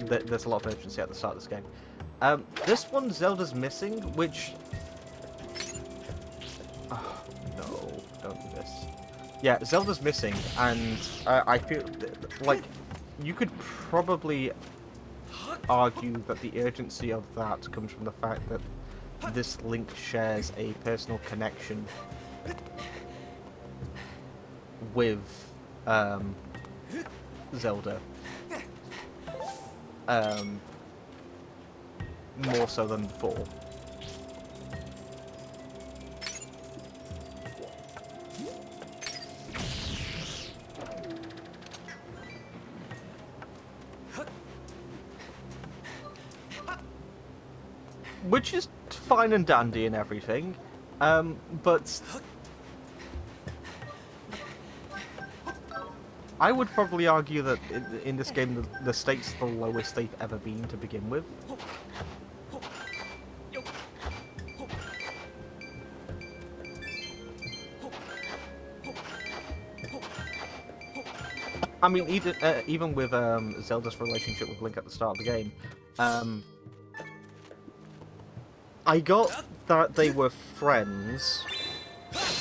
there's a lot of urgency at the start of this game. This one, Zelda's missing, which... Oh, no, don't do this. Yeah, Zelda's missing, and I feel like you could probably argue that the urgency of that comes from the fact that this Link shares a personal connection with Zelda, more so than before. Which is fine and dandy and everything, but I would probably argue that in this game the stakes are the lowest they've ever been to begin with. I mean, even with Zelda's relationship with Link at the start of the game, I got that they were friends.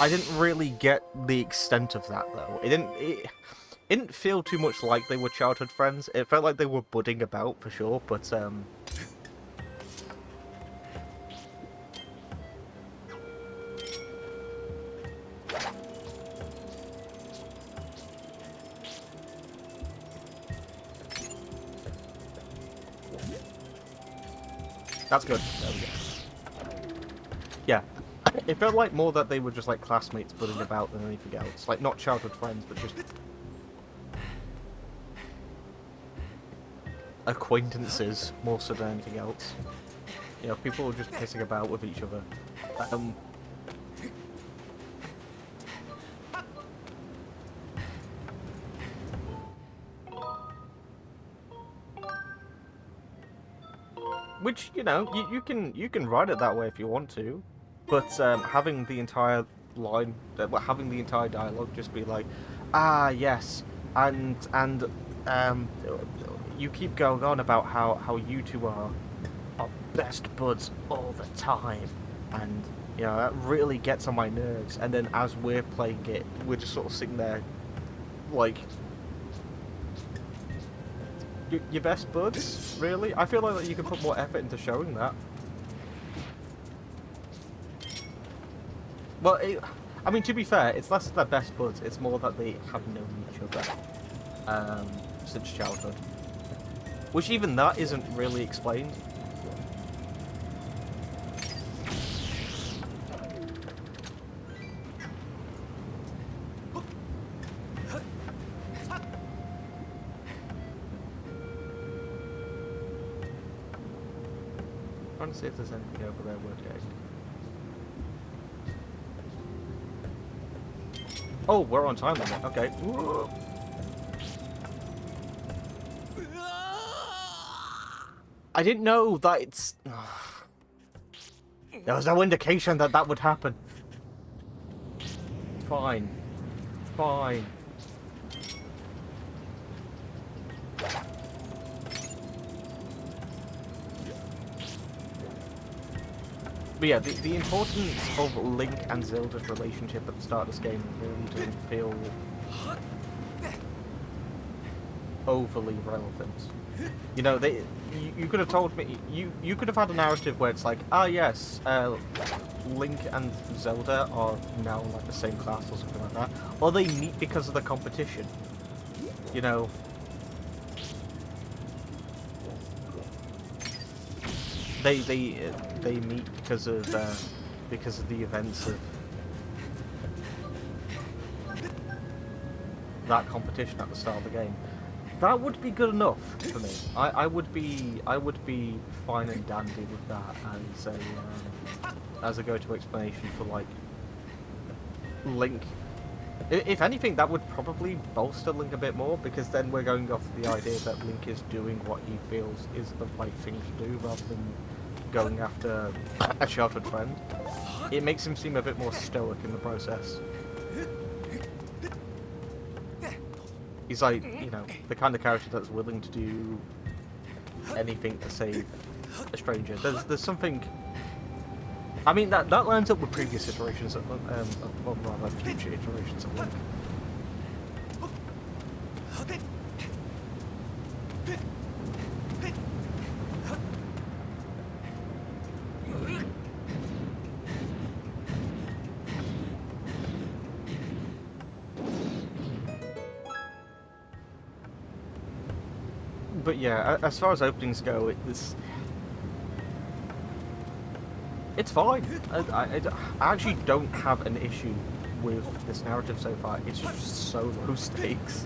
I didn't really get the extent of that though. It didn't feel too much like they were childhood friends. It felt like they were budding about for sure, but that's good. There we go. Yeah. It felt like more that they were just like classmates budding about than anything else. Like not childhood friends, but just acquaintances more so than anything else. You know, people were just pissing about with each other. Which, you know, you can write it that way if you want to, but having the entire line, having the entire dialogue just be like, ah yes, and you keep going on about how you two are best buds all the time, and you know that really gets on my nerves. And then as we're playing it, we're just sort of sitting there, like. Your best buds? Really? I feel like you could put more effort into showing that. Well, I mean, to be fair, it's less that they're best buds, it's more that they have known each other since childhood. Which even that isn't really explained. Trying to see if there's anything over there worth getting. Oh, we're on time limit. Okay. Whoa. I didn't know that it's. There was no indication that that would happen. Fine. Fine. But yeah, the importance of Link and Zelda's relationship at the start of this game really didn't feel overly relevant. You know, you could have told me, you could have had a narrative where it's like, ah yes, Link and Zelda are now like the same class or something like that, or they meet because of the competition. You know. They meet because of the events of that competition at the start of the game. That would be good enough for me. I would be fine and dandy with that as a go-to explanation for like Link. If anything, that would probably bolster Link a bit more, because then we're going off the idea that Link is doing what he feels is the right thing to do, rather than going after a childhood friend. It makes him seem a bit more stoic in the process. He's like, you know, the kind of character that's willing to do anything to save a stranger. There's something. I mean, that lines up with previous iterations of, or rather, future iterations of Link. But yeah, as far as openings go, it's fine. I actually don't have an issue with this narrative so far. It's just so low stakes.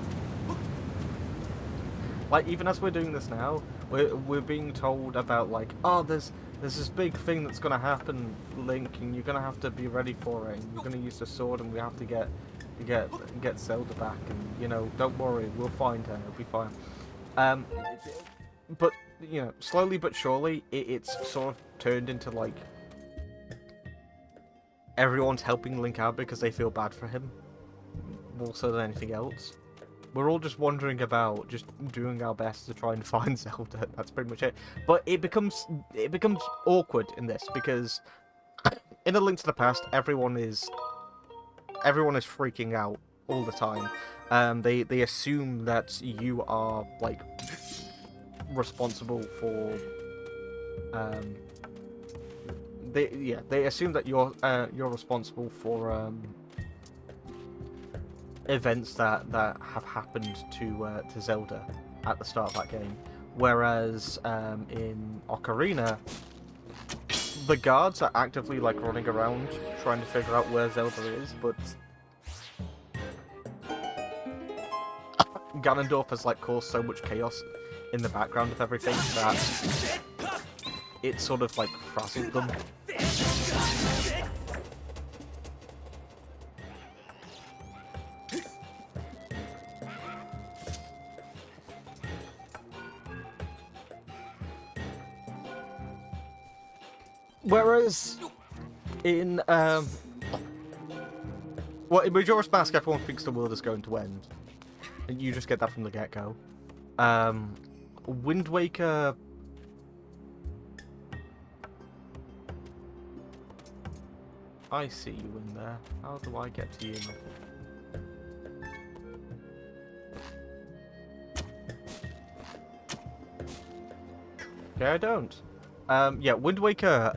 Like, even as we're doing this now, we're being told about like, oh, there's this big thing that's gonna happen, Link, and you're gonna have to be ready for it. And you're gonna use the sword, and we have to get Zelda back. And you know, don't worry, we'll find her. It'll be fine. But you know, slowly but surely, it's sort of turned into like everyone's helping Link out because they feel bad for him, more so than anything else. We're all just wandering about, just doing our best to try and find Zelda. That's pretty much it. But it becomes awkward in this, because in A Link to the Past, everyone is everyone is freaking out all the time. They assume that you are like responsible for. They assume that you're responsible for events that have happened to Zelda at the start of that game, whereas in Ocarina, the guards are actively like running around trying to figure out where Zelda is, but Ganondorf has like caused so much chaos in the background of everything that it sort of like frazzled them. Whereas in well, in Majora's Mask, everyone thinks the world is going to end, and you just get that from the get-go. Wind Waker. I see you in there. How do I get to you? Okay, I don't. Yeah, Wind Waker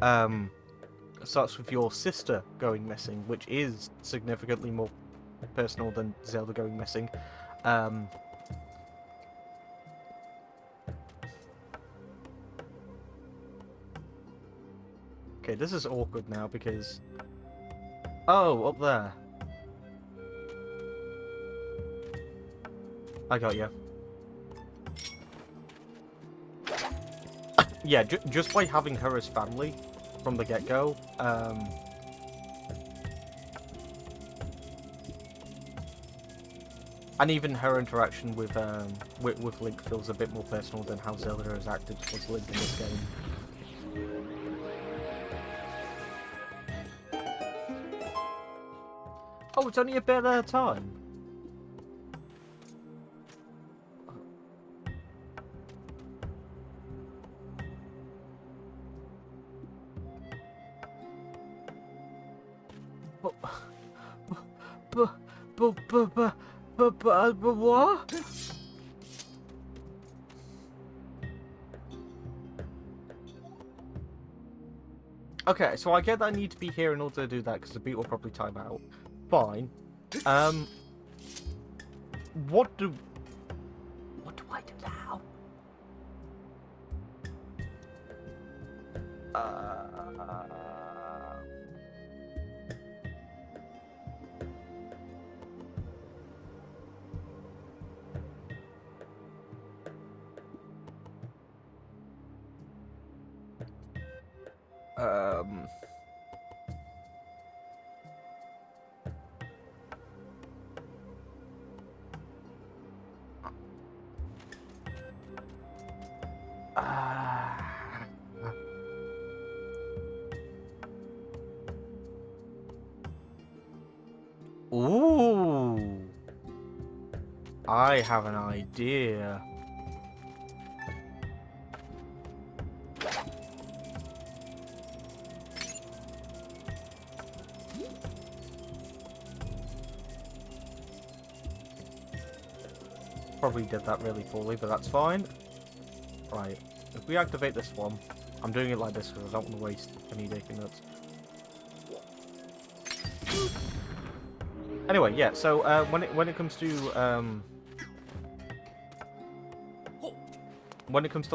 starts with your sister going missing, which is significantly more personal than Zelda going missing. Okay, this is awkward now because... Oh, up there. I got you. Yeah, just by having her as family from the get-go, and even her interaction with Link feels a bit more personal than how Zelda has acted towards Link in this game. Oh, it's only a bit at a time. But what? Okay, so I get that I need to be here in order to do that because the beat will probably time out. Fine. What do I do now? Ooh. I have an idea. Probably did that really poorly, but that's fine. Right, if we activate this one, I'm doing it like this because I don't want to waste any Daking Nuts. Anyway, yeah. So when it comes to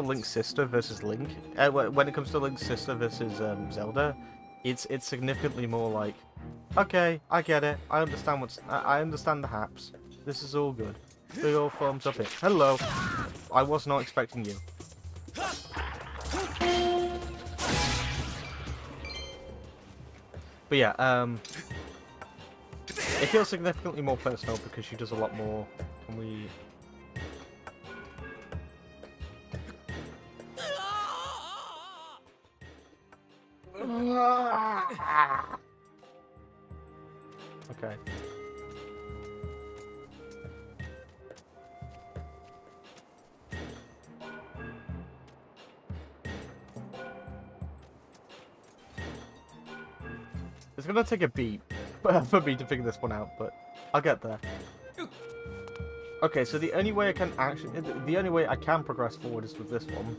Link's sister versus Link, when it comes to Link's sister versus Zelda, it's significantly more like, okay, I get it, I understand I understand the haps. This is all good. Big old thumbs up it. Hello. I was not expecting you. But yeah, it feels significantly more personal because she does a lot more. Can we... Okay. It's gonna take a beat, for me to figure this one out, but I'll get there. Okay, so the only way I can progress forward is with this one.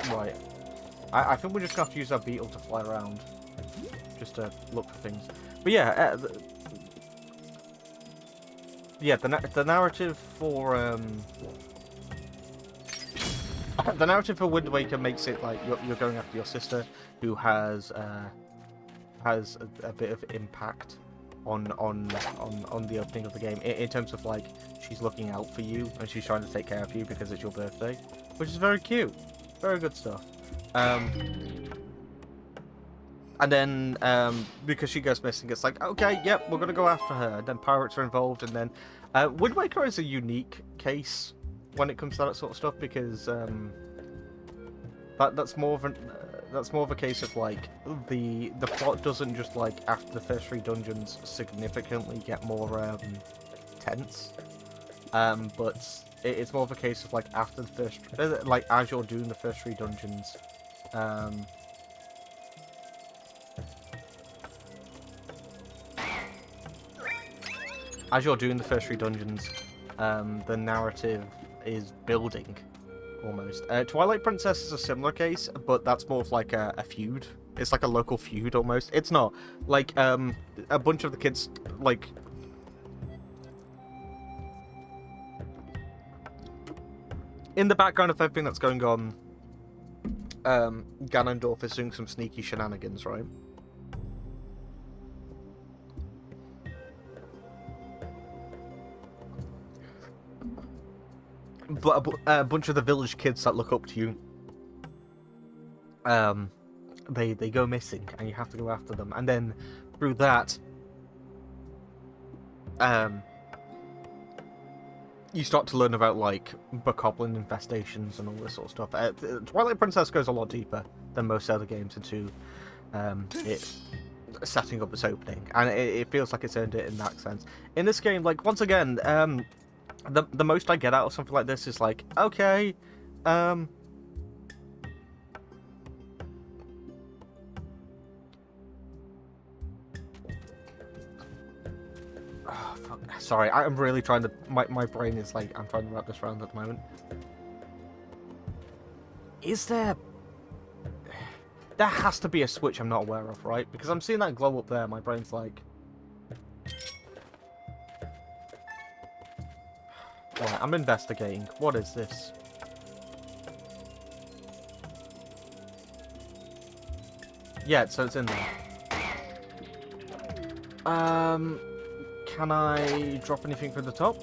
Right. I think we're just gonna have to use our beetle to fly around, just to look for things. But yeah, the narrative for the narrative for Wind Waker makes it like you're going after your sister, who has a bit of impact on the opening of the game in terms of like she's looking out for you and she's trying to take care of you because it's your birthday, which is very cute, very good stuff. And then because she goes missing, it's like, okay, yep, we're gonna go after her. And then pirates are involved, and then Wind Waker is a unique case when it comes to that sort of stuff because that's more of a case of like the plot doesn't just like after the first 3 dungeons significantly get more tense, but it's more of a case of like after the first like as you're doing the first 3 dungeons. As you're doing the first 3 dungeons, the narrative is building, almost. Twilight Princess is a similar case, but that's more of like a feud. It's like a local feud, almost. It's not. Like, a bunch of the kids, like... In the background of everything that's going on, Ganondorf is doing some sneaky shenanigans, right? But a bunch of the village kids that look up to you, they go missing, and you have to go after them. And then through that, you start to learn about like bokoblin infestations and all this sort of stuff. Twilight Princess goes a lot deeper than most other games into it setting up its opening, and it feels like it's earned it in that sense. In this game, like once again, the most I get out of something like this is like, okay, oh, fuck. Sorry, I'm really trying to, my brain is like, I'm trying to wrap this around at the moment. Is there has to be a switch I'm not aware of, right? Because I'm seeing that glow up there, my brain's like... Right, I'm investigating. What is this? Yeah, so it's in there. Can I drop anything from the top?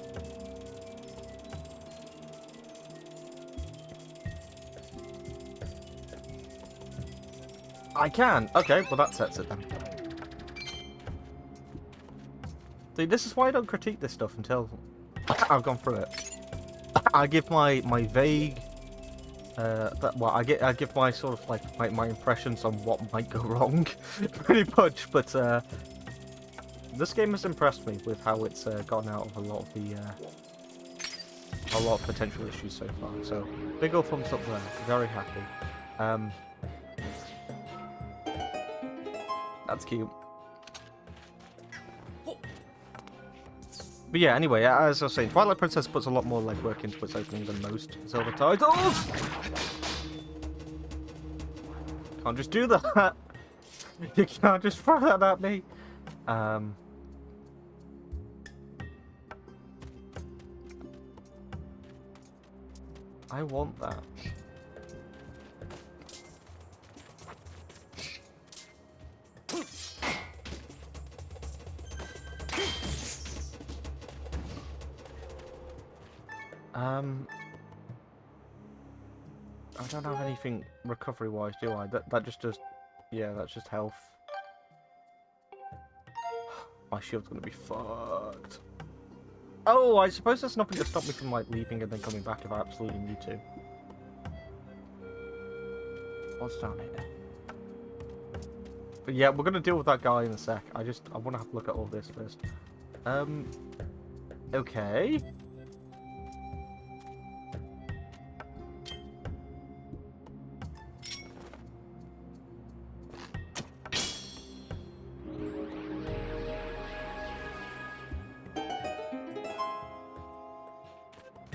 I can. Okay, well that sets it then. See, this is why I don't critique this stuff until I've gone through it. I give my vague, I give my sort of like my impressions on what might go wrong, pretty much. But this game has impressed me with how it's gotten out of a lot of potential issues so far. So big old thumbs up there. Very happy. That's cute. But yeah, anyway, as I was saying, Twilight Princess puts a lot more legwork into its opening than most Zelda titles. Can't just do that. You can't just throw that at me. I want that. I don't have anything recovery-wise, do I? That just does... Yeah, that's just health. My shield's gonna be fucked. Oh, I suppose there's nothing to stop me from, like, leaving and then coming back if I absolutely need to. What's down here? But yeah, we're gonna deal with that guy in a sec. I want to have a look at all this first. Okay.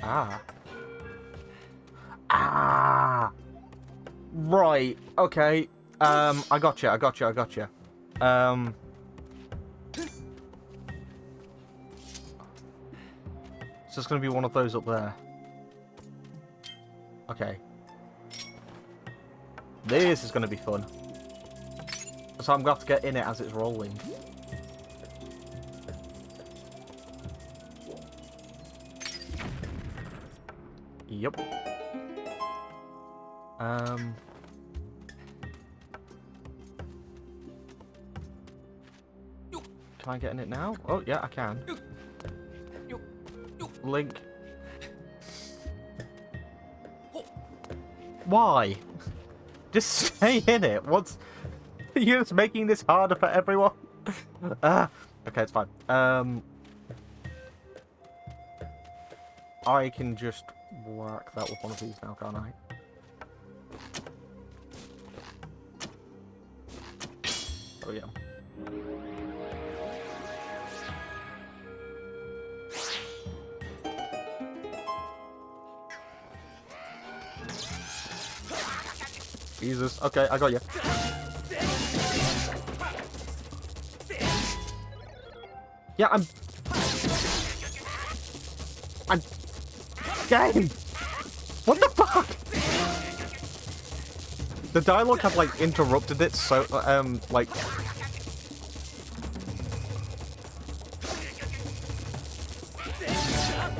Ah. Ah. Right. Okay. I gotcha. So it's gonna be one of those up there. Okay. This is gonna be fun. So I'm gonna have to get in it as it's rolling. Yep. Can I get in it now? Oh, yeah, I can. Link. Why? Just stay in it. What's... You're just making this harder for everyone? Okay, it's fine. I can just whack that with one of these now, can't I? Oh, yeah. Jesus. Okay, I got you. Yeah, I'm... Game! What the fuck? The dialogue had, like, interrupted it so, like...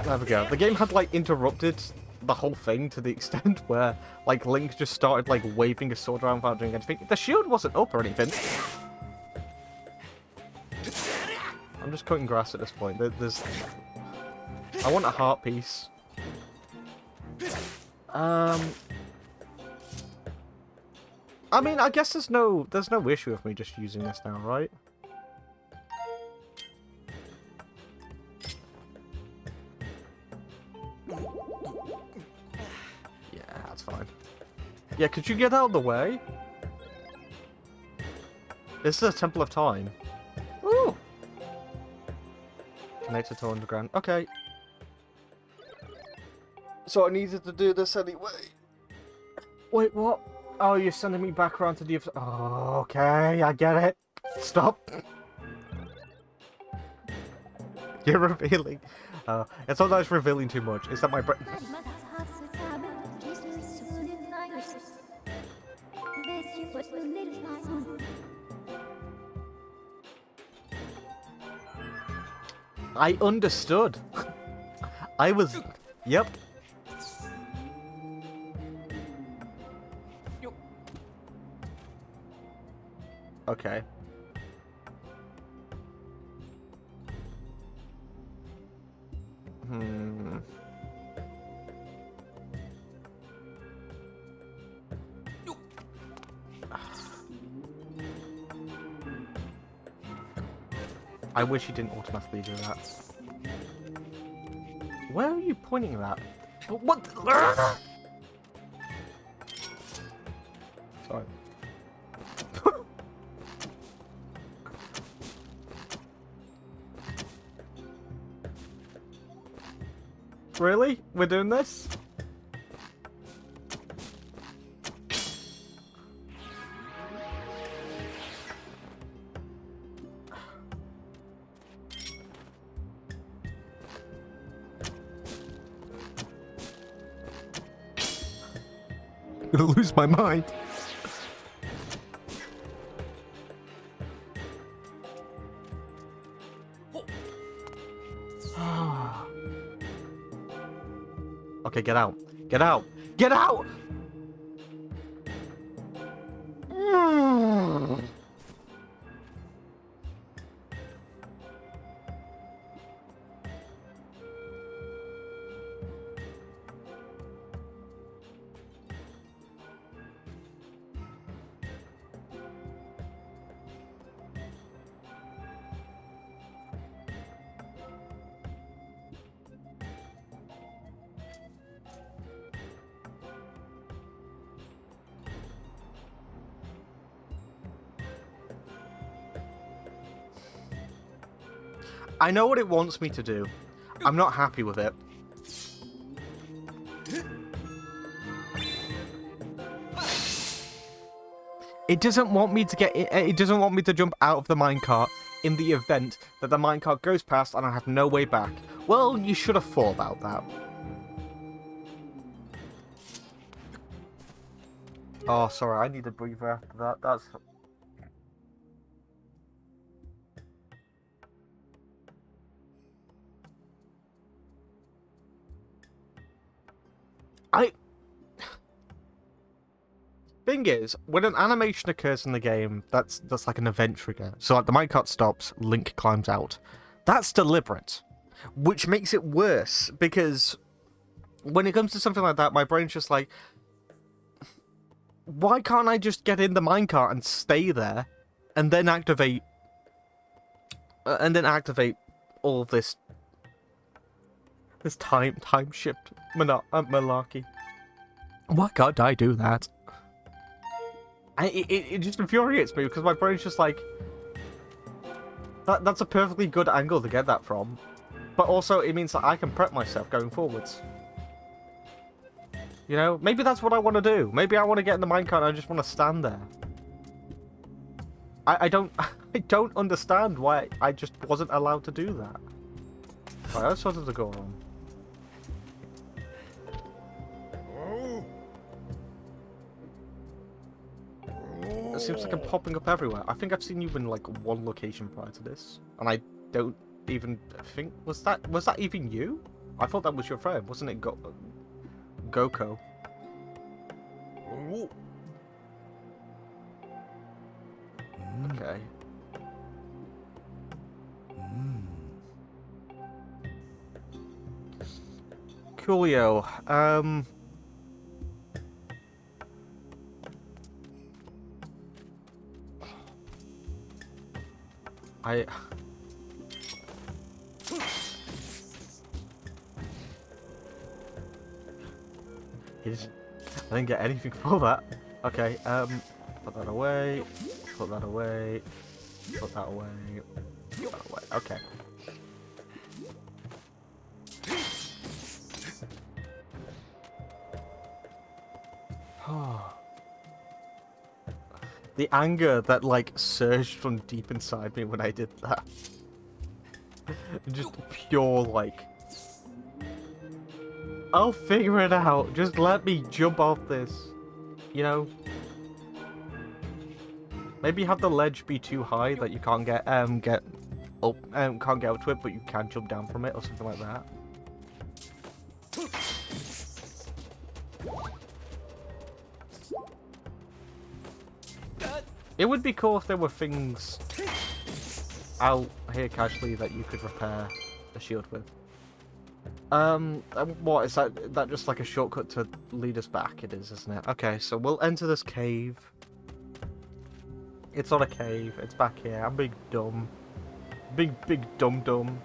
There we go. The game had, like, interrupted the whole thing to the extent where, like, Link just started, like, waving his sword around without doing anything. The shield wasn't up or anything. I'm just cutting grass at this point. There's... I want a heart piece. I mean, I guess there's no issue with me just using this now, right? Yeah, that's fine. Yeah, could you get out of the way? This is a Temple of Time. Ooh! Connected to underground. Okay. So I needed to do this anyway. Wait, what? Oh, you're sending me back around to the other... Oh, okay, I get it. Stop. You're revealing. It's not that it's revealing too much. It's that my brain... I understood. I was... Yep. Okay. I wish you didn't automatically do that. Where are you pointing that? What? Sorry. Really? We're doing this? I'm gonna lose my mind. Okay, get out. Get out. Get out! I know what it wants me to do. I'm not happy with it. It doesn't want me to get. It doesn't want me to jump out of the minecart in the event that the minecart goes past and I have no way back. Well, you should have thought about that. Oh, sorry. I need a breather after that. That's. Thing is, when an animation occurs in the game, that's like an event trigger. So like the minecart stops, Link climbs out. That's deliberate, which makes it worse because when it comes to something like that, my brain's just like, why can't I just get in the minecart and stay there, and then activate all of this time shift malarkey? Why can't I do that? It just infuriates me because my brain's just like, that's a perfectly good angle to get that from, but also it means that I can prep myself going forwards. You know, maybe that's what I want to do. Maybe I want to get in the minecart and I just want to stand there. I don't understand why I just wasn't allowed to do that. Right, that's something to go on. It seems like I'm popping up everywhere. I think I've seen you in like one location prior to this, and I don't even think was that even you? I thought that was your friend, wasn't it? Goko. Okay. Coolio. I didn't get anything for that. Okay, put that away, put that away, put that away, put that away. Okay. The anger that like surged from deep inside me when I did that. Just pure like, I'll figure it out. Just let me jump off this. You know? Maybe have the ledge be too high that you can't get can't get up to it, but you can jump down from it or something like that. It would be cool if there were things out here casually that you could repair the shield with. What is that? Is that just like a shortcut to lead us back? It is, isn't it? Okay, so we'll enter this cave. It's not a cave. It's back here. I'm big dumb. Big dum dum.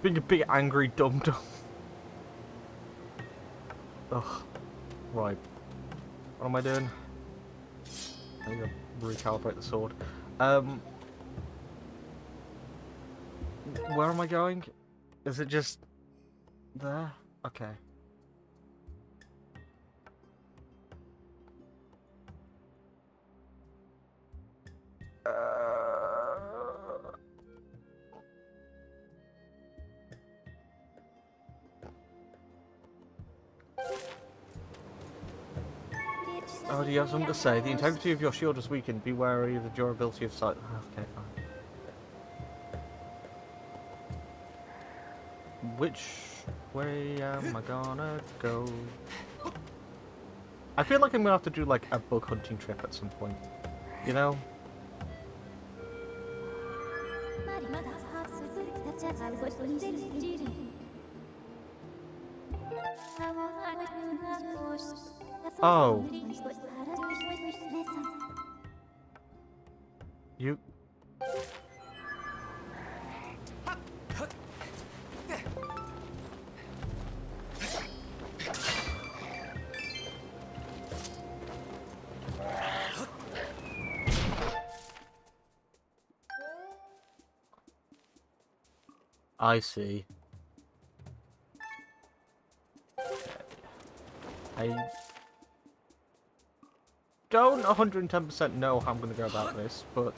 Big angry dum dum. Ugh. Right. What am I doing? I need to recalibrate the sword. Where am I going? Is it just there? Okay. Oh, do you have something to say? The integrity of your shield is weakened. Be wary of the durability of sight. Okay, fine. Which way am I gonna go? I feel like I'm gonna have to do like a bug hunting trip at some point. You know? Oh. You... I see. I don't 110% know how I'm going to go about this, but...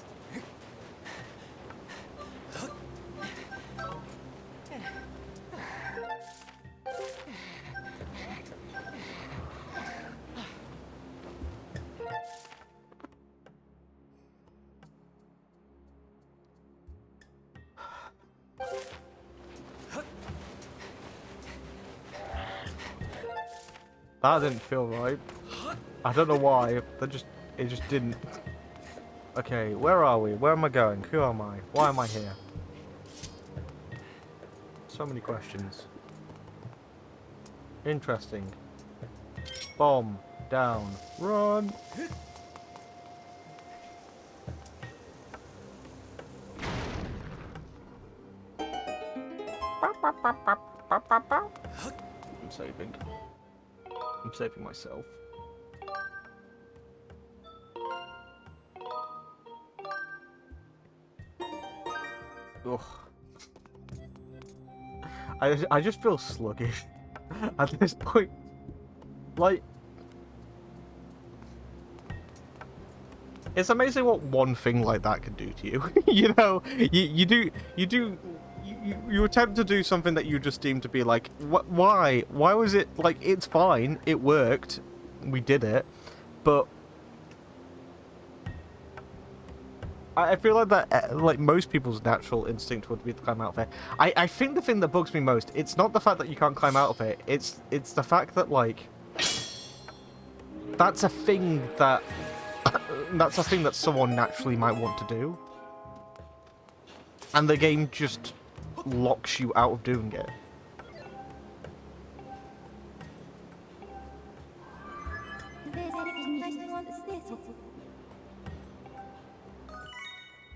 That didn't feel right. I don't know why. It just didn't. Okay, where are we? Where am I going? Who am I? Why am I here? So many questions. Interesting. Bomb. Down. Run! I'm saving. I'm saving myself. Ugh. I just feel sluggish at this point. Like, it's amazing what one thing like that can do to you. You know, you attempt to do something that you just deem to be like, why was it like, it's fine, it worked, we did it, but I feel like that, like, most people's natural instinct would be to climb out of it. I think the thing that bugs me most, it's not the fact that you can't climb out of it, it's the fact that, like, that's a thing that someone naturally might want to do, and the game just locks you out of doing it.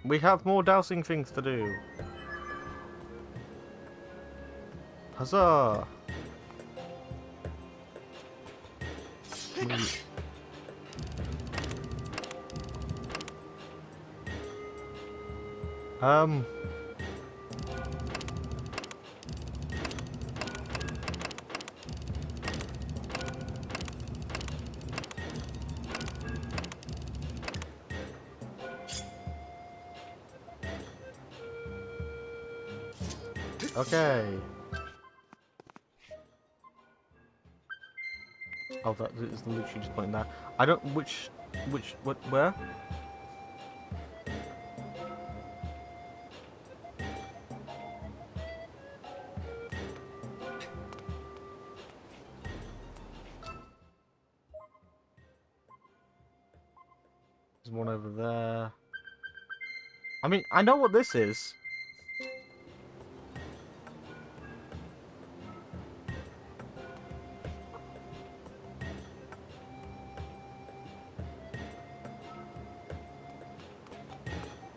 We have more dowsing things to do. Huzzah! Okay. Oh, that is literally just pointing there. I don't. What? Where? There's one over there. I mean, I know what this is.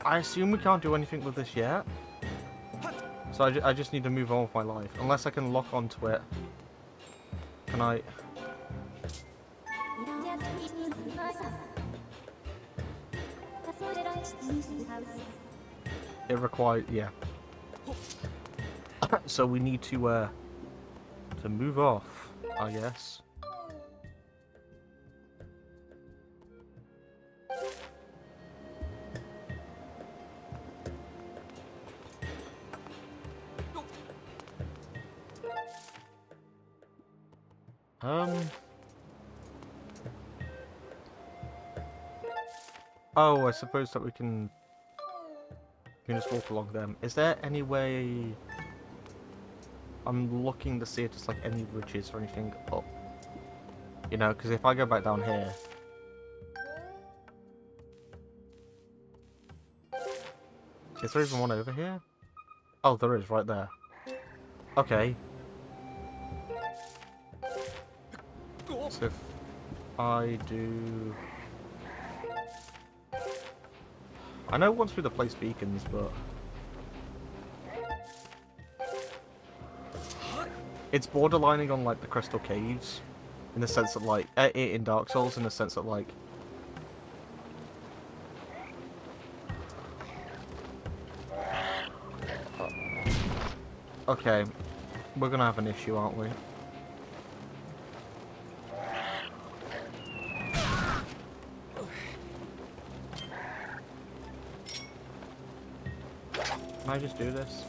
I assume we can't do anything with this yet. So I just need to move on with my life. Unless I can lock onto it. Can I... It requires... yeah. So we need to move off, I guess. Oh, I suppose that we can just walk along them. Is there any way... I'm looking to see if there's like any ridges or anything up. You know, because if I go back down here... Is there even one over here? Oh, there is, right there. Okay. So if I do... I know once through the place beacons, but... It's borderlining on, like, the Crystal Caves. In the sense that, like... in Dark Souls, in the sense that, like... Okay, we're gonna have an issue, aren't we? Can I just do this?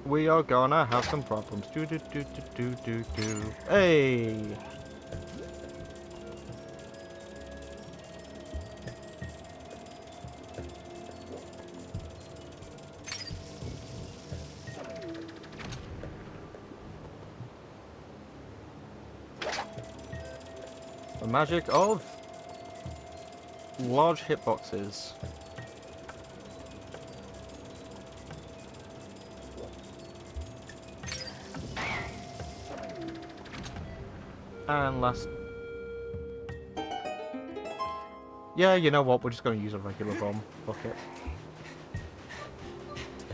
We are gonna have some problems. Do do do do do do do. Hey! The magic of large hitboxes. And last... Yeah, you know what? We're just going to use a regular bomb. Fuck it.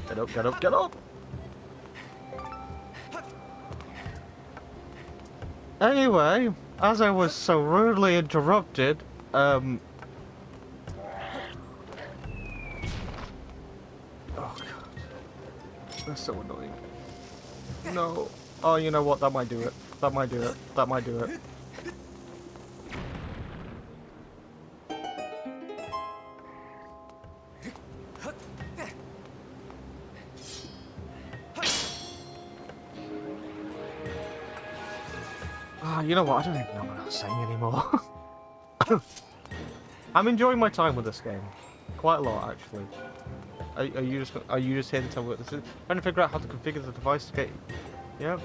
Get up, get up, get up! Anyway, as I was so rudely interrupted, oh god. That's so annoying. No. Oh, you know what? That might do it. That might do it. That might do it. Ah, you know what? I don't even know what I was saying anymore. I'm enjoying my time with this game. Quite a lot, actually. Are you just here to tell me what this is? Trying to figure out how to configure the device to get... Yeah.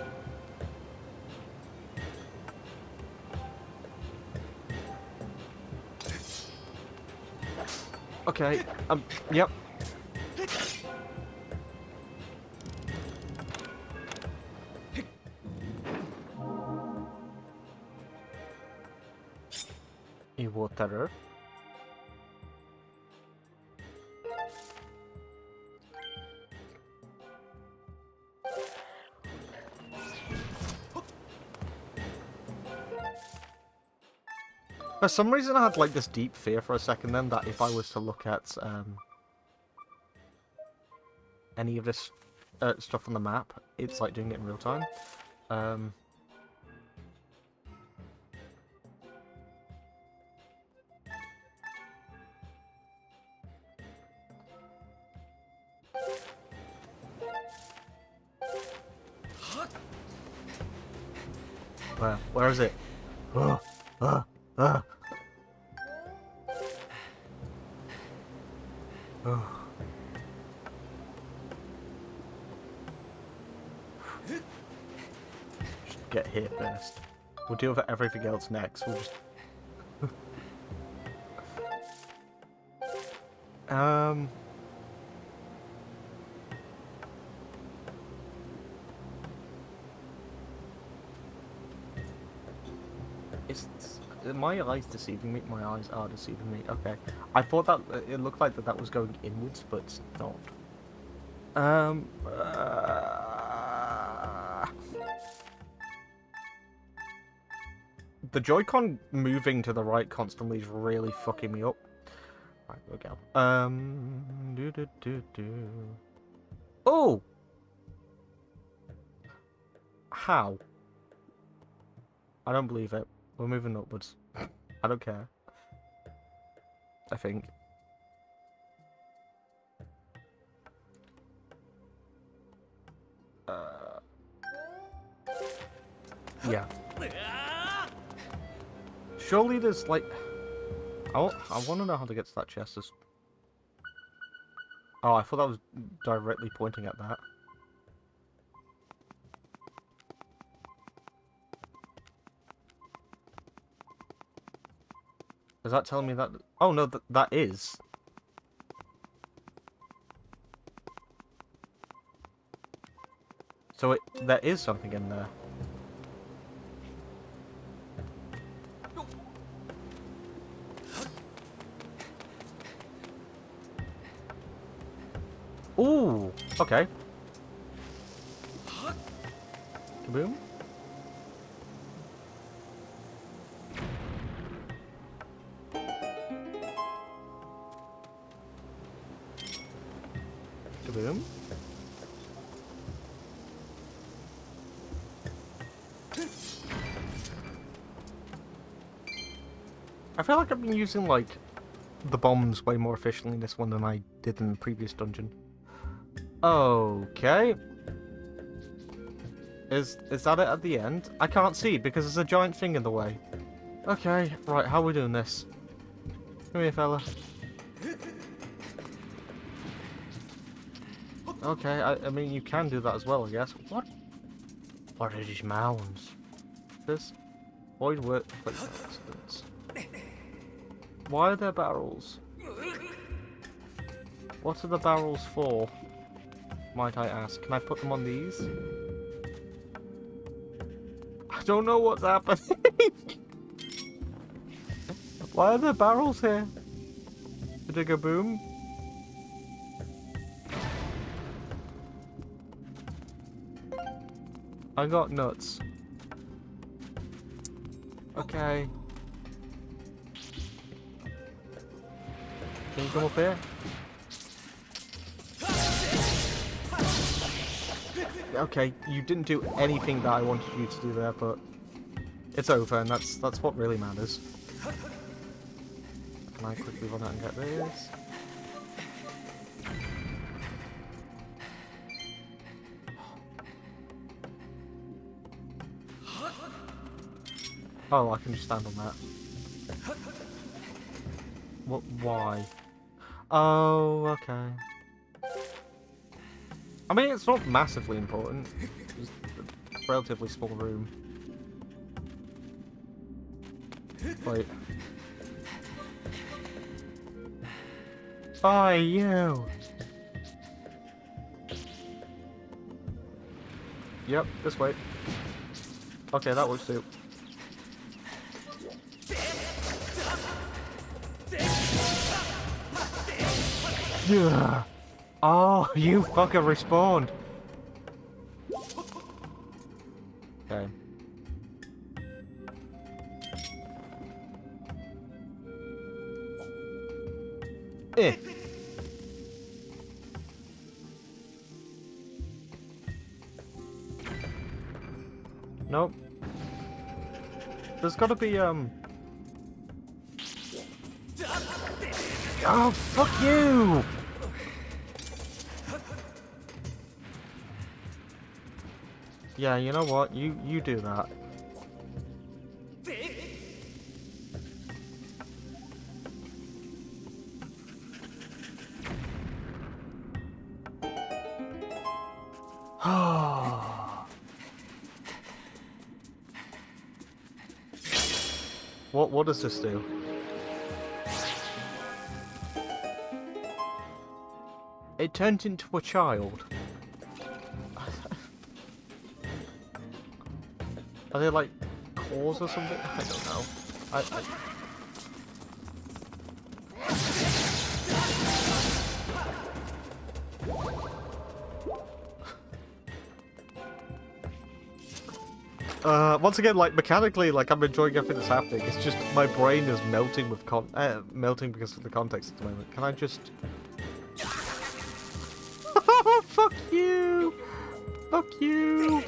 Okay, yep. Water. For some reason I had like this deep fear for a second then that if I was to look at any of this stuff on the map, it's like doing it in real time. Where is it? Oh. Just get here first. We'll deal with everything else next. We'll just... My eyes deceiving me? My eyes are deceiving me. Okay. I thought that it looked like that was going inwards, but it's not. The Joy-Con moving to the right constantly is really fucking me up. Right, we'll go. Oh! How? I don't believe it. We're moving upwards. I don't care. I think. Yeah. Surely there's like... I want to know how to get to that chest. Oh, I thought that was directly pointing at that. Is that telling me that... Oh, no, that is. So there is something in there. Ooh, okay. Kaboom. boom. I feel like I've been using, like, the bombs way more efficiently in this one than I did in the previous dungeon. Okay. Is that it at the end? I can't see because there's a giant thing in the way. Okay, right, how are we doing this? Come here, fella. Okay, I mean, you can do that as well, I guess. What? What are these mounds? This? Void work. Why are there barrels? What are the barrels for? Might I ask? Can I put them on these? I don't know what's happening. Why are there barrels here? To dig a boom? I got nuts. Okay. Can you come up here? Okay, you didn't do anything that I wanted you to do there, but it's over, and that's what really matters. Can I quickly run out and get this? Oh, I can just stand on that. What? Why? Oh, okay. I mean, it's not massively important. It's a relatively small room. Wait. Bye, you! Yep, this way. Okay, that works too. Yeah. Oh, you fucker respawned. Okay. Eh. Nope. There's gotta be, Oh, fuck you! Yeah, you know what? You do that. What does this do? It turned into a child. Are they like claws or something? I don't know. Once again, like mechanically, like I'm enjoying everything that's happening. It's just my brain is melting with melting because of the context at the moment. Can I just? Fuck you! Fuck you!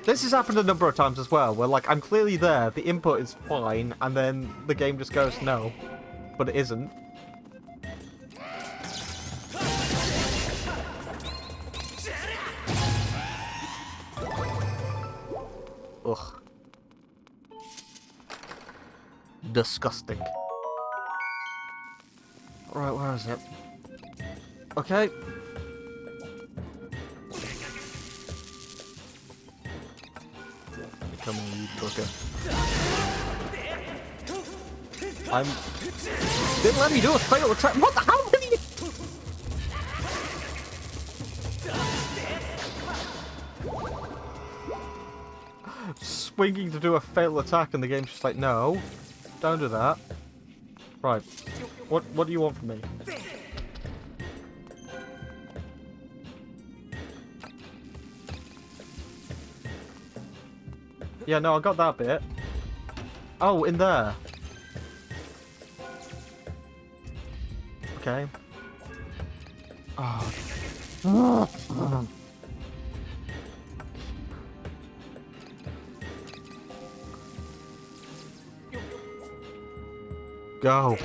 This has happened a number of times as well, where like I'm clearly there, the input is fine, and then the game just goes no, but it isn't. Ugh. Disgusting. Right, where is it? Okay. Come on, you fucker. Didn't let me do a fatal attack. What the hell did you? Swinging to do a fatal attack, and the game's just like, no, don't do that. Right. What do you want from me? Yeah, no, I got that bit. Oh, in there. Okay. Oh. Go.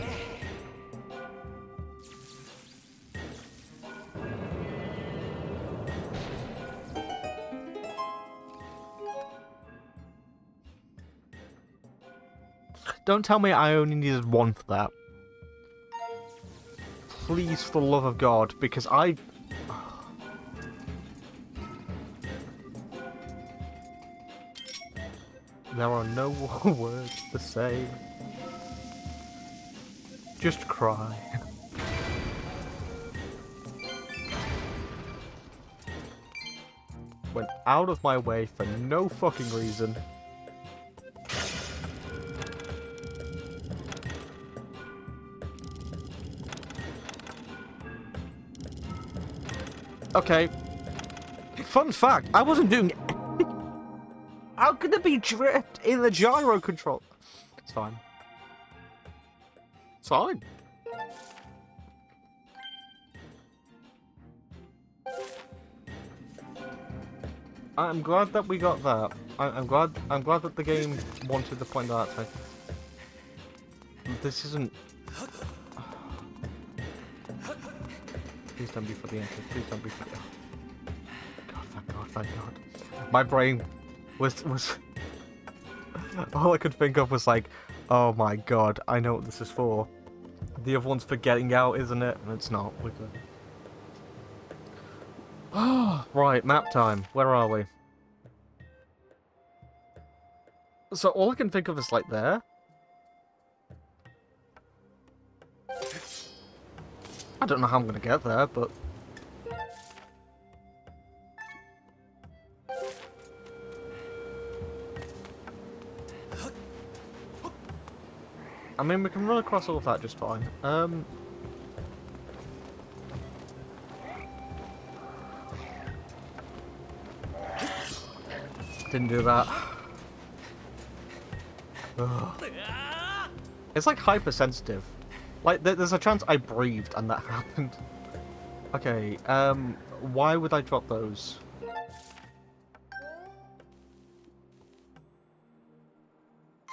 Don't tell me I only needed one for that. Please, for the love of God, because I... There are no words to say. Just cry. Went out of my way for no fucking reason. Okay. Fun fact, I wasn't doing anything. How could there be drift in the gyro control? It's fine. It's fine. I'm glad that we got that. I'm glad that the game wanted to point that out to me. This isn't... Please don't be for the entrance. Please don't be for the... God, thank God, thank God. My brain was... All I could think of was like, oh my God, I know what this is for. The other one's for getting out, isn't it? And it's not. We're good. Right, map time. Where are we? So all I can think of is like there. I don't know how I'm gonna get there, but... I mean, we can run across all of that just fine. Didn't do that. Ugh. It's like hypersensitive. Like, there's a chance I breathed and that happened. Okay, why would I drop those?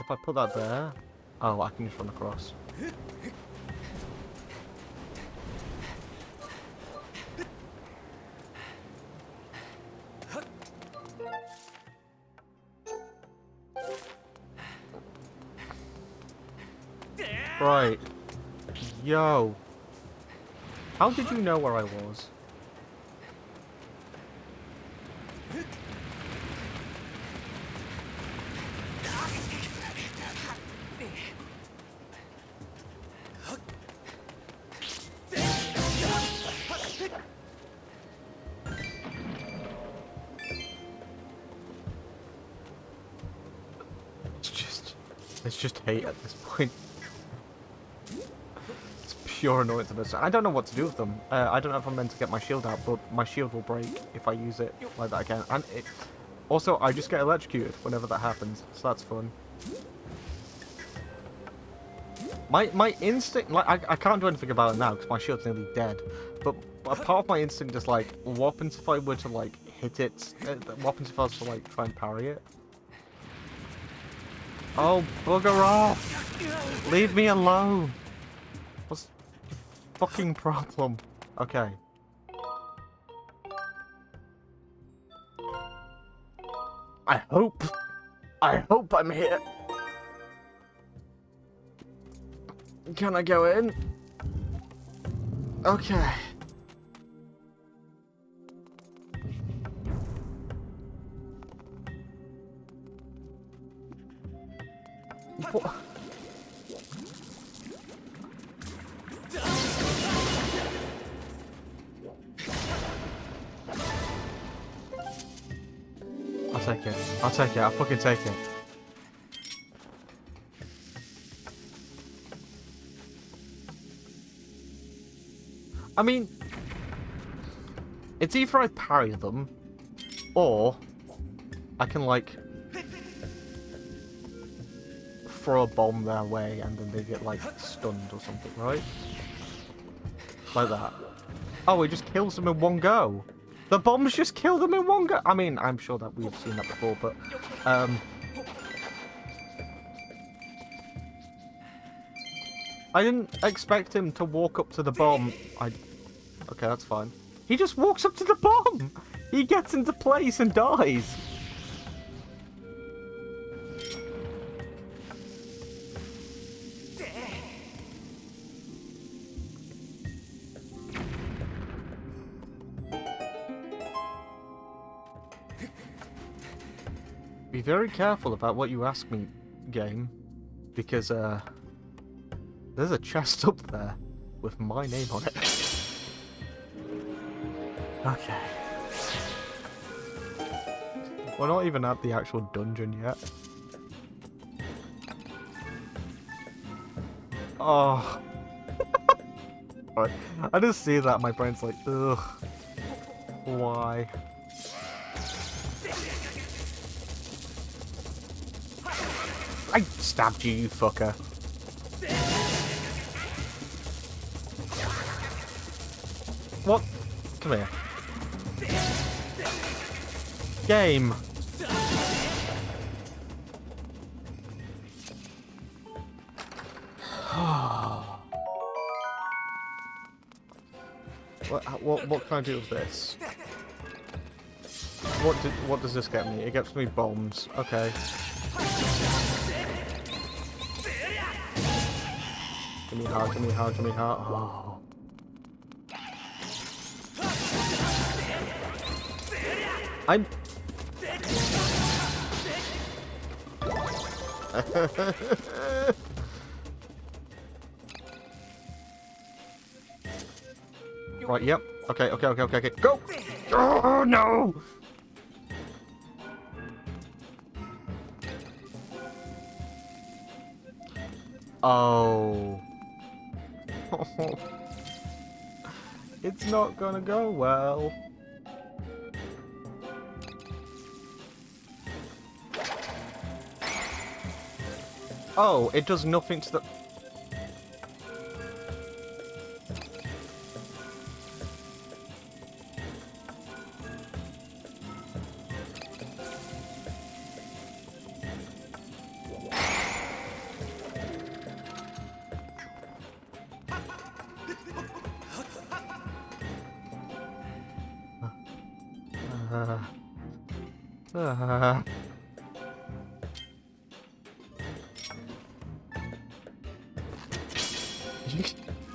If I put that there... Oh, I can just run across. Right. Yo. How did you know where I was? It's just hate at this point. It's pure annoyance of this. I don't know what to do with them. I don't know if I'm meant to get my shield out, but my shield will break if I use it like that again. And also, I just get electrocuted whenever that happens, so that's fun. My instinct, like, I can't do anything about it now because my shield's nearly dead. But a part of my instinct is like, what happens if I were to like hit it? What happens if I was to like try and parry it? Oh, bugger off! Leave me alone! What's the fucking problem? Okay. I hope I'm here. Can I go in? Okay. What? I'll take it. I'll take it. I'll fucking take it. I mean, it's either I parry them, or I can like throw a bomb their way and then they get like stunned or something, right? Like that. Oh, it just kills them in one go. The bombs just kill them in one go. I mean, I'm sure that we've seen that before, but I didn't expect him to walk up to the bomb. Okay, that's fine. He just walks up to the bomb. He gets into place and dies. Be very careful about what you ask me, game, because there's a chest up there with my name on it. Okay. We're not even at the actual dungeon yet. Oh. I just see that, my brain's like, ugh. Why? I stabbed you, you fucker. What? Come here. Game. What can I do with this? What does this get me? It gets me bombs. Okay. Give me heart, give me heart, give me heart. Oh. I'm... Right, yep. Okay. Go! Oh, no! Oh. It's not gonna go well. Oh, it does nothing to the...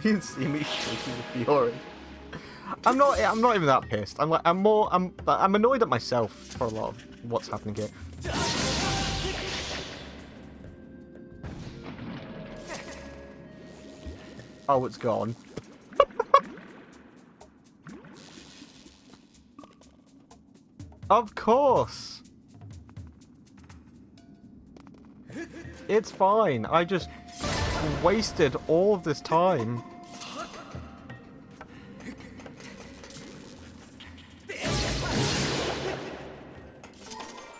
You can see me shaking with fury. I'm not even that pissed. I'm annoyed at myself for a lot of what's happening here. Oh, it's gone. Of course. It's fine. I just wasted all of this time.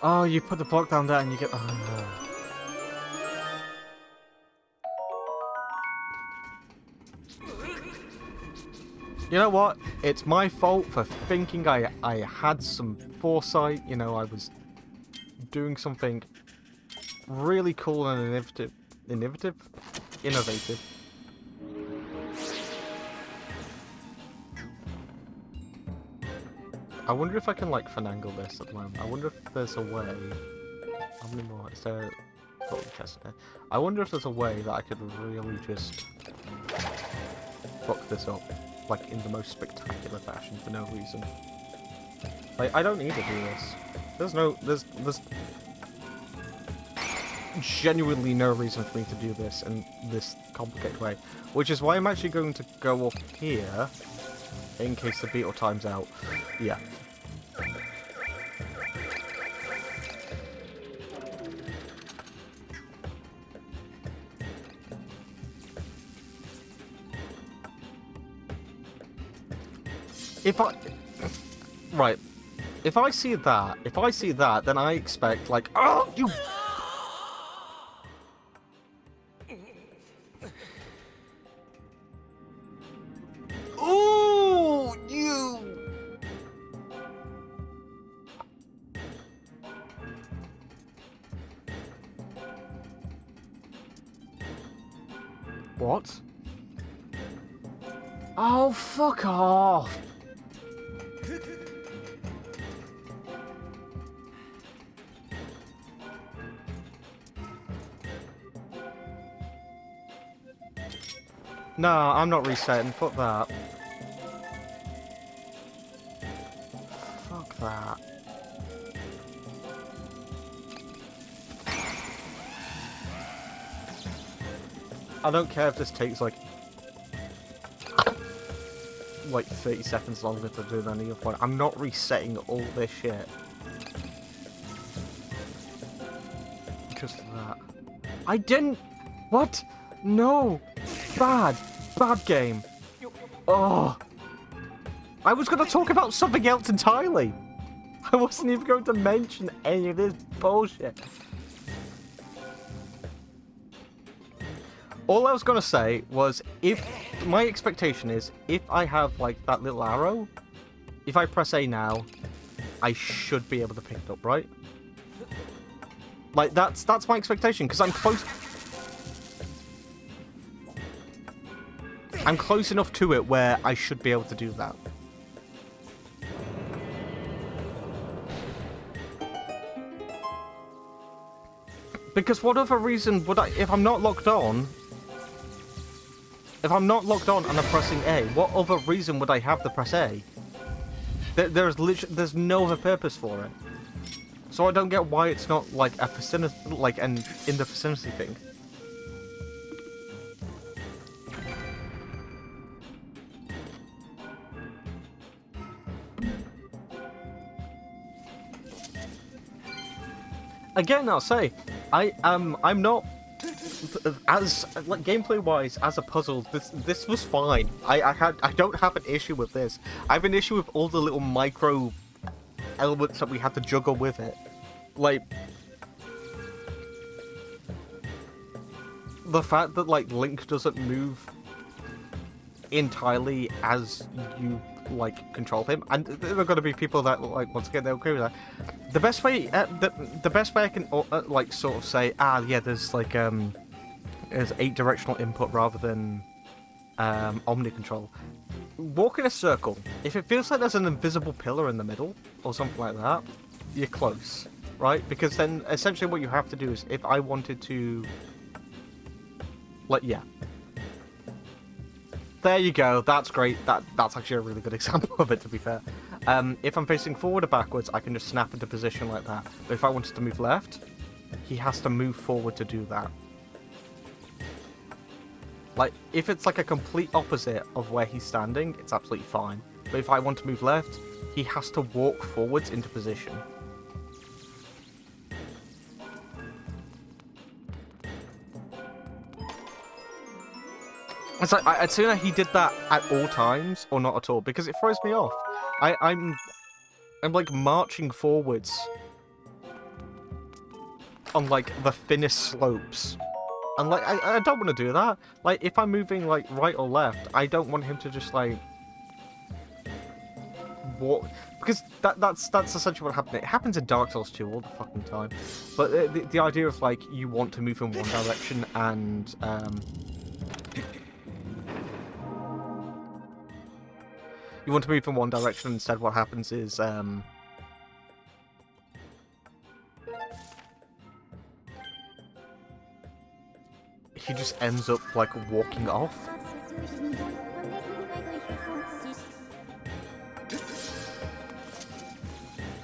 Oh, you put the block down there and you get... Oh, no. You know what? It's my fault for thinking I had some foresight. You know, I was doing something really cool and innovative. I wonder if I can like finagle this at the moment. I wonder if there's a way. How many more? Is there? Oh, test it. I wonder if there's a way that I could really just fuck this up, like in the most spectacular fashion for no reason. Like I don't need to do this. There's genuinely no reason for me to do this in this complicated way, which is why I'm actually going to go up here in case the beetle times out. Yeah. If I see that, then I expect like, oh, you. Ooh, you. What? Oh, fuck off. No, I'm not resetting. Fuck that. Fuck that. I don't care if this takes like 30 seconds longer to do than any other point. I'm not resetting all this shit. Just that. I didn't. What? No. Bad. Bad game. Oh. I was going to talk about something else entirely. I wasn't even going to mention any of this bullshit. All I was going to say was, if my expectation is, if I have like that little arrow, if I press A now, I should be able to pick it up, right? Like that's my expectation, because I'm close. I'm close enough to it where I should be able to do that. Because what other reason would I, if I'm not locked on, and I'm pressing A, what other reason would I have to press A? There's no other purpose for it. So I don't get why it's not like a vicinity, like an in the vicinity thing. Again, I'll say, I'm not as like gameplay wise as a puzzle. This was fine. I don't have an issue with this. I have an issue with all the little micro elements that we had to juggle with it, like the fact that like Link doesn't move entirely as you like control him, and there are going to be people that like once again they'll agree with that. The best way, the best way I can like sort of say, yeah, there's like there's 8 directional input rather than omni control. Walk in a circle. If it feels like there's an invisible pillar in the middle or something like that, you're close, right? Because then essentially what you have to do is, if I wanted to, like, yeah. There you go, that's great. That's actually a really good example of it, to be fair. If I'm facing forward or backwards, I can just snap into position like that. But if I wanted to move left, he has to move forward to do that. Like, if it's like a complete opposite of where he's standing, it's absolutely fine. But if I want to move left, he has to walk forwards into position. It's like, I'd sooner he did that at all times or not at all, because it throws me off. I'm like marching forwards on like the thinnest slopes. And like, I don't want to do that. Like, if I'm moving like right or left, I don't want him to just like walk, because that's essentially what happened. It happens in Dark Souls 2 all the fucking time. But the idea of like, you want to move in one direction and you want to move in one direction, instead what happens is he just ends up like walking off.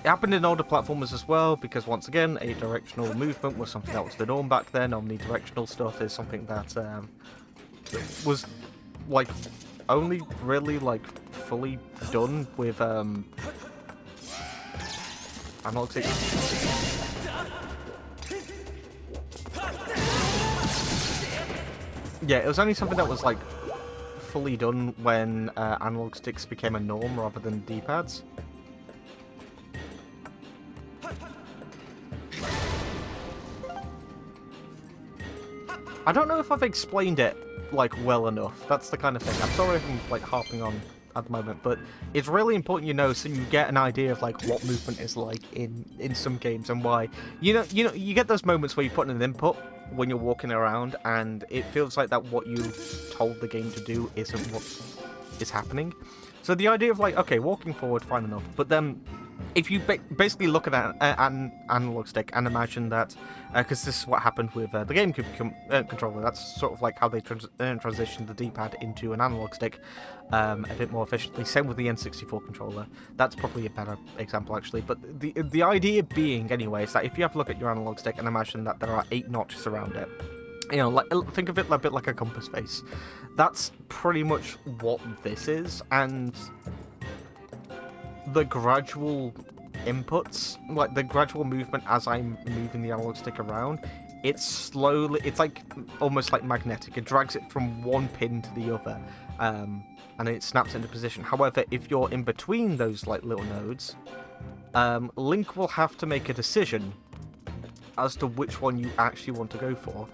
It happened in older platformers as well, because once again, 8-directional movement was something that was the norm back then. Omnidirectional stuff is something that was like only really like fully done with analog stick. Yeah, it was only something that was like fully done when analog sticks became a norm rather than D-pads. I don't know if I've explained it, like, well enough. That's the kind of thing. I'm sorry if I'm, like, harping on at the moment, but it's really important you know so you get an idea of, like, what movement is like in some games and why. You get those moments where you put in an input when you're walking around and it feels like that what you've told the game to do isn't what is happening. So the idea of, like, okay, walking forward, fine enough, but then if you basically look at an analog stick and imagine that, because this is what happened with the GameCube controller, that's sort of like how they transitioned the D-pad into an analog stick a bit more efficiently. Same with the N64 controller. That's probably a better example, actually. But the idea being, anyway, is that if you have a look at your analog stick and imagine that there are 8 notches around it, you know, like, think of it a bit like a compass face. That's pretty much what this is, and the gradual inputs, like the gradual movement as I'm moving the analog stick around, it's like almost like magnetic. It drags it from one pin to the other, and it snaps into position. However, if you're in between those like little nodes, Link will have to make a decision as to which one you actually want to go for.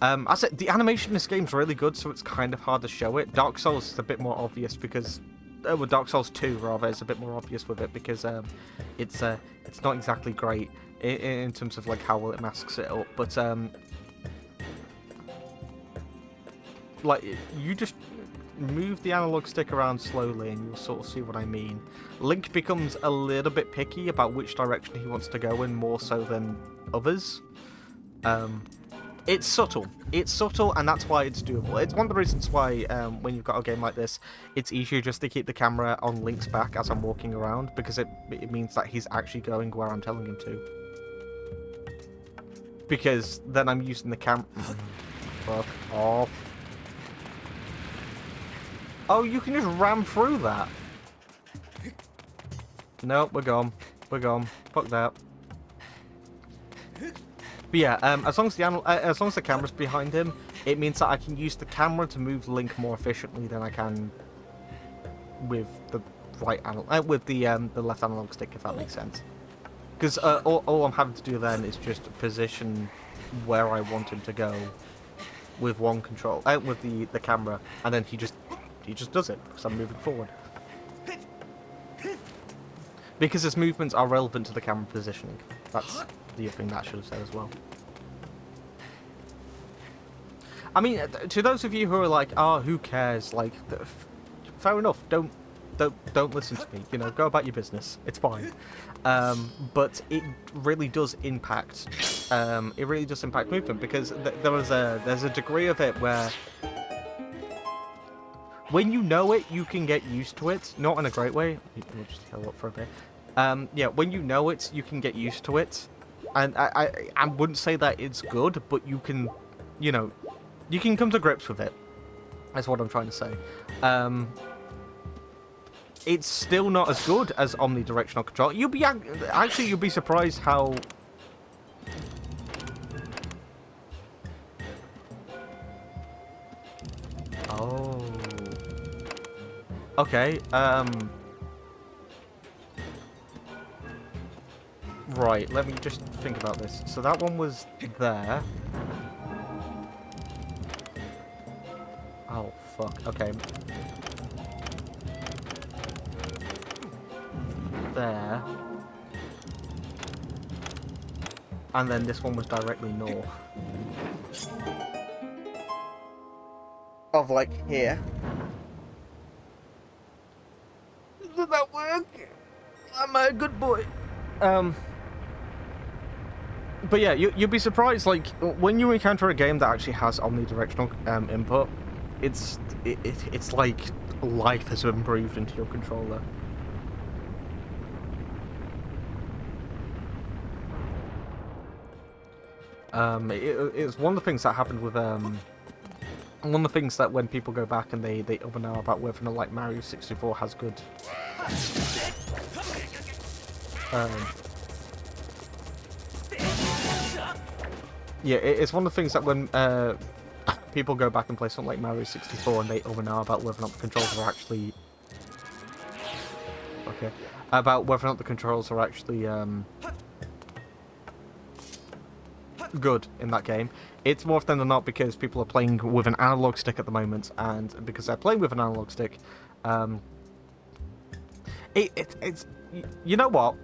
I said the animation in this game is really good, so it's kind of hard to show it. Dark Souls is a bit more obvious because, well, Dark Souls 2 rather is a bit more obvious with it because it's not exactly great in terms of like how well it masks it up. But like you just move the analog stick around slowly, and you'll sort of see what I mean. Link becomes a little bit picky about which direction he wants to go in, more so than others. It's subtle, and that's why it's doable. It's one of the reasons why, when you've got a game like this, it's easier just to keep the camera on Link's back as I'm walking around, because it means that he's actually going where I'm telling him to. Because then I'm using the Fuck off. Oh, you can just ram through that. No, we're gone. We're gone. Fuck that. But yeah, as long as the camera's behind him, it means that I can use the camera to move Link more efficiently than I can with the the left analog stick, if that makes sense. Because all I'm having to do then is just position where I want him to go with one control, with the camera, and then he just does it because I'm moving forward. Because his movements are relevant to the camera positioning. That's the thing that I should have said as well. I mean, to those of you who are like, "Oh, who cares?" Like, fair enough. Don't listen to me. You know, go about your business. It's fine. But it really does impact. It really does impact movement, because there's a degree of it where, when you know it, you can get used to it. Not in a great way. We'll just heal up for a bit. Yeah, when you know it, you can get used to it. And I wouldn't say that it's good, but you can, you know, you can come to grips with it. That's what I'm trying to say. It's still not as good as omnidirectional control. You'll be surprised how. Oh. Okay. Right, let me just think about this. So that one was there. Oh, fuck. Okay. There. And then this one was directly north. Of, like, here. Did that work? I'm a good boy. But yeah, you'll be surprised, like, when you encounter a game that actually has omnidirectional input, it's like life has been breathed into your controller. It's one of the things that happened with one of the things that when people go back and they up and down about whether or not, like, Mario 64 has good yeah, it's one of the things that when people go back and play something like Mario 64 and they over and about whether or not the controls are actually good in that game. It's more often than not because people are playing with an analog stick at the moment, and because they're playing with an analog stick, it's you know what?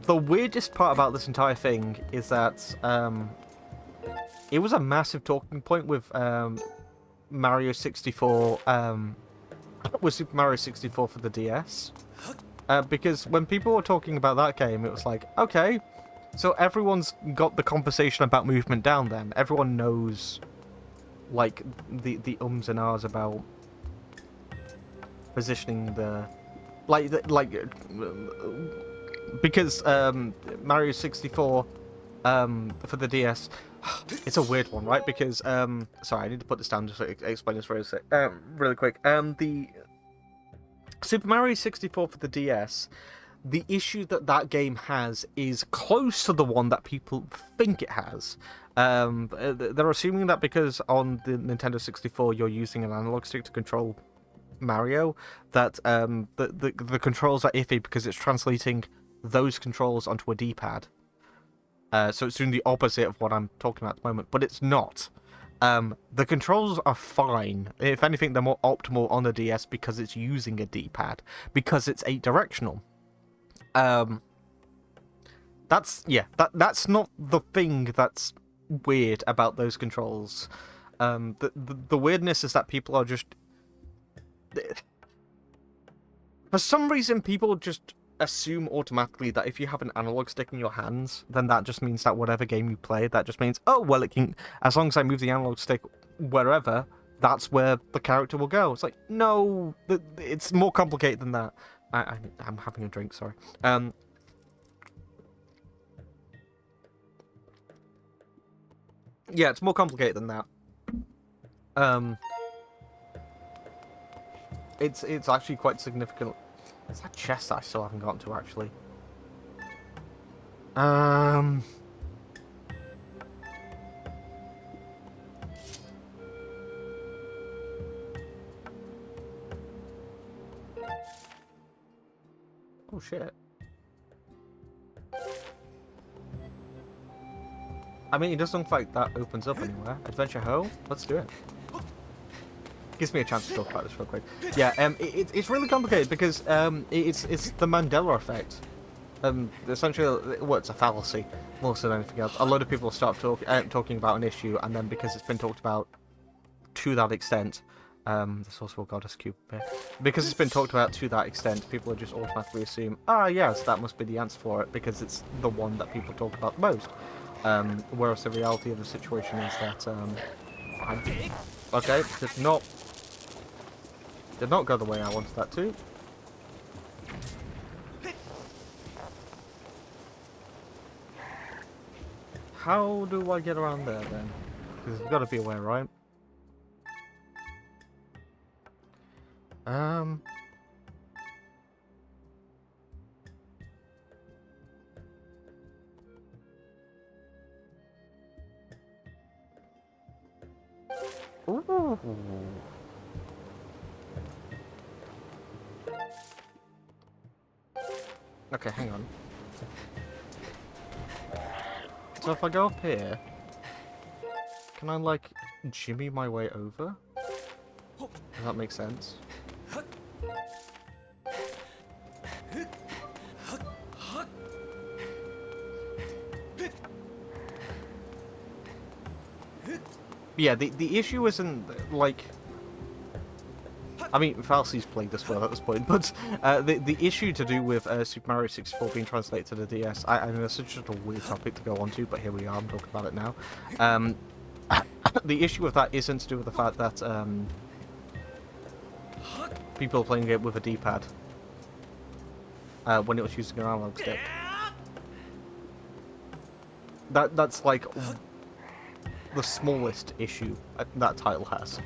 The weirdest part about this entire thing is that it was a massive talking point with Mario 64, with Super Mario 64 for the DS. Because when people were talking about that game, it was like, okay, so everyone's got the conversation about movement down then. Everyone knows, like, the ums and ahs about positioning the... because Mario 64 for the DS, it's a weird one, right? Because, sorry, I need to put this down just to explain this really quick. The Super Mario 64 for the DS, the issue that game has is close to the one that people think it has. They're assuming that because on the Nintendo 64 you're using an analog stick to control Mario, that the controls are iffy because it's translating those controls onto a D-pad. So it's doing the opposite of what I'm talking about at the moment, but it's not. The controls are fine. If anything, they're more optimal on the DS because it's using a D-pad, because it's 8-directional. That's not the thing that's weird about those controls. The weirdness is that people are just... For some reason, people just assume automatically that if you have an analog stick in your hands, then that just means that whatever game you play, that just means, oh, well, it can, as long as I move the analog stick wherever, that's where the character will go. It's like, no, it's more complicated than that. I'm having a drink, sorry. Yeah, it's more complicated than that. It's actually quite significant. It's that chest that I still haven't gotten to, actually. Oh, shit. I mean, it doesn't look like that opens up anywhere. Adventure Ho? Let's do it. Gives me a chance to talk about this real quick. Yeah, it's really complicated because it's the Mandela effect. Essentially, well, it's a fallacy more so than anything else. A lot of people start talking about an issue, and then because it's been talked about to that extent, there's also a goddess cube here. Because it's been talked about to that extent, people just automatically assume, ah, yes, that must be the answer for it because it's the one that people talk about the most. Whereas the reality of the situation is that okay, did not go the way I wanted that to. How do I get around there then? Because there's got to be a way, right? Ooh. Okay, hang on. So if I go up here, can I, like, jimmy my way over? Does that make sense? Yeah, the issue isn't, like... I mean, Falsi's played this well at this point, but the issue to do with Super Mario 64 being translated to the DS, I mean, it's such a weird topic to go on to, but here we are, I'm talking about it now. The issue with that isn't to do with the fact that people are playing it with a D-pad when it was using an analog stick. That's like the smallest issue that title has.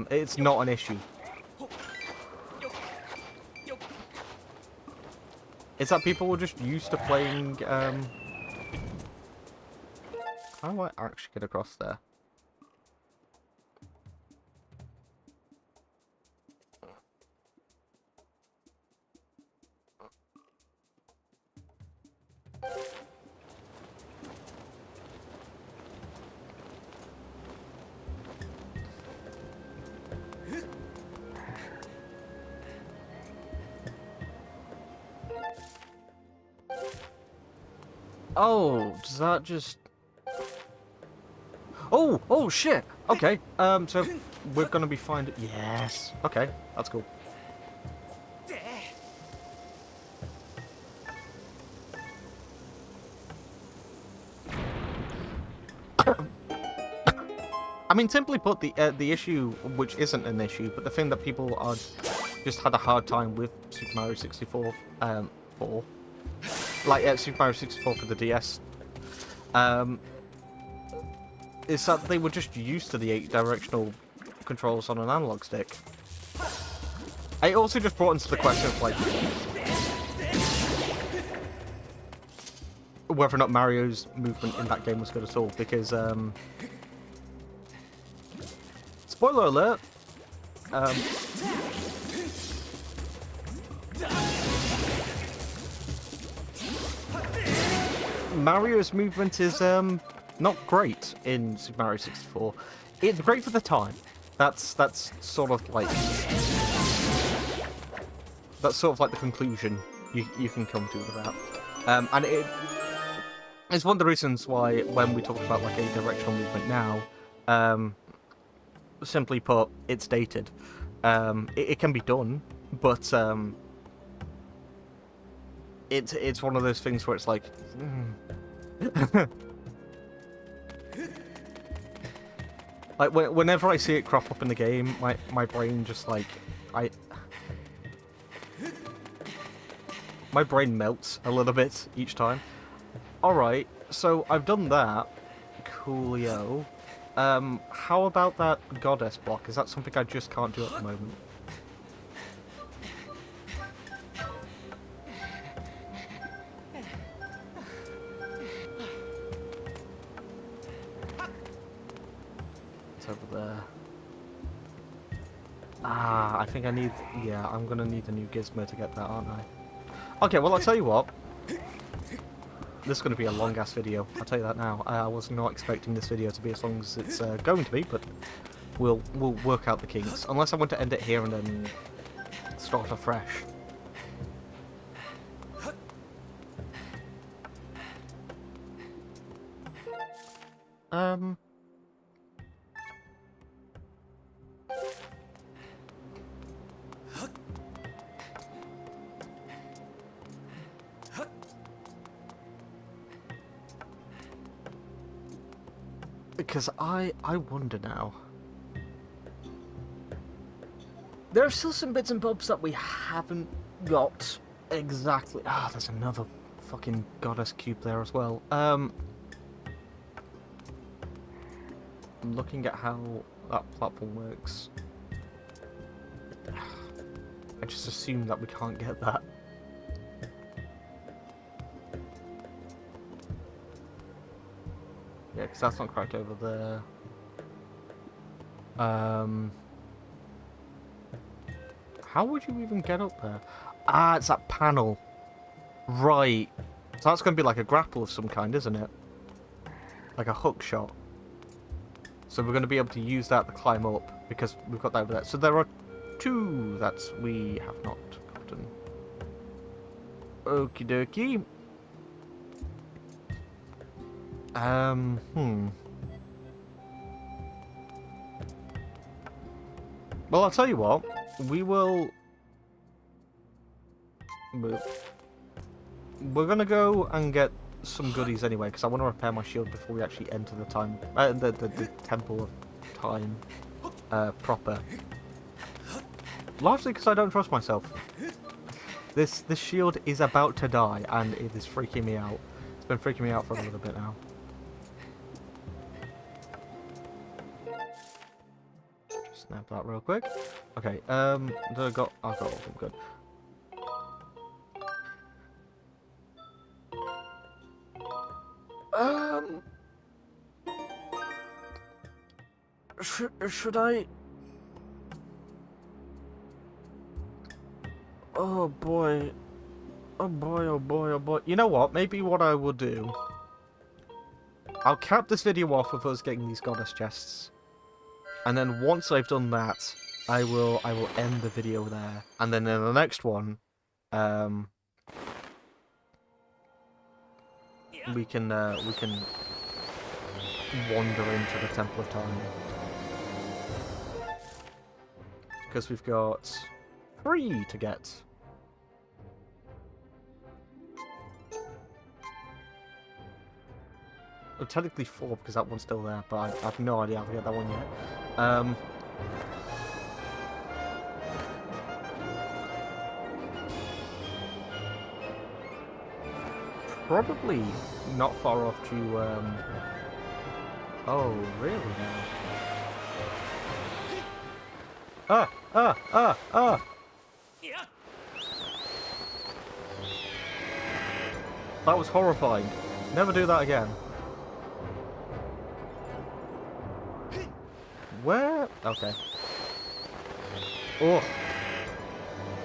It's not an issue. It's that people were just used to playing, how do I actually get across there? Oh, does that just... Oh, oh shit. Okay. So we're gonna be fine. Yes. Okay, that's cool. I mean, simply put, the issue, which isn't an issue, but the thing that people are just had a hard time with Super Mario 64, Super Mario 64 for the DS, is that they were just used to the 8-directional controls on an analog stick. It also just brought into the question of, like, whether or not Mario's movement in that game was good at all, because, spoiler alert, Mario's movement is, not great in Super Mario 64. It's great for the time. That's sort of like... That's sort of like the conclusion you can come to with that. And it's one of the reasons why, when we talk about, like, a directional movement now, simply put, it's dated. It can be done, but, it's one of those things where it's like... Like, whenever I see it crop up in the game, my brain just, like, my brain melts a little bit each time. Alright, so I've done that. Coolio. How about that goddess block? Is that something I just can't do at the moment? Over there. Ah, I think I need... Yeah, I'm gonna need a new gizmo to get that, aren't I? Okay, well, I'll tell you what. This is gonna be a long-ass video. I'll tell you that now. I was not expecting this video to be as long as it's going to be, but we'll work out the kinks. Unless I want to end it here and then start afresh. Because I wonder now. There are still some bits and bobs that we haven't got exactly. Ah, there's another fucking goddess cube there as well. I'm looking at how that platform works. I just assume that we can't get that. Yeah, because that's not quite over there. How would you even get up there? Ah, it's that panel. Right. So that's going to be like a grapple of some kind, isn't it? Like a hook shot. So we're going to be able to use that to climb up, because we've got that over there. So there are two that we have not gotten. Okie dokie. Well, I'll tell you what. We will... We're gonna go and get some goodies anyway, because I want to repair my shield before we actually enter the time... the Temple of Time proper. Largely because I don't trust myself. This shield is about to die, and it is freaking me out. It's been freaking me out for a little bit now. Snap that real quick. Okay, I've got all of them, good. Should I? Oh boy. Oh boy, oh boy, oh boy. You know what? Maybe what I will do... I'll cap this video off of us getting these goddess chests. And then once I've done that, I will end the video there. And then in the next one, we can wander into the Temple of Time. Because we've got 3 to get. Well, technically 4 because that one's still there, but I have no idea how to get that one yet. Probably not far off to, oh, really now? Ah! That was horrifying. Never do that again. Where? Okay. Oh.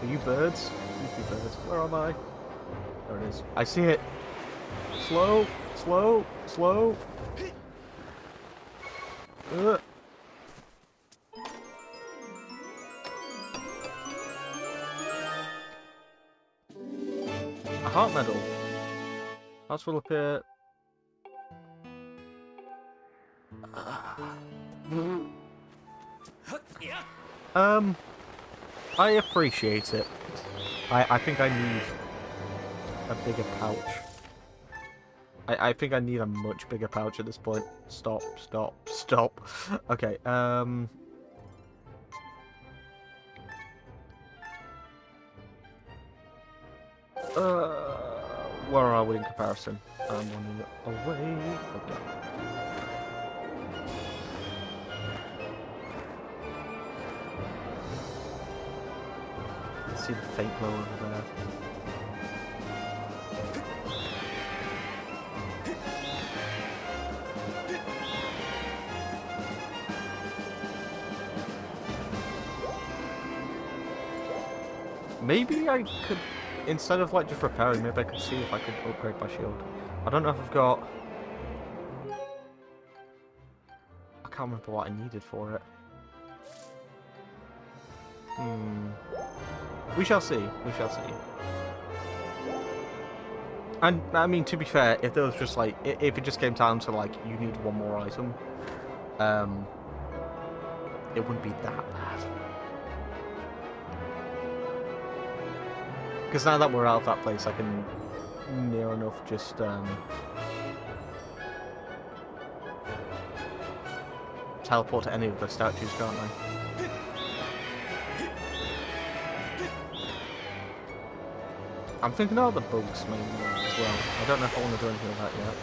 Are you birds? Please be birds. Where am I? There it is. I see it. Slow. Slow. Slow. Ugh. A heart medal. Hearts will appear. I appreciate it. I think I need a bigger pouch. I think I need a much bigger pouch at this point. Stop. Okay, where are we in comparison? I'm running away. Okay. See the faint glow over there. Maybe I could, instead of like just repairing, maybe I could see if I could upgrade my shield. I don't know if I've got... I can't remember what I needed for it. We shall see. We shall see. And, I mean, to be fair, if there was just, like... If it just came down to, like, you need one more item, it wouldn't be that bad. Because now that we're out of that place, I can near enough just, teleport to any of the statues, can't I? I'm thinking about the bugs mainly as well. I don't know if I want to do anything with that yet.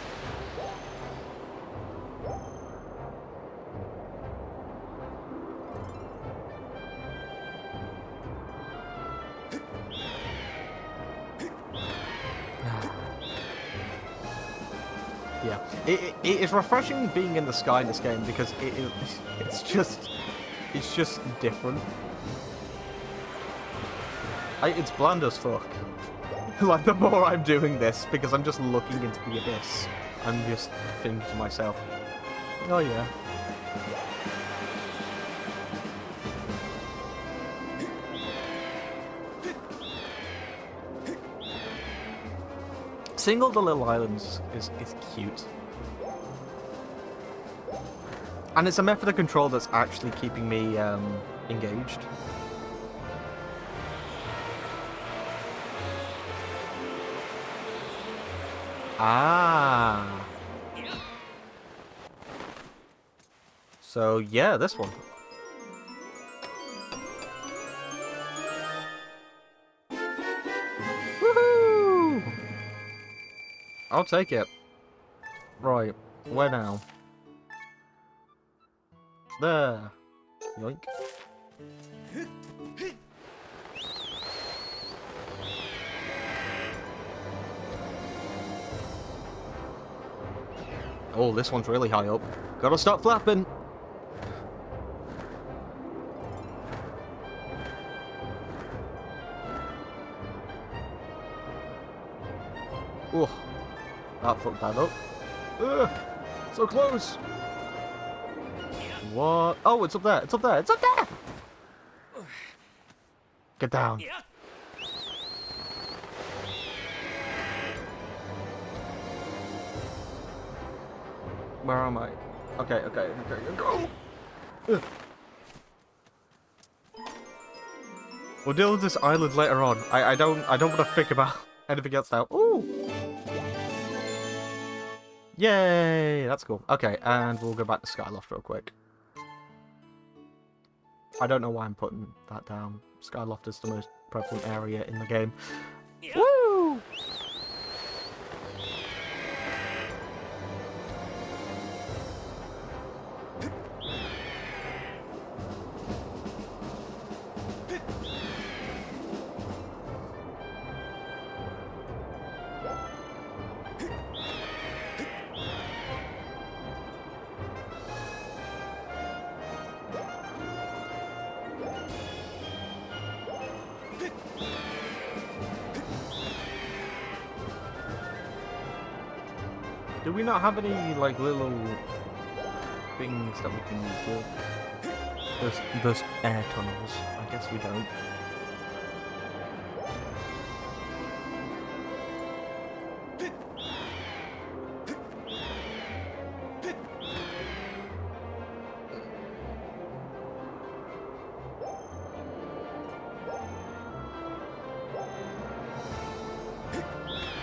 Yeah, it is refreshing being in the sky in this game because it's just different. It's bland as fuck. Like, the more I'm doing this, because I'm just looking into the abyss, I'm just thinking to myself, oh yeah. Seeing all the little islands is cute. And it's a method of control that's actually keeping me engaged. Ah. So yeah, this one. Woohoo! I'll take it. Right, where now? There. Yoink. Oh, this one's really high up. Gotta stop flapping. Oh, that fucked that up. So close. What? Oh, it's up there. It's up there. It's up there. Get down. Where am I? Okay, go! Ugh. We'll deal with this island later on. I don't want to think about anything else now. Ooh! Yay! That's cool. Okay, and we'll go back to Skyloft real quick. I don't know why I'm putting that down. Skyloft is the most prevalent area in the game. Woo! Do we not have any, like, little things that we can use here? Those air tunnels. I guess we don't.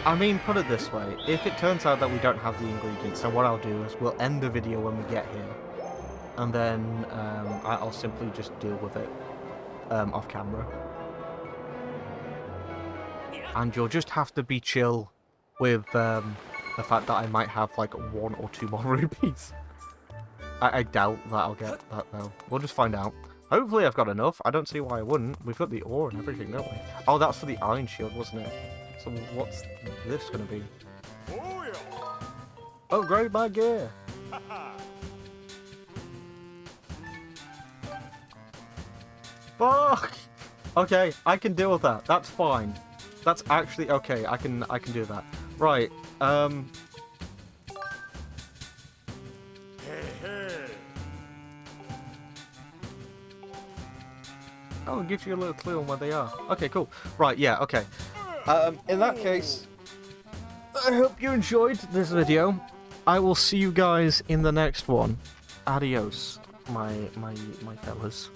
I mean, put it this way, if it turns out that we don't have the ingredients, then what I'll do is we'll end the video when we get here. And then I'll simply just deal with it off camera. And you'll just have to be chill with the fact that I might have like 1 or 2 more rupees. I doubt that I'll get that though. We'll just find out. Hopefully I've got enough. I don't see why I wouldn't. We've got the ore and everything, don't we? Oh, that's for the iron shield, wasn't it? So what's this gonna be? Oh, yeah. Upgrade my gear. Fuck. Okay, I can deal with that. That's fine. That's actually okay. I can do that. Right. Oh, it gives you a little clue on where they are. Okay, cool. Right, yeah, okay. In that case, I hope you enjoyed this video. I will see you guys in the next one. Adios, my fellas.